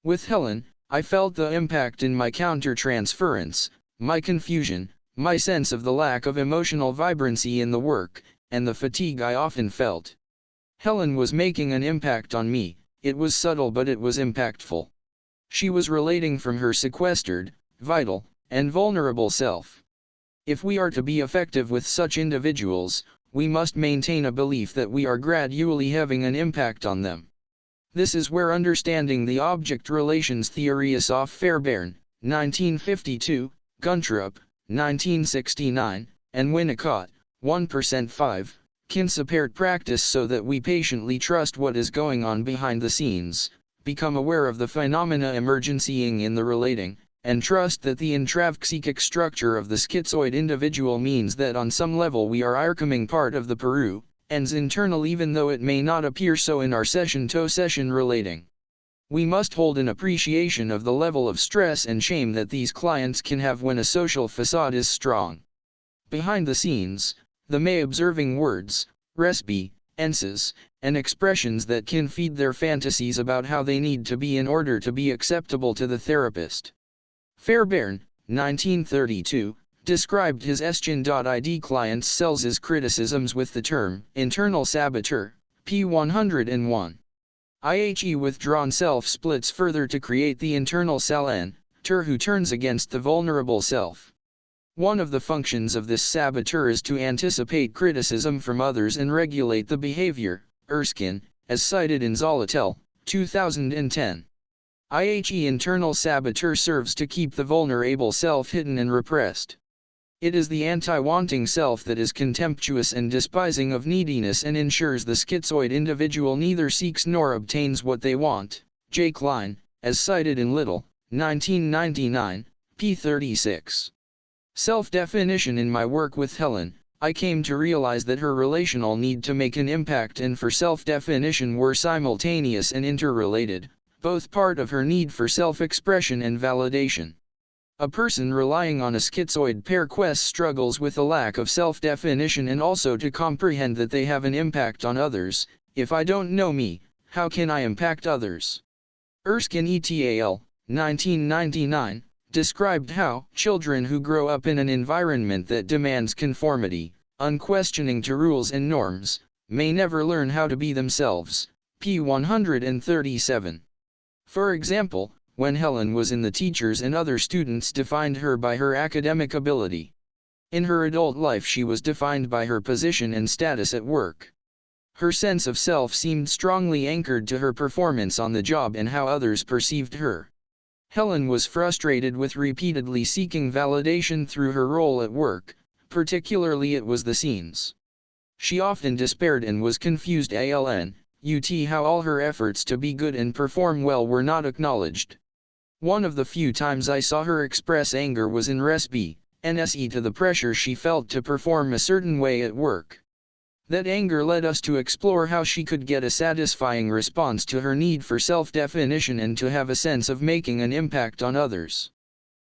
With Helen, I felt the impact in my countertransference, my confusion, my sense of the lack of emotional vibrancy in the work, and the fatigue I often felt. Helen was making an impact on me. It was subtle but it was impactful. She was relating from her sequestered, vital, and vulnerable self. If we are to be effective with such individuals, we must maintain a belief that we are gradually having an impact on them. This is where understanding the object relations theory is of Fairbairn, 1952, Guntrup, 1969, and Winnicott, 1% 5, can support practice so that we patiently trust what is going on behind the scenes, become aware of the phenomena emergencying in the relating, and trust that the intrinsic structure of the schizoid individual means that on some level we are becoming part of the Peru, ends internal even though it may not appear so in our session-to-session relating. We must hold an appreciation of the level of stress and shame that these clients can have when a social facade is strong. Behind the scenes, they may observing words, enses, and expressions that can feed their fantasies about how they need to be in order to be acceptable to the therapist. Fairbairn, 1932, described his Eschin.id client's Sells' criticisms with the term internal saboteur, p. 101. IHE withdrawn self splits further to create the internal saboteur who turns against the vulnerable self. One of the functions of this saboteur is to anticipate criticism from others and regulate the behavior, Erskine, as cited in Zolotel, 2010. IHE internal saboteur serves to keep the vulnerable self hidden and repressed. It is the anti-wanting self that is contemptuous and despising of neediness and ensures the schizoid individual neither seeks nor obtains what they want. J. Klein, as cited in Little, 1999, p. 36. Self-definition. In my work with Helen, I came to realize that her relational need to make an impact and for self-definition were simultaneous and interrelated, both part of her need for self-expression and validation. A person relying on a schizoid pair quest struggles with a lack of self-definition and also to comprehend that they have an impact on others. If I don't know me, how can I impact others? Erskine et al., 1999, described how children who grow up in an environment that demands conformity, unquestioning to rules and norms, may never learn how to be themselves, p. 137. For example, when Helen was in the teachers and other students defined her by her academic ability. In her adult life she was defined by her position and status at work. Her sense of self seemed strongly anchored to her performance on the job and how others perceived her. Helen was frustrated with repeatedly seeking validation through her role at work, particularly it was the scenes. She often despaired and was confused how all her efforts to be good and perform well were not acknowledged. One of the few times I saw her express anger was in NSE to the pressure she felt to perform a certain way at work. That anger led us to explore how she could get a satisfying response to her need for self-definition and to have a sense of making an impact on others.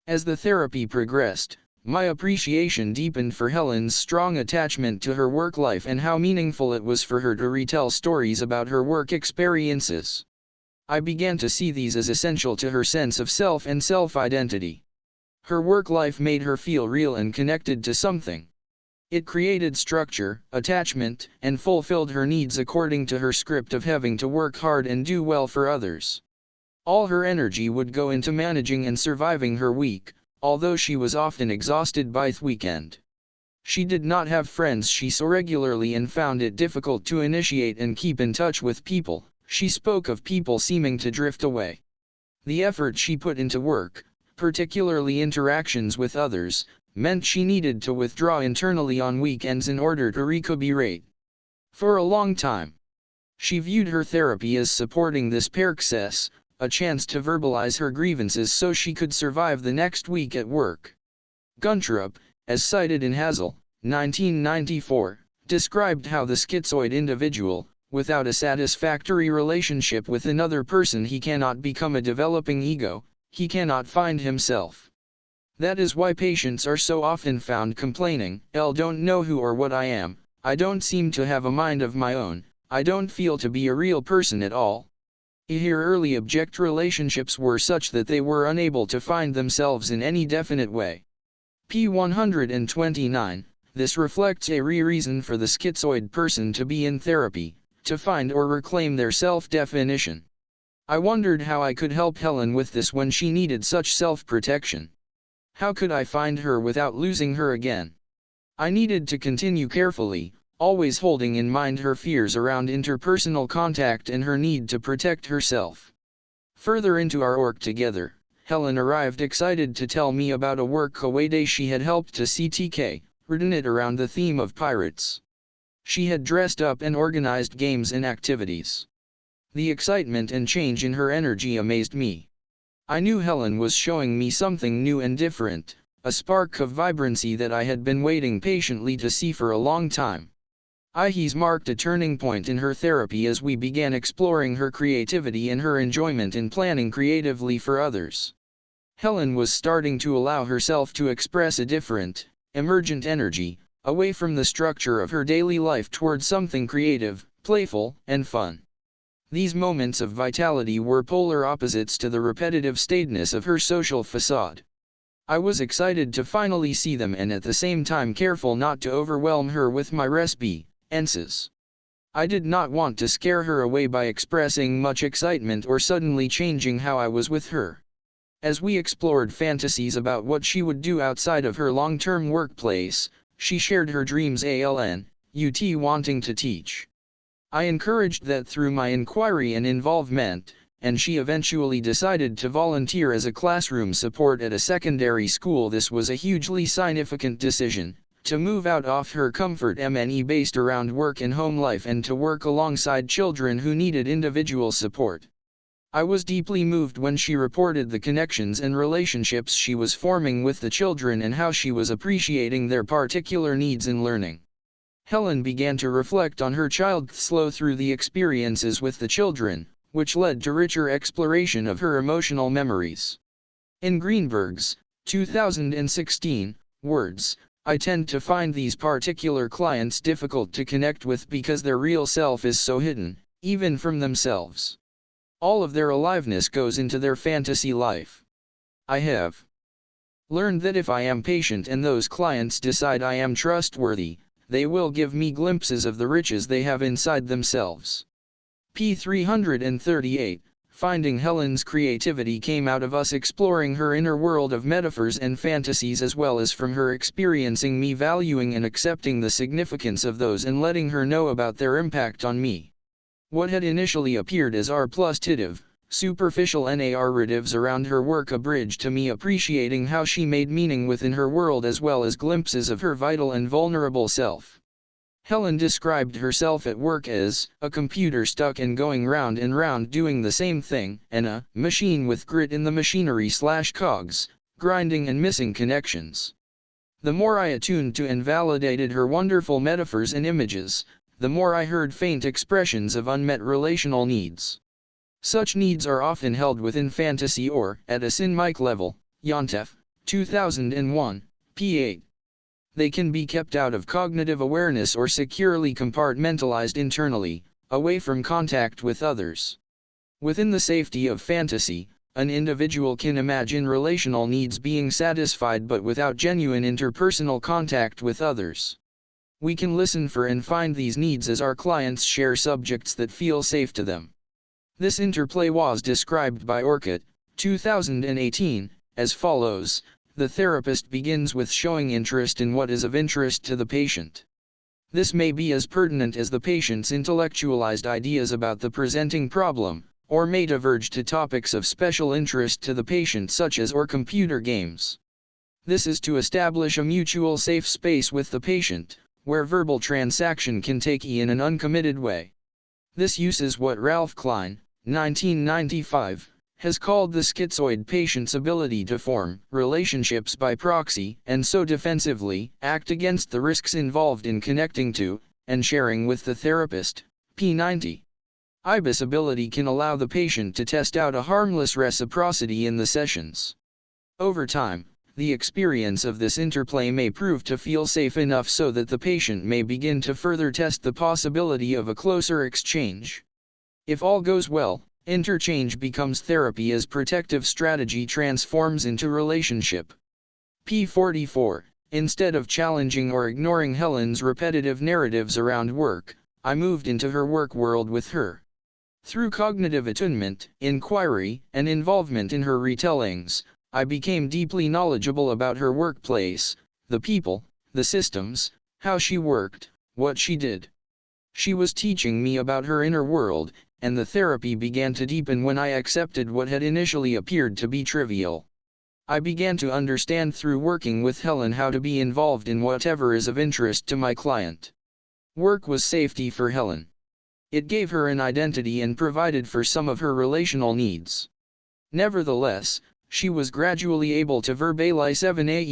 As the therapy progressed, my appreciation deepened for Helen's strong attachment to her work life and how meaningful it was for her to retell stories about her work experiences. I began to see these as essential to her sense of self and self-identity. Her work life made her feel real and connected to something. It created structure, attachment, and fulfilled her needs according to her script of having to work hard and do well for others. All her energy would go into managing and surviving her week, although she was often exhausted by the weekend. She did not have friends she saw regularly and found it difficult to initiate and keep in touch with people. She spoke of people seeming to drift away. The effort she put into work, particularly interactions with others, meant she needed to withdraw internally on weekends in order to recuperate. For a long time, she viewed her therapy as supporting this process, a chance to verbalize her grievances so she could survive the next week at work. Guntrup, as cited in Hazel, 1994, described how the schizoid individual, without a satisfactory relationship with another person he cannot become a developing ego, he cannot find himself. That is why patients are so often found complaining, I don't know who or what I am, I don't seem to have a mind of my own, I don't feel to be a real person at all. Here early object relationships were such that they were unable to find themselves in any definite way. p. 129, This reflects a reason for the schizoid person to be in therapy, to find or reclaim their self-definition. I wondered how I could help Helen with this when she needed such self-protection. How could I find her without losing her again? I needed to continue carefully, always holding in mind her fears around interpersonal contact and her need to protect herself. Further into our work together, Helen arrived excited to tell me about a workaway day she had helped to CTK, written it around the theme of pirates. She had dressed up and organized games and activities. The excitement and change in her energy amazed me. I knew Helen was showing me something new and different, a spark of vibrancy that I had been waiting patiently to see for a long time. He's marked a turning point in her therapy as we began exploring her creativity and her enjoyment in planning creatively for others. Helen was starting to allow herself to express a different, emergent energy, away from the structure of her daily life towards something creative, playful, and fun. These moments of vitality were polar opposites to the repetitive staidness of her social facade. I was excited to finally see them and at the same time careful not to overwhelm her with my responses. I did not want to scare her away by expressing much excitement or suddenly changing how I was with her. As we explored fantasies about what she would do outside of her long-term workplace, she shared her dreams wanting to teach. I encouraged that through my inquiry and involvement, and she eventually decided to volunteer as a classroom support at a secondary school. This was a hugely significant decision, to move out of her comfort based around work and home life and to work alongside children who needed individual support. I was deeply moved when she reported the connections and relationships she was forming with the children and how she was appreciating their particular needs in learning. Helen began to reflect on her child's slow through the experiences with the children, which led to richer exploration of her emotional memories. In Greenberg's 2016 words, I tend to find these particular clients difficult to connect with because their real self is so hidden, even from themselves. All of their aliveness goes into their fantasy life. I have learned that if I am patient and those clients decide I am trustworthy, they will give me glimpses of the riches they have inside themselves. p. 338, Finding Helen's creativity came out of us exploring her inner world of metaphors and fantasies as well as from her experiencing me valuing and accepting the significance of those and letting her know about their impact on me. What had initially appeared as R+tive, superficial narratives around her work a bridge to me appreciating how she made meaning within her world as well as glimpses of her vital and vulnerable self. Helen described herself at work as a computer stuck and going round and round doing the same thing, and a machine with grit in the machinery/cogs, grinding and missing connections. The more I attuned to and validated her wonderful metaphors and images, the more I heard faint expressions of unmet relational needs. Such needs are often held within fantasy or, at a synmic level, Yontef, 2001, p. 8. They can be kept out of cognitive awareness or securely compartmentalized internally, away from contact with others. Within the safety of fantasy, an individual can imagine relational needs being satisfied but without genuine interpersonal contact with others. We can listen for and find these needs as our clients share subjects that feel safe to them. This interplay was described by Orcutt, 2018, as follows. The therapist begins with showing interest in what is of interest to the patient. This may be as pertinent as the patient's intellectualized ideas about the presenting problem, or may diverge to topics of special interest to the patient such as or computer games. This is to establish a mutual safe space with the patient, where verbal transaction can take in an uncommitted way. This uses what Ralph Klein, 1995, has called the schizoid patient's ability to form relationships by proxy and so defensively act against the risks involved in connecting to and sharing with the therapist. p. 90. IBIS ability can allow the patient to test out a harmless reciprocity in the sessions. Over time, the experience of this interplay may prove to feel safe enough so that the patient may begin to further test the possibility of a closer exchange. If all goes well, interchange becomes therapy as protective strategy transforms into relationship. p. 44. Instead of challenging or ignoring Helen's repetitive narratives around work, I moved into her work world with her. Through cognitive attunement, inquiry, and involvement in her retellings, I became deeply knowledgeable about her workplace, the people, the systems, how she worked, what she did. She was teaching me about her inner world, and the therapy began to deepen when I accepted what had initially appeared to be trivial. I began to understand through working with Helen how to be involved in whatever is of interest to my client. Work was safety for Helen. It gave her an identity and provided for some of her relational needs. Nevertheless, she was gradually able to verbalize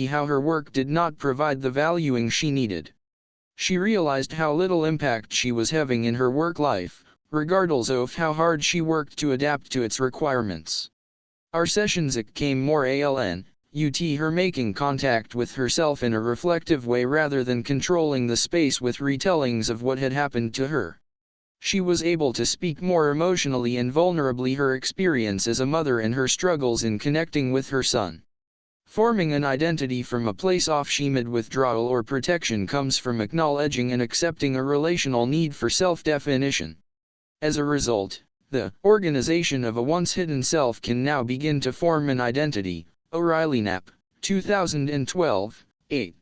how her work did not provide the valuing she needed. She realized how little impact she was having in her work life, regardless of how hard she worked to adapt to its requirements. Our sessions became more her making contact with herself in a reflective way rather than controlling the space with retellings of what had happened to her. She was able to speak more emotionally and vulnerably her experience as a mother and her struggles in connecting with her son. Forming an identity from a place of shame, withdrawal or protection comes from acknowledging and accepting a relational need for self-definition. As a result, the organization of a once hidden self can now begin to form an identity. O'Reilly Knapp, 2012, 8.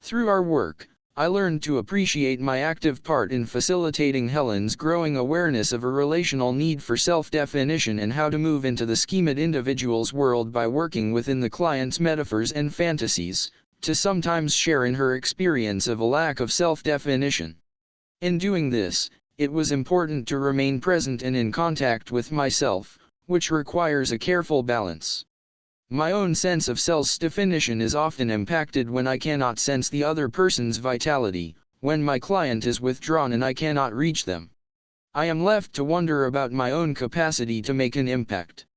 Through our work, I learned to appreciate my active part in facilitating Helen's growing awareness of a relational need for self-definition and how to move into the schemed individual's world by working within the client's metaphors and fantasies, to sometimes share in her experience of a lack of self-definition. In doing this, it was important to remain present and in contact with myself, which requires a careful balance. My own sense of self-definition is often impacted when I cannot sense the other person's vitality, when my client is withdrawn and I cannot reach them. I am left to wonder about my own capacity to make an impact.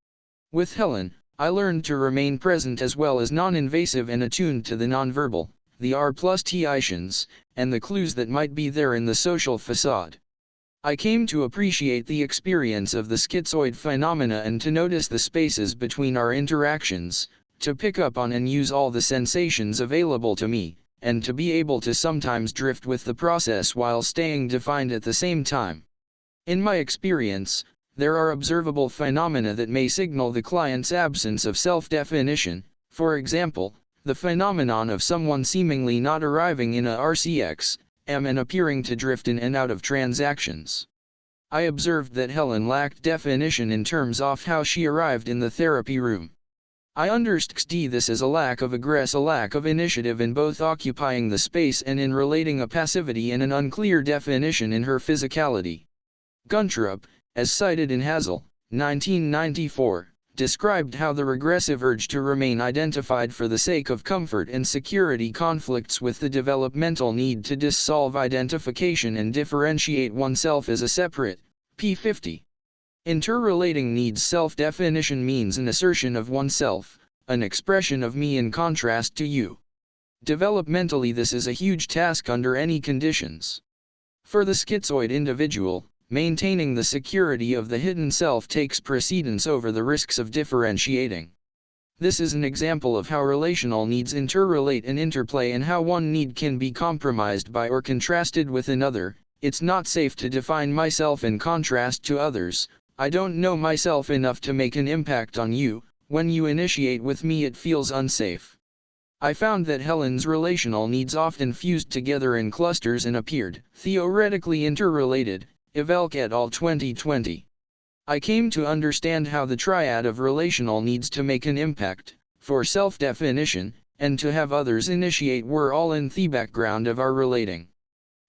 With Helen, I learned to remain present as well as non-invasive and attuned to the nonverbal, the R+T-itions, and the clues that might be there in the social facade. I came to appreciate the experience of the schizoid phenomena and to notice the spaces between our interactions, to pick up on and use all the sensations available to me, and to be able to sometimes drift with the process while staying defined at the same time. In my experience, there are observable phenomena that may signal the client's absence of self-definition, for example, the phenomenon of someone seemingly not arriving in a RCX, and appearing to drift in and out of transactions. I observed that Helen lacked definition in terms of how she arrived in the therapy room. I understood this as a lack of initiative in both occupying the space and in relating a passivity and an unclear definition in her physicality. Guntrup, as cited in Hazel, 1994, described how the regressive urge to remain identified for the sake of comfort and security conflicts with the developmental need to dissolve identification and differentiate oneself as a separate, p. 50. Interrelating needs self-definition means an assertion of oneself, an expression of me in contrast to you. Developmentally, this is a huge task under any conditions. For the schizoid individual, maintaining the security of the hidden self takes precedence over the risks of differentiating. This is an example of how relational needs interrelate and interplay and how one need can be compromised by or contrasted with another. It's not safe to define myself in contrast to others. I don't know myself enough to make an impact on you. When you initiate with me, it feels unsafe. I found that Helen's relational needs often fused together in clusters and appeared theoretically interrelated. Evelk et al. 2020. I came to understand how the triad of relational needs to make an impact, for self-definition, and to have others initiate were all in the background of our relating.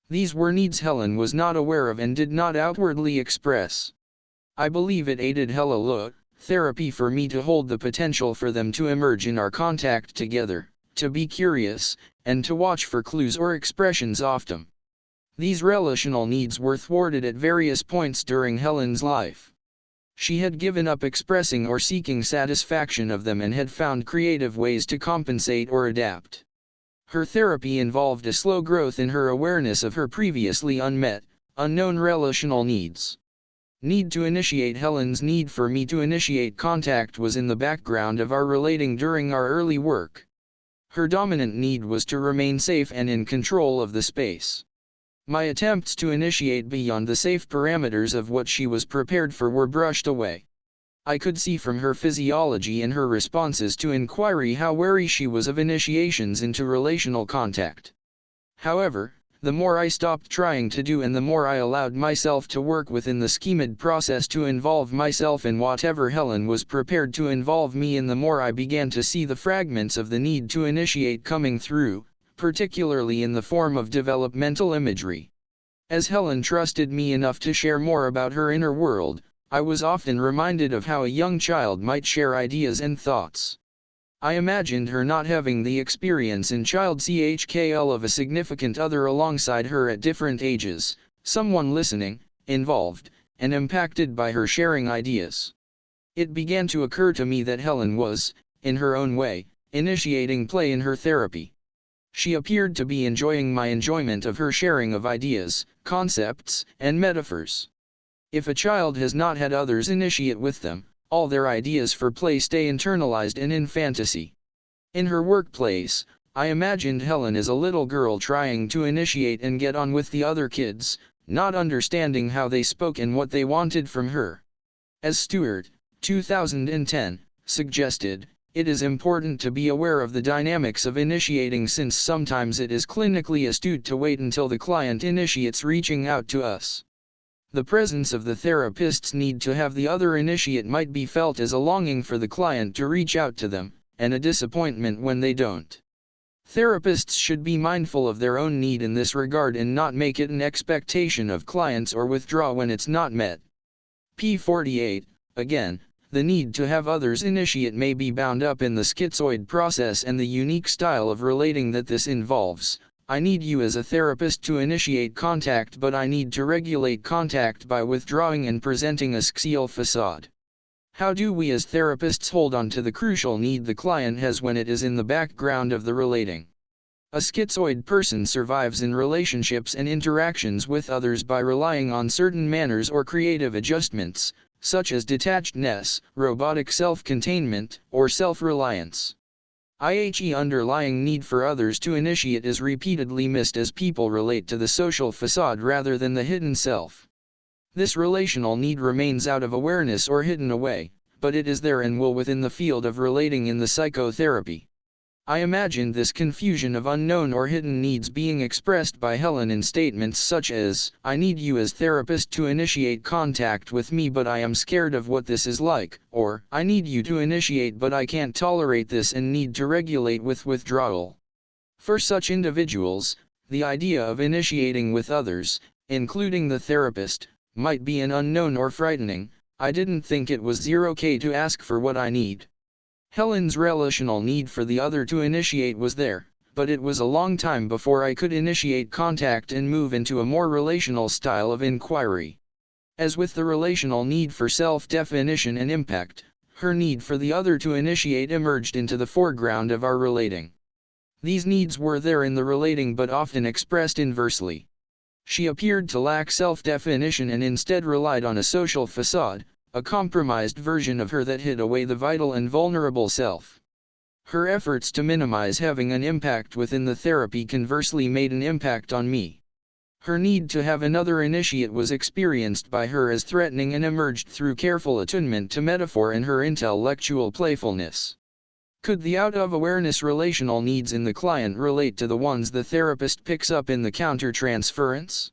These were needs Helen was not aware of and did not outwardly express. I believe it aided Helen therapy for me to hold the potential for them to emerge in our contact together, to be curious, and to watch for clues or expressions of them. These relational needs were thwarted at various points during Helen's life. She had given up expressing or seeking satisfaction of them and had found creative ways to compensate or adapt. Her therapy involved a slow growth in her awareness of her previously unmet, unknown relational needs. Need to initiate Helen's need for me to initiate contact was in the background of our relating during our early work. Her dominant need was to remain safe and in control of the space. My attempts to initiate beyond the safe parameters of what she was prepared for were brushed away. I could see from her physiology and her responses to inquiry how wary she was of initiations into relational contact. However, the more I stopped trying to do and the more I allowed myself to work within the schemed process to involve myself in whatever Helen was prepared to involve me in, the more I began to see the fragments of the need to initiate coming through, particularly in the form of developmental imagery. As Helen trusted me enough to share more about her inner world, I was often reminded of how a young child might share ideas and thoughts. I imagined her not having the experience in child CHKL of a significant other alongside her at different ages, someone listening, involved, and impacted by her sharing ideas. It began to occur to me that Helen was, in her own way, initiating play in her therapy. She appeared to be enjoying my enjoyment of her sharing of ideas, concepts, and metaphors. If a child has not had others initiate with them, all their ideas for play stay internalized and in fantasy. In her workplace, I imagined Helen as a little girl trying to initiate and get on with the other kids, not understanding how they spoke and what they wanted from her. As Stewart, 2010, suggested, it is important to be aware of the dynamics of initiating, since sometimes it is clinically astute to wait until the client initiates reaching out to us. The presence of the therapist's need to have the other initiate might be felt as a longing for the client to reach out to them, and a disappointment when they don't. Therapists should be mindful of their own need in this regard and not make it an expectation of clients or withdraw when it's not met. P48, again, the need to have others initiate may be bound up in the schizoid process and the unique style of relating that this involves. I need you as a therapist to initiate contact, but I need to regulate contact by withdrawing and presenting a schizoid facade. How do we as therapists hold on to the crucial need the client has when it is in the background of the relating? A schizoid person survives in relationships and interactions with others by relying on certain manners or creative adjustments, such as detachedness, robotic self-containment, or self-reliance. I.e. underlying need for others to initiate is repeatedly missed as people relate to the social facade rather than the hidden self. This relational need remains out of awareness or hidden away, but it is there and will within the field of relating in the psychotherapy. I imagined this confusion of unknown or hidden needs being expressed by Helen in statements such as, I need you as therapist to initiate contact with me but I am scared of what this is like, or, I need you to initiate but I can't tolerate this and need to regulate with withdrawal. For such individuals, the idea of initiating with others, including the therapist, might be an unknown or frightening. I didn't think it was okay to ask for what I need. Helen's relational need for the other to initiate was there, but it was a long time before I could initiate contact and move into a more relational style of inquiry. As with the relational need for self-definition and impact, her need for the other to initiate emerged into the foreground of our relating. These needs were there in the relating but often expressed inversely. She appeared to lack self-definition and instead relied on a social facade, a compromised version of her that hid away the vital and vulnerable self. Her efforts to minimize having an impact within the therapy conversely made an impact on me. Her need to have another initiate was experienced by her as threatening and emerged through careful attunement to metaphor and her intellectual playfulness. Could the out-of-awareness relational needs in the client relate to the ones the therapist picks up in the counter-transference?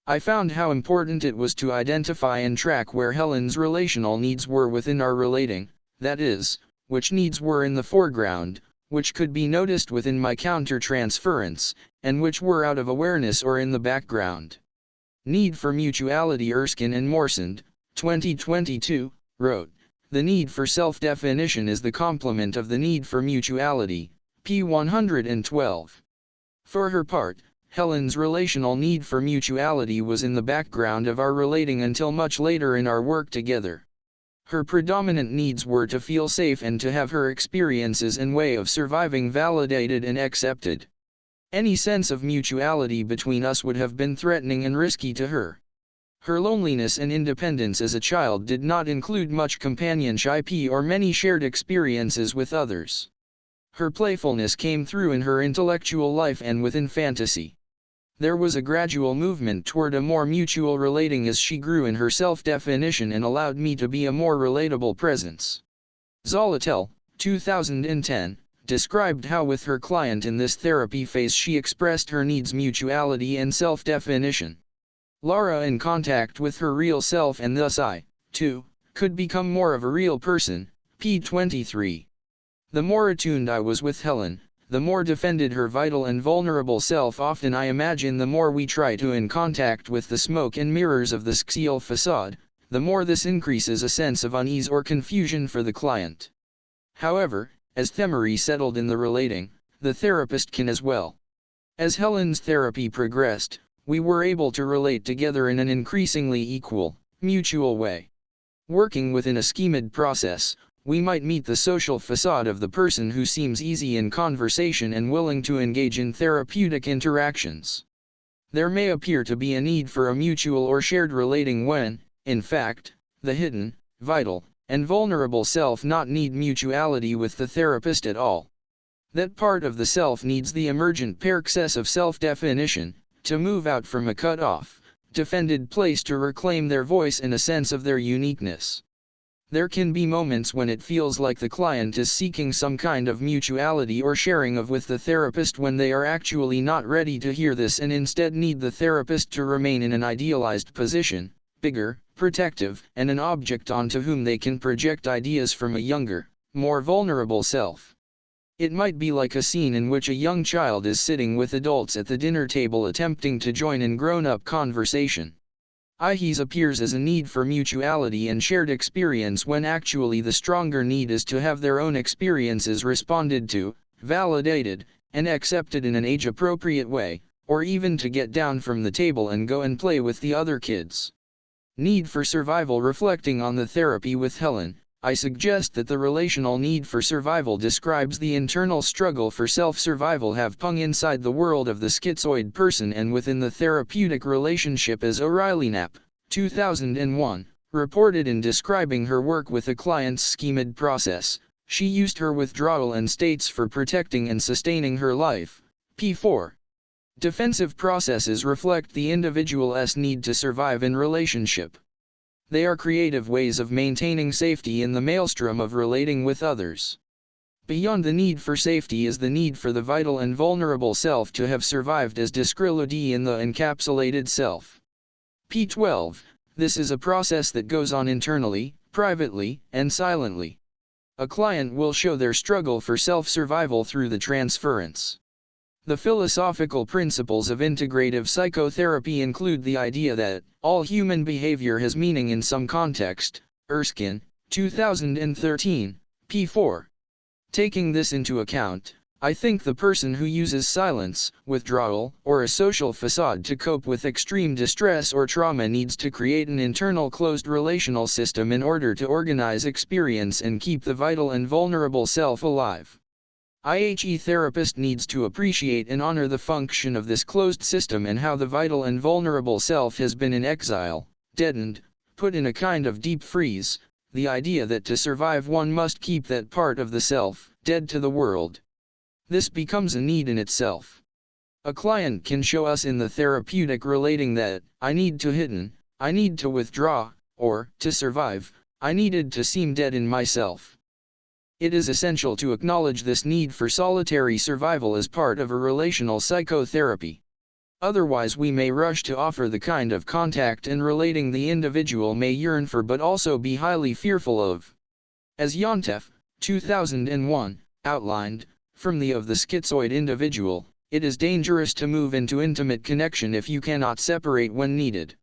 I found how important it was to identify and track where Helen's relational needs were within our relating, that is, which needs were in the foreground, which could be noticed within my counter-transference, and which were out of awareness or in the background. Need for Mutuality. Erskine and Morsand, 2022, wrote, the need for self-definition is the complement of the need for mutuality, p. 112. For her part, Helen's relational need for mutuality was in the background of our relating until much later in our work together. Her predominant needs were to feel safe and to have her experiences and way of surviving validated and accepted. Any sense of mutuality between us would have been threatening and risky to her. Her loneliness and independence as a child did not include much companionship or many shared experiences with others. Her playfulness came through in her intellectual life and within fantasy. There was a gradual movement toward a more mutual relating as she grew in her self-definition and allowed me to be a more relatable presence. Zolotel, 2010, described how with her client in this therapy phase she expressed her needs mutuality and self-definition. Lara in contact with her real self and thus I, too, could become more of a real person, p. 23. The more attuned I was with Helen, the more defended her vital and vulnerable self. Often I imagine the more we try to in contact with the smoke and mirrors of the schizoid facade, the more this increases a sense of unease or confusion for the client. However, as theory settled in the relating, the therapist can as well. As Helen's therapy progressed, we were able to relate together in an increasingly equal, mutual way. Working within a schemid process, we might meet the social facade of the person who seems easy in conversation and willing to engage in therapeutic interactions. There may appear to be a need for a mutual or shared relating when, in fact, the hidden, vital, and vulnerable self not need mutuality with the therapist at all. That part of the self needs the emergent paroxysm of self-definition, to move out from a cut-off, defended place to reclaim their voice and a sense of their uniqueness. There can be moments when it feels like the client is seeking some kind of mutuality or sharing of with the therapist when they are actually not ready to hear this and instead need the therapist to remain in an idealized position, bigger, protective, and an object onto whom they can project ideas from a younger, more vulnerable self. It might be like a scene in which a young child is sitting with adults at the dinner table attempting to join in grown-up conversation. His appears as a need for mutuality and shared experience when actually the stronger need is to have their own experiences responded to, validated, and accepted in an age-appropriate way, or even to get down from the table and go and play with the other kids. Need for survival. Reflecting on the therapy with Helen, I suggest that the relational need for survival describes the internal struggle for self-survival happening inside the world of the schizoid person and within the therapeutic relationship, as O'Reilly Knapp, 2001, reported in describing her work with a client's schemid process. She used her withdrawal and states for protecting and sustaining her life. p4. Defensive processes reflect the individual's need to survive in relationship. They are creative ways of maintaining safety in the maelstrom of relating with others. Beyond the need for safety is the need for the vital and vulnerable self to have survived as described in the encapsulated self. p12. This is a process that goes on internally, privately, and silently. A client will show their struggle for self-survival through the transference. The philosophical principles of integrative psychotherapy include the idea that all human behavior has meaning in some context. Erskine, 2013, p4. Taking this into account, I think the person who uses silence, withdrawal, or a social facade to cope with extreme distress or trauma needs to create an internal closed relational system in order to organize experience and keep the vital and vulnerable self alive. IHE therapist needs to appreciate and honor the function of this closed system and how the vital and vulnerable self has been in exile, deadened, put in a kind of deep freeze, the idea that to survive one must keep that part of the self, dead to the world. This becomes a need in itself. A client can show us in the therapeutic relating that, I need to hidden, I need to withdraw, or, to survive, I needed to seem dead in myself. It is essential to acknowledge this need for solitary survival as part of a relational psychotherapy. Otherwise we may rush to offer the kind of contact and relating the individual may yearn for but also be highly fearful of. As Yontef, 2001, outlined, from the of the schizoid individual, it is dangerous to move into intimate connection if you cannot separate when needed.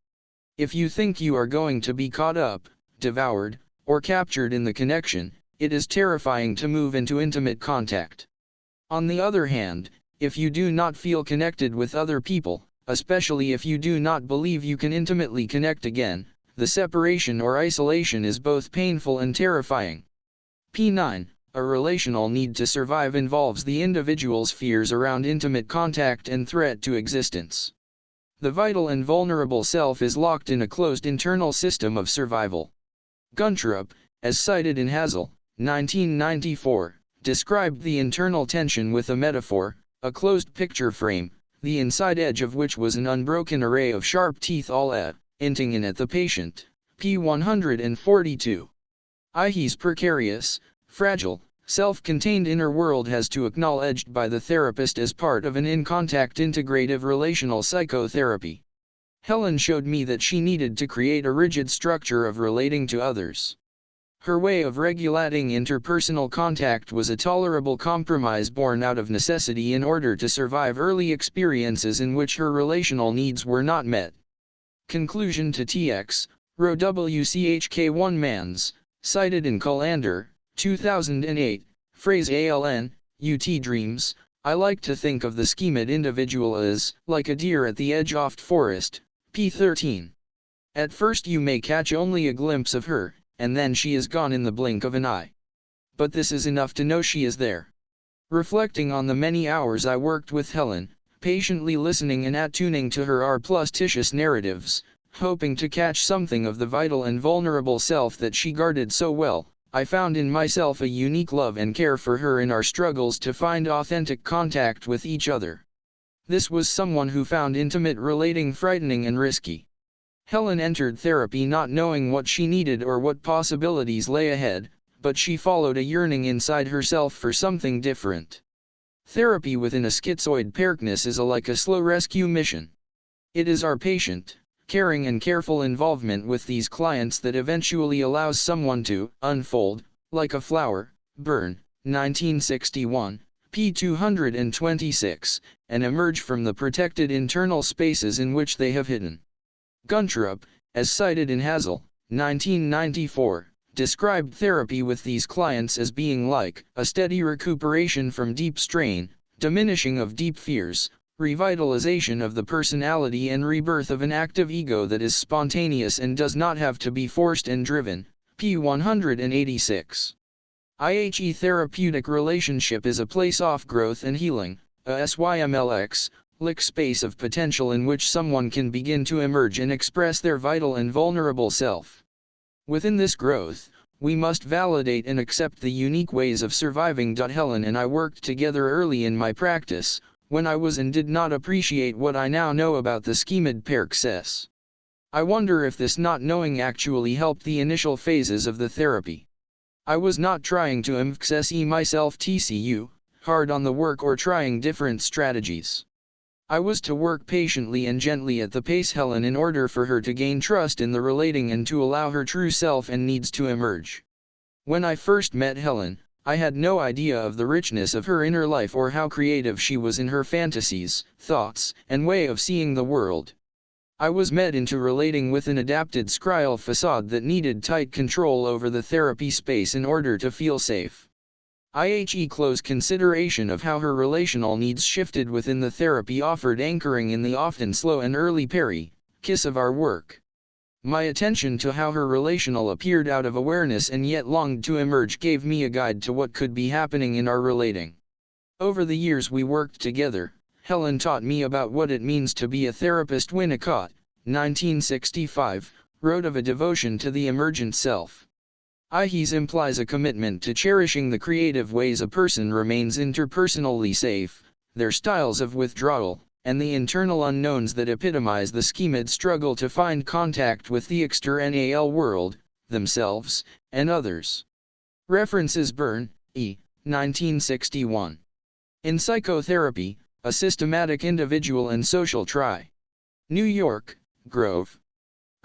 If you think you are going to be caught up, devoured, or captured in the connection, it is terrifying to move into intimate contact. On the other hand, if you do not feel connected with other people, especially if you do not believe you can intimately connect again, the separation or isolation is both painful and terrifying. p9. A relational need to survive involves the individual's fears around intimate contact and threat to existence. The vital and vulnerable self is locked in a closed internal system of survival. Guntrup, as cited in Hazel, 1994, described the internal tension with a metaphor, a closed picture frame, the inside edge of which was an unbroken array of sharp teeth all hinting in at the patient. P. 142. He's precarious, fragile, self-contained inner world has to acknowledged by the therapist as part of an in-contact integrative relational psychotherapy. Helen showed me that she needed to create a rigid structure of relating to others. Her way of regulating interpersonal contact was a tolerable compromise born out of necessity in order to survive early experiences in which her relational needs were not met. Conclusion to TX, Row WCHK1 Mans, cited in Colander, 2008, phrase ALN, UT Dreams. I like to think of the schemed individual as, like a deer at the edge of forest, p13. At first you may catch only a glimpse of her, and then she is gone in the blink of an eye. But this is enough to know she is there. Reflecting on the many hours I worked with Helen, patiently listening and attuning to her R+titious narratives, hoping to catch something of the vital and vulnerable self that she guarded so well, I found in myself a unique love and care for her in our struggles to find authentic contact with each other. This was someone who found intimate relating frightening and risky. Helen entered therapy not knowing what she needed or what possibilities lay ahead, but she followed a yearning inside herself for something different. Therapy within a schizoid pairness is like a slow rescue mission. It is our patient, caring and careful involvement with these clients that eventually allows someone to unfold, like a flower, Byrne, 1961, p. 226, and emerge from the protected internal spaces in which they have hidden. Guntrup, as cited in Hazel, 1994, described therapy with these clients as being like a steady recuperation from deep strain, diminishing of deep fears, revitalization of the personality and rebirth of an active ego that is spontaneous and does not have to be forced and driven. P. 186. IHE therapeutic relationship is a place of growth and healing, a SYMLX, lick space of potential in which someone can begin to emerge and express their vital and vulnerable self. Within this growth, we must validate and accept the unique ways of surviving. Helen and I worked together early in my practice, when I was and did not appreciate what I now know about the schemed pairness. I wonder if this not knowing actually helped the initial phases of the therapy. I was not trying to MXSE myself TCU, hard on the work or trying different strategies. I was to work patiently and gently at the pace Helen in order for her to gain trust in the relating and to allow her true self and needs to emerge. When I first met Helen, I had no idea of the richness of her inner life or how creative she was in her fantasies, thoughts, and way of seeing the world. I was met into relating with an adapted scryal facade that needed tight control over the therapy space in order to feel safe. IHE close consideration of how her relational needs shifted within the therapy offered anchoring in the often slow and early kiss of our work. My attention to how her relational appeared out of awareness and yet longed to emerge gave me a guide to what could be happening in our relating. Over the years we worked together, Helen taught me about what it means to be a therapist. Winnicott, 1965, wrote of a devotion to the emergent self. IHES implies a commitment to cherishing the creative ways a person remains interpersonally safe, their styles of withdrawal, and the internal unknowns that epitomize the schemed struggle to find contact with the external world, themselves, and others. References: Byrne, E. 1961. In Psychotherapy, a Systematic Individual and Social Try. New York, Grove.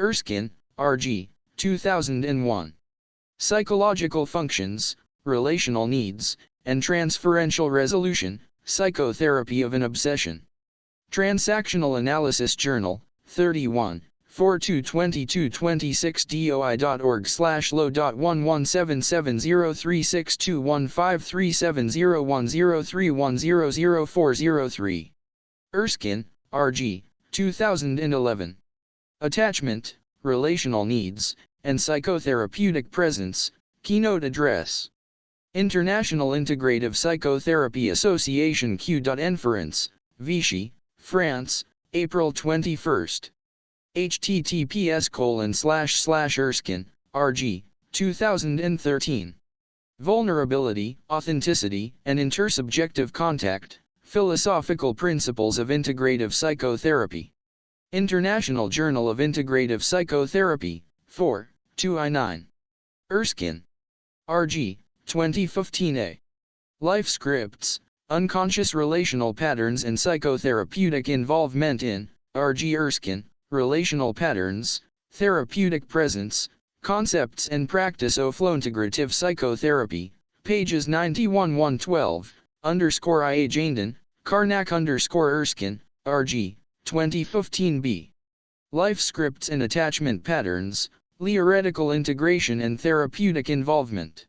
Erskine, R.G., 2001. Psychological Functions, Relational Needs, and Transferential Resolution, Psychotherapy of an Obsession. Transactional Analysis Journal, 31, 4/2/2226 doi.org/lo.1170362153701031004003. Erskine, R.G., 2011. Attachment, Relational Needs, and Psychotherapeutic Presence, Keynote Address. International Integrative Psychotherapy Association Q.Inference, Vichy, France, April 21. https://Erskine, R.G., 2013. Vulnerability, Authenticity, and Intersubjective Contact, Philosophical Principles of Integrative Psychotherapy. International Journal of Integrative Psychotherapy, 4, 2I9. Erskine. R.G., 2015a. Life Scripts, Unconscious Relational Patterns and Psychotherapeutic Involvement in, R.G. Erskine, Relational Patterns, Therapeutic Presence, Concepts and Practice of Integrative Psychotherapy, pages 91-112, _IA Jandon, Karnak _Erskine, R.G., 2015b. Life Scripts and Attachment Patterns, Theoretical Integration and Therapeutic Involvement.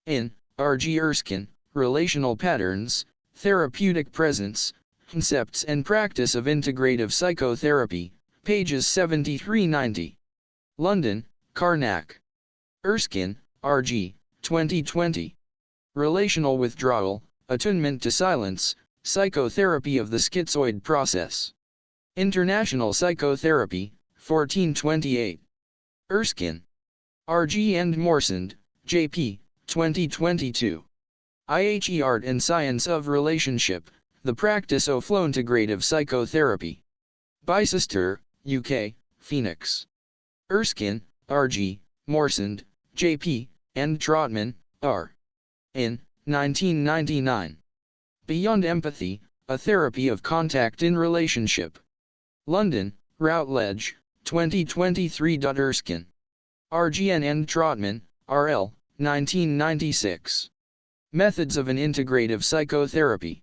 In, R.G. Erskine, Relational Patterns, Therapeutic Presence, Concepts and Practice of Integrative Psychotherapy, pages 73-90. London, Karnak. Erskine, R.G., 2020. Relational Withdrawal, Attunement to Silence, Psychotherapy of the Schizoid Process. International Psychotherapy, 1428. Erskine. R.G. and Morsand, J.P., 2022. IHE Art and Science of Relationship, The Practice of Integrative Psychotherapy. Bicester, UK, Phoenix. Erskine, R.G., Morsand, J.P., and Trotman, R. In, 1999. Beyond Empathy, A Therapy of Contact in Relationship. London, Routledge, 2023. Erskine. R.G. and Trotman, R.L., 1996. Methods of an Integrative Psychotherapy.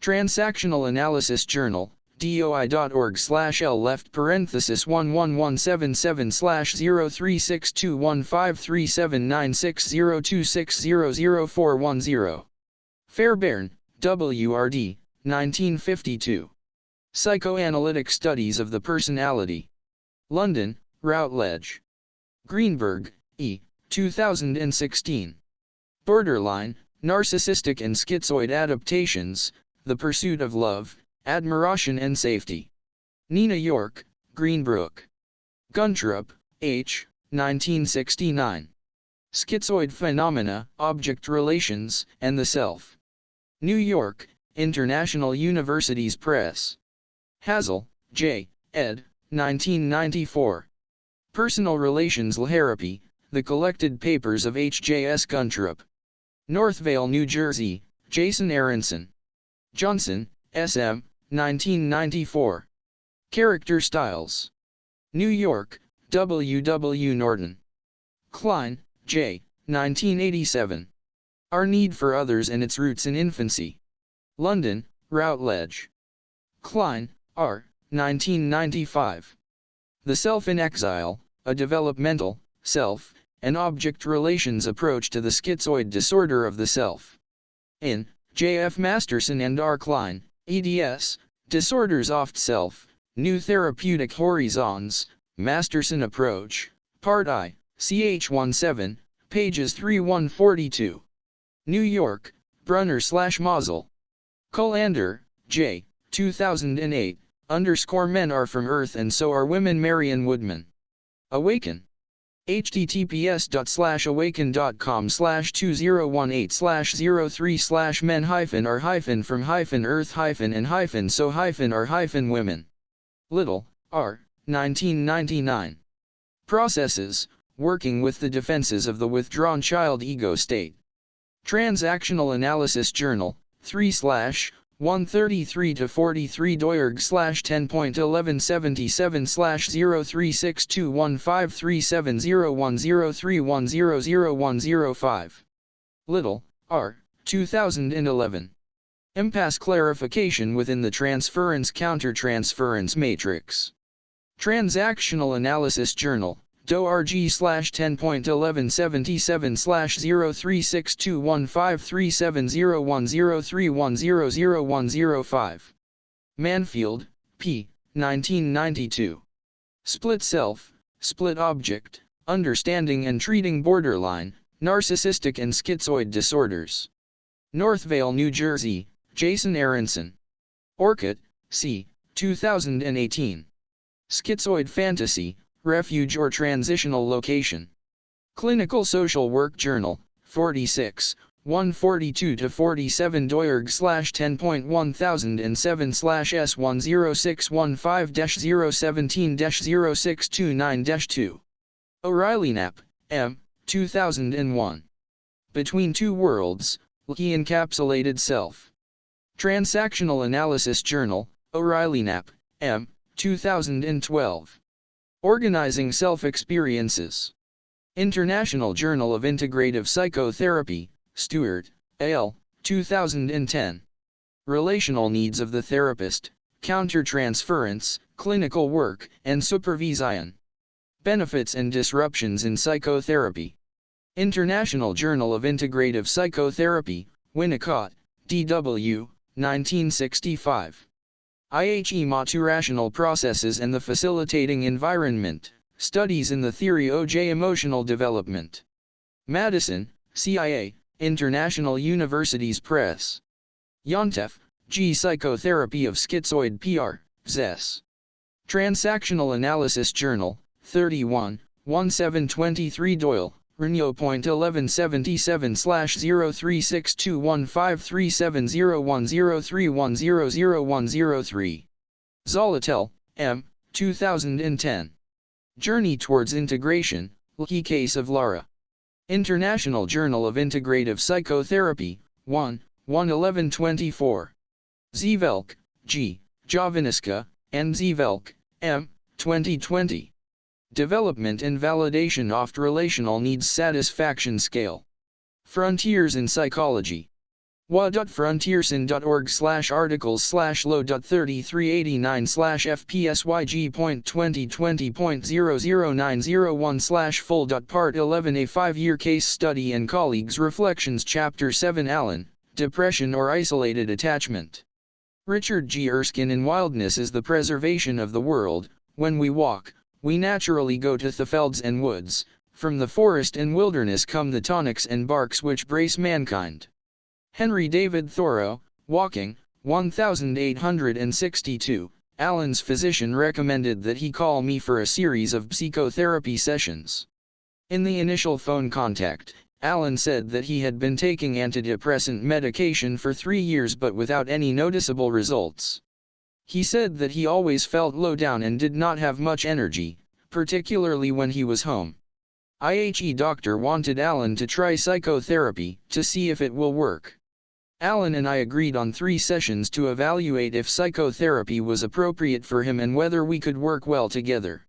Transactional Analysis Journal, doi.org/l left parenthesis 11177/036215379602600410. Fairbairn, W.R.D., 1952. Psychoanalytic Studies of the Personality. London, Routledge. Greenberg, E., 2016. Borderline, Narcissistic and Schizoid Adaptations, The Pursuit of Love, Admiration and Safety. Nina York, Greenbrook. Guntrup, H., 1969. Schizoid Phenomena, Object Relations, and the Self. New York, International Universities Press. Hazel, J., ed., 1994. Personal Relations Therapy, The Collected Papers of H.J.S. Guntrup. Northvale, New Jersey, Jason Aronson. Johnson, S.M., 1994. Character Styles. New York, W. W. Norton. Klein, J., 1987. Our Need for Others and Its Roots in Infancy. London, Routledge. Klein, R., 1995. The Self in Exile, A Developmental, Self, and Object Relations Approach to the Schizoid Disorder of the Self. In, J. F. Masterson and R. Klein, eds, Disorders of Self, New Therapeutic Horizons, Masterson Approach, Part I, ch. 17, pages 3142. New York, Brunner/Mosel. Kullander, J., 2008, Men are from Earth and so are women. Marion Woodman. Awaken. https://awaken.com/2018/03/men-are-from-earth-and-so-are-women. Little, R., 1999. Processes, Working with the Defenses of the Withdrawn Child Ego State. Transactional Analysis Journal, 3/133-43 doyerg/10.1177/036215370103100105. Little, R., 2011. Impasse Clarification within the Transference-Countertransference Matrix. Transactional Analysis Journal, DORG/10.1176/036215370103100105. Manfield, P., 1992. Split Self, Split Object, Understanding and Treating Borderline, Narcissistic and Schizoid Disorders. Northvale, New Jersey, Jason Aronson. Orcutt, C., 2018. Schizoid Fantasy, Refuge or Transitional Location. Clinical Social Work Journal, 46, 142-47 doirg/10.1007/S10615-017-0629-2. O'Reilly Knapp, M. 2001. Between Two Worlds, The Encapsulated Self. Transactional Analysis Journal, O'Reilly Knapp, M. 2012. Organizing Self-Experiences. International Journal of Integrative Psychotherapy, Stewart, L. 2010. Relational Needs of the Therapist, Countertransference, Clinical Work, and Supervision. Benefits and Disruptions in Psychotherapy. International Journal of Integrative Psychotherapy, Winnicott, D.W., 1965. IHE Motivational Processes and the Facilitating Environment, Studies in the Theory of Emotional Development. Madison, CIA, International Universities Press. Yontef, G. Psychotherapy of Schizoid PR, ZES. Transactional Analysis Journal, 31, 1723 Doyle, Renew.1176033621537010310031000103. Zolotel, M. 2010. Journey Towards Integration, The Case of Lara. International Journal of Integrative Psychotherapy, 1, 11124. Zvelk, G. Joviniska, and Zvelk, M. 2020. Development and Validation of Relational Needs Satisfaction Scale. Frontiers in Psychology. wa.frontiers.org/articles/lo.3389/fpsyg.2020.00901/full. Part 11, a 5-year case study and colleagues Reflections. Chapter 7, Depression or Isolated Attachment. Richard G. Erskine. In wildness is the preservation of the world. When we walk, we naturally go to the fields and woods. From the forest and wilderness come the tonics and barks which brace mankind. Henry David Thoreau, Walking, 1862. Alan's physician recommended that he call me for a series of psychotherapy sessions. In the initial phone contact, Alan said that he had been taking antidepressant medication for 3 years but without any noticeable results. He said that he always felt low down and did not have much energy, particularly when he was home. IHE doctor wanted Alan to try psychotherapy to see if it will work. Alan and I agreed on 3 sessions to evaluate if psychotherapy was appropriate for him and whether we could work well together.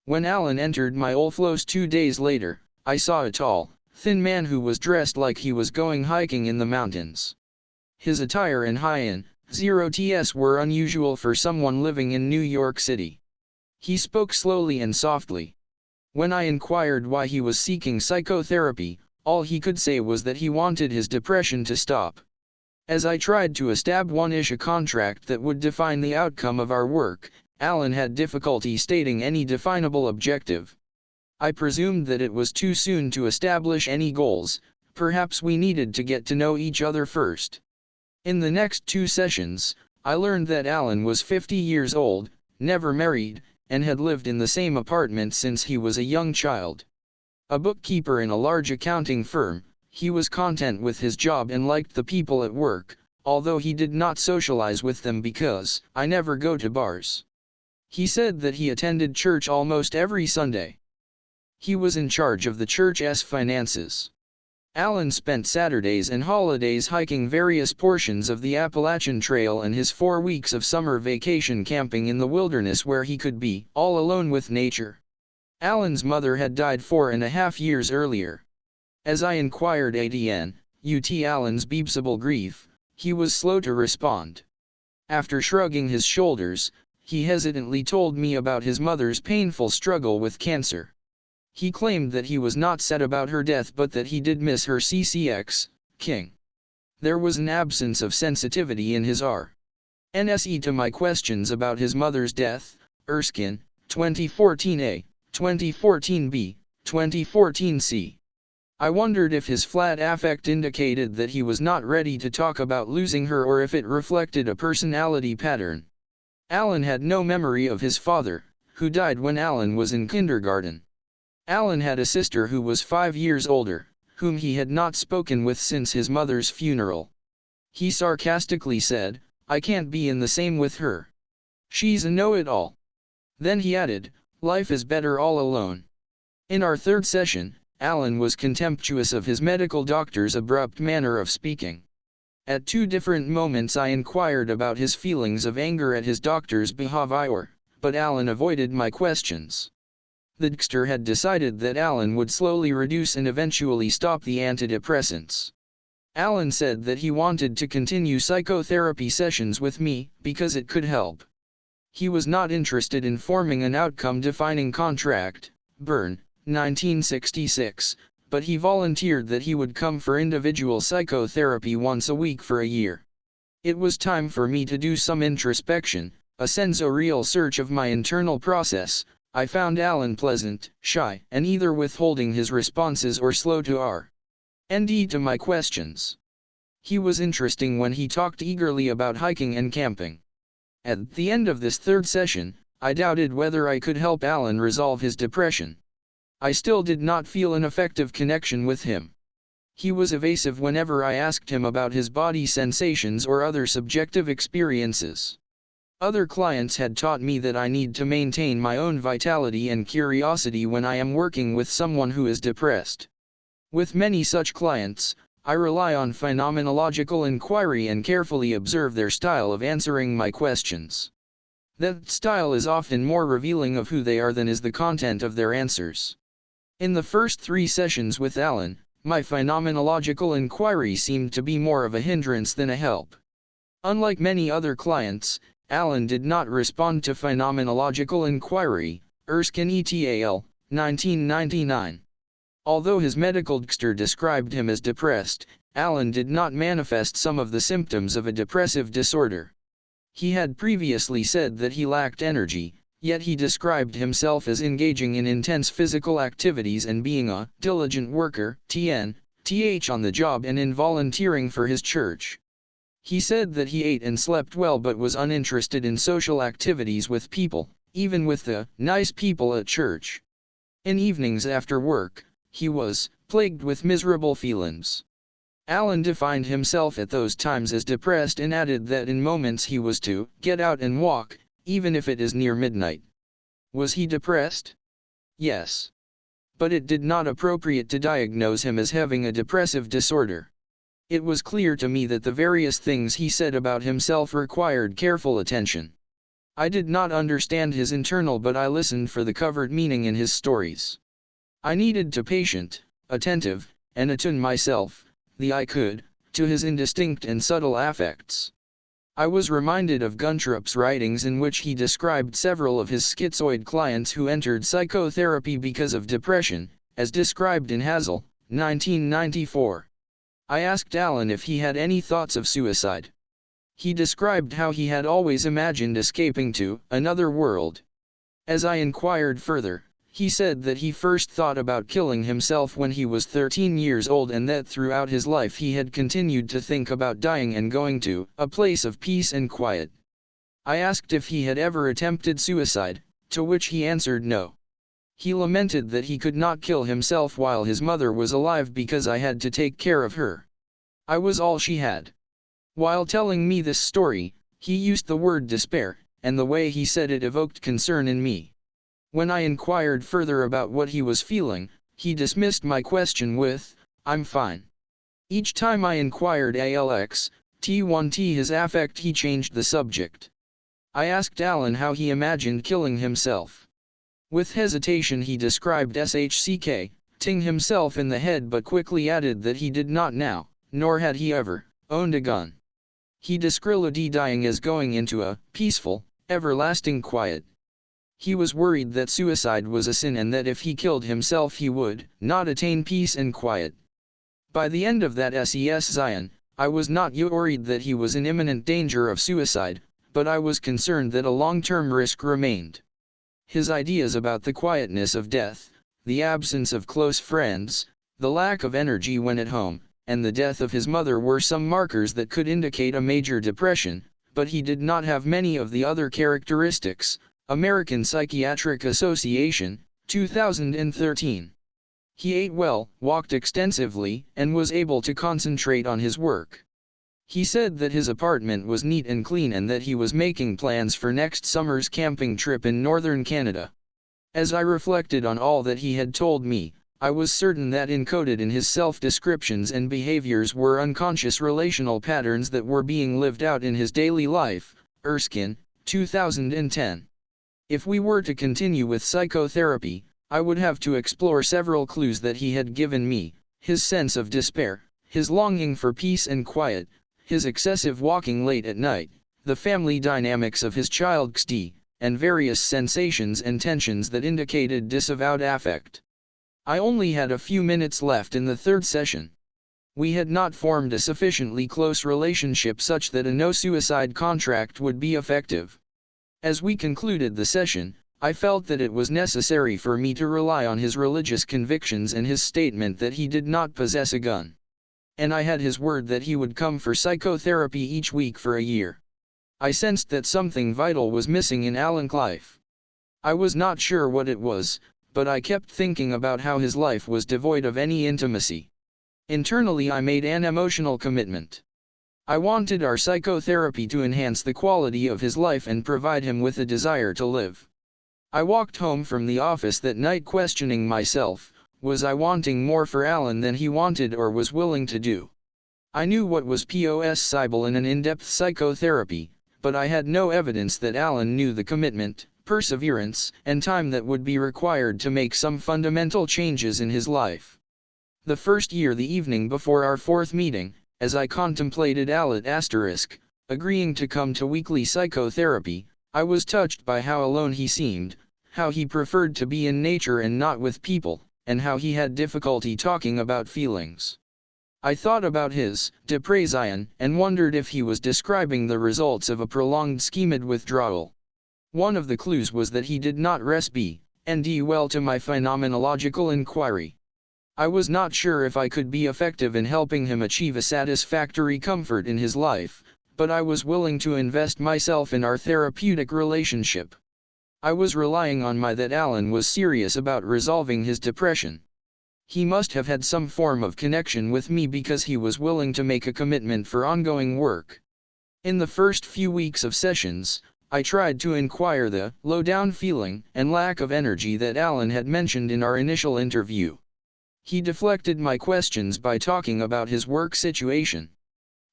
When Alan entered my Olflos 2 days later, I saw a tall, thin man who was dressed like he was going hiking in the mountains. His attire and high-end, 0ts were unusual for someone living in New York City. He spoke slowly and softly. When I inquired why he was seeking psychotherapy, all he could say was that he wanted his depression to stop. As I tried to establish a contract that would define the outcome of our work, Alan had difficulty stating any definable objective. I presumed that it was too soon to establish any goals. Perhaps we needed to get to know each other first. In the next 2 sessions, I learned that Alan was 50 years old, never married, and had lived in the same apartment since he was a young child. A bookkeeper in a large accounting firm, he was content with his job and liked the people at work, although he did not socialize with them because I never go to bars. He said that he attended church almost every Sunday. He was in charge of the church's finances. Alan spent Saturdays and holidays hiking various portions of the Appalachian Trail and his 4 weeks of summer vacation camping in the wilderness where he could be all alone with nature. Alan's mother had died 4.5 years earlier. As I inquired ADN, Alan's beepsable grief, he was slow to respond. After shrugging his shoulders, he hesitantly told me about his mother's painful struggle with cancer. He claimed that he was not sad about her death but that he did miss her CCX, King. There was an absence of sensitivity in his RNSE to my questions about his mother's death. Erskine, 2014a, 2014b, 2014c. I wondered if his flat affect indicated that he was not ready to talk about losing her or if it reflected a personality pattern. Alan had no memory of his father, who died when Alan was in kindergarten. Alan had a sister who was 5 years older, whom he had not spoken with since his mother's funeral. He sarcastically said, "I can't be in the same with her. She's a know-it-all." Then he added, "Life is better all alone." In our third session, Alan was contemptuous of his medical doctor's abrupt manner of speaking. At two different moments I inquired about his feelings of anger at his doctor's behavior, but Alan avoided my questions. The doctor had decided that Alan would slowly reduce and eventually stop the antidepressants. Alan said that he wanted to continue psychotherapy sessions with me, because it could help. He was not interested in forming an outcome-defining contract, Byrne, 1966, but he volunteered that he would come for individual psychotherapy once a week for a year. It was time for me to do some introspection, a sensorial search of my internal process. I found Alan pleasant, shy, and either withholding his responses or slow to R&D to my questions. He was interesting when he talked eagerly about hiking and camping. At the end of this third session, I doubted whether I could help Alan resolve his depression. I still did not feel an effective connection with him. He was evasive whenever I asked him about his body sensations or other subjective experiences. Other clients had taught me that I need to maintain my own vitality and curiosity when I am working with someone who is depressed. With many such clients, I rely on phenomenological inquiry and carefully observe their style of answering my questions. That style is often more revealing of who they are than is the content of their answers. In the first 3 sessions with Alan, my phenomenological inquiry seemed to be more of a hindrance than a help. Unlike many other clients, Alan did not respond to phenomenological inquiry, Erskine et al., 1999. Although his medical doctor described him as depressed, Alan did not manifest some of the symptoms of a depressive disorder. He had previously said that he lacked energy, yet he described himself as engaging in intense physical activities and being a diligent worker, th on the job and in volunteering for his church. He said that he ate and slept well but was uninterested in social activities with people, even with the nice people at church. In evenings after work, he was plagued with miserable feelings. Alan defined himself at those times as depressed and added that in moments he was to get out and walk, even if it is near midnight. Was he depressed? Yes. But it did not appropriate to diagnose him as having a depressive disorder. It was clear to me that the various things he said about himself required careful attention. I did not understand his internal, but I listened for the covert meaning in his stories. I needed to patient, attentive, and attune myself, the I could, to his indistinct and subtle affects. I was reminded of Guntrup's writings in which he described several of his schizoid clients who entered psychotherapy because of depression, as described in Hazel, 1994. I asked Alan if he had any thoughts of suicide. He described how he had always imagined escaping to another world. As I inquired further, he said that he first thought about killing himself when he was 13 years old and that throughout his life he had continued to think about dying and going to a place of peace and quiet. I asked if he had ever attempted suicide, to which he answered no. He lamented that he could not kill himself while his mother was alive because I had to take care of her. I was all she had. While telling me this story, he used the word despair, and the way he said it evoked concern in me. When I inquired further about what he was feeling, he dismissed my question with, "I'm fine." Each time I inquired T1T his affect, he changed the subject. I asked Alan how he imagined killing himself. With hesitation he described ting himself in the head, but quickly added that he did not now, nor had he ever, owned a gun. He described dying as going into a peaceful, everlasting quiet. He was worried that suicide was a sin and that if he killed himself he would not attain peace and quiet. By the end of that session, I was not worried that he was in imminent danger of suicide, but I was concerned that a long-term risk remained. His ideas about the quietness of death, the absence of close friends, the lack of energy when at home, and the death of his mother were some markers that could indicate a major depression, but he did not have many of the other characteristics. American Psychiatric Association, 2013. He ate well, walked extensively, and was able to concentrate on his work. He said that his apartment was neat and clean and that he was making plans for next summer's camping trip in northern Canada. As I reflected on all that he had told me, I was certain that encoded in his self-descriptions and behaviors were unconscious relational patterns that were being lived out in his daily life. Erskine, 2010. If we were to continue with psychotherapy, I would have to explore several clues that he had given me: his sense of despair, his longing for peace and quiet, his excessive walking late at night, the family dynamics of his child XD, and various sensations and tensions that indicated disavowed affect. I only had a few minutes left in the third session. We had not formed a sufficiently close relationship such that a no-suicide contract would be effective. As we concluded the session, I felt that it was necessary for me to rely on his religious convictions and his statement that he did not possess a gun. And I had his word that he would come for psychotherapy each week for a year. I sensed that something vital was missing in Alan's life. I was not sure what it was, but I kept thinking about how his life was devoid of any intimacy. Internally, I made an emotional commitment. I wanted our psychotherapy to enhance the quality of his life and provide him with a desire to live. I walked home from the office that night questioning myself: was I wanting more for Alan than he wanted or was willing to do? I knew what was possible in an in-depth psychotherapy, but I had no evidence that Alan knew the commitment, perseverance, and time that would be required to make some fundamental changes in his life. The first year, the evening before our fourth meeting, as I contemplated Alan agreeing to come to weekly psychotherapy, I was touched by how alone he seemed, how he preferred to be in nature and not with people, and how he had difficulty talking about feelings. I thought about his depression and wondered if he was describing the results of a prolonged schemed withdrawal. One of the clues was that he did not respond well to my phenomenological inquiry. I was not sure if I could be effective in helping him achieve a satisfactory comfort in his life, but I was willing to invest myself in our therapeutic relationship. I was relying on that Alan was serious about resolving his depression. He must have had some form of connection with me because he was willing to make a commitment for ongoing work. In the first few weeks of sessions, I tried to inquire the low-down feeling and lack of energy that Alan had mentioned in our initial interview. He deflected my questions by talking about his work situation.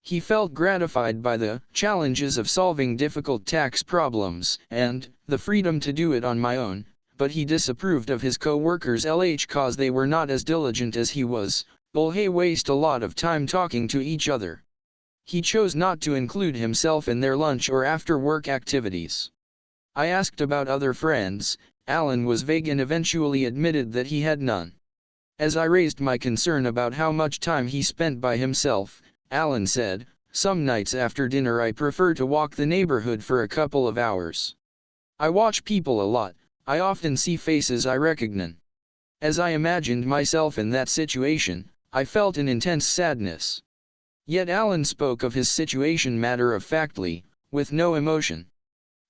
He felt gratified by the challenges of solving difficult tax problems and the freedom to do it on my own, but he disapproved of his co-workers cause they were not as diligent as he was. They waste a lot of time talking to each other. He chose not to include himself in their lunch or after-work activities. I asked about other friends. Alan was vague and eventually admitted that he had none. As I raised my concern about how much time he spent by himself, Alan said, "Some nights after dinner I prefer to walk the neighborhood for a couple of hours. I watch people a lot, I often see faces I recognize." As I imagined myself in that situation, I felt an intense sadness. Yet Alan spoke of his situation matter-of-factly, with no emotion.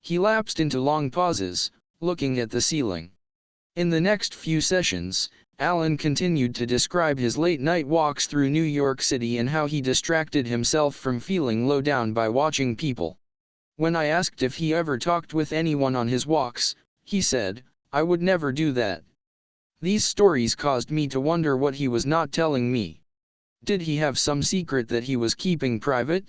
He lapsed into long pauses, looking at the ceiling. In the next few sessions, Alan continued to describe his late-night walks through New York City and how he distracted himself from feeling low down by watching people. When I asked if he ever talked with anyone on his walks, he said, "I would never do that." These stories caused me to wonder what he was not telling me. Did he have some secret that he was keeping private?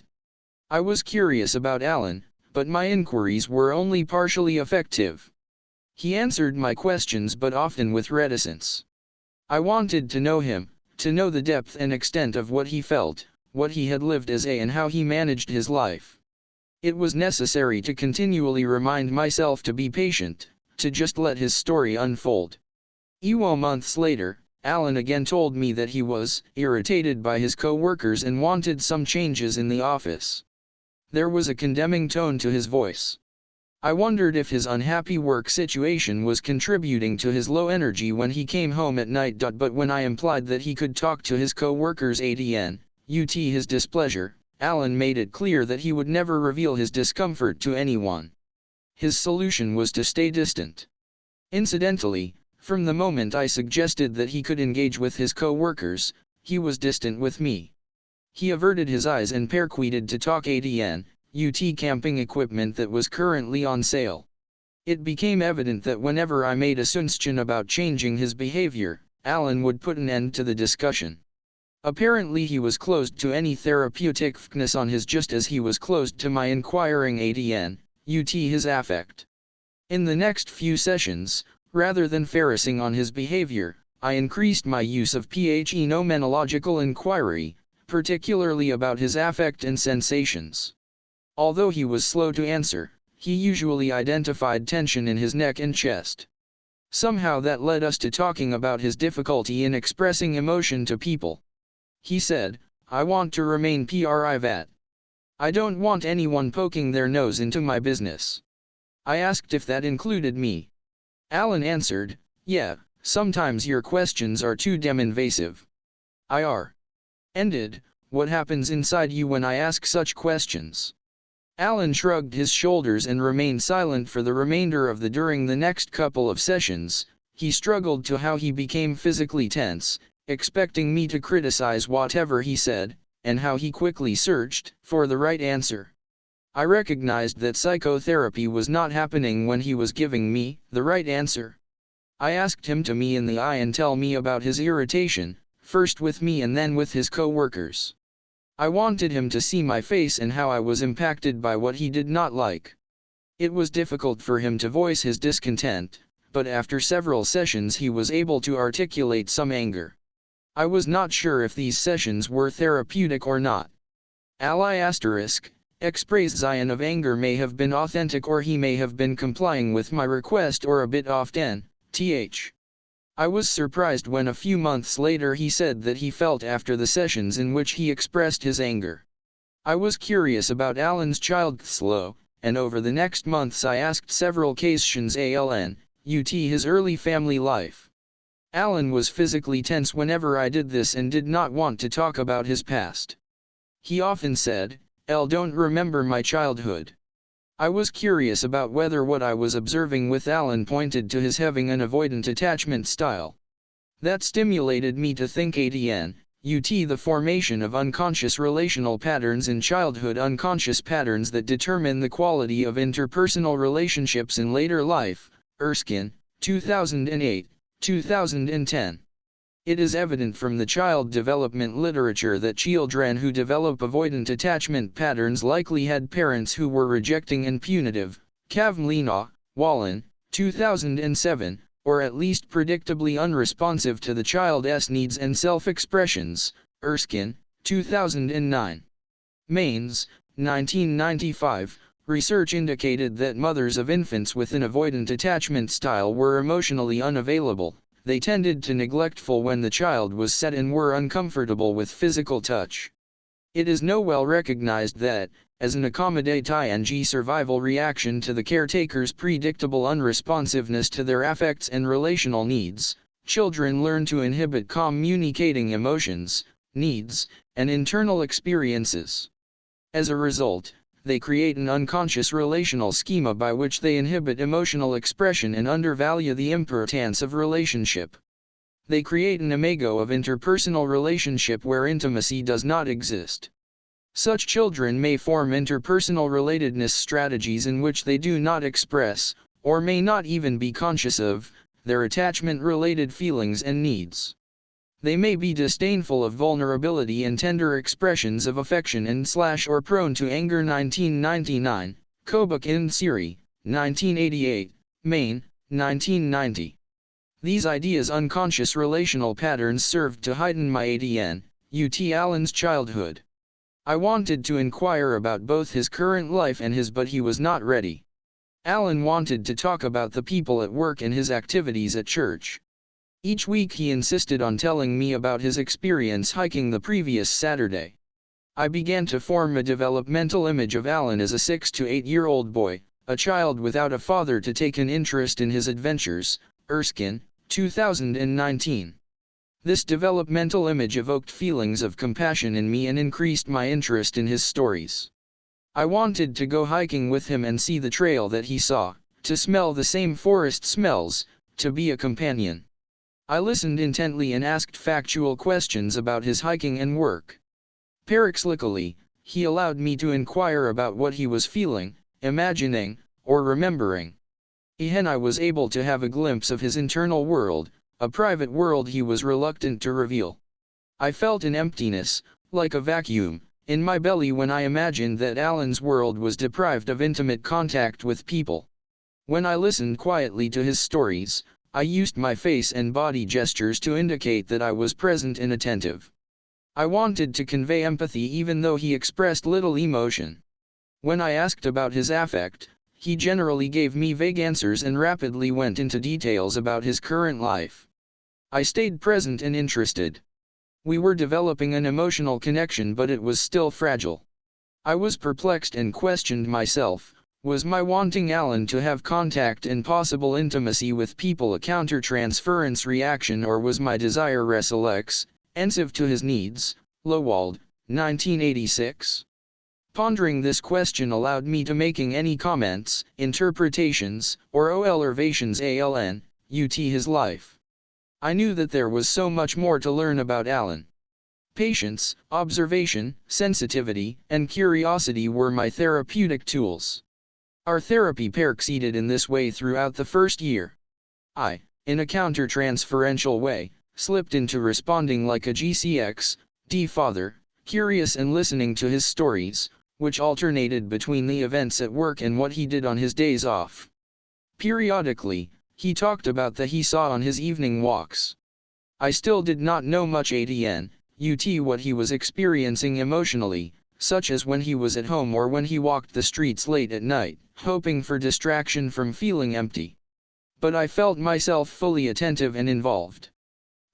I was curious about Alan, but my inquiries were only partially effective. He answered my questions but often with reticence. I wanted to know him, to know the depth and extent of what he felt, what he had lived as and how he managed his life. It was necessary to continually remind myself to be patient, to just let his story unfold. Months later, Alan again told me that he was irritated by his co-workers and wanted some changes in the office. There was a condemning tone to his voice. I wondered if his unhappy work situation was contributing to his low energy when he came home at night. But when I implied that he could talk to his co-workers his displeasure, Alan made it clear that he would never reveal his discomfort to anyone. His solution was to stay distant. Incidentally, From the moment I suggested that he could engage with his co-workers, he was distant with me. He averted his eyes and perqueated to talk ADN, UT camping equipment that was currently on sale. It became evident that whenever I made a suggestion about changing his behavior, Alan would put an end to the discussion. Apparently he was closed to any therapeutic focus on his just as he was closed to my inquiring ADN, UT his affect. In the next few sessions, rather than ferricing on his behavior, I increased my use of phenomenological inquiry, particularly about his affect and sensations. Although he was slow to answer, he usually identified tension in his neck and chest. Somehow that led us to talking about his difficulty in expressing emotion to people. He said, "I want to remain private. I don't want anyone poking their nose into my business." I asked if that included me. Alan answered, "Yeah, sometimes your questions are too damn invasive." Ended, "What happens inside you when I ask such questions?" Alan shrugged his shoulders and remained silent for the remainder of the during the next couple of sessions. He struggled to how he became physically tense, expecting me to criticize whatever he said, and how he quickly searched for the right answer. I recognized that psychotherapy was not happening when he was giving me the right answer. I asked him to me in the eye and tell me about his irritation, first with me and then with his co-workers. I wanted him to see my face and how I was impacted by what he did not like. It was difficult for him to voice his discontent, but after several sessions he was able to articulate some anger. I was not sure if these sessions were therapeutic or not. Expression of anger may have been authentic or he may have been complying with my request or a bit often, th. I was surprised when a few months later he said that he felt after the sessions in which he expressed his anger. I was curious about Alan's child slow, and over the next months I asked several questions Alan, UT his early family life. Alan was physically tense whenever I did this and did not want to talk about his past. He often said, don't remember my childhood." I was curious about whether what I was observing with Alan pointed to his having an avoidant attachment style. That stimulated me to think ADN, UT the formation of unconscious relational patterns in childhood, unconscious patterns that determine the quality of interpersonal relationships in later life, Erskine, 2008, 2010. It is evident from the child development literature that children who develop avoidant attachment patterns likely had parents who were rejecting and punitive, Kavlina, Wallen, 2007, or at least predictably unresponsive to the child's needs and self-expressions, Erskine, 2009. Maines, 1995, research indicated that mothers of infants with an avoidant attachment style were emotionally unavailable. They tended to neglectful when the child was set and were uncomfortable with physical touch. It is now well recognized that, as an accommodate-ing survival reaction to the caretaker's predictable unresponsiveness to their affects and relational needs, children learn to inhibit communicating emotions, needs, and internal experiences. As a result, they create an unconscious relational schema by which they inhibit emotional expression and undervalue the importance of relationship. They create an imago of interpersonal relationship where intimacy does not exist. Such children may form interpersonal relatedness strategies in which they do not express, or may not even be conscious of, their attachment-related feelings and needs. They may be disdainful of vulnerability and tender expressions of affection or prone to anger. 1999, Kobuk and Siri, 1988, Maine, 1990. These ideas unconscious relational patterns served to heighten my ADN, UT Alan's childhood. I wanted to inquire about both his current life and his, but he was not ready. Alan wanted to talk about the people at work and his activities at church. Each week he insisted on telling me about his experience hiking the previous Saturday. I began to form a developmental image of Alan as a 6 to 8-year-old boy, a child without a father to take an interest in his adventures, Erskine, 2019. This developmental image evoked feelings of compassion in me and increased my interest in his stories. I wanted to go hiking with him and see the trail that he saw, to smell the same forest smells, to be a companion. I listened intently and asked factual questions about his hiking and work. Paradoxically, he allowed me to inquire about what he was feeling, imagining, or remembering. And I was able to have a glimpse of his internal world, a private world he was reluctant to reveal. I felt an emptiness, like a vacuum, in my belly when I imagined that Alan's world was deprived of intimate contact with people. When I listened quietly to his stories, I used my face and body gestures to indicate that I was present and attentive. I wanted to convey empathy even though he expressed little emotion. When I asked about his affect, he generally gave me vague answers and rapidly went into details about his current life. I stayed present and interested. We were developing an emotional connection, but it was still fragile. I was perplexed and questioned myself. Was my wanting Alan to have contact and possible intimacy with people a counter-transference reaction, or was my desire responsive to his needs? Lowald, 1986. Pondering this question allowed me to making any comments, interpretations, or observations Alan, his life. I knew that there was so much more to learn about Alan. Patience, observation, sensitivity, and curiosity were my therapeutic tools. Our therapy proceeded in this way throughout the first year. I, in a counter-transferential way, slipped into responding like a GCX-D father, curious and listening to his stories, which alternated between the events at work and what he did on his days off. Periodically, he talked about that he saw on his evening walks. I still did not know much what he was experiencing emotionally, such as when he was at home or when he walked the streets late at night, hoping for distraction from feeling empty. But I felt myself fully attentive and involved.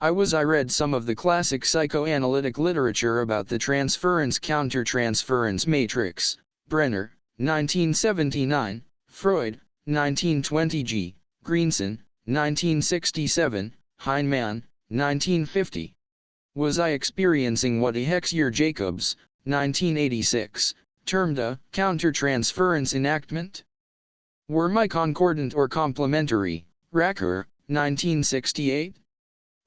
I read some of the classic psychoanalytic literature about the transference-countertransference matrix, Brenner, 1979, Freud, 1920 G. Greenson, 1967, Heinemann, 1950. Was I experiencing what Hexier Jacobs, 1986, termed a counter-transference enactment? Were my concordant or complementary? Racker, 1968.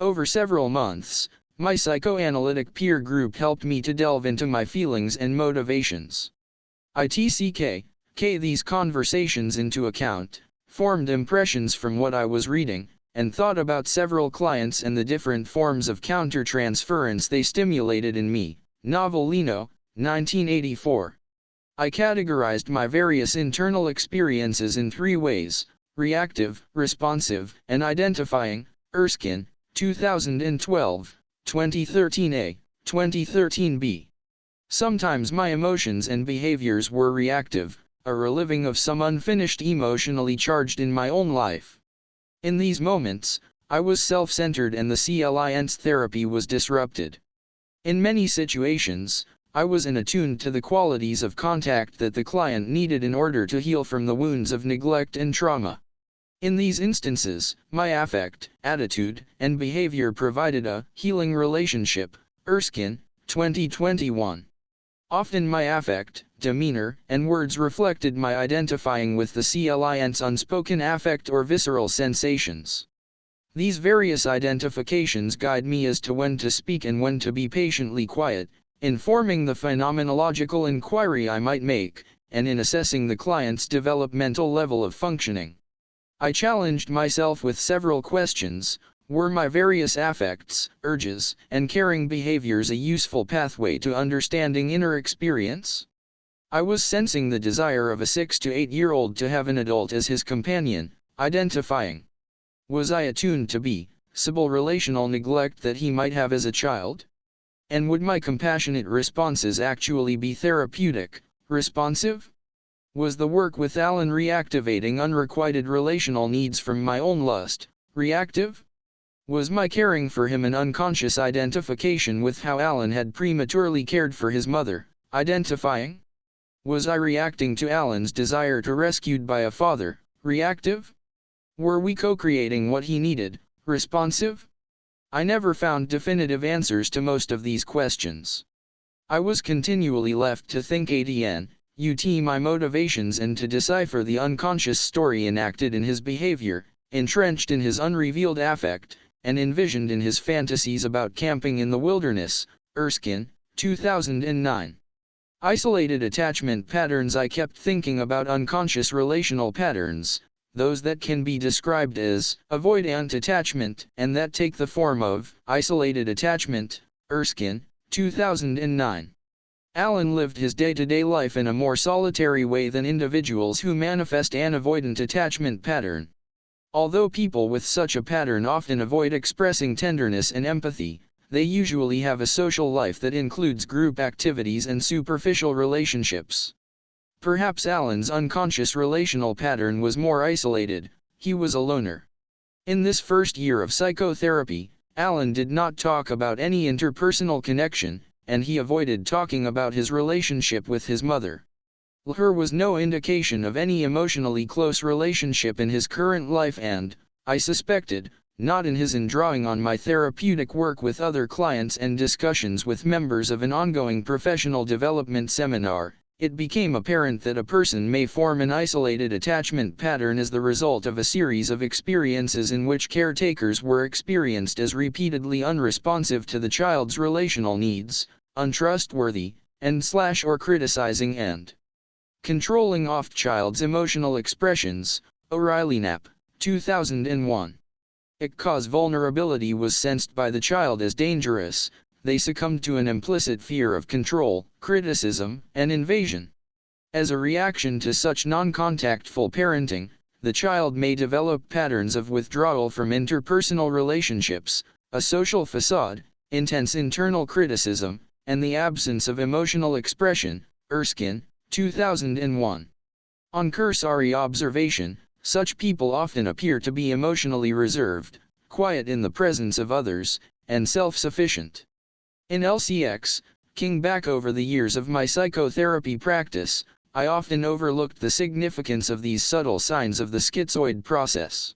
Over several months, my psychoanalytic peer group helped me to delve into my feelings and motivations. I took these conversations into account, formed impressions from what I was reading, and thought about several clients and the different forms of counter-transference they stimulated in me. Novellino, 1984. I categorized my various internal experiences in three ways: reactive, responsive, and identifying. Erskine, 2012, 2013a, 2013b. Sometimes my emotions and behaviors were reactive, a reliving of some unfinished emotionally charged in my own life. In these moments, I was self-centered and the client's therapy was disrupted. In many situations, I was attuned to the qualities of contact that the client needed in order to heal from the wounds of neglect and trauma. In these instances, my affect, attitude, and behavior provided a healing relationship. Erskine, 2021. Often my affect, demeanor, and words reflected my identifying with the client's unspoken affect or visceral sensations. These various identifications guide me as to when to speak and when to be patiently quiet, informing the phenomenological inquiry I might make, and in assessing the client's developmental level of functioning. I challenged myself with several questions. Were my various affects, urges, and caring behaviors a useful pathway to understanding inner experience? I was sensing the desire of a 6 to 8-year-old to have an adult as his companion, identifying. Was I attuned to be possible relational neglect that he might have as a child? And would my compassionate responses actually be therapeutic, responsive? Was the work with Alan reactivating unrequited relational needs from my own lust, reactive? Was my caring for him an unconscious identification with how Alan had prematurely cared for his mother, identifying? Was I reacting to Alan's desire to be rescued by a father, reactive? Were we co-creating what he needed, responsive? I never found definitive answers to most of these questions. I was continually left to think my motivations and to decipher the unconscious story enacted in his behavior, entrenched in his unrevealed affect, and envisioned in his fantasies about camping in the wilderness. Erskine, 2009. Isolated attachment patterns. I kept thinking about unconscious relational patterns, those that can be described as avoidant attachment, and that take the form of isolated attachment. Erskine, 2009. Alan lived his day-to-day life in a more solitary way than individuals who manifest an avoidant attachment pattern. Although people with such a pattern often avoid expressing tenderness and empathy, they usually have a social life that includes group activities and superficial relationships. Perhaps Alan's unconscious relational pattern was more isolated. He was a loner. In this first year of psychotherapy, Alan did not talk about any interpersonal connection, and he avoided talking about his relationship with his mother. There was no indication of any emotionally close relationship in his current life and, I suspected, not in his drawing on my therapeutic work with other clients and discussions with members of an ongoing professional development seminar. It became apparent that a person may form an isolated attachment pattern as the result of a series of experiences in which caretakers were experienced as repeatedly unresponsive to the child's relational needs, untrustworthy, and/or criticizing and controlling off child's emotional expressions. O'Reilly Knapp, 2001. Because vulnerability was sensed by the child as dangerous, they succumbed to an implicit fear of control, criticism, and invasion. As a reaction to such non-contactful parenting, the child may develop patterns of withdrawal from interpersonal relationships, a social facade, intense internal criticism, and the absence of emotional expression. Erskine, 2001. On cursory observation, such people often appear to be emotionally reserved, quiet in the presence of others, and self-sufficient. In LCX, looking back over the years of my psychotherapy practice, I often overlooked the significance of these subtle signs of the schizoid process.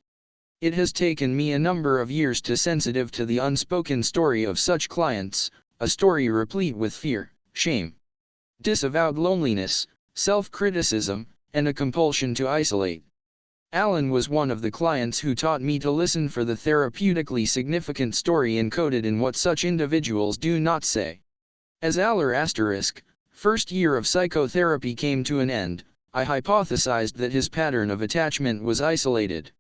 It has taken me a number of years to sensitive to the unspoken story of such clients, a story replete with fear, shame, disavowed loneliness, self-criticism, and a compulsion to isolate. Alan was one of the clients who taught me to listen for the therapeutically significant story encoded in what such individuals do not say. As Aller** first year of psychotherapy came to an end, I hypothesized that his pattern of attachment was isolated.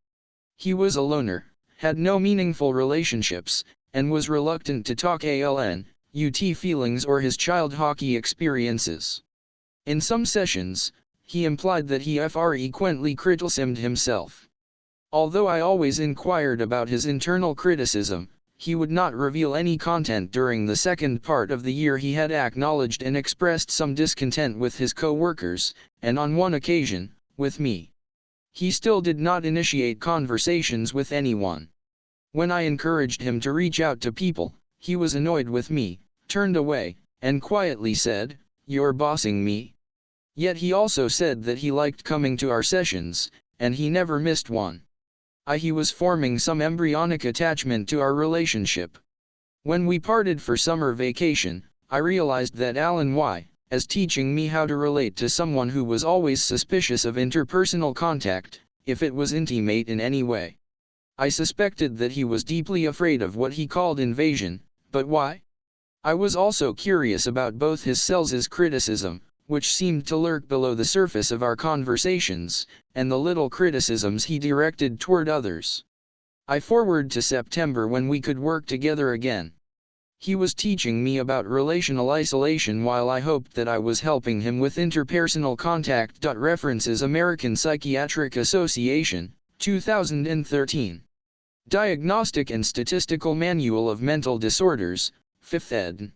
He was a loner, had no meaningful relationships, and was reluctant to talk ALN/UT feelings or his child hockey experiences. In some sessions, he implied that he frequently criticized himself. Although I always inquired about his internal criticism, he would not reveal any content. During the second part of the year he had acknowledged and expressed some discontent with his co-workers, and on one occasion, with me. He still did not initiate conversations with anyone. When I encouraged him to reach out to people, he was annoyed with me, turned away, and quietly said, "You're bossing me." Yet he also said that he liked coming to our sessions, and he never missed one. He was forming some embryonic attachment to our relationship. When we parted for summer vacation, I realized that Alan was teaching me how to relate to someone who was always suspicious of interpersonal contact, if it was intimate in any way. I suspected that he was deeply afraid of what he called invasion, but why? I was also curious about both his self criticism, which seemed to lurk below the surface of our conversations, and the little criticisms he directed toward others. I forward to September when we could work together again. He was teaching me about relational isolation while I hoped that I was helping him with interpersonal contact. References: American Psychiatric Association, 2013. Diagnostic and Statistical Manual of Mental Disorders, 5th ed.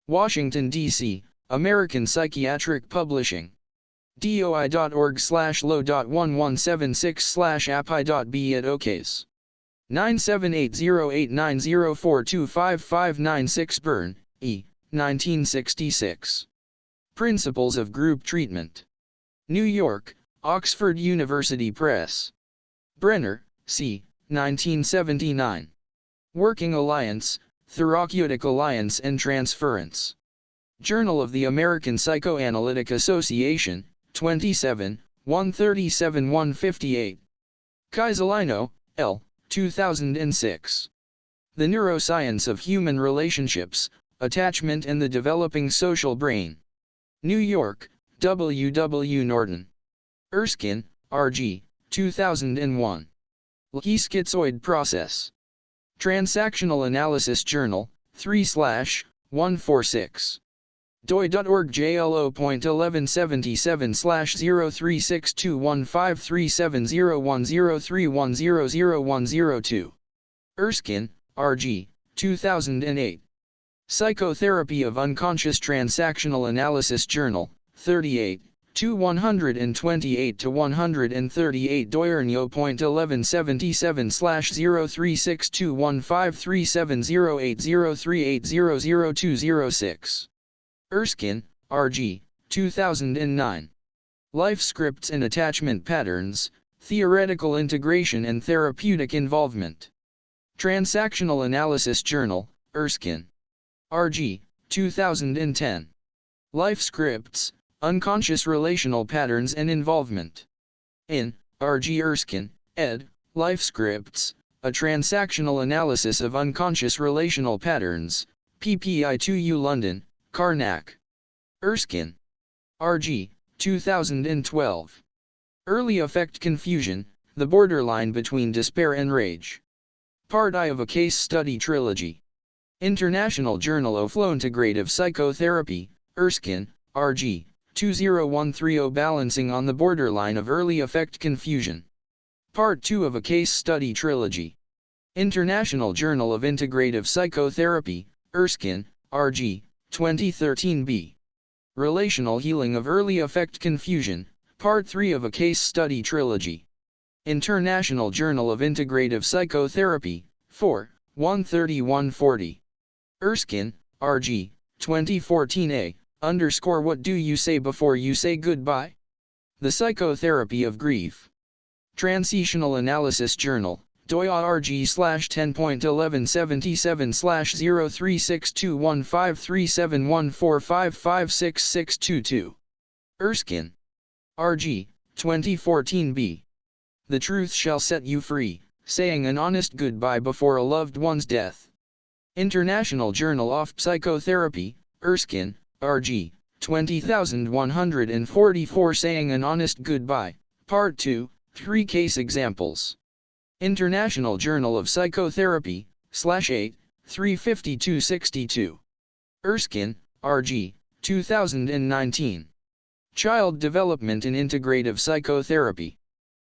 Washington, D.C., American Psychiatric Publishing. doi.org/lo.1176/api.b@ok's. 9780890425596 Byrne, E., 1966. Principles of Group Treatment. New York, Oxford University Press. Brenner, C., 1979. Working Alliance, Therapeutic Alliance and Transference. Journal of the American Psychoanalytic Association, 27, 137-158. Kaisolino, L. 2006. The Neuroscience of Human Relationships, Attachment and the Developing Social Brain. New York, W. W. Norton. Erskine, R.G., 2001. The Schizoid Process. Transactional Analysis Journal, 3/146. doi.org JLO.1177/036215370103100102. Erskine, R.G., 2008. Psychotherapy of Unconscious Transactional Analysis Journal, 38, 128-138 doirnio.1177/036215370803800206. Erskine, R.G., 2009. Life Scripts and Attachment Patterns, Theoretical Integration and Therapeutic Involvement. Transactional Analysis Journal, Erskine. R.G., 2010. Life Scripts, Unconscious Relational Patterns and Involvement. In, R.G. Erskine, ed., Life Scripts, A Transactional Analysis of Unconscious Relational Patterns, PPI2U London, Carnac. Erskine. R.G., 2012. Early Affect Confusion, The Borderline Between Despair and Rage. Part I of a Case Study Trilogy. International Journal of Flow-Integrative Psychotherapy, Erskine, R.G., 20130 Balancing on the Borderline of Early Affect Confusion. Part 2 of a Case Study Trilogy. International Journal of Integrative Psychotherapy, Erskine, R.G., 2013b. Relational Healing of Early Affect Confusion, Part 3 of a Case Study Trilogy. International Journal of Integrative Psychotherapy, 4, 13140. Erskine, R.G., 2014a, What do you say before you say goodbye? The Psychotherapy of Grief. Transitional Analysis Journal, doi.rg/10.1177/0362153714556622. Erskine. R.G., 2014b. The Truth Shall Set You Free, Saying an Honest Goodbye Before a Loved One's Death. International Journal of Psychotherapy, Erskine, R.G., 20144 Saying an Honest Goodbye, Part 2, 3 Case Examples. International Journal of Psychotherapy, /8, 35262. Erskine, R.G., 2019. Child Development in Integrative Psychotherapy.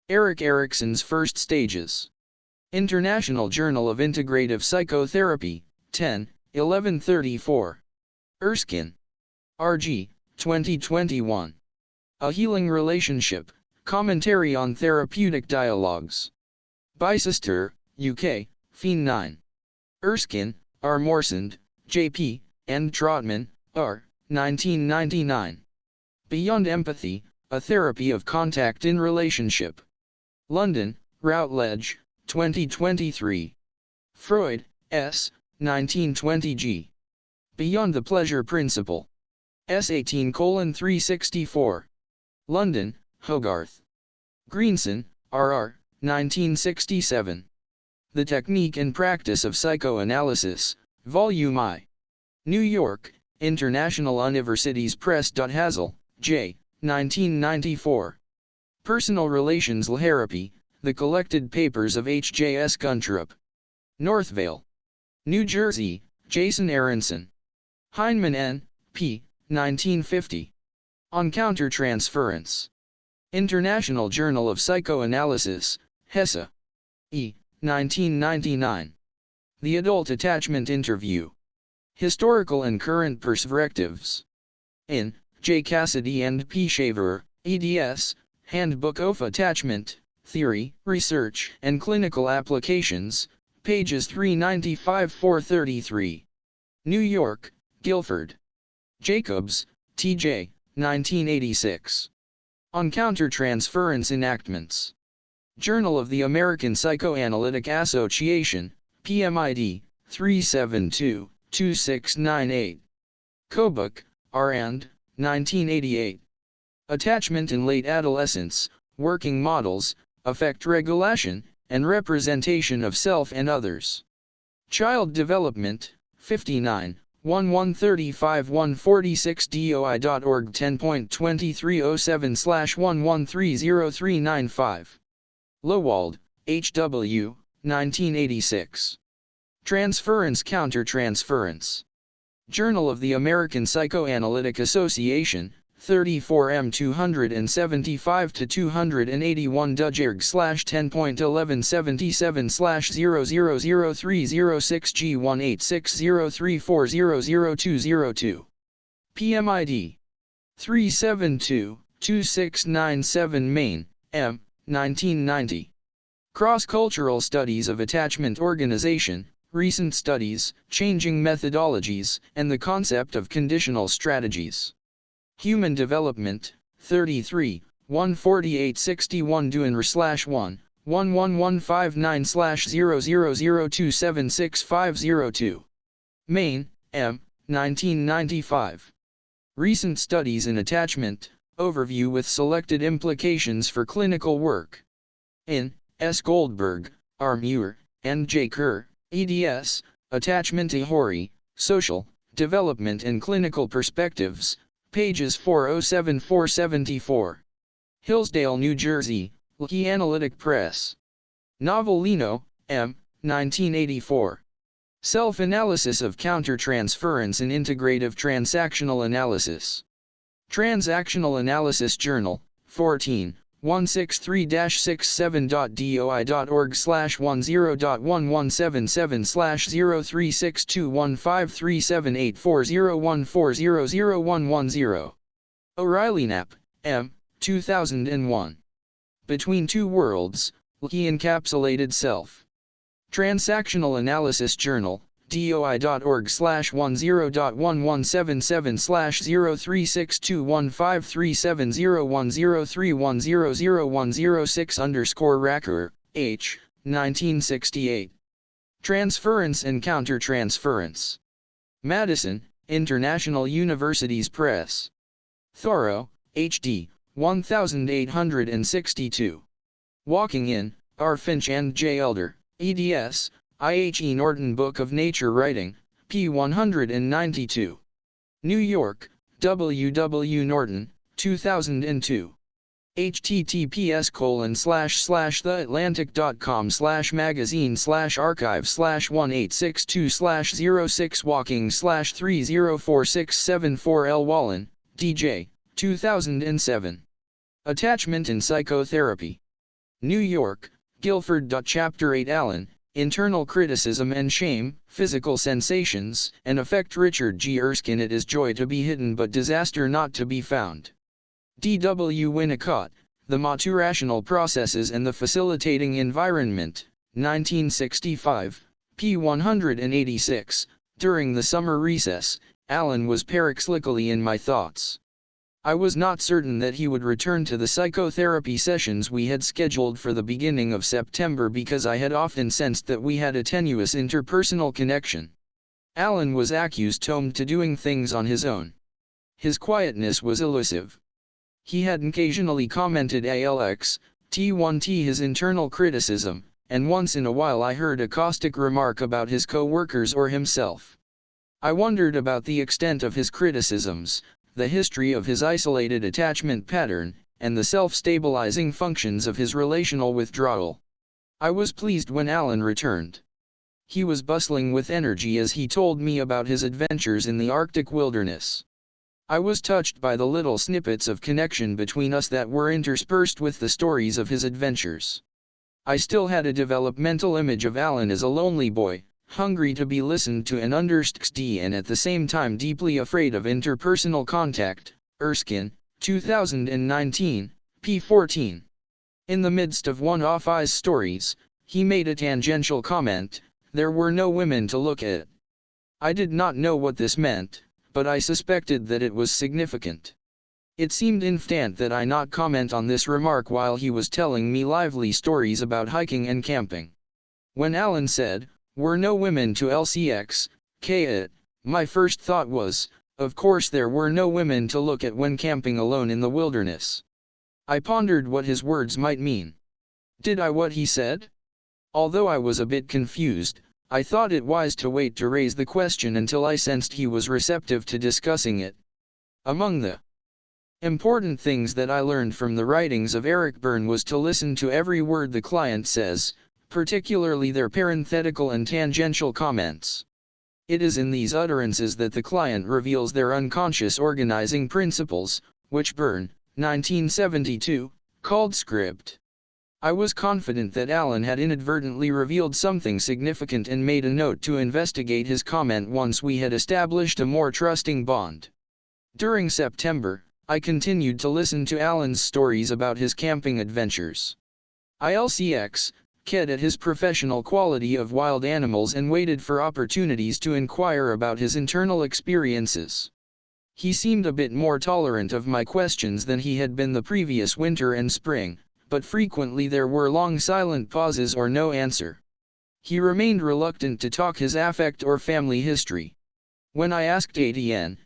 Erik Erikson's First Stages. International Journal of Integrative Psychotherapy, 10, 1134. Erskine. R.G., 2021. A Healing Relationship, Commentary on Therapeutic Dialogues. Bicester, UK, Fien 9. Erskine, R. Morsand, J.P., and Trotman, R. 1999. Beyond Empathy, A Therapy of Contact in Relationship. London, Routledge, 2023. Freud, S., 1920g. Beyond the Pleasure Principle. S18:364. London, Hogarth. Greenson, R.R., 1967. The Technique and Practice of Psychoanalysis, Volume I. New York, International Universities Press. Hazel, J., 1994. Personal Relations Therapy, The Collected Papers of H.J.S. Guntrup. Northvale. New Jersey, Jason Aronson. Heinemann N. P., 1950. On Countertransference. International Journal of Psychoanalysis, Hesse. E. 1999. The Adult Attachment Interview. Historical and Current Perspectives. In, J. Cassidy and P. Shaver, eds, Handbook of Attachment, Theory, Research, and Clinical Applications, pages 395-433. New York, Guilford. Jacobs, T.J., 1986. On Countertransference Enactments. Journal of the American Psychoanalytic Association, PMID, 372-2698. Kobuk, R. and, 1988. Attachment in Late Adolescence, Working Models, Affect Regulation, and representation of self and others. Child Development, 59, 1135-146 DOI.org 10.2307/11303995. Lowald, H.W., 1986. Transference Countertransference. Journal of the American Psychoanalytic Association, 34 M 275-281 Dugjerg/10.1177/0003006 G18603400202. PMID 372-2697 Maine, M. 1990. Cross-Cultural Studies of Attachment Organization, Recent Studies, Changing Methodologies, and the Concept of Conditional Strategies. Human Development, 33, 14861 Duinr/1, 11159/000276502. Maine, M. 1995. Recent Studies in Attachment, Overview with Selected Implications for Clinical Work. In S. Goldberg, R. Muir, and J. Kerr, eds, Attachment Theory, Social, Development and Clinical Perspectives, pages 407-474. Hillsdale, New Jersey, Leahy Analytic Press. Novellino, M. 1984. Self-Analysis of Countertransference and Integrative Transactional Analysis. Transactional Analysis Journal, 14, 163-677.doi.org/10.117/0362153784014000110. O'Reilly Knapp, M. 2001. Between Two Worlds, Leahy Encapsulated Self. Transactional Analysis Journal, DOI.org/10.1177/0362153701031001006 H. 1968. Transference and Countertransference. Madison, International Universities Press. Thoreau, H.D., 1862. Walking in, R. Finch and J. Elder, eds, I.H.E. Norton Book of Nature Writing, p. 192. New York, W. W. Norton, 2002. https://theatlantic.com/magazine/archive/1862/06 walking/304674 L. Wallen, D.J., 2007. Attachment in Psychotherapy. New York, Guilford. Chapter 8 Allen, Internal Criticism and Shame, Physical Sensations, and Affect Richard G. Erskine. It is joy to be hidden but disaster not to be found. D. W. Winnicott, The Motivational Processes and the Facilitating Environment, 1965, p. 186. During the summer recess, Allen was paroxystically in my thoughts. I was not certain that he would return to the psychotherapy sessions we had scheduled for the beginning of September because I had often sensed that we had a tenuous interpersonal connection. Allen was accustomed to doing things on his own. His quietness was elusive. He had occasionally commented ALX, T1T his internal criticism, and once in a while I heard a caustic remark about his co-workers or himself. I wondered about the extent of his criticisms, the history of his isolated attachment pattern, and the self-stabilizing functions of his relational withdrawal. I was pleased when Allen returned. He was bustling with energy as he told me about his adventures in the Arctic wilderness. I was touched by the little snippets of connection between us that were interspersed with the stories of his adventures. I still had a developmental image of Allen as a lonely boy, hungry to be listened to and understood and at the same time deeply afraid of interpersonal contact. Erskine, 2019, p. 14. In the midst of one of his stories, he made a tangential comment, "There were no women to look at." I did not know what this meant, but I suspected that it was significant. It seemed instant that I not comment on this remark while he was telling me lively stories about hiking and camping. When Allen said, "Were no women to LCX, K. my first thought was, of course there were no women to look at when camping alone in the wilderness. I pondered what his words might mean. Did I what he said? Although I was a bit confused, I thought it wise to wait to raise the question until I sensed he was receptive to discussing it. Among the important things that I learned from the writings of Eric Berne was to listen to every word the client says, particularly their parenthetical and tangential comments. It is in these utterances that the client reveals their unconscious organizing principles, which Berne, 1972, called script. I was confident that Alan had inadvertently revealed something significant and made a note to investigate his comment once we had established a more trusting bond. During September, I continued to listen to Alan's stories about his camping adventures. I ked at his professional quality of wild animals and waited for opportunities to inquire about his internal experiences. He seemed a bit more tolerant of my questions than he had been the previous winter and spring, but frequently there were long silent pauses or no answer. He remained reluctant to talk his affect or family history. When I asked ATN,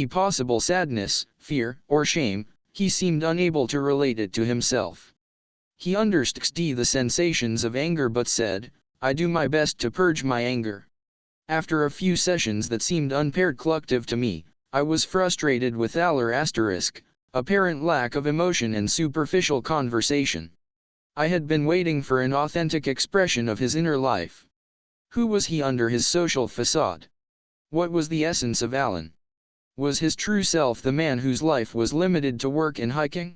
possible sadness, fear, or shame, he seemed unable to relate it to himself. He understood the sensations of anger but said, "I do my best to purge my anger." After a few sessions that seemed unproductive to me, I was frustrated with apparent lack of emotion and superficial conversation. I had been waiting for an authentic expression of his inner life. Who was he under his social facade? What was the essence of Alan? Was his true self the man whose life was limited to work and hiking?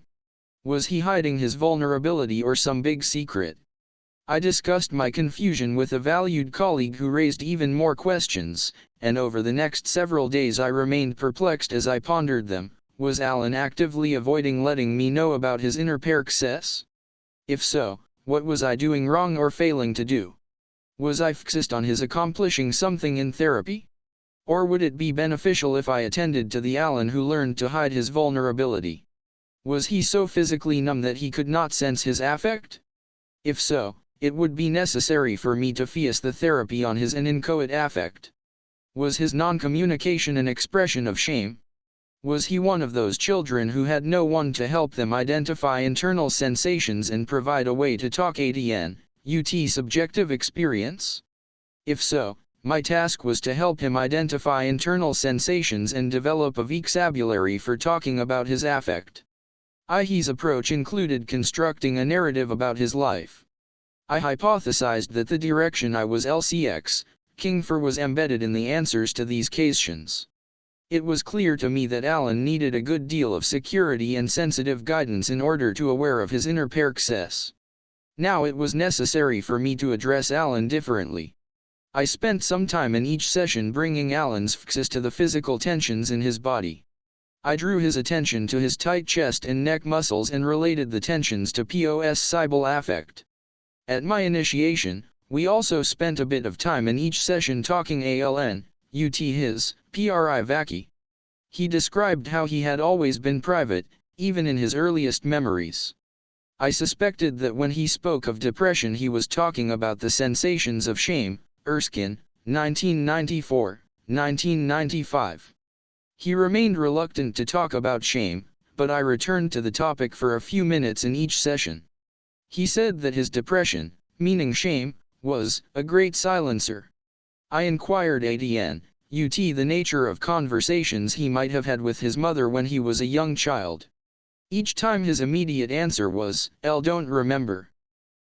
Was he hiding his vulnerability or some big secret? I discussed my confusion with a valued colleague who raised even more questions, and over the next several days I remained perplexed as I pondered them. Was Alan actively avoiding letting me know about his inner success? If so, what was I doing wrong or failing to do? Was I focused on his accomplishing something in therapy? Or would it be beneficial if I attended to the Alan who learned to hide his vulnerability? Was he so physically numb that he could not sense his affect? If so, it would be necessary for me to focus the therapy on his inchoate affect. Was his non-communication an expression of shame? Was he one of those children who had no one to help them identify internal sensations and provide a way to talk subjective experience? If so, my task was to help him identify internal sensations and develop a vocabulary for talking about his affect. His approach included constructing a narrative about his life. I hypothesized that the direction I was king for was embedded in the answers to these questions. It was clear to me that Alan needed a good deal of security and sensitive guidance in order to aware of his inner success. Now it was necessary for me to address Alan differently. I spent some time in each session bringing Alan's focus to the physical tensions in his body. I drew his attention to his tight chest and neck muscles and related the tensions to possible affect. At my initiation, we also spent a bit of time in each session talking his vaki. He described how he had always been private, even in his earliest memories. I suspected that when he spoke of depression he was talking about the sensations of shame. Erskine, 1994, 1995. He remained reluctant to talk about shame, but I returned to the topic for a few minutes in each session. He said that his depression, meaning shame, was a great silencer. I inquired the nature of conversations he might have had with his mother when he was a young child. Each time his immediate answer was, don't remember.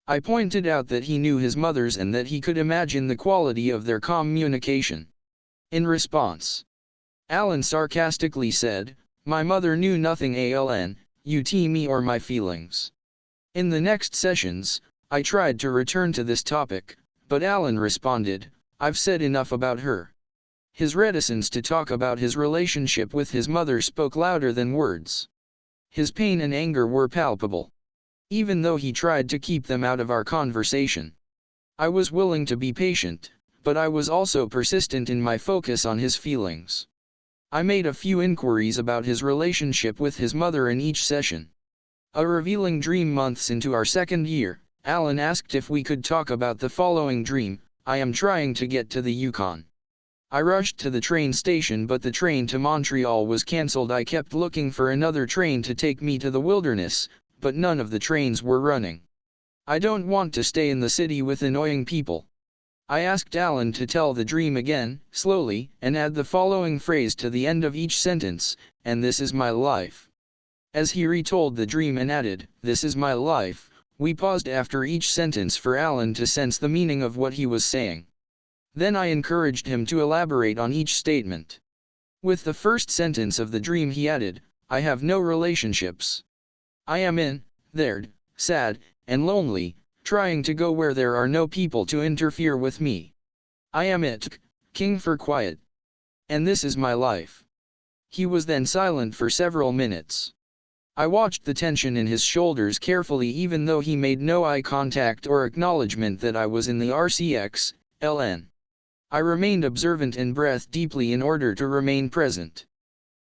I pointed out that he knew his mother's and that he could imagine the quality of their communication. In response, Alan sarcastically said, "My mother knew nothing me or my feelings." In the next sessions, I tried to return to this topic, but Alan responded, "I've said enough about her." His reticence to talk about his relationship with his mother spoke louder than words. His pain and anger were palpable. Even though he tried to keep them out of our conversation. I was willing to be patient, but I was also persistent in my focus on his feelings. I made a few inquiries about his relationship with his mother in each session. A revealing dream months into our second year, Alan asked if we could talk about the following dream: "I am trying to get to the Yukon. I rushed to the train station but the train to Montreal was cancelled. I kept looking for another train to take me to the wilderness, but none of the trains were running. I don't want to stay in the city with annoying people. I asked Alan to tell the dream again, slowly, and add the following phrase to the end of each sentence, and this is my life. As he retold the dream and added, this is my life, we paused after each sentence for Alan to sense the meaning of what he was saying. Then I encouraged him to elaborate on each statement. With the first sentence of the dream he added, I have no relationships. I am there, sad, and lonely, trying to go where there are no people to interfere with me. I am king for quiet. And this is my life. He was then silent for several minutes. I watched the tension in his shoulders carefully even though he made no eye contact or acknowledgement that I was in the RCX, LN. I remained observant and breathed deeply in order to remain present.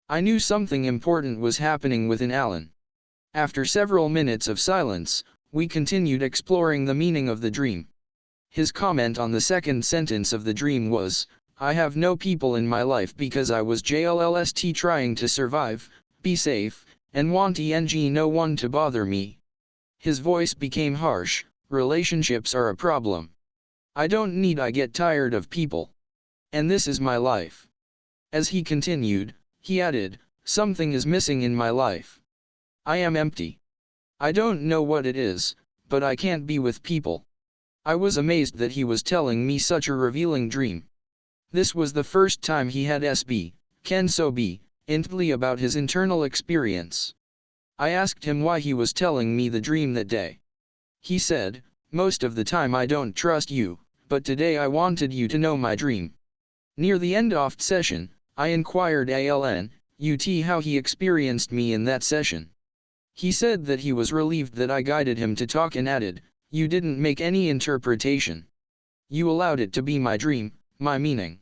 I knew something important was happening within Alan. After several minutes of silence, we continued exploring the meaning of the dream. His comment on the second sentence of the dream was, I have no people in my life because I was JLLST trying to survive, be safe, and want no one to bother me. His voice became harsh, relationships are a problem. I get tired of people. And this is my life. As he continued, he added, something is missing in my life. I am empty. I don't know what it is, but I can't be with people. I was amazed that he was telling me such a revealing dream. This was the first time he had Ken so be, intently about his internal experience. I asked him why he was telling me the dream that day. He said, most of the time I don't trust you, but today I wanted you to know my dream. Near the end of the session, I inquired Alan how he experienced me in that session. He said that he was relieved that I guided him to talk and added, you didn't make any interpretation. You allowed it to be my dream, my meaning.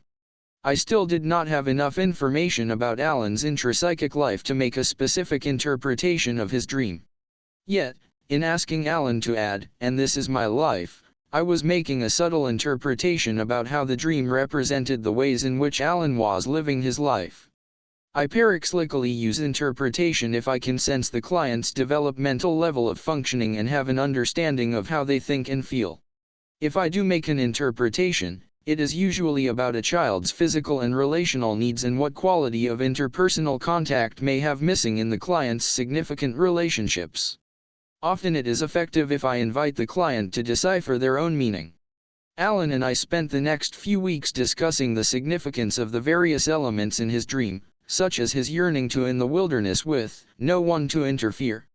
I still did not have enough information about Alan's intrapsychic life to make a specific interpretation of his dream. Yet, in asking Alan to add, and this is my life, I was making a subtle interpretation about how the dream represented the ways in which Alan was living his life. I paradoxically use interpretation if I can sense the client's developmental level of functioning and have an understanding of how they think and feel. If I do make an interpretation, it is usually about a child's physical and relational needs and what quality of interpersonal contact may have missing in the client's significant relationships. Often it is effective if I invite the client to decipher their own meaning. Alan and I spent the next few weeks discussing the significance of the various elements in his dream, such as his yearning to in the wilderness with no one to interfere.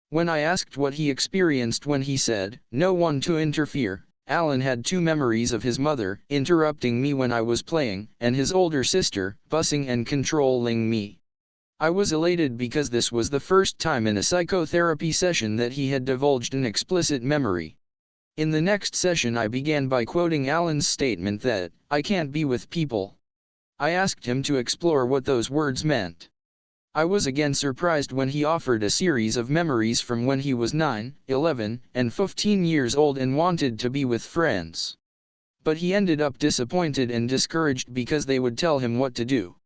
When I asked what he experienced when he said, no one to interfere, Alan had two memories of his mother interrupting me when I was playing, and his older sister bussing and controlling me. I was elated because this was the first time in a psychotherapy session that he had divulged an explicit memory. In the next session I began by quoting Alan's statement that, I can't be with people. I asked him to explore what those words meant. I was again surprised when he offered a series of memories from when he was 9, 11, and 15 years old and wanted to be with friends. But he ended up disappointed and discouraged because they would tell him what to do.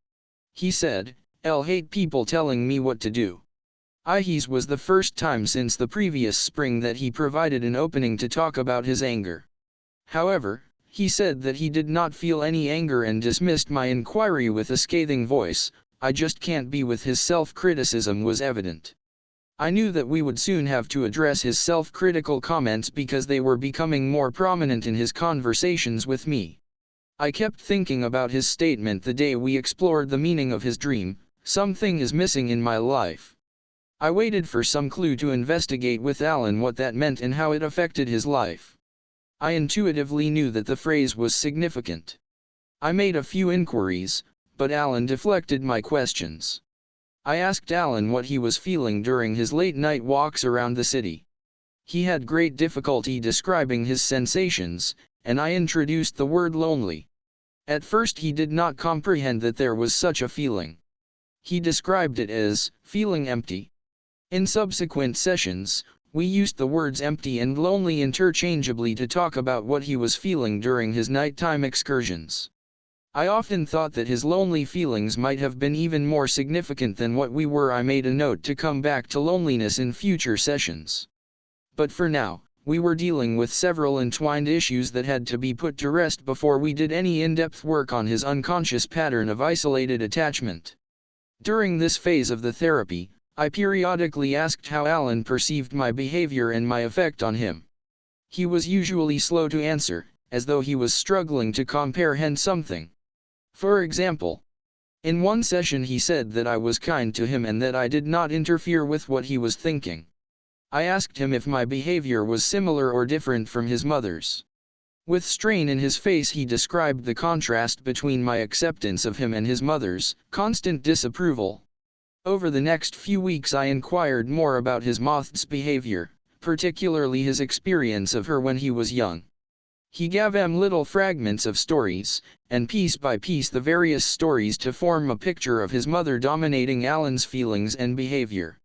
He said, I hate people telling me what to do. His was the first time since the previous spring that he provided an opening to talk about his anger. However, he said that he did not feel any anger and dismissed my inquiry with a scathing voice, I just can't be with his self-criticism was evident. I knew that we would soon have to address his self-critical comments because they were becoming more prominent in his conversations with me. I kept thinking about his statement the day we explored the meaning of his dream, something is missing in my life. I waited for some clue to investigate with Alan what that meant and how it affected his life. I intuitively knew that the phrase was significant. I made a few inquiries, but Alan deflected my questions. I asked Alan what he was feeling during his late-night walks around the city. He had great difficulty describing his sensations, and I introduced the word lonely. At first he did not comprehend that there was such a feeling. He described it as feeling empty. In subsequent sessions, we used the words empty and lonely interchangeably to talk about what he was feeling during his nighttime excursions. I often thought that his lonely feelings might have been even more significant than what we were. I made a note to come back to loneliness in future sessions. But for now, we were dealing with several entwined issues that had to be put to rest before we did any in-depth work on his unconscious pattern of isolated attachment. During this phase of the therapy, I periodically asked how Alan perceived my behavior and my effect on him. He was usually slow to answer, as though he was struggling to comprehend something. For example, in one session he said that I was kind to him and that I did not interfere with what he was thinking. I asked him if my behavior was similar or different from his mother's. With strain in his face he described the contrast between my acceptance of him and his mother's constant disapproval. Over the next few weeks I inquired more about his mother's behavior, particularly his experience of her when he was young. He gave little fragments of stories, and piece by piece the various stories to form a picture of his mother dominating Alan's feelings and behavior.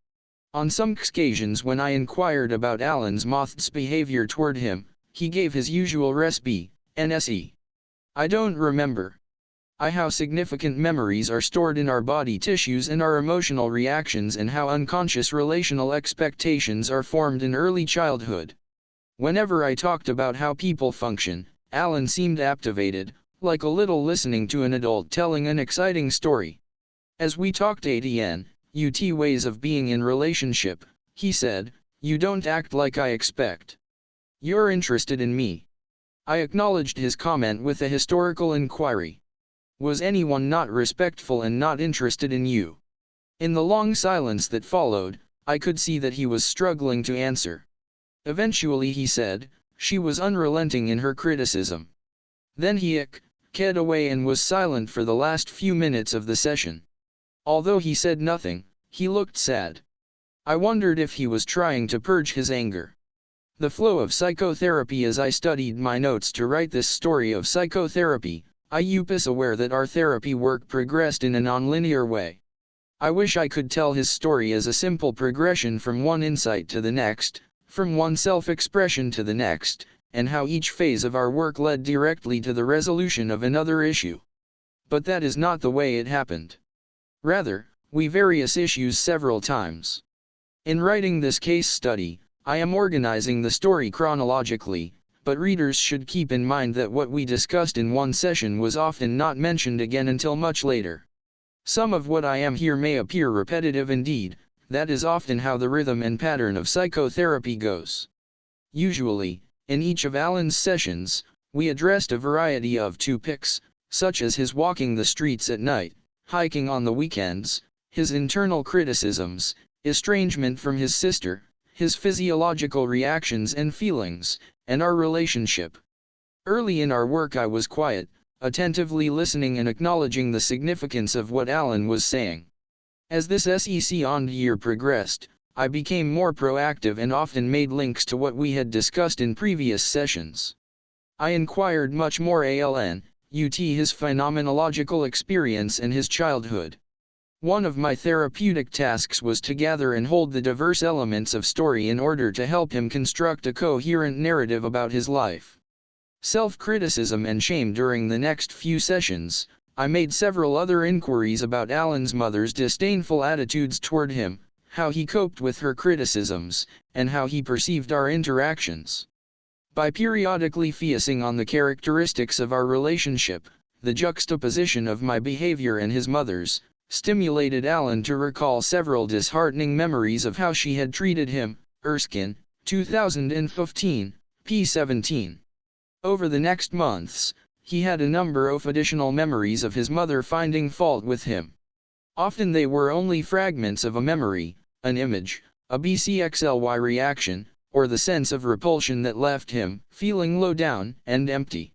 On some occasions when I inquired about Alan's mother's behavior toward him, he gave his usual recipe, NSE. I don't remember. How significant memories are stored in our body tissues and our emotional reactions, and how unconscious relational expectations are formed in early childhood. Whenever I talked about how people function, Alan seemed activated, like a little listening to an adult telling an exciting story. As we talked ways of being in relationship, he said, "You don't act like I expect. You're interested in me." I acknowledged his comment with a historical inquiry. Was anyone not respectful and not interested in you? In the long silence that followed, I could see that he was struggling to answer. Eventually he said, "She was unrelenting in her criticism." Then he ked away and was silent for the last few minutes of the session. Although he said nothing, he looked sad. I wondered if he was trying to purge his anger. The flow of psychotherapy. As I studied my notes to write this story of psychotherapy, I was aware that our therapy work progressed in a nonlinear way. I wish I could tell his story as a simple progression from one insight to the next, from one self-expression to the next, and how each phase of our work led directly to the resolution of another issue. But that is not the way it happened. Rather, we various issues several times. In writing this case study, I am organizing the story chronologically, but readers should keep in mind that what we discussed in one session was often not mentioned again until much later. Some of what I am here may appear repetitive indeed. That is often how the rhythm and pattern of psychotherapy goes. Usually, in each of Alan's sessions, we addressed a variety of topics, such as his walking the streets at night, hiking on the weekends, his internal criticisms, estrangement from his sister, his physiological reactions and feelings, and our relationship. Early in our work I was quiet, attentively listening and acknowledging the significance of what Alan was saying. As this year progressed, I became more proactive and often made links to what we had discussed in previous sessions. I inquired much more his phenomenological experience and his childhood. One of my therapeutic tasks was to gather and hold the diverse elements of story in order to help him construct a coherent narrative about his life. Self-criticism and shame. During the next few sessions, I made several other inquiries about Alan's mother's disdainful attitudes toward him, how he coped with her criticisms, and how he perceived our interactions. By periodically focusing on the characteristics of our relationship, the juxtaposition of my behavior and his mother's stimulated Alan to recall several disheartening memories of how she had treated him. Erskine, 2015, p. 17. Over the next months, he had a number of additional memories of his mother finding fault with him. Often they were only fragments of a memory, an image, a BCXLY reaction, or the sense of repulsion that left him feeling low down and empty.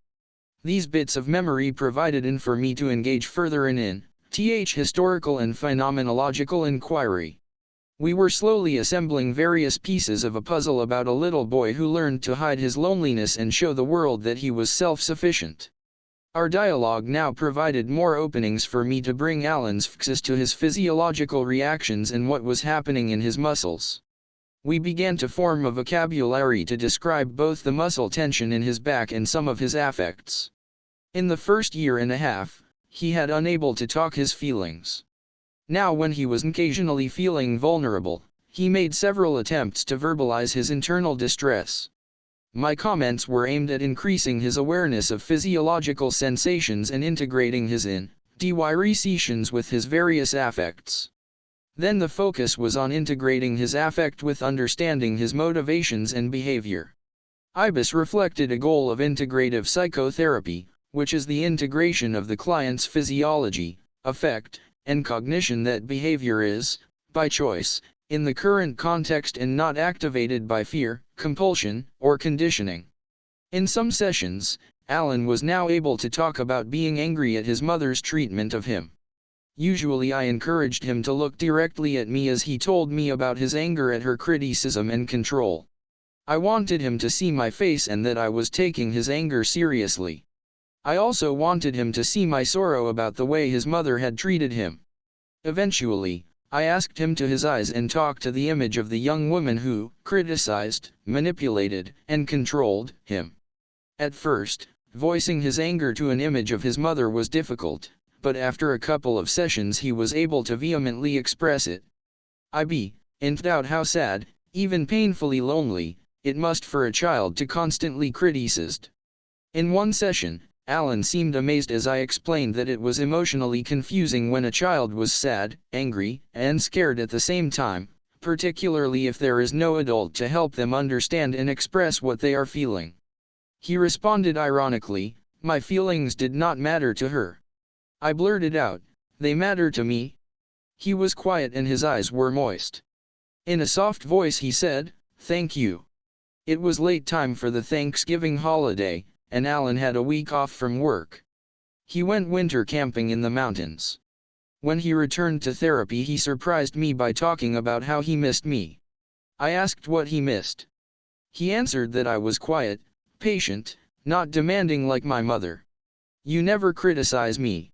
These bits of memory provided for me to engage further in historical and phenomenological inquiry. We were slowly assembling various pieces of a puzzle about a little boy who learned to hide his loneliness and show the world that he was self-sufficient. Our dialogue now provided more openings for me to bring Alan's focus to his physiological reactions and what was happening in his muscles. We began to form a vocabulary to describe both the muscle tension in his back and some of his affects. In the first year and a half, he had unable to talk his feelings. Now when he was occasionally feeling vulnerable, he made several attempts to verbalize his internal distress. My comments were aimed at increasing his awareness of physiological sensations and integrating his intuitions with his various affects. Then the focus was on integrating his affect with understanding his motivations and behavior. IBIS reflected a goal of integrative psychotherapy, which is the integration of the client's physiology, affect, and cognition that behavior is, by choice, in the current context and not activated by fear, compulsion, or conditioning. In some sessions, Alan was now able to talk about being angry at his mother's treatment of him. Usually I encouraged him to look directly at me as he told me about his anger at her criticism and control. I wanted him to see my face and that I was taking his anger seriously. I also wanted him to see my sorrow about the way his mother had treated him. Eventually, I asked him to his eyes and talk to the image of the young woman who criticized, manipulated, and controlled him. At first, voicing his anger to an image of his mother was difficult, but after a couple of sessions he was able to vehemently express it. Ain't doubt how sad, even painfully lonely, it must for a child to constantly criticized. In one session, Alan seemed amazed as I explained that it was emotionally confusing when a child was sad, angry, and scared at the same time, particularly if there is no adult to help them understand and express what they are feeling. He responded ironically, "My feelings did not matter to her." I blurted out, "They matter to me." He was quiet and his eyes were moist. In a soft voice he said, "Thank you." It was late time for the Thanksgiving holiday, and Alan had a week off from work. He went winter camping in the mountains. When he returned to therapy he surprised me by talking about how he missed me. I asked what he missed. He answered that I was quiet, patient, not demanding like my mother. "You never criticize me.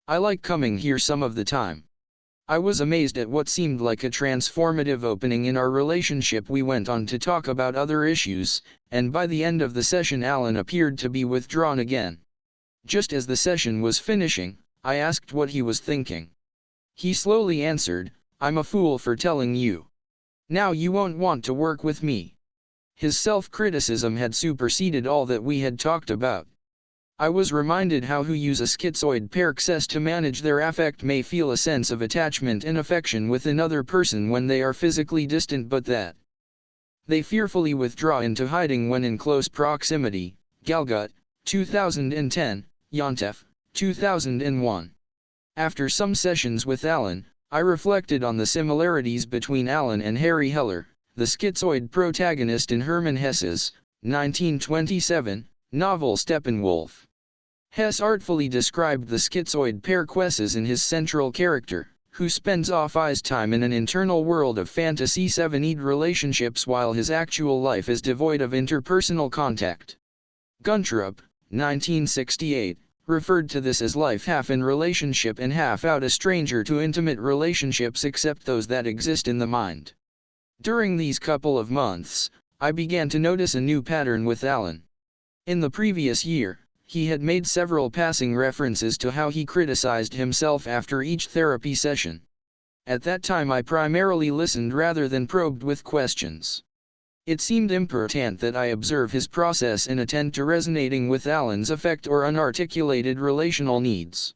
I like coming here some of the time." I was amazed at what seemed like a transformative opening in our relationship. We went on to talk about other issues, and by the end of the session Alan appeared to be withdrawn again. Just as the session was finishing, I asked what he was thinking. He slowly answered, "I'm a fool for telling you. Now you won't want to work with me." His self-criticism had superseded all that we had talked about. I was reminded how who use a schizoid paraccess to manage their affect may feel a sense of attachment and affection with another person when they are physically distant, but that they fearfully withdraw into hiding when in close proximity. Galgut, 2010, Yontef, 2001. After some sessions with Alan, I reflected on the similarities between Alan and Harry Heller, the schizoid protagonist in Hermann Hesse's 1927 novel Steppenwolf. Hesse artfully described the schizoid paraccess in his central character, who spends his time in an internal world of fantasy 7-ed relationships while his actual life is devoid of interpersonal contact. Guntrup, 1968, referred to this as life half in relationship and half out, a stranger to intimate relationships except those that exist in the mind. During these couple of months, I began to notice a new pattern with Alan. In the previous year, he had made several passing references to how he criticized himself after each therapy session. At that time I primarily listened rather than probed with questions. It seemed important that I observe his process and attend to resonating with Alan's affect or unarticulated relational needs.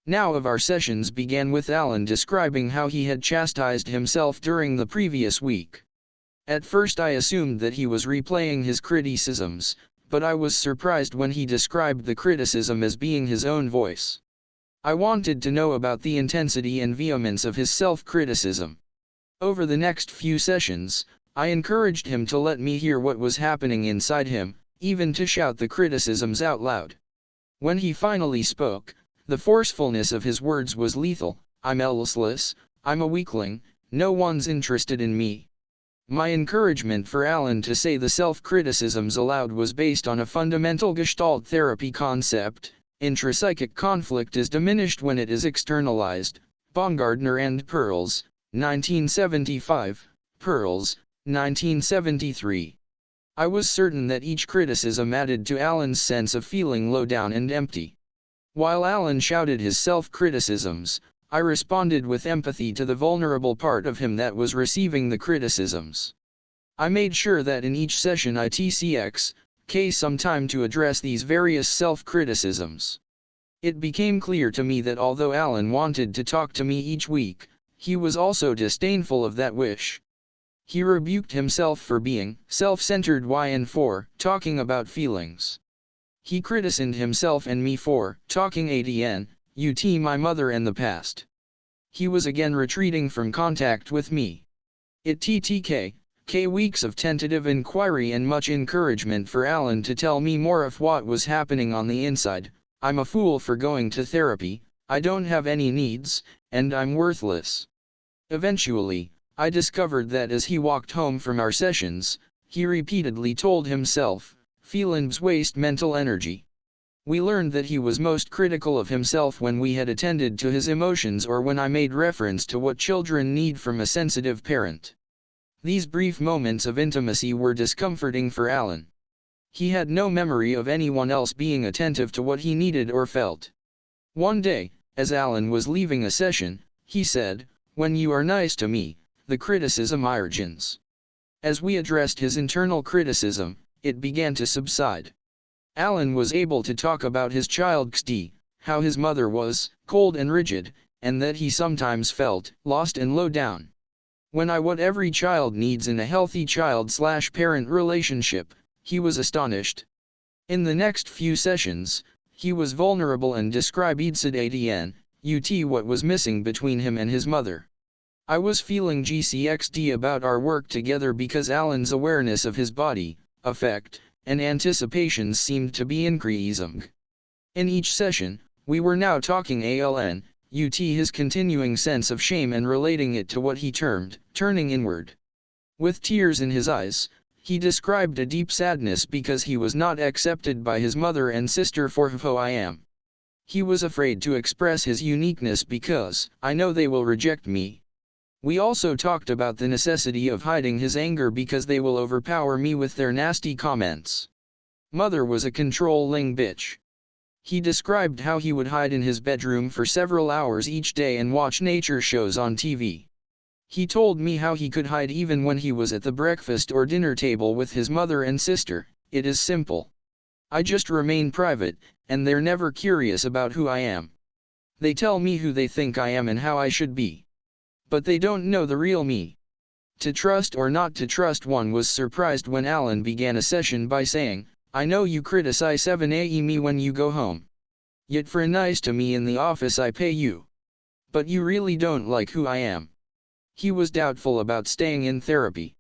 Now of our sessions began with Alan describing how he had chastised himself during the previous week. At first I assumed that he was replaying his criticisms, but I was surprised when he described the criticism as being his own voice. I wanted to know about the intensity and vehemence of his self-criticism. Over the next few sessions, I encouraged him to let me hear what was happening inside him, even to shout the criticisms out loud. When he finally spoke, the forcefulness of his words was lethal. "I'm useless, I'm a weakling, no one's interested in me." My encouragement for Alan to say the self-criticisms aloud was based on a fundamental Gestalt therapy concept: intrapsychic conflict is diminished when it is externalized. Baumgartner and Pearls, 1975, Pearls, 1973. I was certain that each criticism added to Alan's sense of feeling low down and empty. While Alan shouted his self-criticisms, I responded with empathy to the vulnerable part of him that was receiving the criticisms. I made sure that in each session I K some time to address these various self-criticisms. It became clear to me that although Alan wanted to talk to me each week, he was also disdainful of that wish. He rebuked himself for being self-centered and for talking about feelings. He criticized himself and me for talking my mother and the past. He was again retreating from contact with me. It K weeks of tentative inquiry and much encouragement for Alan to tell me more of what was happening on the inside. I'm a fool for going to therapy, I don't have any needs, and I'm worthless. Eventually, I discovered that as he walked home from our sessions, he repeatedly told himself, "Feelings waste mental energy." We learned that he was most critical of himself when we had attended to his emotions or when I made reference to what children need from a sensitive parent. These brief moments of intimacy were discomforting for Alan. He had no memory of anyone else being attentive to what he needed or felt. One day, as Alan was leaving a session, he said, "When you are nice to me, the criticism urgents." As we addressed his internal criticism, it began to subside. Alan was able to talk about his childhood, how his mother was cold and rigid, and that he sometimes felt lost and low down. What every child needs in a healthy child-parent relationship, he was astonished. In the next few sessions, he was vulnerable and described what was missing between him and his mother. I was feeling GCXD about our work together because Alan's awareness of his body, affect, and anticipations seemed to be increasing. In each session, we were now talking his continuing sense of shame and relating it to what he termed turning inward. With tears in his eyes, he described a deep sadness because he was not accepted by his mother and sister for who I am. He was afraid to express his uniqueness because, "I know they will reject me." We also talked about the necessity of hiding his anger because they will overpower me with their nasty comments. Mother was a controlling bitch. He described how he would hide in his bedroom for several hours each day and watch nature shows on TV. He told me how he could hide even when he was at the breakfast or dinner table with his mother and sister. "It is simple. I just remain private, and they're never curious about who I am. They tell me who they think I am and how I should be. But they don't know the real me." To trust or not to trust, one was surprised when Alan began a session by saying, "I know you criticize me when you go home. Yet for nice to me in the office I pay you. But you really don't like who I am." He was doubtful about staying in therapy.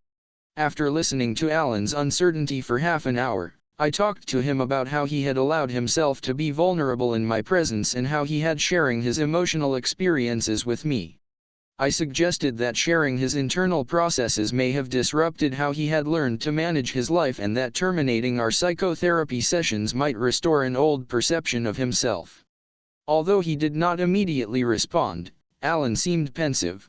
After listening to Alan's uncertainty for half an hour, I talked to him about how he had allowed himself to be vulnerable in my presence and how he had sharing his emotional experiences with me. I suggested that sharing his internal processes may have disrupted how he had learned to manage his life and that terminating our psychotherapy sessions might restore an old perception of himself. Although he did not immediately respond, Alan seemed pensive.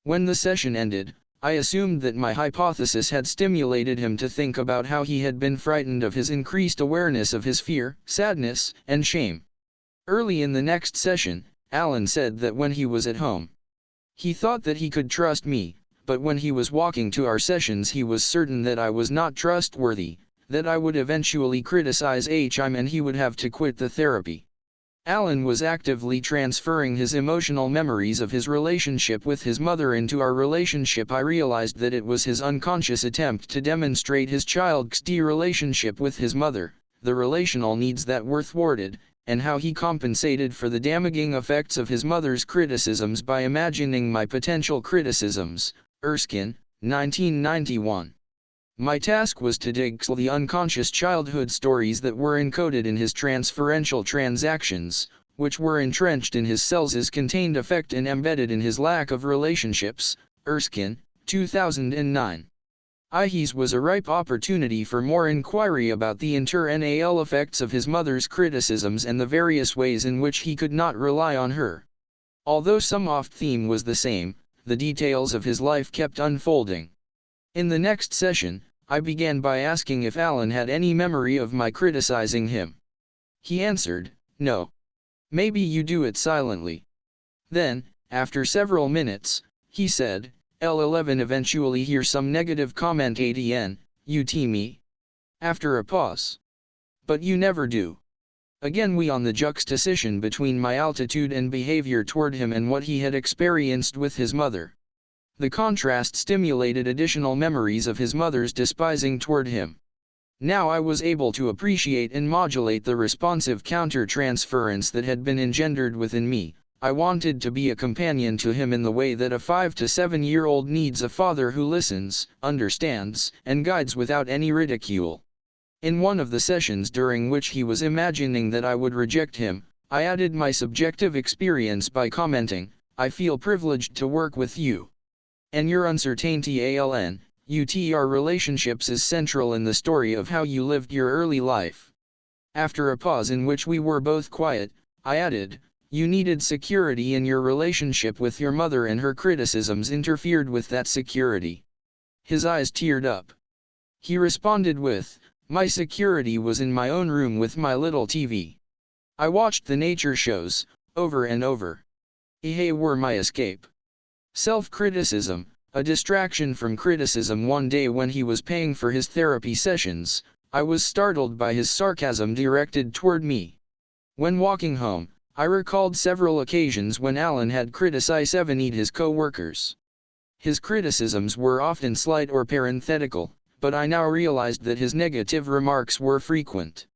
When the session ended, I assumed that my hypothesis had stimulated him to think about how he had been frightened of his increased awareness of his fear, sadness, and shame. Early in the next session, Alan said that when he was at home, he thought that he could trust me, but when he was walking to our sessions he was certain that I was not trustworthy, that I would eventually criticize him and he would have to quit the therapy. Alan was actively transferring his emotional memories of his relationship with his mother into our relationship. I realized that it was his unconscious attempt to demonstrate his child's relationship with his mother, the relational needs that were thwarted, and how he compensated for the damaging effects of his mother's criticisms by imagining my potential criticisms. Erskine, 1991. My task was to dig through the unconscious childhood stories that were encoded in his transferential transactions, which were entrenched in his cells as contained affect and embedded in his lack of relationships. Erskine, 2009. His was a ripe opportunity for more inquiry about the internal effects of his mother's criticisms and the various ways in which he could not rely on her. Although some oft theme was the same, the details of his life kept unfolding. In the next session, I began by asking if Alan had any memory of my criticizing him. He answered, "No. Maybe you do it silently." Then, after several minutes, he said, L11 eventually hear some negative comment ADN, you tee me. After a pause. But you never do. Again we on the juxtaposition between my attitude and behavior toward him and what he had experienced with his mother. The contrast stimulated additional memories of his mother's despising toward him. Now I was able to appreciate and modulate the responsive counter-transference that had been engendered within me. I wanted to be a companion to him in the way that a 5 to 7-year-old needs a father who listens, understands, and guides without any ridicule. In one of the sessions during which he was imagining that I would reject him, I added my subjective experience by commenting, "I feel privileged to work with you. And your uncertainty ALN, UTR relationships is central in the story of how you lived your early life." After a pause in which we were both quiet, I added, "You needed security in your relationship with your mother and her criticisms interfered with that security." His eyes teared up. He responded with, "My security was in my own room with my little TV. I watched the nature shows, over and over. They were my escape." Self-criticism, a distraction from criticism. One day when he was paying for his therapy sessions, I was startled by his sarcasm directed toward me. When walking home, I recalled several occasions when Alan had criticized his co-workers. His criticisms were often slight or parenthetical, but I now realized that his negative remarks were frequent.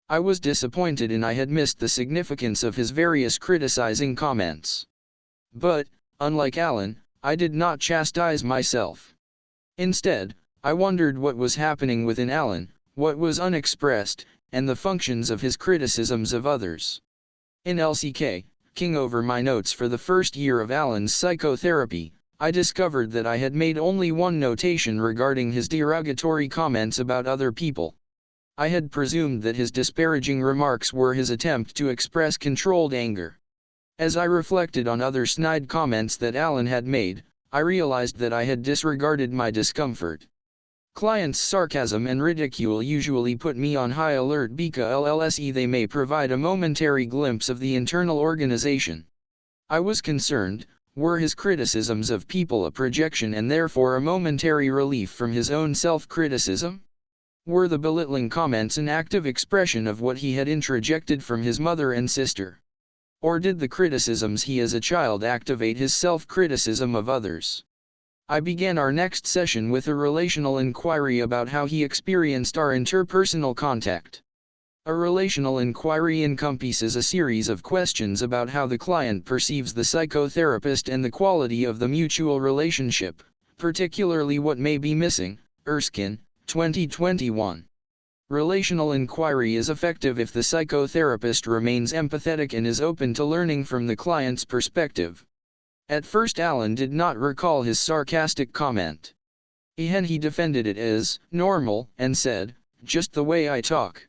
I was disappointed and I had missed the significance of his various criticizing comments. But, unlike Alan, I did not chastise myself. Instead, I wondered what was happening within Alan, what was unexpressed, and the functions of his criticisms of others. In LCK, king over my notes for the first year of Alan's psychotherapy, I discovered that I had made only one notation regarding his derogatory comments about other people. I had presumed that his disparaging remarks were his attempt to express controlled anger. As I reflected on other snide comments that Alan had made, I realized that I had disregarded my discomfort. Clients' sarcasm and ridicule usually put me on high alert because they may provide a momentary glimpse of the internal organization. I was concerned, were his criticisms of people a projection and therefore a momentary relief from his own self-criticism? Were the belittling comments an active expression of what he had introjected from his mother and sister? Or did the criticisms he as a child activate his self-criticism of others? I began our next session with a relational inquiry about how he experienced our interpersonal contact. A relational inquiry encompasses a series of questions about how the client perceives the psychotherapist and the quality of the mutual relationship, particularly what may be missing. Erskine, 2021. Relational inquiry is effective if the psychotherapist remains empathetic and is open to learning from the client's perspective. At first Alan did not recall his sarcastic comment. He defended it as normal and said, "Just the way I talk."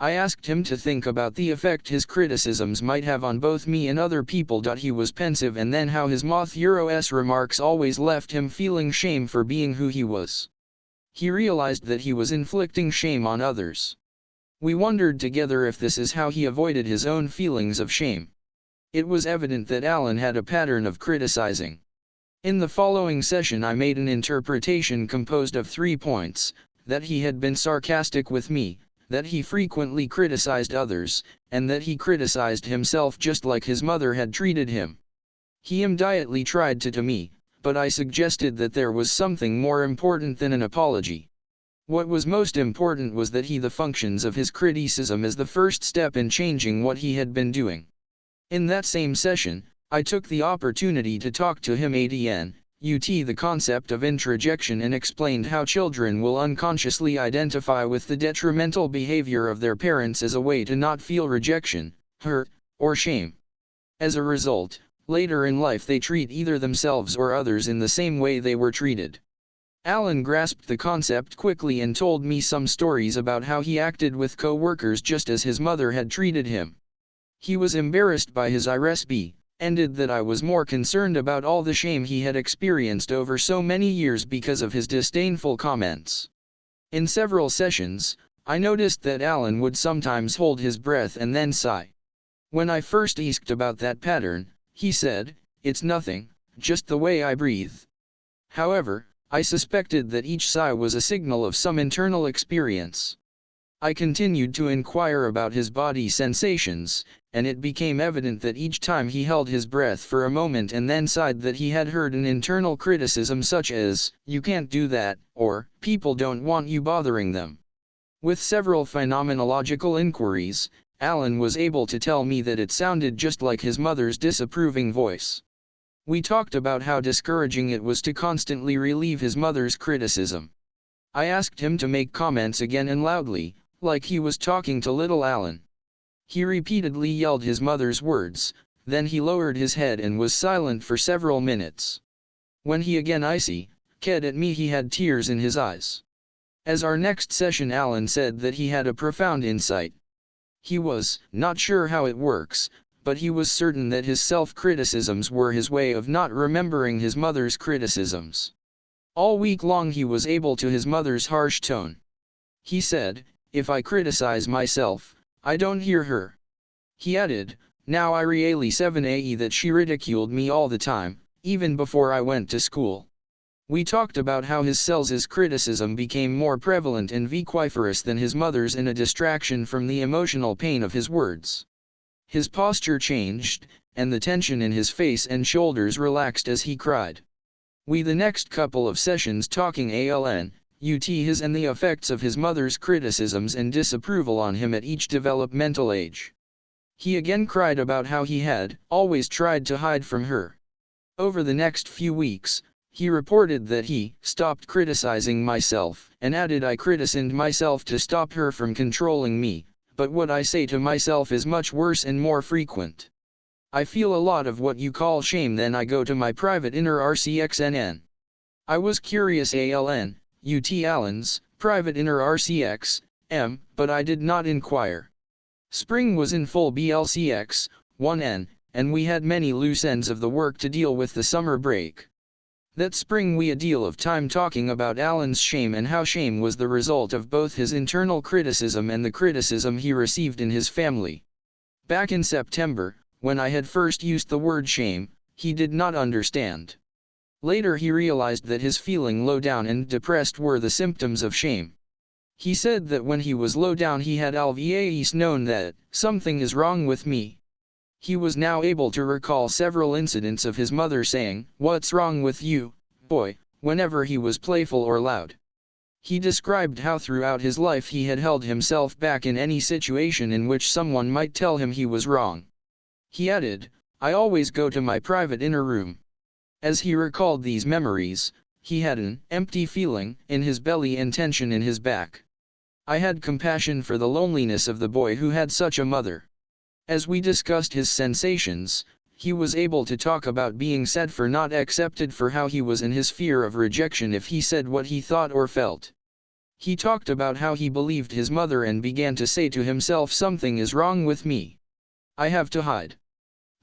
I asked him to think about the effect his criticisms might have on both me and other people. He was pensive and then how his Moth-Euro-S remarks always left him feeling shame for being who he was. He realized that he was inflicting shame on others. We wondered together if this is how he avoided his own feelings of shame. It was evident that Alan had a pattern of criticizing. In the following session I made an interpretation composed of 3 points, that he had been sarcastic with me, that he frequently criticized others, and that he criticized himself just like his mother had treated him. He immediately tried to me, but I suggested that there was something more important than an apology. What was most important was that the functions of his criticism as the first step in changing what he had been doing. In that same session, I took the opportunity to talk to him ADN, the concept of introjection and explained how children will unconsciously identify with the detrimental behavior of their parents as a way to not feel rejection, hurt, or shame. As a result, later in life they treat either themselves or others in the same way they were treated. Alan grasped the concept quickly and told me some stories about how he acted with co-workers just as his mother had treated him. He was embarrassed by his IRSB, ended that I was more concerned about all the shame he had experienced over so many years because of his disdainful comments. In several sessions, I noticed that Alan would sometimes hold his breath and then sigh. When I first asked about that pattern, he said, "It's nothing, just the way I breathe." However, I suspected that each sigh was a signal of some internal experience. I continued to inquire about his body sensations, and it became evident that each time he held his breath for a moment and then sighed that he had heard an internal criticism such as, "You can't do that," or, "People don't want you bothering them." With several phenomenological inquiries, Alan was able to tell me that it sounded just like his mother's disapproving voice. We talked about how discouraging it was to constantly relieve his mother's criticism. I asked him to make comments again and loudly, like he was talking to little Alan. He repeatedly yelled his mother's words, then he lowered his head and was silent for several minutes. When he again ked at me, he had tears in his eyes. As our next session, Alan said that he had a profound insight. He was not sure how it works, but he was certain that his self-criticisms were his way of not remembering his mother's criticisms. All week long he was able to his mother's harsh tone. He said, "If I criticize myself, I don't hear her." He added, "Now I really 7 that she ridiculed me all the time, even before I went to school." We talked about how his cell's criticism became more prevalent and viquiferous than his mother's, in a distraction from the emotional pain of his words. His posture changed, and the tension in his face and shoulders relaxed as he cried. We the next couple of sessions talking his and the effects of his mother's criticisms and disapproval on him at each developmental age. He again cried about how he had always tried to hide from her. Over the next few weeks, he reported that he stopped criticizing myself, and added, "I criticized myself to stop her from controlling me, but what I say to myself is much worse and more frequent. I feel a lot of what you call shame, then I go to my private inner RCXNN. I was curious Alan's private inner but I did not inquire. Spring was in full BLCX1N, and we had many loose ends of the work to deal with the summer break. That spring we a deal of time talking about Alan's shame and how shame was the result of both his internal criticism and the criticism he received in his family. Back in September, when I had first used the word shame, he did not understand. Later he realized that his feeling low down and depressed were the symptoms of shame. He said that when he was low down he had always known that something is wrong with me. He was now able to recall several incidents of his mother saying, "What's wrong with you, boy?" whenever he was playful or loud. He described how throughout his life he had held himself back in any situation in which someone might tell him he was wrong. He added, "I always go to my private inner room." As he recalled these memories, he had an empty feeling in his belly and tension in his back. I had compassion for the loneliness of the boy who had such a mother. As we discussed his sensations, he was able to talk about being sad for not accepted for how he was and his fear of rejection if he said what he thought or felt. He talked about how he believed his mother and began to say to himself, "Something is wrong with me. I have to hide."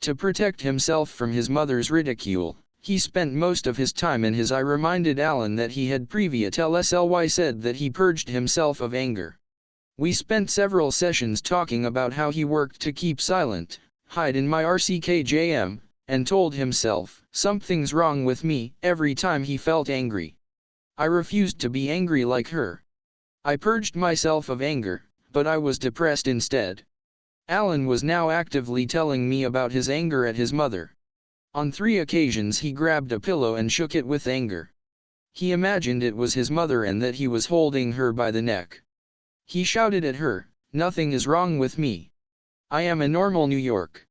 To protect himself from his mother's ridicule, he spent most of his time in his. I reminded Alan that he had previously said that he purged himself of anger. We spent several sessions talking about how he worked to keep silent, hide in my RCKJM, and told himself, "Something's wrong with me," every time he felt angry. I refused to be angry like her. I purged myself of anger, but I was depressed instead. Alan was now actively telling me about his anger at his mother. On 3 occasions he grabbed a pillow and shook it with anger. He imagined it was his mother and that he was holding her by the neck. He shouted at her, "Nothing is wrong with me. I am a normal New York."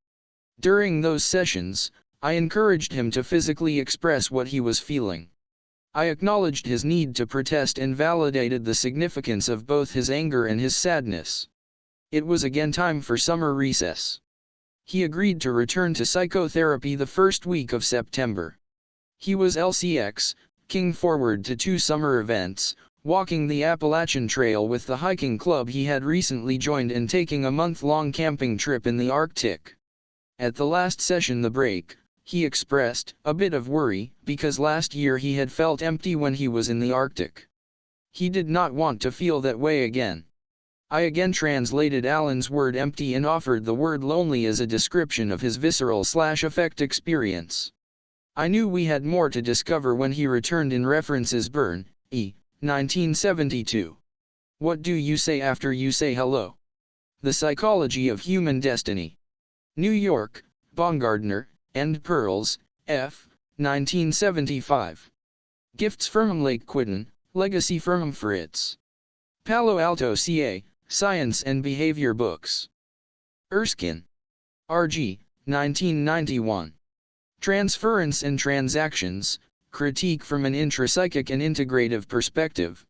During those sessions, I encouraged him to physically express what he was feeling. I acknowledged his need to protest and validated the significance of both his anger and his sadness. It was again time for summer recess. He agreed to return to psychotherapy the first week of September. He was looking forward to 2 summer events, walking the Appalachian Trail with the hiking club he had recently joined and taking a month-long camping trip in the Arctic. At the last session, the break, he expressed a bit of worry, because last year he had felt empty when he was in the Arctic. He did not want to feel that way again. I again translated Alan's word empty and offered the word lonely as a description of his visceral/affect experience. I knew we had more to discover when he returned in references Byrne, E. 1972. What do you say after you say hello? The Psychology of Human Destiny. New York, Baumgardner, and Pearls, F. 1975. Gifts from Lake Quitten, Legacy from Fritz. Palo Alto, CA, Science and Behavior Books. Erskine. R.G., 1991. Transference and Transactions, Critique from an Intrapsychic and Integrative Perspective.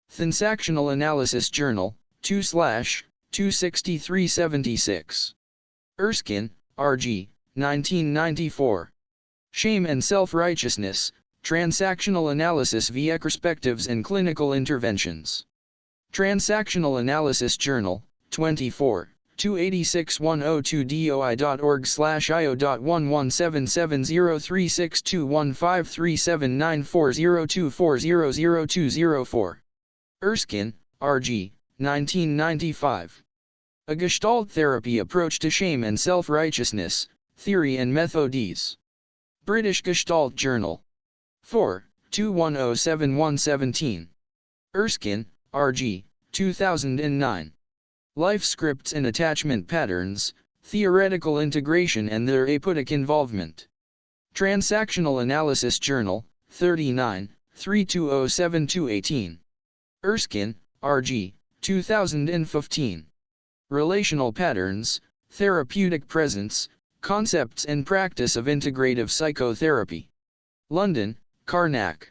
Transactional Analysis Journal, 2/26376. Erskine, R.G., 1994. Shame and Self-Righteousness, Transactional Analysis via Perspectives and Clinical Interventions. Transactional Analysis Journal, 24. 2861020.org/io.1177036215379402400204. Erskine, R.G., 1995. A Gestalt Therapy Approach to Shame and Self-Righteousness, Theory and Methods. British Gestalt Journal. 4. 210717. Erskine, R.G., 2009. Life Scripts and Attachment Patterns, Theoretical Integration and Their Apotic Involvement. Transactional Analysis Journal, 39, 3207-18. Erskine, R.G., 2015. Relational Patterns, Therapeutic Presence, Concepts and Practice of Integrative Psychotherapy. London, Carnac.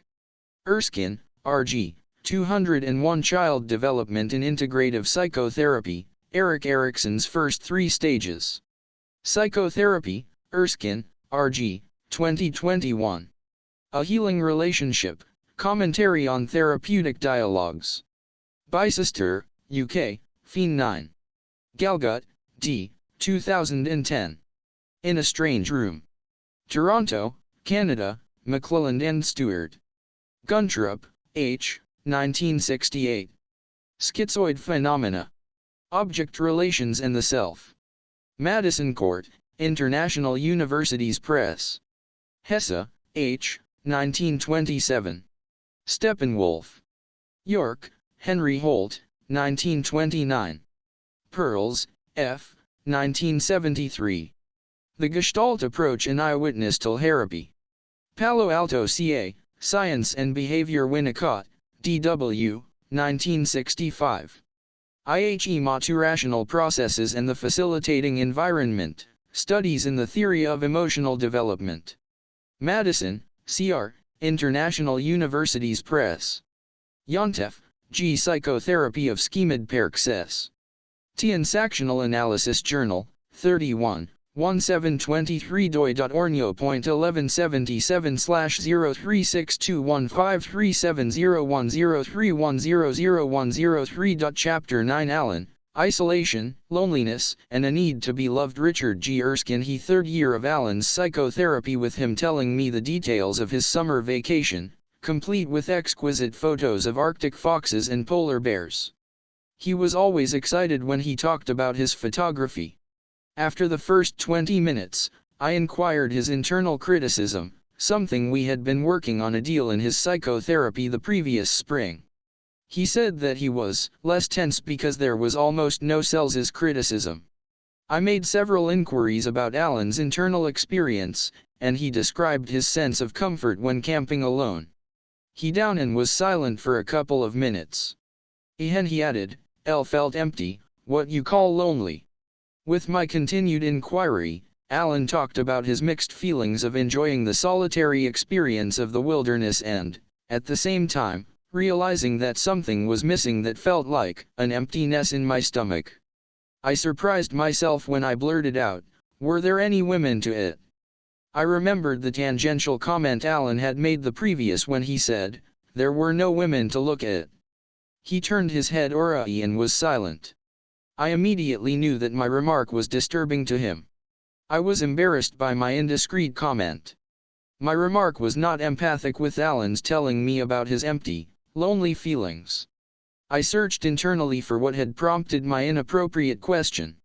Erskine, R.G., 201 Child Development in Integrative Psychotherapy, Erik Erikson's First Three Stages. Psychotherapy, Erskine, R.G., 2021. A Healing Relationship, Commentary on Therapeutic Dialogues. Bicester, UK, Fien 9. Galgut, D., 2010. In a Strange Room. Toronto, Canada, McClelland and Stewart. Guntrup, H., 1968. Schizoid Phenomena. Object Relations and the Self. Madison Court, International Universities Press. Hesse, H., 1927. Steppenwolf. York, Henry Holt, 1929. Pearls, F., 1973. The Gestalt Approach in Eyewitness Therapy. Palo Alto, CA, Science and Behavior Winnicott, D.W., 1965. IHE Motivational Processes and the Facilitating Environment, Studies in the Theory of Emotional Development. Madison, CR, International Universities Press. Yontef, G. Psychotherapy of Schemid Perkses. Transactional Analysis Journal, 31. 1723 doi.ornio.1177/0362153701031000103. Chapter 9 Allen, Isolation, Loneliness, and a Need to be Loved. Richard G. Erskine. He third year of Allen's psychotherapy with him telling me the details of his summer vacation, complete with exquisite photos of Arctic foxes and polar bears. He was always excited when he talked about his photography. After the first 20 minutes, I inquired his internal criticism, something we had been working on a deal in his psychotherapy the previous spring. He said that he was less tense because there was almost no self criticism. I made several inquiries about Allen's internal experience, and he described his sense of comfort when camping alone. He down and was silent for a couple of minutes. Then he added, "L felt empty, what you call lonely." With my continued inquiry, Allen talked about his mixed feelings of enjoying the solitary experience of the wilderness and, at the same time, realizing that something was missing that felt like an emptiness in my stomach. I surprised myself when I blurted out, "Were there any women to it?" I remembered the tangential comment Allen had made the previous when he said, "There were no women to look at." He turned his head awry and was silent. I immediately knew that my remark was disturbing to him. I was embarrassed by my indiscreet comment. My remark was not empathic with Allen's telling me about his empty, lonely feelings. I searched internally for what had prompted my inappropriate question.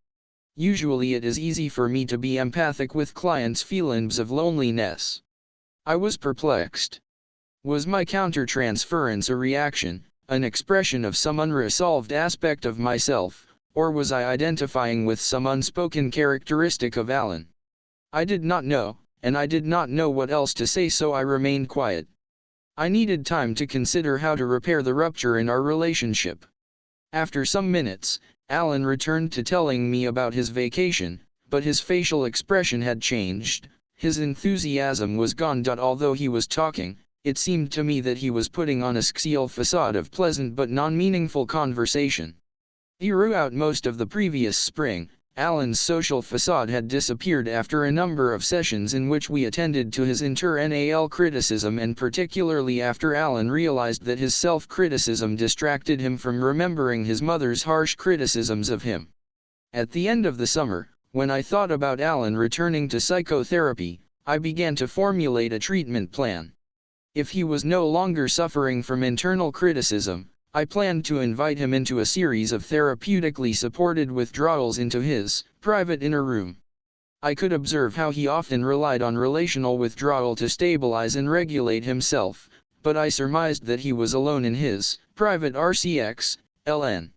Usually it is easy for me to be empathic with clients' feelings of loneliness. I was perplexed. Was my countertransference a reaction, an expression of some unresolved aspect of myself, or was I identifying with some unspoken characteristic of Alan? I did not know, and I did not know what else to say, so I remained quiet. I needed time to consider how to repair the rupture in our relationship. After some minutes, Alan returned to telling me about his vacation, but his facial expression had changed. His enthusiasm was gone. Although he was talking, it seemed to me that he was putting on a schiel facade of pleasant but non-meaningful conversation. Throughout most of the previous spring, Alan's social facade had disappeared after a number of sessions in which we attended to his inter-NAL criticism, and particularly after Alan realized that his self-criticism distracted him from remembering his mother's harsh criticisms of him. At the end of the summer, when I thought about Alan returning to psychotherapy, I began to formulate a treatment plan. If he was no longer suffering from internal criticism, I planned to invite him into a series of therapeutically supported withdrawals into his private inner room. I could observe how he often relied on relational withdrawal to stabilize and regulate himself, but I surmised that he was alone in his private RCX, LN.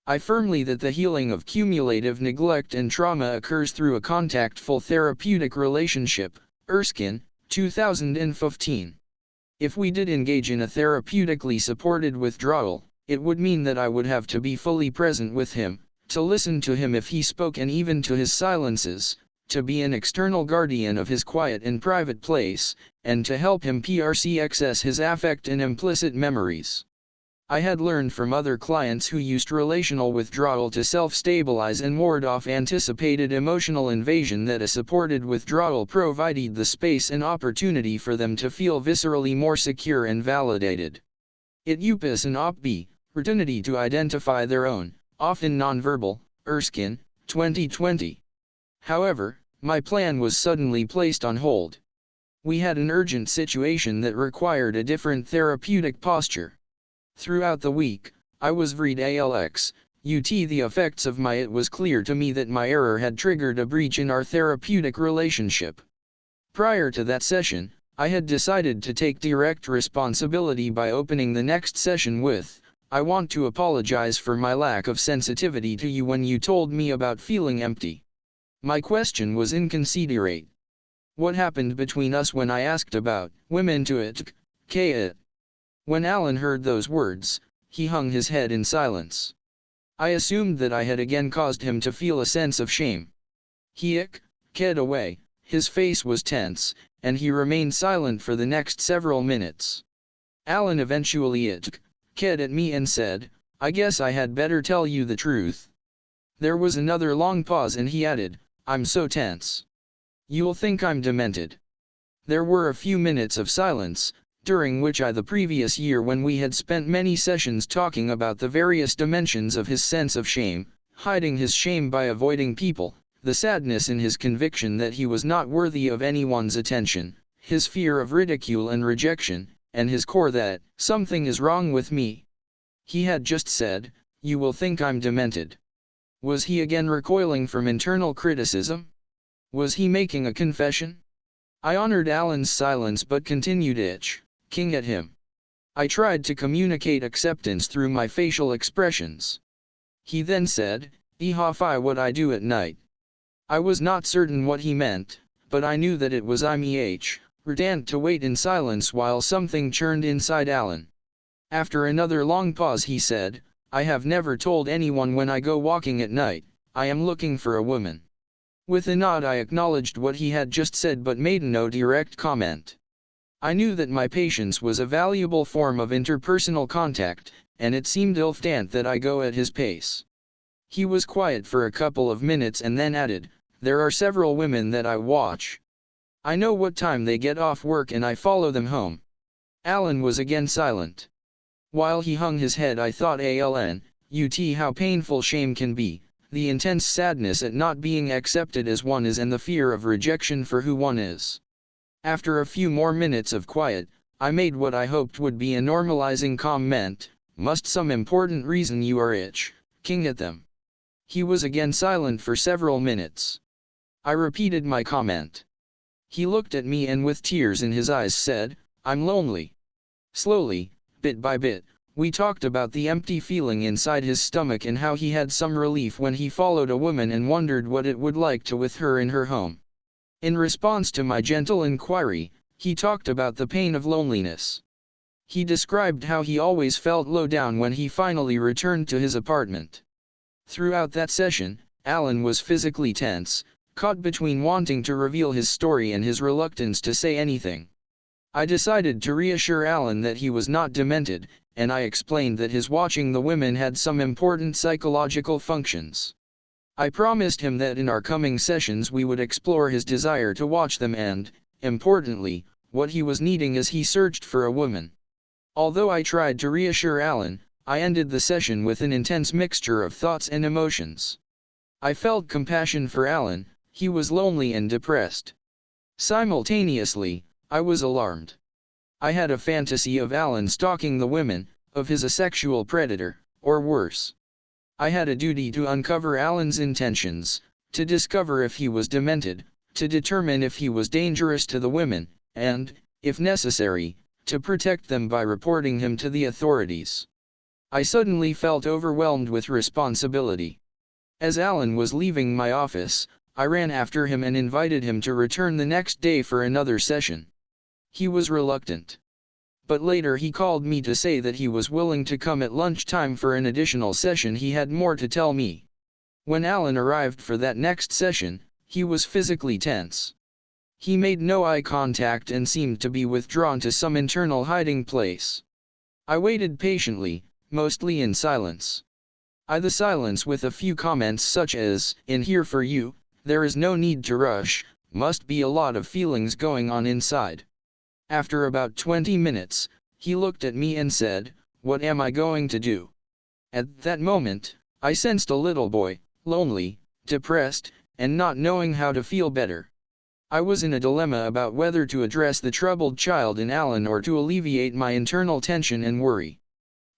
I firmly that the healing of cumulative neglect and trauma occurs through a contactful therapeutic relationship. Erskine, 2015. If we did engage in a therapeutically supported withdrawal, it would mean that I would have to be fully present with him, to listen to him if he spoke and even to his silences, to be an external guardian of his quiet and private place, and to help him access his affect and implicit memories. I had learned from other clients who used relational withdrawal to self-stabilize and ward off anticipated emotional invasion that a supported withdrawal provided the space and opportunity for them to feel viscerally more secure and validated. It upis an opportunity to identify their own, often nonverbal, Erskine, 2020. However, my plan was suddenly placed on hold. We had an urgent situation that required a different therapeutic posture. Throughout the week, I was read ALX, the effects of it was clear to me that my error had triggered a breach in our therapeutic relationship. Prior to that session, I had decided to take direct responsibility by opening the next session with, "I want to apologize for my lack of sensitivity to you when you told me about feeling empty." My question was inconsiderate. What happened between us when I asked about women to it? When Alan heard those words, he hung his head in silence. I assumed that I had again caused him to feel a sense of shame. He ked away, his face was tense, and he remained silent for the next several minutes. Alan eventually ked at me and said, "I guess I had better tell you the truth." There was another long pause and he added, "I'm so tense. You'll think I'm demented." There were a few minutes of silence, during which the previous year when we had spent many sessions talking about the various dimensions of his sense of shame, hiding his shame by avoiding people, the sadness in his conviction that he was not worthy of anyone's attention, his fear of ridicule and rejection, and his core that, "something is wrong with me." He had just said, "You will think I'm demented." Was he again recoiling from internal criticism? Was he making a confession? I honored Alan's silence but continued king at him. I tried to communicate acceptance through my facial expressions. He then said, "Fi what I do at night." I was not certain what he meant, but I knew that it was redant to wait in silence while something churned inside Alan. After another long pause he said, "I have never told anyone when I go walking at night, I am looking for a woman." With a nod I acknowledged what he had just said but made no direct comment. I knew that my patience was a valuable form of interpersonal contact, and it seemed ilftant that I go at his pace. He was quiet for a couple of minutes and then added, "There are several women that I watch. I know what time they get off work and I follow them home." Alan was again silent. While he hung his head I thought how painful shame can be, the intense sadness at not being accepted as one is and the fear of rejection for who one is. After a few more minutes of quiet, I made what I hoped would be a normalizing comment, "Must some important reason you are king at them?" He was again silent for several minutes. I repeated my comment. He looked at me and with tears in his eyes said, "I'm lonely." Slowly, bit by bit, we talked about the empty feeling inside his stomach and how he had some relief when he followed a woman and wondered what it would like to with her in her home. In response to my gentle inquiry, he talked about the pain of loneliness. He described how he always felt low down when he finally returned to his apartment. Throughout that session, Alan was physically tense, caught between wanting to reveal his story and his reluctance to say anything. I decided to reassure Alan that he was not demented, and I explained that his watching the women had some important psychological functions. I promised him that in our coming sessions we would explore his desire to watch them and, importantly, what he was needing as he searched for a woman. Although I tried to reassure Alan, I ended the session with an intense mixture of thoughts and emotions. I felt compassion for Alan. He was lonely and depressed. Simultaneously, I was alarmed. I had a fantasy of Alan stalking the women, of his a sexual predator, or worse. I had a duty to uncover Alan's intentions, to discover if he was demented, to determine if he was dangerous to the women, and, if necessary, to protect them by reporting him to the authorities. I suddenly felt overwhelmed with responsibility. As Alan was leaving my office, I ran after him and invited him to return the next day for another session. He was reluctant. But later he called me to say that he was willing to come at lunchtime for an additional session. He had more to tell me. When Alan arrived for that next session, he was physically tense. He made no eye contact and seemed to be withdrawn to some internal hiding place. I waited patiently, mostly in silence. The silence with a few comments such as, "In here for you, there is no need to rush, must be a lot of feelings going on inside." After about 20 minutes, he looked at me and said, "What am I going to do?" At that moment, I sensed a little boy, lonely, depressed, and not knowing how to feel better. I was in a dilemma about whether to address the troubled child in Alan or to alleviate my internal tension and worry.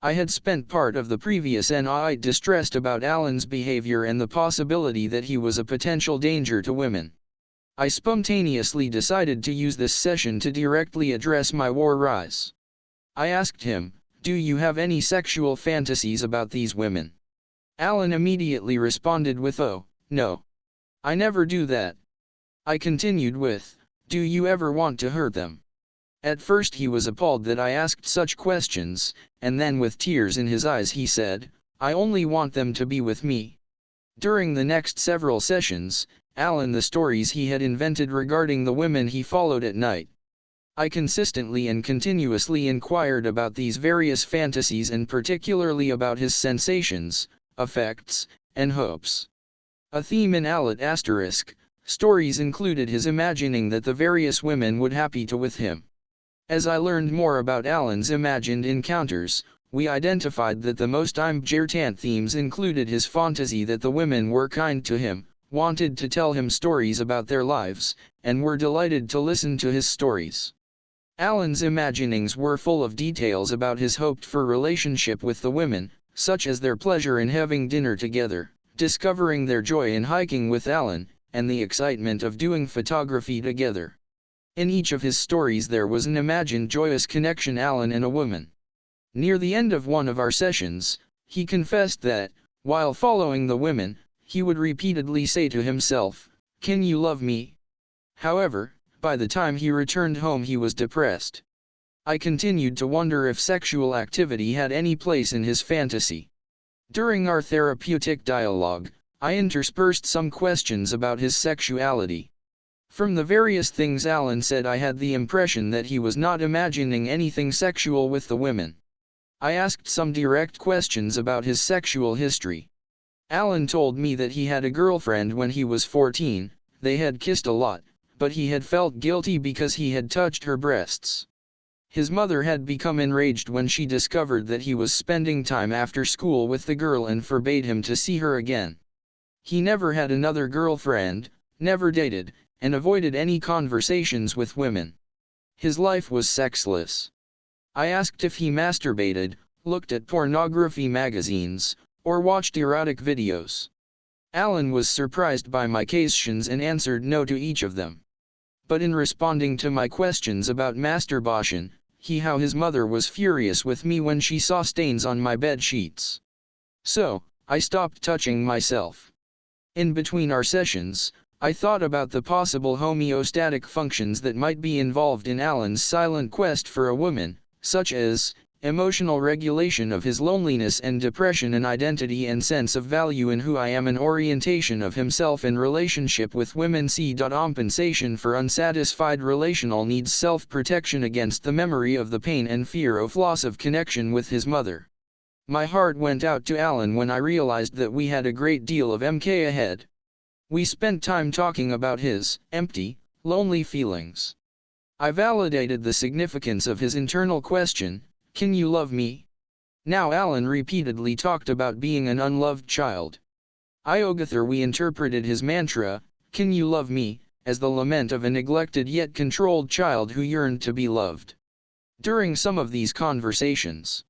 I had spent part of the previous night distressed about Alan's behavior and the possibility that he was a potential danger to women. I spontaneously decided to use this session to directly address my worries. I asked him, "Do you have any sexual fantasies about these women?" Alan immediately responded with, "Oh, no. I never do that." I continued with, "Do you ever want to hurt them?" At first he was appalled that I asked such questions, and then with tears in his eyes he said, "I only want them to be with me." During the next several sessions, Alan the stories he had invented regarding the women he followed at night. I consistently and continuously inquired about these various fantasies and particularly about his sensations, affects, and hopes. A theme in Alan * stories included his imagining that the various women would happy to with him. As I learned more about Alan's imagined encounters, we identified that the most important themes included his fantasy that the women were kind to him, wanted to tell him stories about their lives, and were delighted to listen to his stories. Alan's imaginings were full of details about his hoped-for relationship with the women, such as their pleasure in having dinner together, discovering their joy in hiking with Alan, and the excitement of doing photography together. In each of his stories there was an imagined joyous connection Alan and a woman. Near the end of one of our sessions, he confessed that, while following the women, he would repeatedly say to himself, "Can you love me?" However, by the time he returned home he was depressed. I continued to wonder if sexual activity had any place in his fantasy. During our therapeutic dialogue, I interspersed some questions about his sexuality. From the various things Alan said I had the impression that he was not imagining anything sexual with the women. I asked some direct questions about his sexual history. Alan told me that he had a girlfriend when he was 14, they had kissed a lot, but he had felt guilty because he had touched her breasts. His mother had become enraged when she discovered that he was spending time after school with the girl and forbade him to see her again. He never had another girlfriend, never dated, and avoided any conversations with women. His life was sexless. I asked if he masturbated, looked at pornography magazines, or watched erotic videos. Alan was surprised by my questions and answered no to each of them. but in responding to my questions about masturbation, how his mother was furious with me when she saw stains on my bed sheets. So, I stopped touching myself. In between our sessions, I thought about the possible homeostatic functions that might be involved in Alan's silent quest for a woman, such as emotional regulation of his loneliness and depression, an identity and sense of value in who I am, an orientation of himself in relationship with women, compensation for unsatisfied relational needs, self-protection against the memory of the pain and fear of loss of connection with his mother. My heart went out to Alan when I realized that we had a great deal of MK ahead. We spent time talking about his empty, lonely feelings. I validated the significance of his internal question, "Can you love me?" Now Alan repeatedly talked about being an unloved child. We interpreted his mantra, "Can you love me?" as the lament of a neglected yet controlled child who yearned to be loved. During some of these conversations,